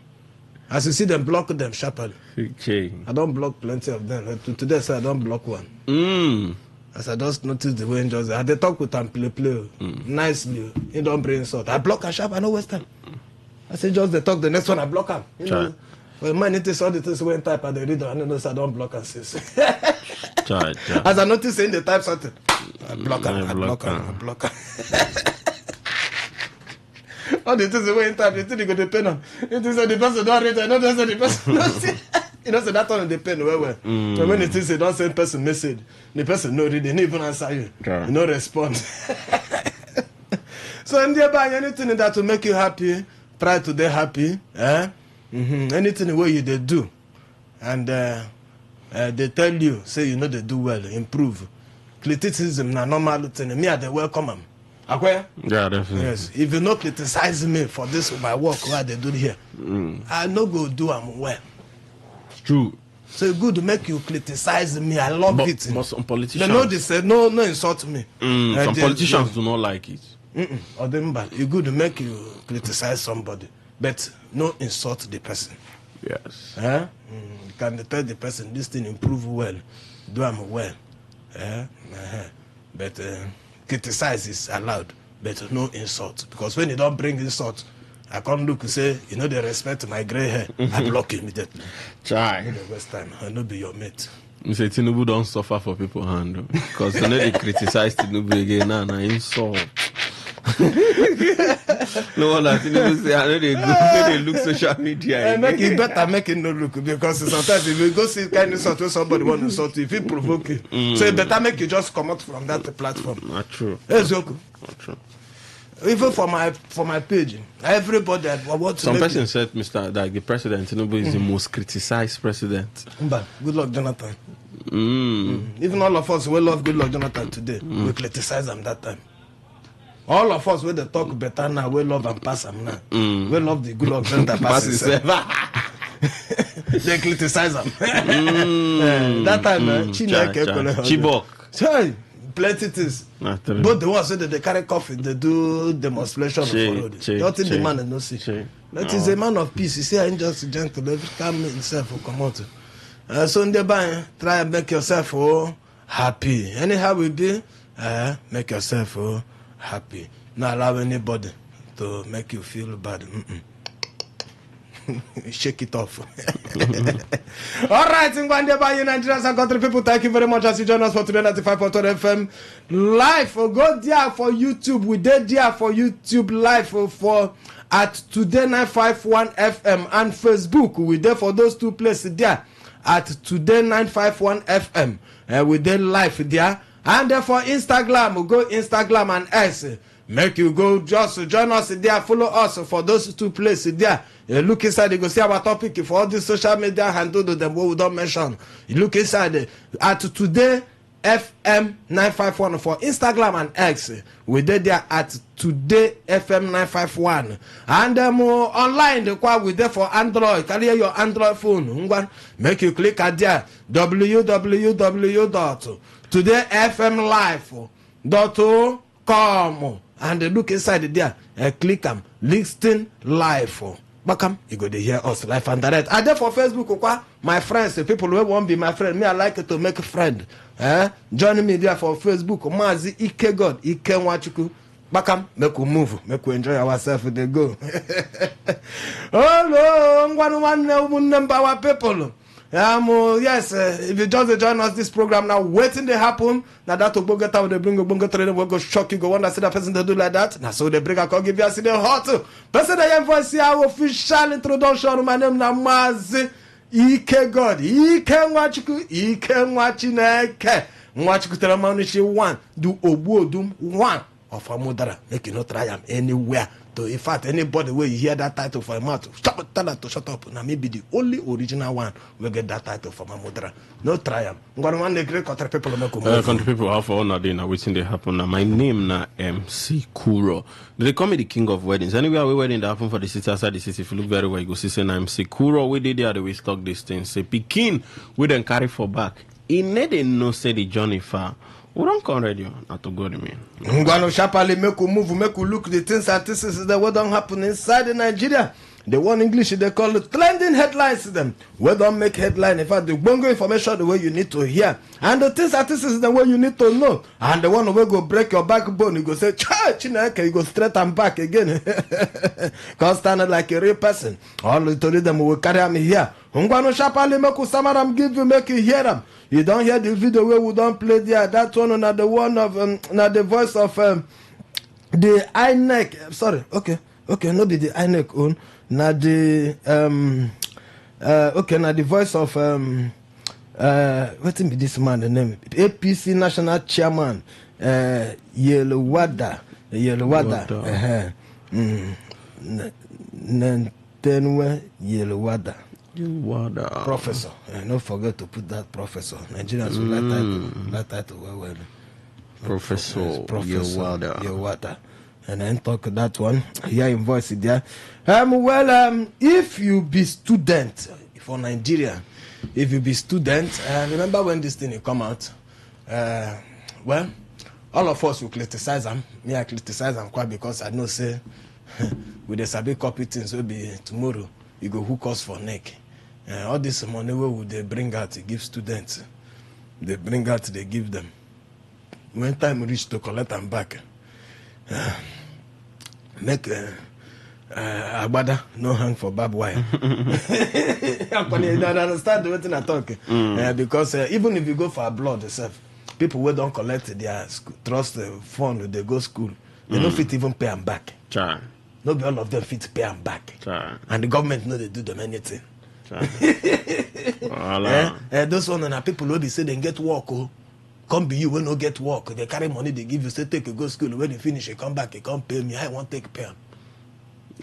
As you see them, block them sharply. Okay. I don't block plenty of them. Today, I don't block one. As I just noticed the way he just, they talk with them play nicely. He don't bring insult. I block a sharp. I know waste time. I say just they talk. The next one I block him. You know, well, man, it is all the things when type and the reader. I know, so I don't block and sis. As I notice in the type something, I block him. I block him. All the things when type, you think you go to pen on. It is the person don't read. I know that's the person don't see. You know, so that on the pen well. But when it is a don't send person message, the person no read, they don't even answer you. You no respond. So in there, anything that will make you happy, try to be happy. Anything where you they do, and they tell you, say you know they do well, improve. Criticism na normal thing. Me, they welcome them. Okay? Yeah, definitely. Yes. If you not criticize me for this my work, what they do here, I no go do them well. It's true. So it's good to make you criticize me. I love it. But some politicians, they know they say no insult me. Some politicians do not like it. Or them bad. It's good to make you criticize somebody, but no insult the person. Yes. You can tell the person this thing improve well, do them well. But criticize is allowed, but no insult. Because when you don't bring insult, I can't look and say, you know, they respect my gray hair. I block you immediately. Try. The first time, I know be your mate. You say Tinubu don't suffer for people hand because you know they criticize Tinubu again and I insult. No one that Tinubu say I know they look social media. Make it better, make it no look, because sometimes if you go see kind of insult when somebody want to insult you, if it provoke you, so it better make you just come out from that platform. Not true. It's okay. Not true. Even for my page, everybody I want to. Some person said, Mr. that the president Tinubu is the most criticized president. But good luck, Jonathan. Even all of us, we love good luck, Jonathan today. We criticize him that time. All of us, when they talk better now, we love and pass him now. We love the good luck, Jonathan pass himself. They criticize him. That time, Chibok. Plenty things. But the ones that they carry coffee, they do demonstration for road. Nothing the man no see. That is a man of peace. You see, I'm just gentle. Every calm himself will come out. So in the band, try and make yourself happy. Anyhow we be, make yourself happy. Not allow anybody to make you feel bad. Shake it off. All right, in Nigerians and country people, thank you very much as you join us for Today95.1 FM live. Go there for YouTube. We did there for YouTube live for at Today951 FM and Facebook. We there for those two places there at Today951 FM. We did live there. And then for Instagram, we go Instagram and X. Make you go just join us there, follow us for those two places there. You look inside, you go see our topic for all these social media handle them what we don't mention. You look inside at Today FM 951 for Instagram and X. We did there at Today FM 951. And online, we there for Android. Carry your Android phone. Make you click at there www.todayfmlive.com and look inside there. Click them. Listen live. Bakam, you go to hear us live and direct. And then for Facebook, my friends, the people who won't be my friend, me, I like to make a friend. Join me there for Facebook. Mazi Ike God, Ike Wachuku. Bakam, make we move, make we enjoy ourselves with the go. Oh no, one our people. Yes, if you just join us this program now, waiting to happen. Now that will get out, they bring a bunga training, will go shock you, go wonder see that person to do like that. Now so they bring a call, give you a CD hot. Person I am for see our official introduction. My name now Mazi Ike God, Ike Wachuku, Ike Wachineke. Mwachikutera Manushi 1, do Obuodum 1 of Amudara. Make you not try am anywhere. So in fact, anybody where you hear that title for a mouth, tell her to shut up. Now maybe the only original one will get that title from Amudara. No try am. One great country people country people have for honor day now waiting they happen. Now my name na MC Kuro. They call me the king of weddings. Anywhere we wedding that happen for the city outside the city, if you look very well, you go see say na MC Kuro. We did there we stock this thing. Say Pekin we then carry for back. He need no say the journey far. We don't come radio, not to go to me. Ngwano sharply make we move, make we look the things and this is the what don't happen inside the Nigeria. The one English they call it trending headlines them. We don't make headline. In fact, the bongo information the way you need to hear. And the things and this is the way you need to know. And the one who go break your backbone, you go say, Chineke, you go straight and back again. Cause stand like a real person. All the told them will carry me here. Ngwano sharply make we samaram give you, make you hear them. You don't hear the video where we don't play there. That one, not the one of, not the voice of the INEC. Sorry, okay, not the INEC own. Not the okay, not the voice of what is this man the name? APC National Chairman Yelowada. Nantenwe Yelowada. Professor. Don't forget to put that professor. Nigerians will that title well. Professor Yewada. And then talk that one. Here in voice there. If you be student for Nigeria, if you be student, remember when this thing come out? Well, all of us will criticize them. Me, I criticize them quite because I know say with the sabi copy things will be tomorrow. You go hook us for neck. All this money where would they bring out to give students? They bring out, they give them. When time reach to collect them back, make agbada no hang for barbed wire. I don't understand the way I talk. Because even if you go for a blood itself, people who don't collect their trust fund, they go school, they don't fit even pay them back. Not all of them fit pay them back. And the government know they do them anything. Those one are people who be say they get work. Come be you when no get work. They carry money they give you, say take a go school. When you finish, you come back, you come pay me. I want take pay.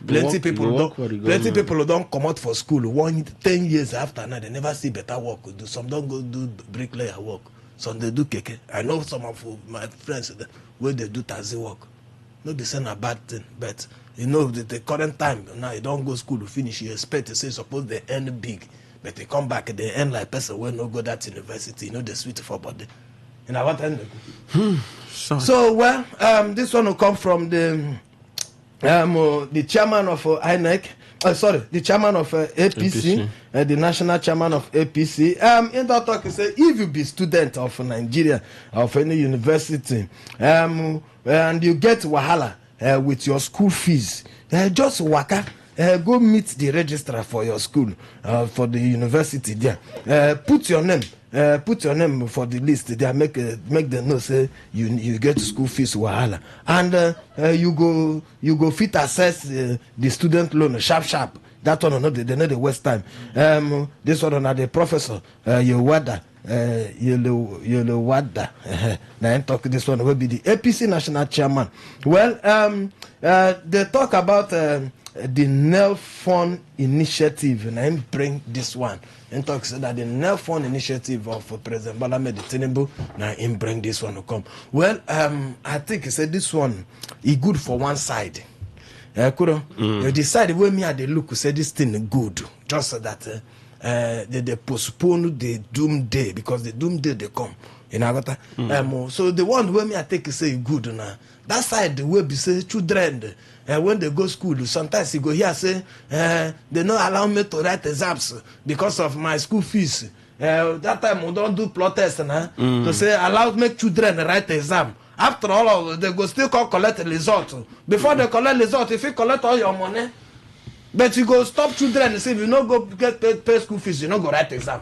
Plenty people don't come out for school 10 years after now. They never see better work. Some don't go do bricklayer work. Some they do keke. I know some of my friends where they do taxi work. No be saying a bad thing, but you know the current time now you don't go school to finish. You expect to say suppose they earn big, but they come back they earn like person when no go that university. You know the sweet for body. And I want to So well, this one will come from the chairman of INEC. The chairman of APC. The national chairman of APC. In that talk, he said, if you be student of Nigeria, of any university, and you get wahala with your school fees, just waka, go meet the registrar for your school, for the university there. Put your name for the list there. Make them know say you get school fees wahala, and you go fit access the student loan sharp. That one they know the waste time. This one are the professor Yewada. Yelowada. Now I'm talking this one will be the APC national chairman. Well, they talk about the NEL Fund initiative, and I bring this one. And talks that the NEL Fund initiative of President Bola Tinubu. Now him bring this one to come. Well, I think he said this one is good for one side. You decide when me at the look say this thing good, just so that they postpone the doomsday because the doomsday they come. You know, so the one where me I take say good now. That side the way be say children when they go school sometimes you go here say they not allow me to write exams because of my school fees. That time we don't do plot test now to say allow make children write exam. After all, they go still collect the result. Before they collect the result, if you collect all your money, but you go stop children and say, if you not go get pay school fees, you not go write exam.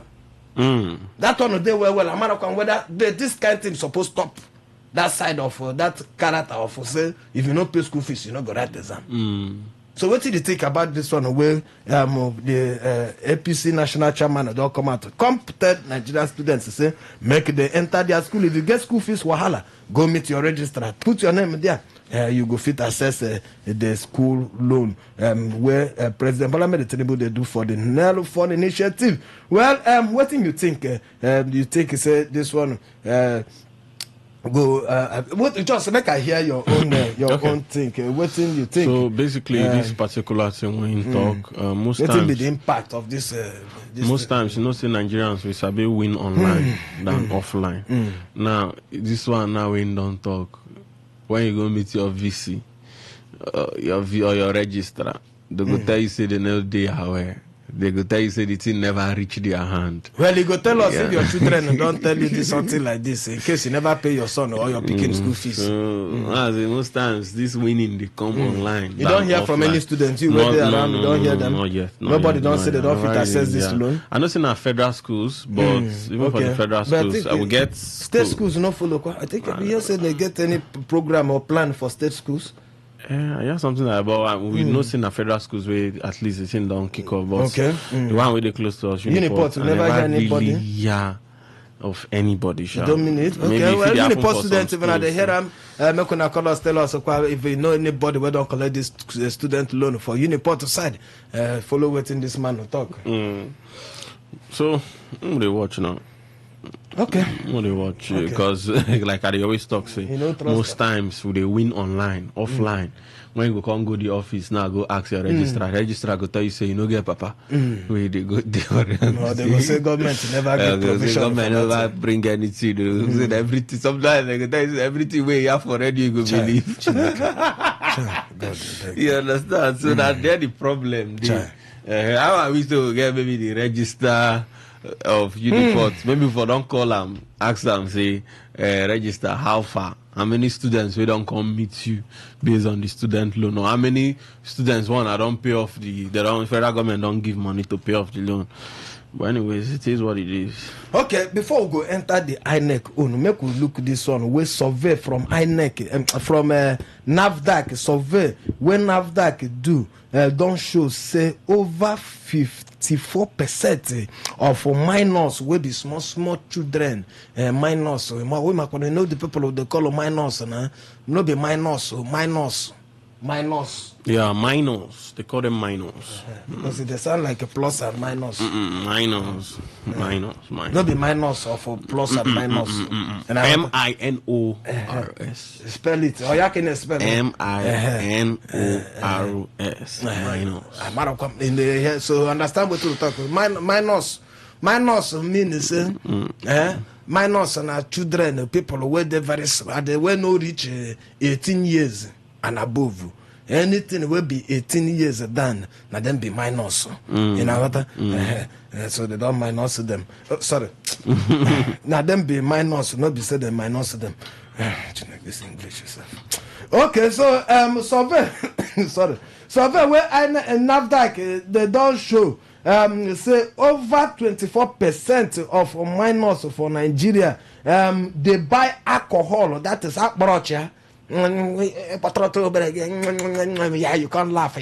That one they well, American whether this kind of thing supposed to stop that side of that character of say, if you not pay school fees, you not go write exam. So what do you think about this one where the APC national chairman don't come out? Competent Nigerian students say make them enter their school. If you get school fees, wahala, go meet your registrar, put your name there. You go fit access the school loan where President Bola Tinubu they do for the Nelo Fund initiative. Well, what do you think? You think this one? What just make I hear your own own thing. What thing you think? So basically, this particular thing when you talk, most what times be the impact of this? Most times, you know, say Nigerians we sabi win online than offline. Now this one now we don't talk. When you go meet your VC, your registrar, they go tell you say they know they aware. They go tell you say the thing never reach their hand. Well, you go tell us if your children don't tell you this something like this in case you never pay your son or your picking school fees. Most times this winning they come online. You don't hear from any students. You were there around. You don't hear them. Not yet. Nobody don't say they don't fit access this loan. I know in our federal schools, but even for the federal schools, I will get state schools not follow. I think you said they get any program or plan for state schools. I hear something like about we know in the federal schools where at least the thing don't kick off. But the one where they close to us, Uniport, you never hear anybody. Really, of anybody. You don't mean it? Okay, well, Uniport students even at the hear them. Make una call us, tell us if you know anybody where don't collect this student loan for Uniport side. Follow what in this man will talk. So they watch now. Okay. What they watch because like I always talk say most times they win online, offline. When you go the office now, go ask your registrar. Registrar go tell you say you no get papa. Where they go they go say government never get provision. Government never bring anything. Say everything. Sometimes they go tell you everything where you have already you go believe. You understand? So that they're the problem. How are we to get maybe the register of Uniport? Maybe if I don't call them, ask them, say, register how far, how many students we don't come meet you based on the student loan, or how many students I don't pay off the federal government don't give money to pay off the loan. But anyways, it is what it is. Okay, before we go enter the INEC make we look this one. We survey from INEC, from NAFDAC survey. When NAFDAC do, don't show say over 54% of minors will be small children. Minors, we know the people they call minors, no be minors. Yeah, minors. They call them minors. Because they sound like a plus and minus. Minors. Not be minus of plus and minus. M-I-N-O-R-S. Spell it. Or you can spell it. M-I-N-O-R-S. Minors. So understand what you talk about. Minus means minus and children, people where they very small, they will not reach 18 years and above. Anything will be 18 years done, now then be minus. You know what? So they don't minus them. Sorry. Now then be minus, not be said they minus them. This English yourself. Okay, so survey survey where NAFDAC they don't show say over 24% of minors for Nigeria they buy alcohol, that is akbrocha. Yeah, you can't laugh.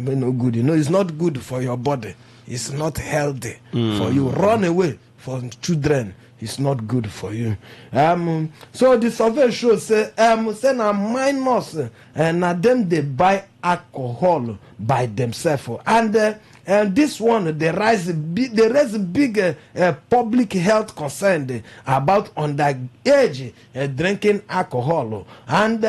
No good. You know, it's not good for your body. It's not healthy for you. Run away from children. It's not good for you. So the survey shows say now minors and then they buy alcohol by themselves, and this one they raise big public health concern about underage drinking alcohol, and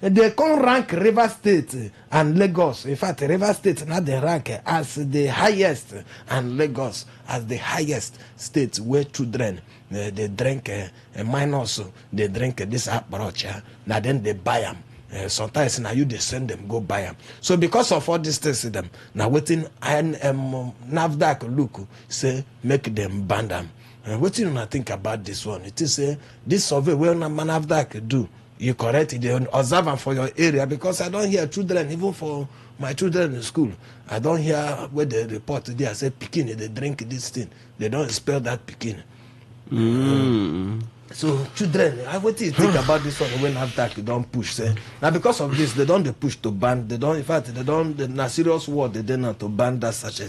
they can rank River State and Lagos. In fact, River State now they rank as the highest, and Lagos as the highest state where children they drink minors, they drink this approach. Now then they buy them. Sometimes now you they send them go buy them. So because of all these things them, now waiting NAFDAC look say make them ban them. What do you think about this one? It is this survey where NAFDAC do. You correct it, they observe them for your area, because I don't hear children, even for my children in school, I don't hear where they report today. I say Pekin, they drink this thing. They don't spell that Pekin. So children, what do you think about this one when NAFDAC don't push? Say now because of this, they don't push to ban. They don't. In fact, they don't. The serious word they don't to ban that sachet.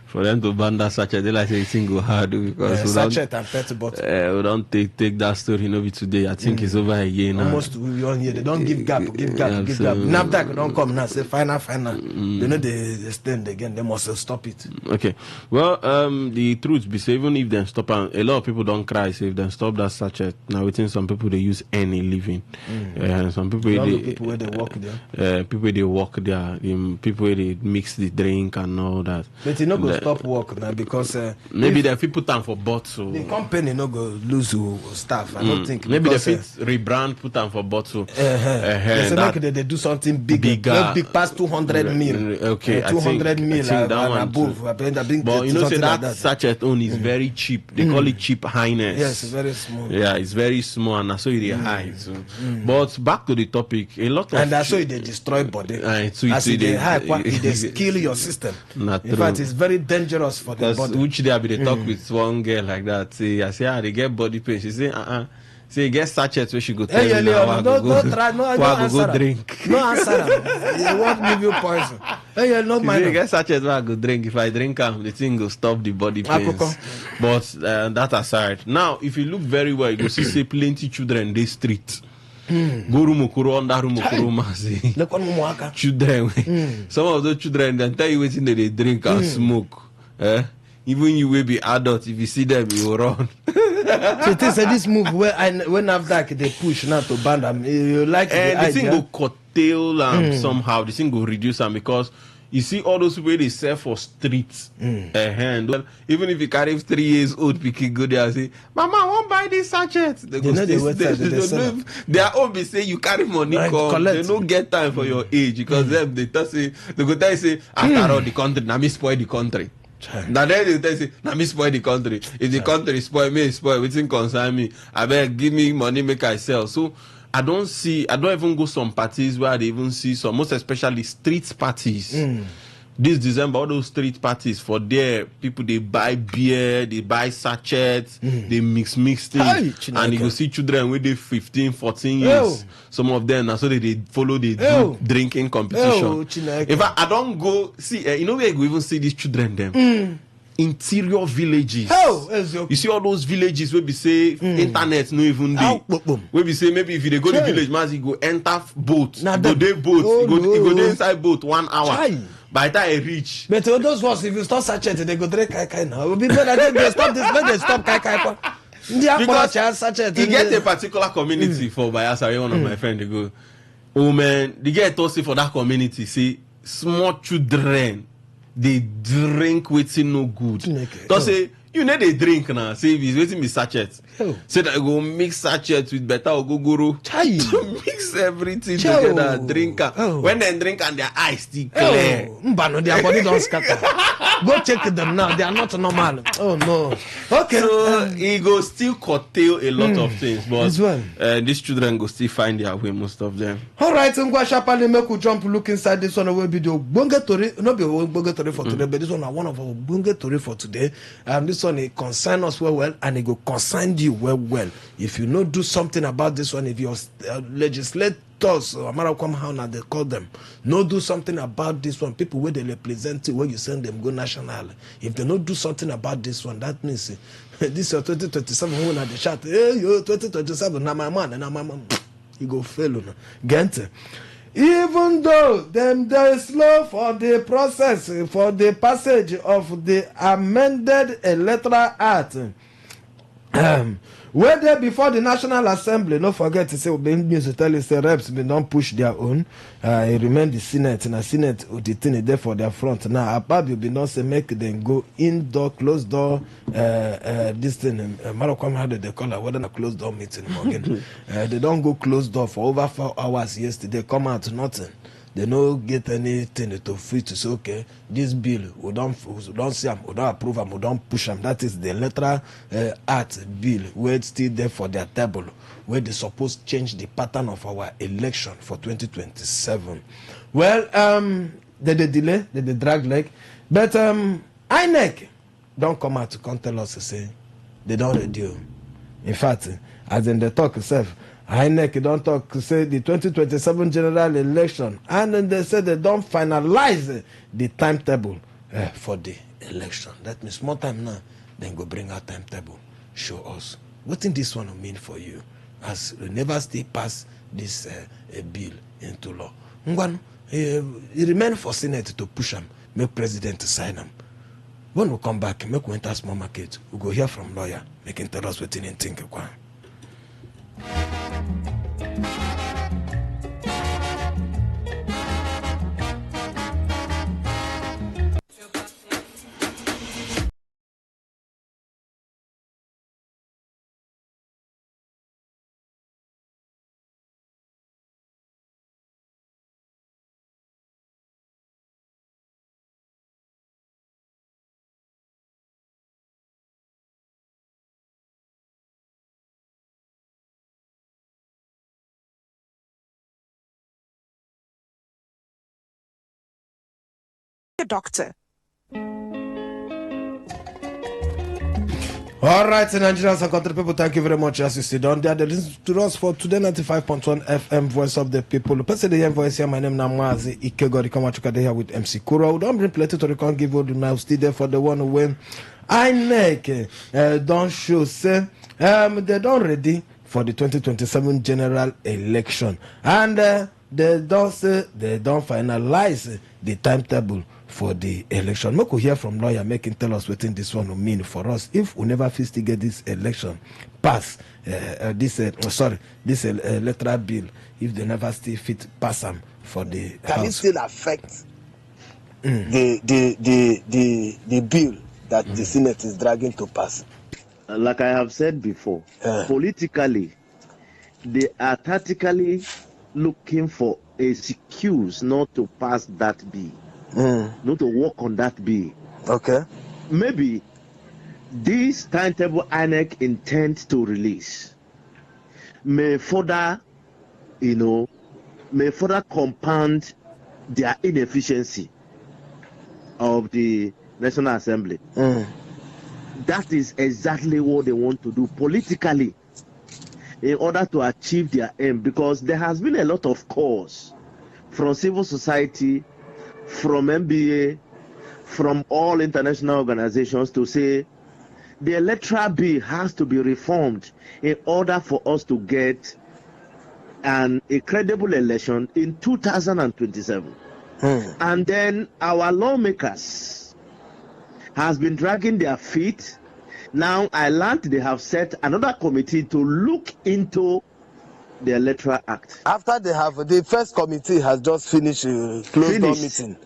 For them to ban that sachet, they like say it's go hard because we sachet don't, and pet bottle. we don't take that story. No, be today. I think it's over again now. Almost we on here. They don't give gap. NAFDAC don't come now. Say final. They know they stand again. They must stop it. Okay. Well, the truth be say, even if they stop, a lot of people don't cry. Say if they stop that sachet, now we think some people they use any living. Some people people where they work there. People they work there. People where they mix the drink and all that. But you know go stop work now because maybe they fit put them for bottle. The company no go lose staff. I don't think. Maybe they fit rebrand, put them for bottle. They make they do something bigger. Big past 200 mil. Okay, 200 mil and above. But you know, say that sachet own is very cheap. They call it cheap highness. Yes, very small. Yeah, it's very small, and that's why they high. So. But back to the topic, a lot of and that's why they destroy body. As they high, they kill your system. In fact, it's very dangerous for the body. Which day I be they talk with one girl like that. See, I say, they get body pain. She say, say, get sachets where she go tell me now. Go drink. No answer. You won't give you poison. Hey, not mind. Get sachets where I go drink. If I drink them, the thing will stop the body pains. But that aside, now if you look very well, you go see plenty children they street. Go rumukuro under rumukuro masi. Children. Some of those children then tell you waiting they drink and smoke. Even you will be adult, if you see them, you will run. So this move when NAFDAC they push now to ban them, you like the thing go curtail somehow. The thing go reduce them because you see all those people they sell for streets. Well, even if you carry 3 years old, we can go there and say, "Mama, I won't buy this sachet." They go their own be say you carry money come. They don't get time for your age because them they tell say they go tell you say after all the country now me spoil the country. Now then they tell say now me spoil the country. If the country spoil me, spoil within concern me. I beg give me money make I sell. So I don't even go some parties where they even see some, most especially street parties. This December, all those street parties for there, people they buy beer, they buy sachets, they mix things, and you go see children with they 15, 14 years. Some of them, so they follow the drinking competition. In fact, I don't go see. You know where you go even see these children them. Interior villages. You see all those villages where we say internet no even dey. Where we say maybe if you go to village, man, you go enter boat, go day boat, go dey inside boat 1 hour. By the time I reach. But those ones, if you start sachet, they go drink kai now. It will be better they stop this. When they stop kai. Because you get a particular community for Bayelsa. One of my friends they go, oh man, they get toasty for that community. See, small children. They drink waiting no good. Don't say you know they drink now. Say if it's waiting with sachet. Say that you go mix sachet with better ogogoro. Mix everything together. Drink. When they drink and their eyes still clear. Mbano, their body don't scatter. Go check them now. They are not normal. Oh no. Okay. So it go still curtail a lot of things, but these children go still find their way. Most of them. All right. Ngwa Shapali make we jump look inside this one. Will be the bunge story. Not be bunge story for today, but this one is one of our bunge story for today. This one it concern us well, and it go concern you well. If you not do something about this one, if your legislators, how now they call them, no do something about this one, people where they represent you, where you send them go national. If they not do something about this one, that means this is 2027 when they shout, hey, you 2027, now my man, you go fail. Gente. Even though them they slow for the process, for the passage of the amended electoral act, where they before the National Assembly, don't forget to say, we news to tell you, say reps don't push their own. It remain the Senate, and the Senate the thing is there for their front. Now, above you be not say make them go indoor, closed door, this thing, Marocom, how did they call it? Whether a closed door meeting again. They don't go closed door for over 4 hours yesterday, come out nothing. They don't get anything to fit to say, okay, this bill, we don't see them, we don't approve them, we don't push them. That is the electoral act bill, where it's still there for their table, where they supposed to change the pattern of our election for 2027. Well, they delay, they drag leg, but INEC don't come out to come tell us to say they don't ready. In fact, as in the talk itself, INEC don't talk, say the 2027 general election, and then they say they don't finalize the timetable for the election. That means more time now, then go bring our timetable, show us. What in this one will mean for you as we never still pass this bill into law? It remain for Senate to push them, make president to sign them. When we come back, make we enter small market, we go hear from lawyer, make him tell us what he think. Doctor. All right, Nigerians and country people, thank you very much as you sit down there. Listen to us for Today 95.1 FM, Voice of the People. The person the voice here, my name is Namazi Ikegori. Come on, here with MC Kuro. Don't bring plenty to the can give you the now still there for the one who win. INEC don't show say they don't ready for the 2027 general election, and they don't say they don't finalize the timetable for the election. We could hear from lawyer making tell us what this one will mean for us if we never fit to get this election pass. This electoral bill, if they never still fit pass them for the can house. it still affect the bill that the Senate is dragging to pass? Like I have said before, politically, they are tactically looking for an excuse not to pass that bill, not to work on that bill. Okay. Maybe this timetable INEC intends to release may further compound their inefficiency of the National Assembly. That is exactly what they want to do politically in order to achieve their aim, because there has been a lot of calls from civil society, from MBA, from all international organizations to say the electoral bill has to be reformed in order for us to get a credible election in 2027. And then our lawmakers has been dragging their feet. Now I learned they have set another committee to look into the Electoral Act. After the first committee has just finished closed door meeting.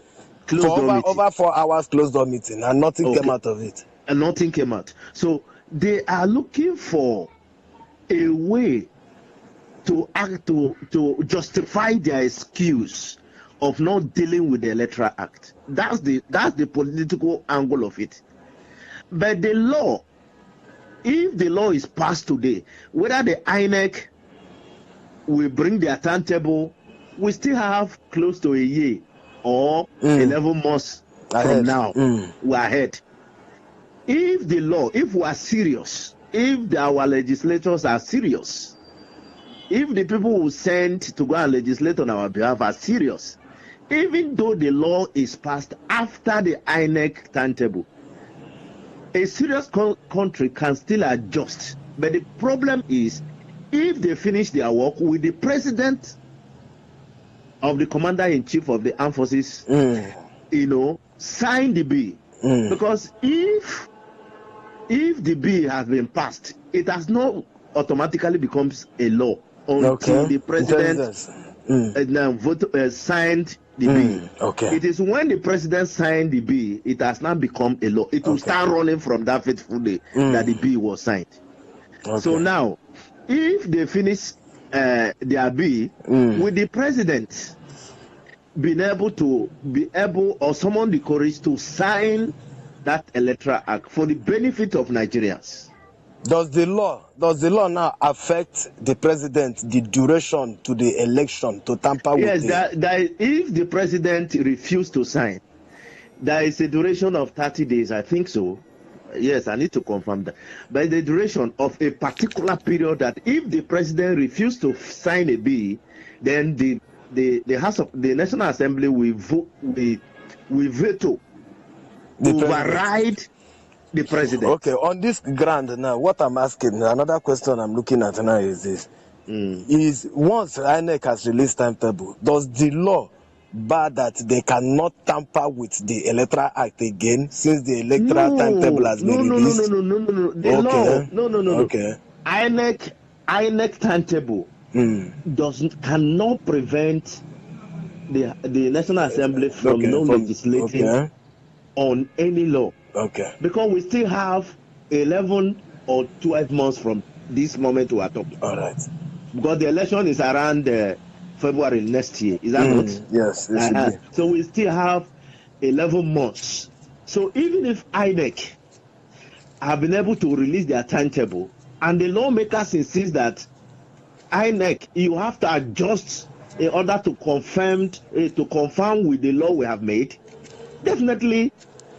Over 4 hours closed door meeting, and nothing came out of it. And nothing came out. So they are looking for a way to justify their excuse of not dealing with the Electoral Act. That's the political angle of it. But the law, if the law is passed today, whether the INEC will bring their timetable, we still have close to a year or 11 months from now. We're ahead. If the law, if we are serious, if our legislators are serious, if the people who send to go and legislate on our behalf are serious, even though the law is passed after the INEC timetable, a serious country can still adjust. But the problem is, if they finish their work with the president of the commander-in-chief of the armed forces, sign the bill. Because if the bill has been passed, it has not automatically becomes a law until the president signed the bill. It is when the president signed the bill, it has now become a law. It will start running from that fateful day that the bill was signed. So now, if they finish their bill with the president being able or summon the courage to sign that Electoral Act for the benefit of Nigerians. Does the law now affect the president, the duration to the election to tamper with it? Yes, if the president refused to sign, there is a duration of 30 days, I think so. Yes, I need to confirm that. By the duration of a particular period, that if the president refused to sign a bill, then the House of the National Assembly will vote, will veto, override the president. Okay, on this ground now, what I'm asking, another question I'm looking at now is this. Is once INEC has released timetable, does the law bar that they cannot tamper with the Electoral Act again since the electoral timetable has been released? No. The law, no. Okay. INEC timetable cannot prevent the National Assembly from legislating on any law. Okay. Because we still have 11 or 12 months from this moment we are talking. All right. Because the election is around February next year. Is that not? Yes, it should be. So we still have 11 months. So even if INEC have been able to release their timetable, and the lawmakers insist that INEC, you have to adjust in order to confirm with the law we have made, definitely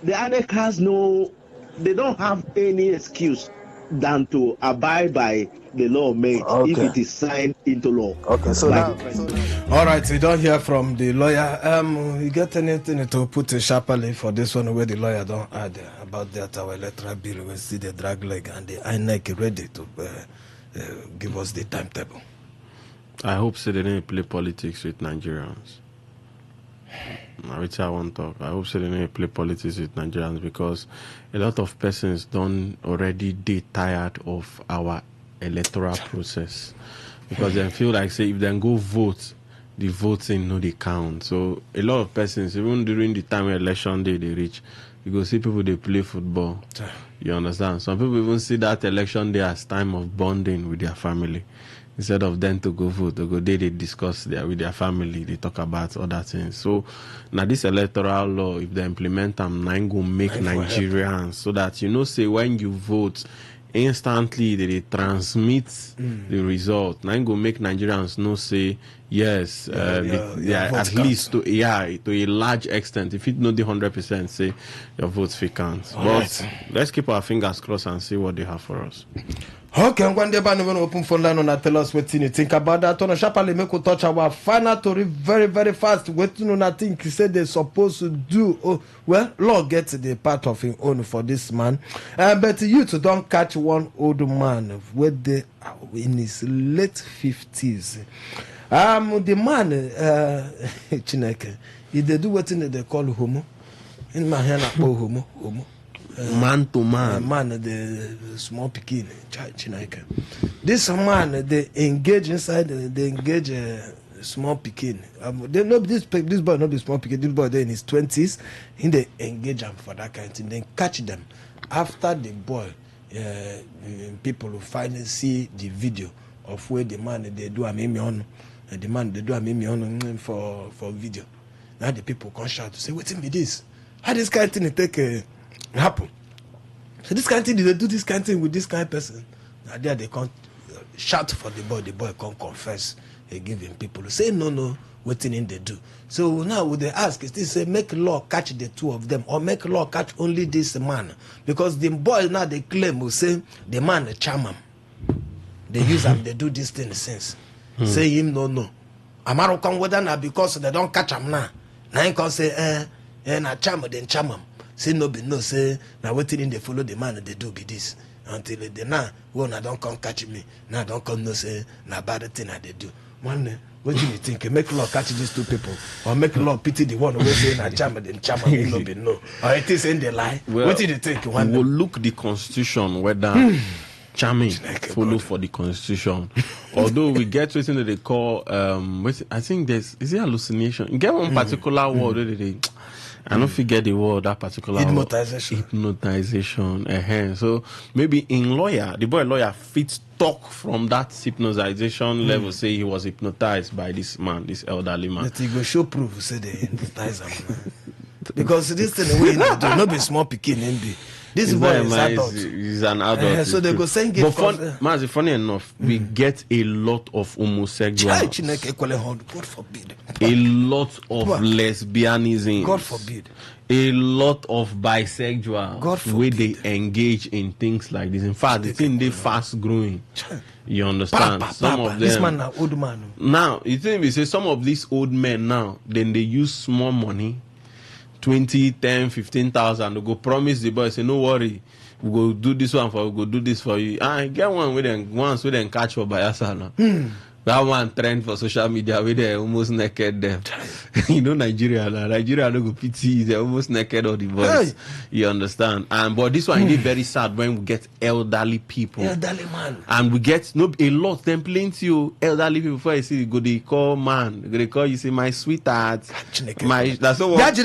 the INEC has they don't have any excuse than to abide by the law made if it is signed into law. Okay, so now, all right, we don't hear from the lawyer. You get anything to put sharply for this one where the lawyer don't add about that our electoral bill? We see the drag leg and the INEC ready to give us the timetable. I hope so they didn't play politics with Nigerians. Which I want to talk. I hope so they didn't play politics with Nigerians, because a lot of persons don't already tired of our electoral process, because they feel like, say, if they go vote, the voting no they count. So a lot of persons, even during the time election day they reach, you go see people they play football. You understand? Some people even see that election day as time of bonding with their family. Instead of them to go vote, they go there, they discuss with their family, they talk about other things. So now this electoral law, if they implement them, now go make Nigerians, so that say when you vote, instantly they transmit the result. Now go make Nigerians say yes, at least to a large extent. If it not the 100%, say your votes fit count. But let's keep our fingers crossed and see what they have for us. Okay, I'm going to open phone line and tell us what you think about that. On a sharply make we touch our final story very, very fast. What you think he said they're supposed to do? Oh, well, law gets the part of his own for this man. But you two don't catch one old man with the in his late 50s. The man, Chineke, they do what they call homo. In my hand, homo. Man to man. Man, the small pikin. This man, they engage inside, they engage small pikin. They know this boy, not the small pikin. This boy, they're in his 20s. And they engage them for that kind of thing. Then catch them. After the boy, people will finally see the video of where the man, they do a meme on. The man, they do a meme on for video. Now the people come shout to say, what's in this? How this kind of thing take happen? So this kind of thing, they do this kind of thing with this kind of person. Now there they can't shout for the boy can't confess. They give him people who say no, waiting in they do. So now would they ask, is this say make law catch the two of them, or make law catch only this man? Because the boy now they claim will say the man charm him. They use him, they do this thing since. Say him no. Amaro come with them because they don't catch him now. Now he can say na charm then charm him. Say no be no, say now waiting in they follow the man they do be this. Until they now I don't come catch me. Now don't come no say na bad thing they do. One what do you think? Make law catch these two people, or make law pity the one who say na charm then charm him no be no. Or it is in the lie. Well, what do you think? We'll look the constitution whether charming follow for the constitution. Although we get something that they call I think is it hallucination? You get one particular word where they I don't forget the word, that particular hypnotization. Hypnotization. So maybe in lawyer, the boy lawyer fits talk from that hypnotization level, say he was hypnotized by this man, this elderly man. But he go show proof, say they hypnotize him. Because this thing the way they do, not be small picking be. This boy is adult. He's an adult. So they go saying gift. But funny enough, we get a lot of homosexuals. God forbid. A lot of lesbianism. God forbid. a lot of bisexuals where they engage in things like this. In fact, the thing they fast growing. You understand? Some of them. This man an old man. Now, you think we say some of these old men now, then they use small money, 20, 10, 15,000 to go promise the boy, say, no worry, we go do this one for you, we go do this for you. I get one with them once with them catch for Bayasa now. That one trend for social media where they almost naked them. You know Nigeria now. Nigeria don't go pity, they're almost naked all the boys. Hey. You understand? But this one is very sad when we get elderly people. Elderly man. And we get a lot them plenty of elderly people before I see go they call man. They call you say my sweetheart. My that's what but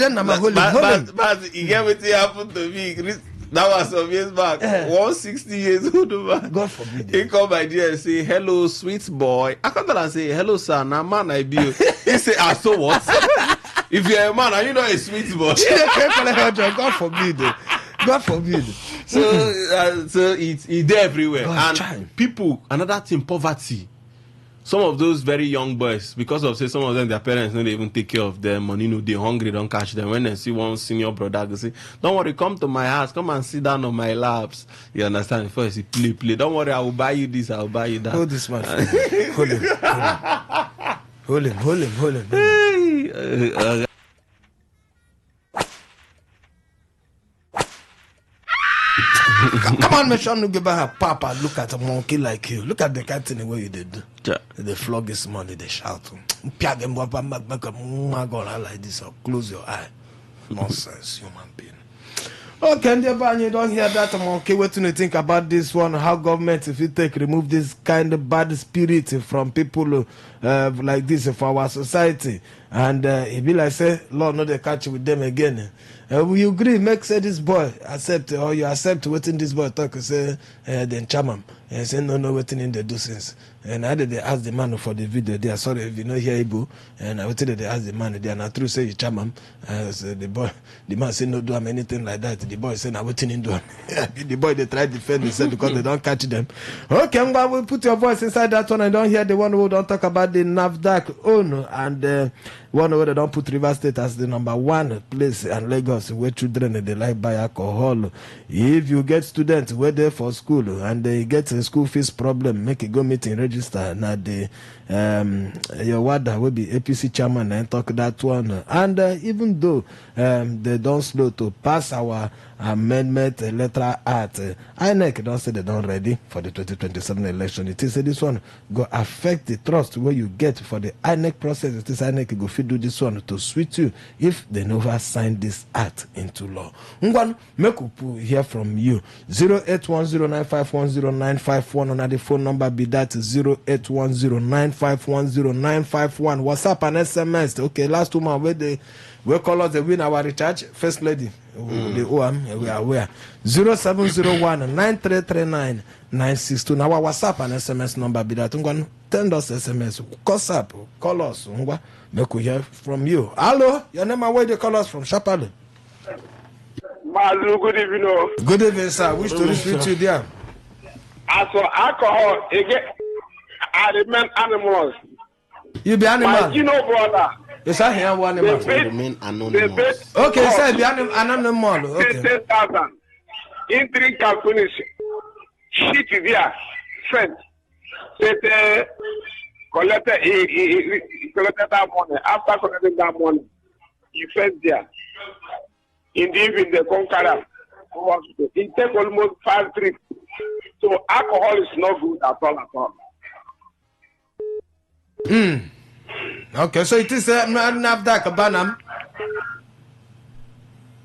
you get what happened to me. That was some years back. 160 years old man. God forbid. He come by there and say, hello, sweet boy. I come and say, hello, sir. Now, man, I be. He say, so what? If you're a man, are you not a sweet boy? God forbid. God forbid. So it's there everywhere. God, and people, another thing, poverty. Some of those very young boys, because of say some of them, their parents don't even take care of them, money, they're hungry, don't catch them. When they see one senior brother, they say, don't worry, come to my house, come and sit down on my laps. You understand? Before you say, play. Don't worry, I will buy you this, I will buy you that. Hold this man. Hold him. Come on, make sure you give her papa. Look at a monkey like you. Look at the cat in the way you did. Yeah. They flog this money, they shout. Like this, or close your eye. Nonsense, human being. Okay, you don't hear that monkey. What do you think about this one? How government, if you remove this kind of bad spirit from people like this for our society, and it be like say, Lord, no, they catch you with them again. Will you agree? Make say this boy accept, or you accept waiting this boy talk, say then charm and say no waiting in the do since. And I did they ask the man for the video. They are sorry if you know here Ibu. And I waited they ask the man. They are not true. Say you charm him. So the man say no do him anything like that. The boy say I waiting in do him. The boy they try to defend himself because they don't catch them. Okay, we'll put your voice inside that one. I don't hear the one who don't talk about the NAFDAC own and one where they don't put River State as the number one place and Lagos where children they like buy alcohol. If you get students where they for school and they get a school fees problem, make a go meeting register. Now the your WADA will be APC chairman and talk that one. And even though they don't slow to pass our amendment electoral act, INEC don't say they don't ready for the 2027 election. It is this one go affect the trust where you get for the INEC process. It is INEC go fit do this one to switch you if they never sign this act into law. Ngwan, make we hear from you. 08109510951 on the phone number be that 08109510951. WhatsApp and SMS. Okay, last woman where they will call us the win our recharge. First lady. The OM, we are aware. 0701-9339-962. Now our WhatsApp and SMS number be that. Ngwan, send us SMS. Call us. Make we hear from you. Hello, your name and where they call us from? Shapalo. Mazu, good evening. Good evening, sir. Wish to reach you there. As for alcohol, again, I remain animals. You be animal. My Gino brother. Yes, I hear one animal. Remain anonymous. Okay, sir, be anonymous. Okay. 10,000. In 3 companies. Shit there. Sent. Said, collected that money. After collecting that money, he fed there. In the evening, the conqueror. It takes almost 5 trips. So alcohol is not good at all. Okay, so it is NAFDAC Banam.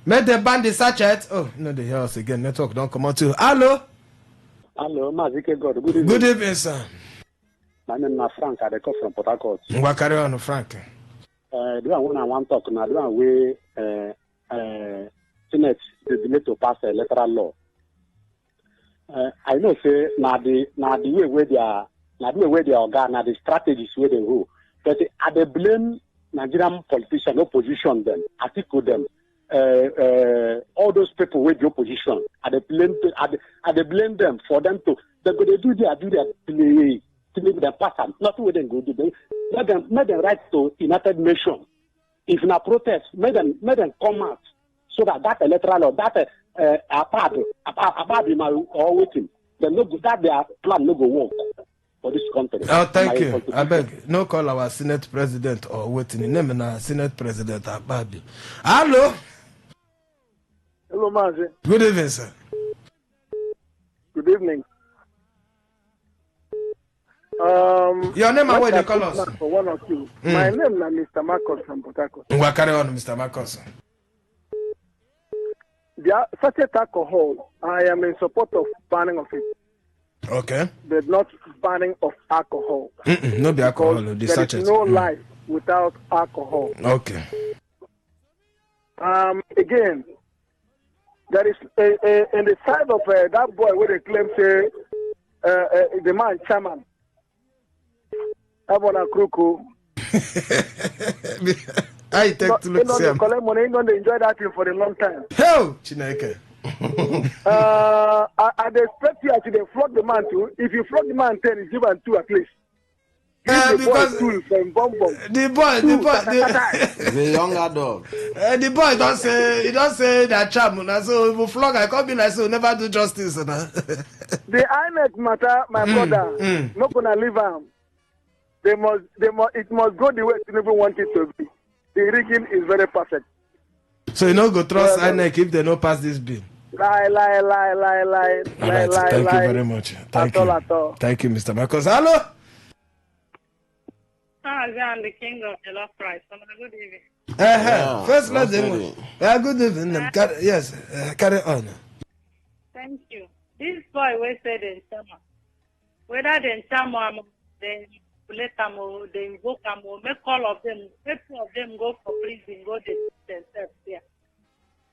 Made the band the sachet. Oh, no, the house again. Network don't come out too. Hello, Mazike God. Good evening, sir. My name is Frank. I come from Port Harcourt. What carry on, Frank? The one I want to talk now. The one we Senate the delay to pass the electoral law. I know say now the way where they are. Now the way they are now the strategies where they go. But I they blame Nigerian politicians, opposition them, article them, all those people with the opposition. I they blame them for them to they do their to make them pass them. Not what they go do. Let them write to United Nations. If na protest, make them come out so that electoral law, that apart or waiting, then no that their plan no go work for this country. Oh, thank you. I beg, no call our Senate President or waiting. The name na Senate President Ababi. Hello. Hello, Mazi. Good evening, sir. Good evening. Your name and where they call us? For one or two. My name is Mr. Marcos from Port Harcourt. Carry on, Mr. Marcos. Such alcohol, I am in support of banning of it. Okay. But not banning of alcohol. No be alcohol. There is no life without alcohol. Okay. Again, there is in the side of that boy where they claim say the man chairman. Abona Kruku. I take to look at collect money, ain't gonna enjoy that thing for a long time. Hell, Chineke. I expect you actually flog the man too. If you flog the man 10, give him 2 at least. Because the younger dog. The boy don't say that charm. So if you flog, I can't be like so. Never do justice. The INEC matter, my brother. Not gonna leave him. It must go the way Tinubu want it to be. The rigging is very perfect. So you no go trust INEC if they no pass this bill. Lie. Thank you very much. Thank you. Thank you, Mr. Marcos. Hello. I'm the king of the love price. Good evening. First, let's do good evening. Yes, carry on. Thank you. This boy we said in summer. Whether they chamo, they let them, they invoke them, make all of them, make 2 of them go for prison, go themselves there.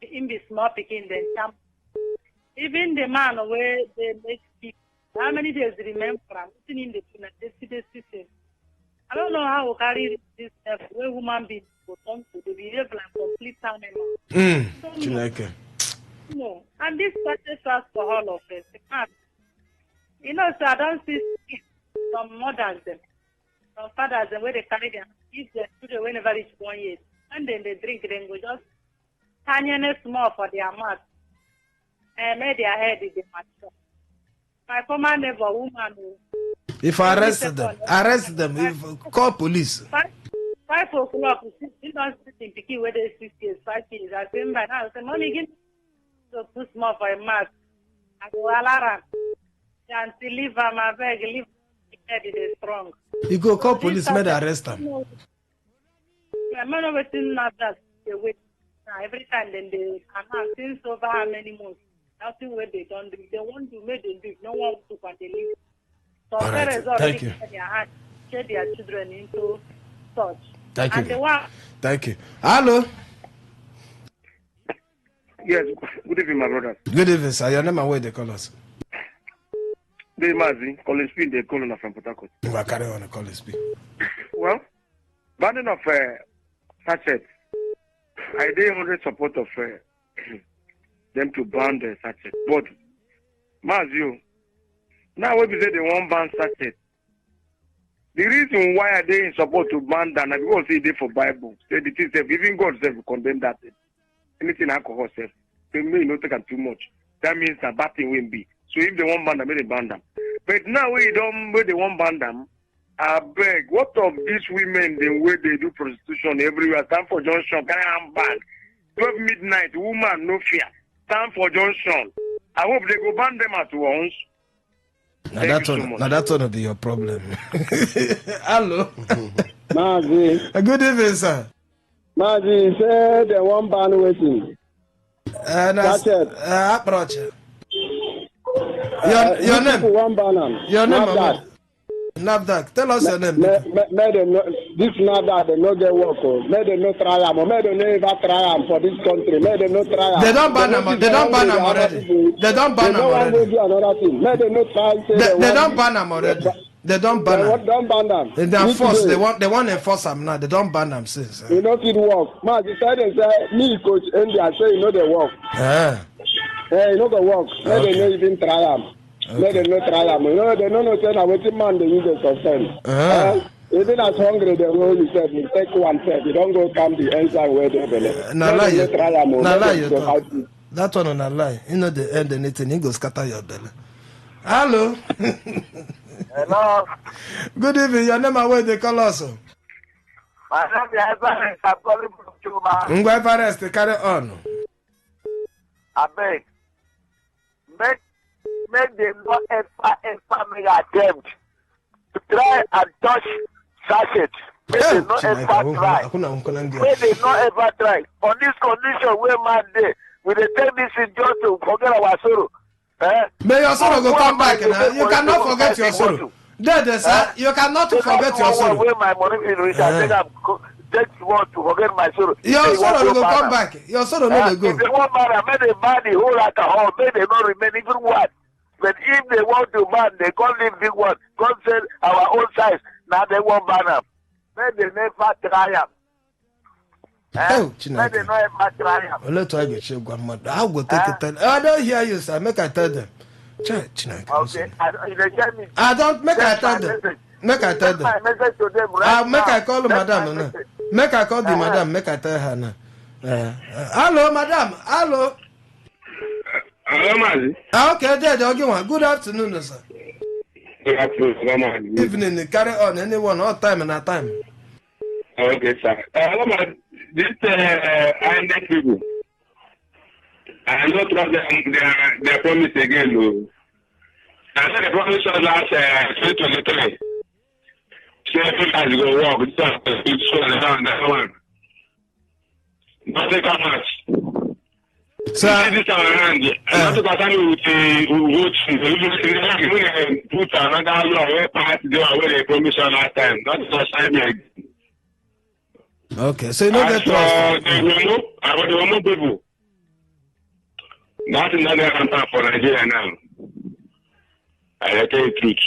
In the small picking, then chamo. Even the man where they make people, how many days remain from sitting in the system? I don't know how we carry this where human beings will come to the behave like complete animals. No. And this touches us for all of us. You know, so I don't see some mothers, some fathers, where they carry them, give their children whenever it's 1 year. And then they drink, then go just tiny small for their mouth. And make their head in the mature. My former neighbor, woman, if I arrest them, if call police. 5 o'clock, you don't sit in Piki where they 6 years, 5 years. I say, by now, I say, Mommy, give me so too small for a mask. I go alarm. And to leave my bag, leave the head is strong. You go call police, may they arrest them. I'm not waiting not that they wait. Every time then they announce since over how many months. Nothing where they don't do. They want to make them do. No one to when they leave. So parents already get their hand, get their children into touch. Thank and you. Thank you. Hello. Yes, good evening, my brother. Good evening, sir. Your name and where they call us? They Mazi, Collins P, they call on from Port Harcourt. We'll carry on, Collins P. Well, banning of sachet, I did 100 support of them to ban the sachet. But, Mazi, now when we say they won't ban sachet, the reason why are they in support to ban that, because they for Bible, say the thing, even God said will condemn that. Anything alcohol says, they may not take too much. That means that bad thing will be. So if they want ban them, they ban them. But now where they want ban them, I beg, what of these women, the way they do prostitution everywhere, stand for Johnson, carry am back. 12 midnight, woman, no fear. Stand for Johnson. I hope they go ban them at once. Now that's one of your problem. Hello. Mazi. Good evening, sir. Mazi, say they want ban waiting. Approach. Your name? Your name? Navdak. Tell us your name. This Navdak, they no get work. May they no try am. May they never try am for this country. May they no try am. They don't ban them. They don't ban them already. They don't ban them already. May they no try. They don't ban them already. They don't ban them. Don't ban them. They are forced. They want to enforce them now. They don't ban them since. You know it work. Man, you said they say me coach India say you know they work. You know the work. May they no even try am. May they no try am. You know they no say na wetin man they use to suspend. Even as hungry, the role you said, you take one step. You don't go come the ensign where they believe. Na lie you talk. That one on a lie. You know the end anything, you go scatter your belly. Hello. Hello. Good evening. Your name and where they call us? My name is Everest. I'm calling from Cuba. Everest, carry on. I beg. Make them not ever make attempt to try and touch sachet. Make them not ever try. Make them not ever try. On this condition, where man day, we dey take this in just to forget our sorrow. May your sorrow go come back now. You cannot forget your sorrow. There, sir. You cannot forget your sorrow. Where my money is rich, I think I'm just want to forget my sorrow. Your sorrow will come back. Your sorrow no go. If they want man, make they ban the whole alcohol. Make they not remain even one. But if they want to ban, they can't leave big one. God said our own size. Now they want ban them. Make they never try them. Make they not ever try them. Let's try to check one month. I'll go take it. I don't hear you, sir. Make I tell them. Okay. I don't make I tell them. Make I tell them. Message to them right make I call madam now. Make I call the madam. Make I tell her now. Hello, madam. Hello. Hello, Mazi. Okay, there, doggy one. Good afternoon, sir. Good afternoon, evening. Carry on. Anyone, all time and our time. Okay, sir. Hello, Mazi. This INEC people. I don't trust their promise again, though. I said the promise was last 2023. So everything go wrong. That one. Nothing come much. Sir, this time around, I'm not going to put another law where parts do away the promission last time. Not just time again. Okay, so you know that trust. I want to remove people. That's another campaign for Nigeria now. I tell you the truth.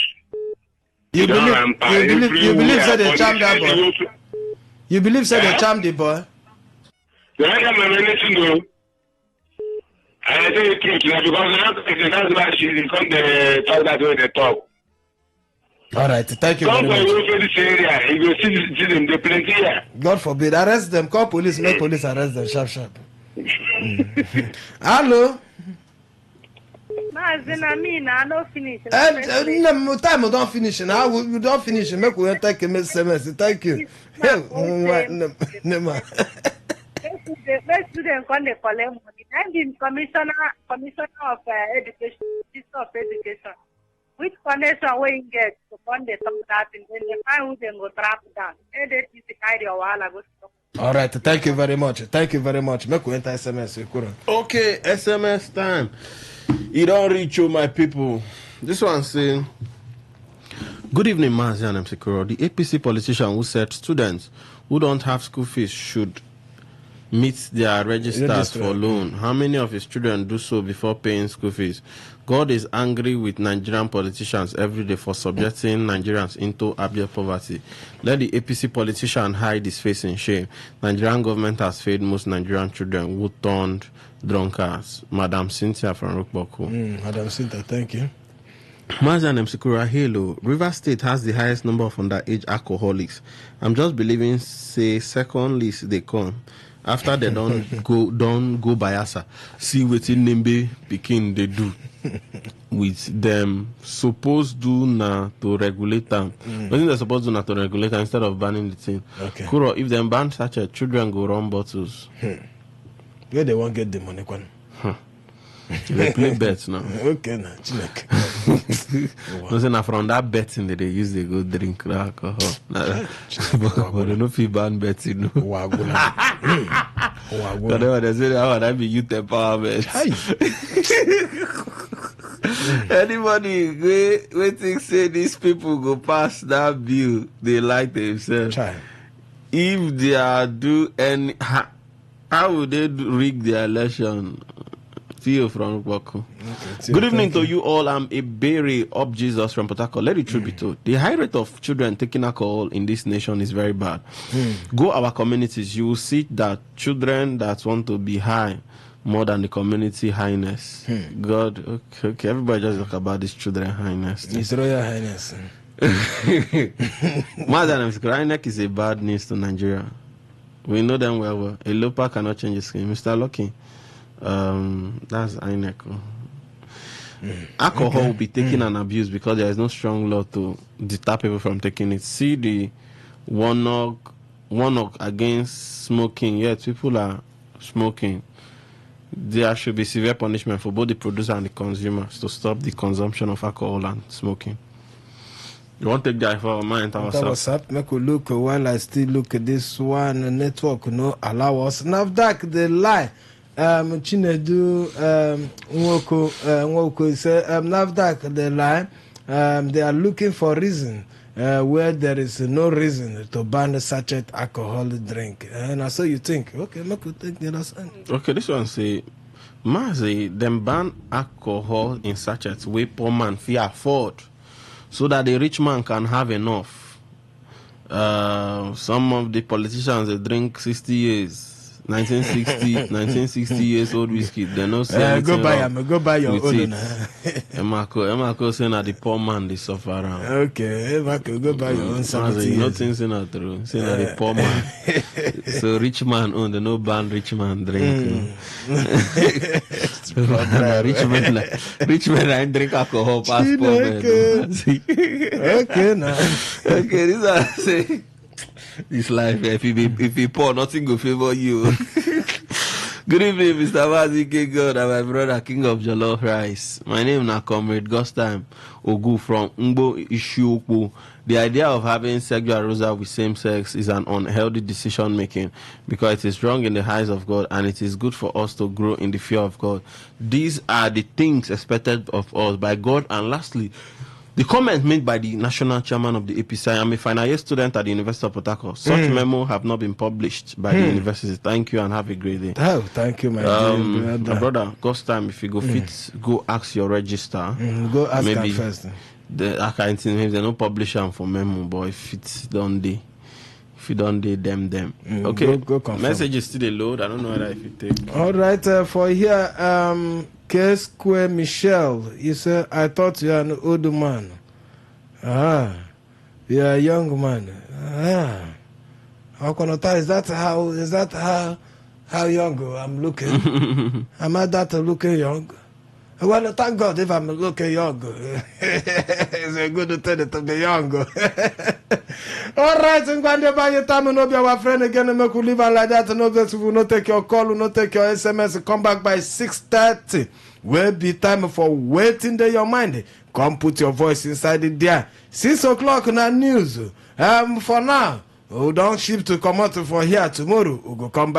You believe that they charm that boy? You believe that they charm the boy? The other man mentioned though. I tell you the truth because that's why she become the talk that way they talk. All right, thank you very much. Come for this area, you will see them, they plenty here. God forbid, arrest them, call police, make police arrest them, sharp. Hello? I don't finish. Time don't finish. Now we don't finish. Make we take a SMS. Thank you. Let's do them when they collect money. I'm the commissioner of education, Minister of Education. Which connection where you get to fund the some that and then they find who then go trap down. And that is the idea while I go to. All right, thank you very much. Thank you very much. Make we enter SMS. Okay, SMS time. You don't reach you, my people. This one saying, good evening, Mazi and MC Kuro. The APC politician who said students who don't have school fees should meet their registers for loan. How many of his children do so before paying school fees? God is angry with Nigerian politicians every day for subjecting Nigerians into abject poverty. Let the APC politician hide his face in shame. Nigerian government has failed most Nigerian children who turned drunkards. Madam Cynthia from Rukboku. Madam Cynthia, thank you. Mazi and Msikura, hello. River State has the highest number of underage alcoholics. I'm just believing, say, second list they come. After they don't go Bayasa, see what in Nimbe Pekin they do with them. Supposed do na to regulate them. I think they're supposed to na to regulate them instead of banning the thing. Okay. Kuro, if them ban such a children go run bottles. Where they won't get the money, Kwan. They play bets now. Okay, now, no, say from that betting that they use, they go drink alcohol. But they no feel ban betting. No. Whatever they say, how would I be youth empowerment? Anybody we think say these people go pass that bill, they like themselves. If they are do any, how would they rig their election? From Rukboku. Good evening to you all. I'm a berry up Jesus from Port Harcourt. Let the truth be told. The high rate of children taking alcohol in this nation is very bad. Go our communities, you will see that children that want to be high more than the community highness. God, okay, everybody just talk about this children highness. His Royal Highness. Madam INEC is a bad news to Nigeria. We know them well. A loper cannot change his skin. Mr. Lucky, that's INEC. Alcohol will be taken and abused because there is no strong law to deter people from taking it. See the one against smoking. Yet people are smoking. There should be severe punishment for both the producer and the consumers to stop the consumption of alcohol and smoking. You want to take that for my entire WhatsApp? Make we look while I still look at this one network. No allow us. NAFDAC the lie. Chinedu Nwoko say NAFDAC the lie. They are looking for reason where there is no reason to ban the sachet alcohol drink. And so you think, okay, make we take the other side. Okay, this one say, them ban alcohol in sachets where poor man fear afford, so that the rich man can have enough. Some of the politicians they drink 60 years. 1960 years old whiskey. They no say go buy your own. Emako saying that the poor man they suffer around. Okay, Emako, go buy your own 70 years. Nothing saying that true. Saying that the poor man. So rich man own, they no ban rich man drink. Rich men I drink alcohol past poor men. Okay, now. Okay, this I say. This life, if you poor, nothing will favor you. Good evening, Mr. Mazike God and my brother, King of Jollof Rice. My name is Comrade Gostime Ogu from Ngbo Ishiokwu. The idea of having sexual arousal with same sex is an unhealthy decision making because it is wrong in the eyes of God and it is good for us to grow in the fear of God. These are the things expected of us by God. And lastly, the comment made by the national chairman of the APC. I am a final year student at the University of Port Harcourt. Such memo have not been published by the university. Thank you and have a great day. Oh, thank you, my dear my brother, Ghost time, if you go fit, go ask your register. Go ask maybe them first. The accounting, maybe they don't publish them for memo, but if it's done day, if you don't day them. Okay, go message is still a load. I don't know whether if you take. All right, for here, K Square Michelle, he said, I thought you are an old man. You are a young man. Is that how young I'm looking? Am I that looking young? Well, thank God if I'm looking young. It's a good thing to be young. All right, and when by your time, no be our friend again, and make you live like that. No, we will not take your call, will not take your SMS. Come back by 6:30. Will be time for waiting there your mind. Come put your voice inside it there. 6 o'clock na news. For now, we don't ship to come out for here tomorrow. We go come back.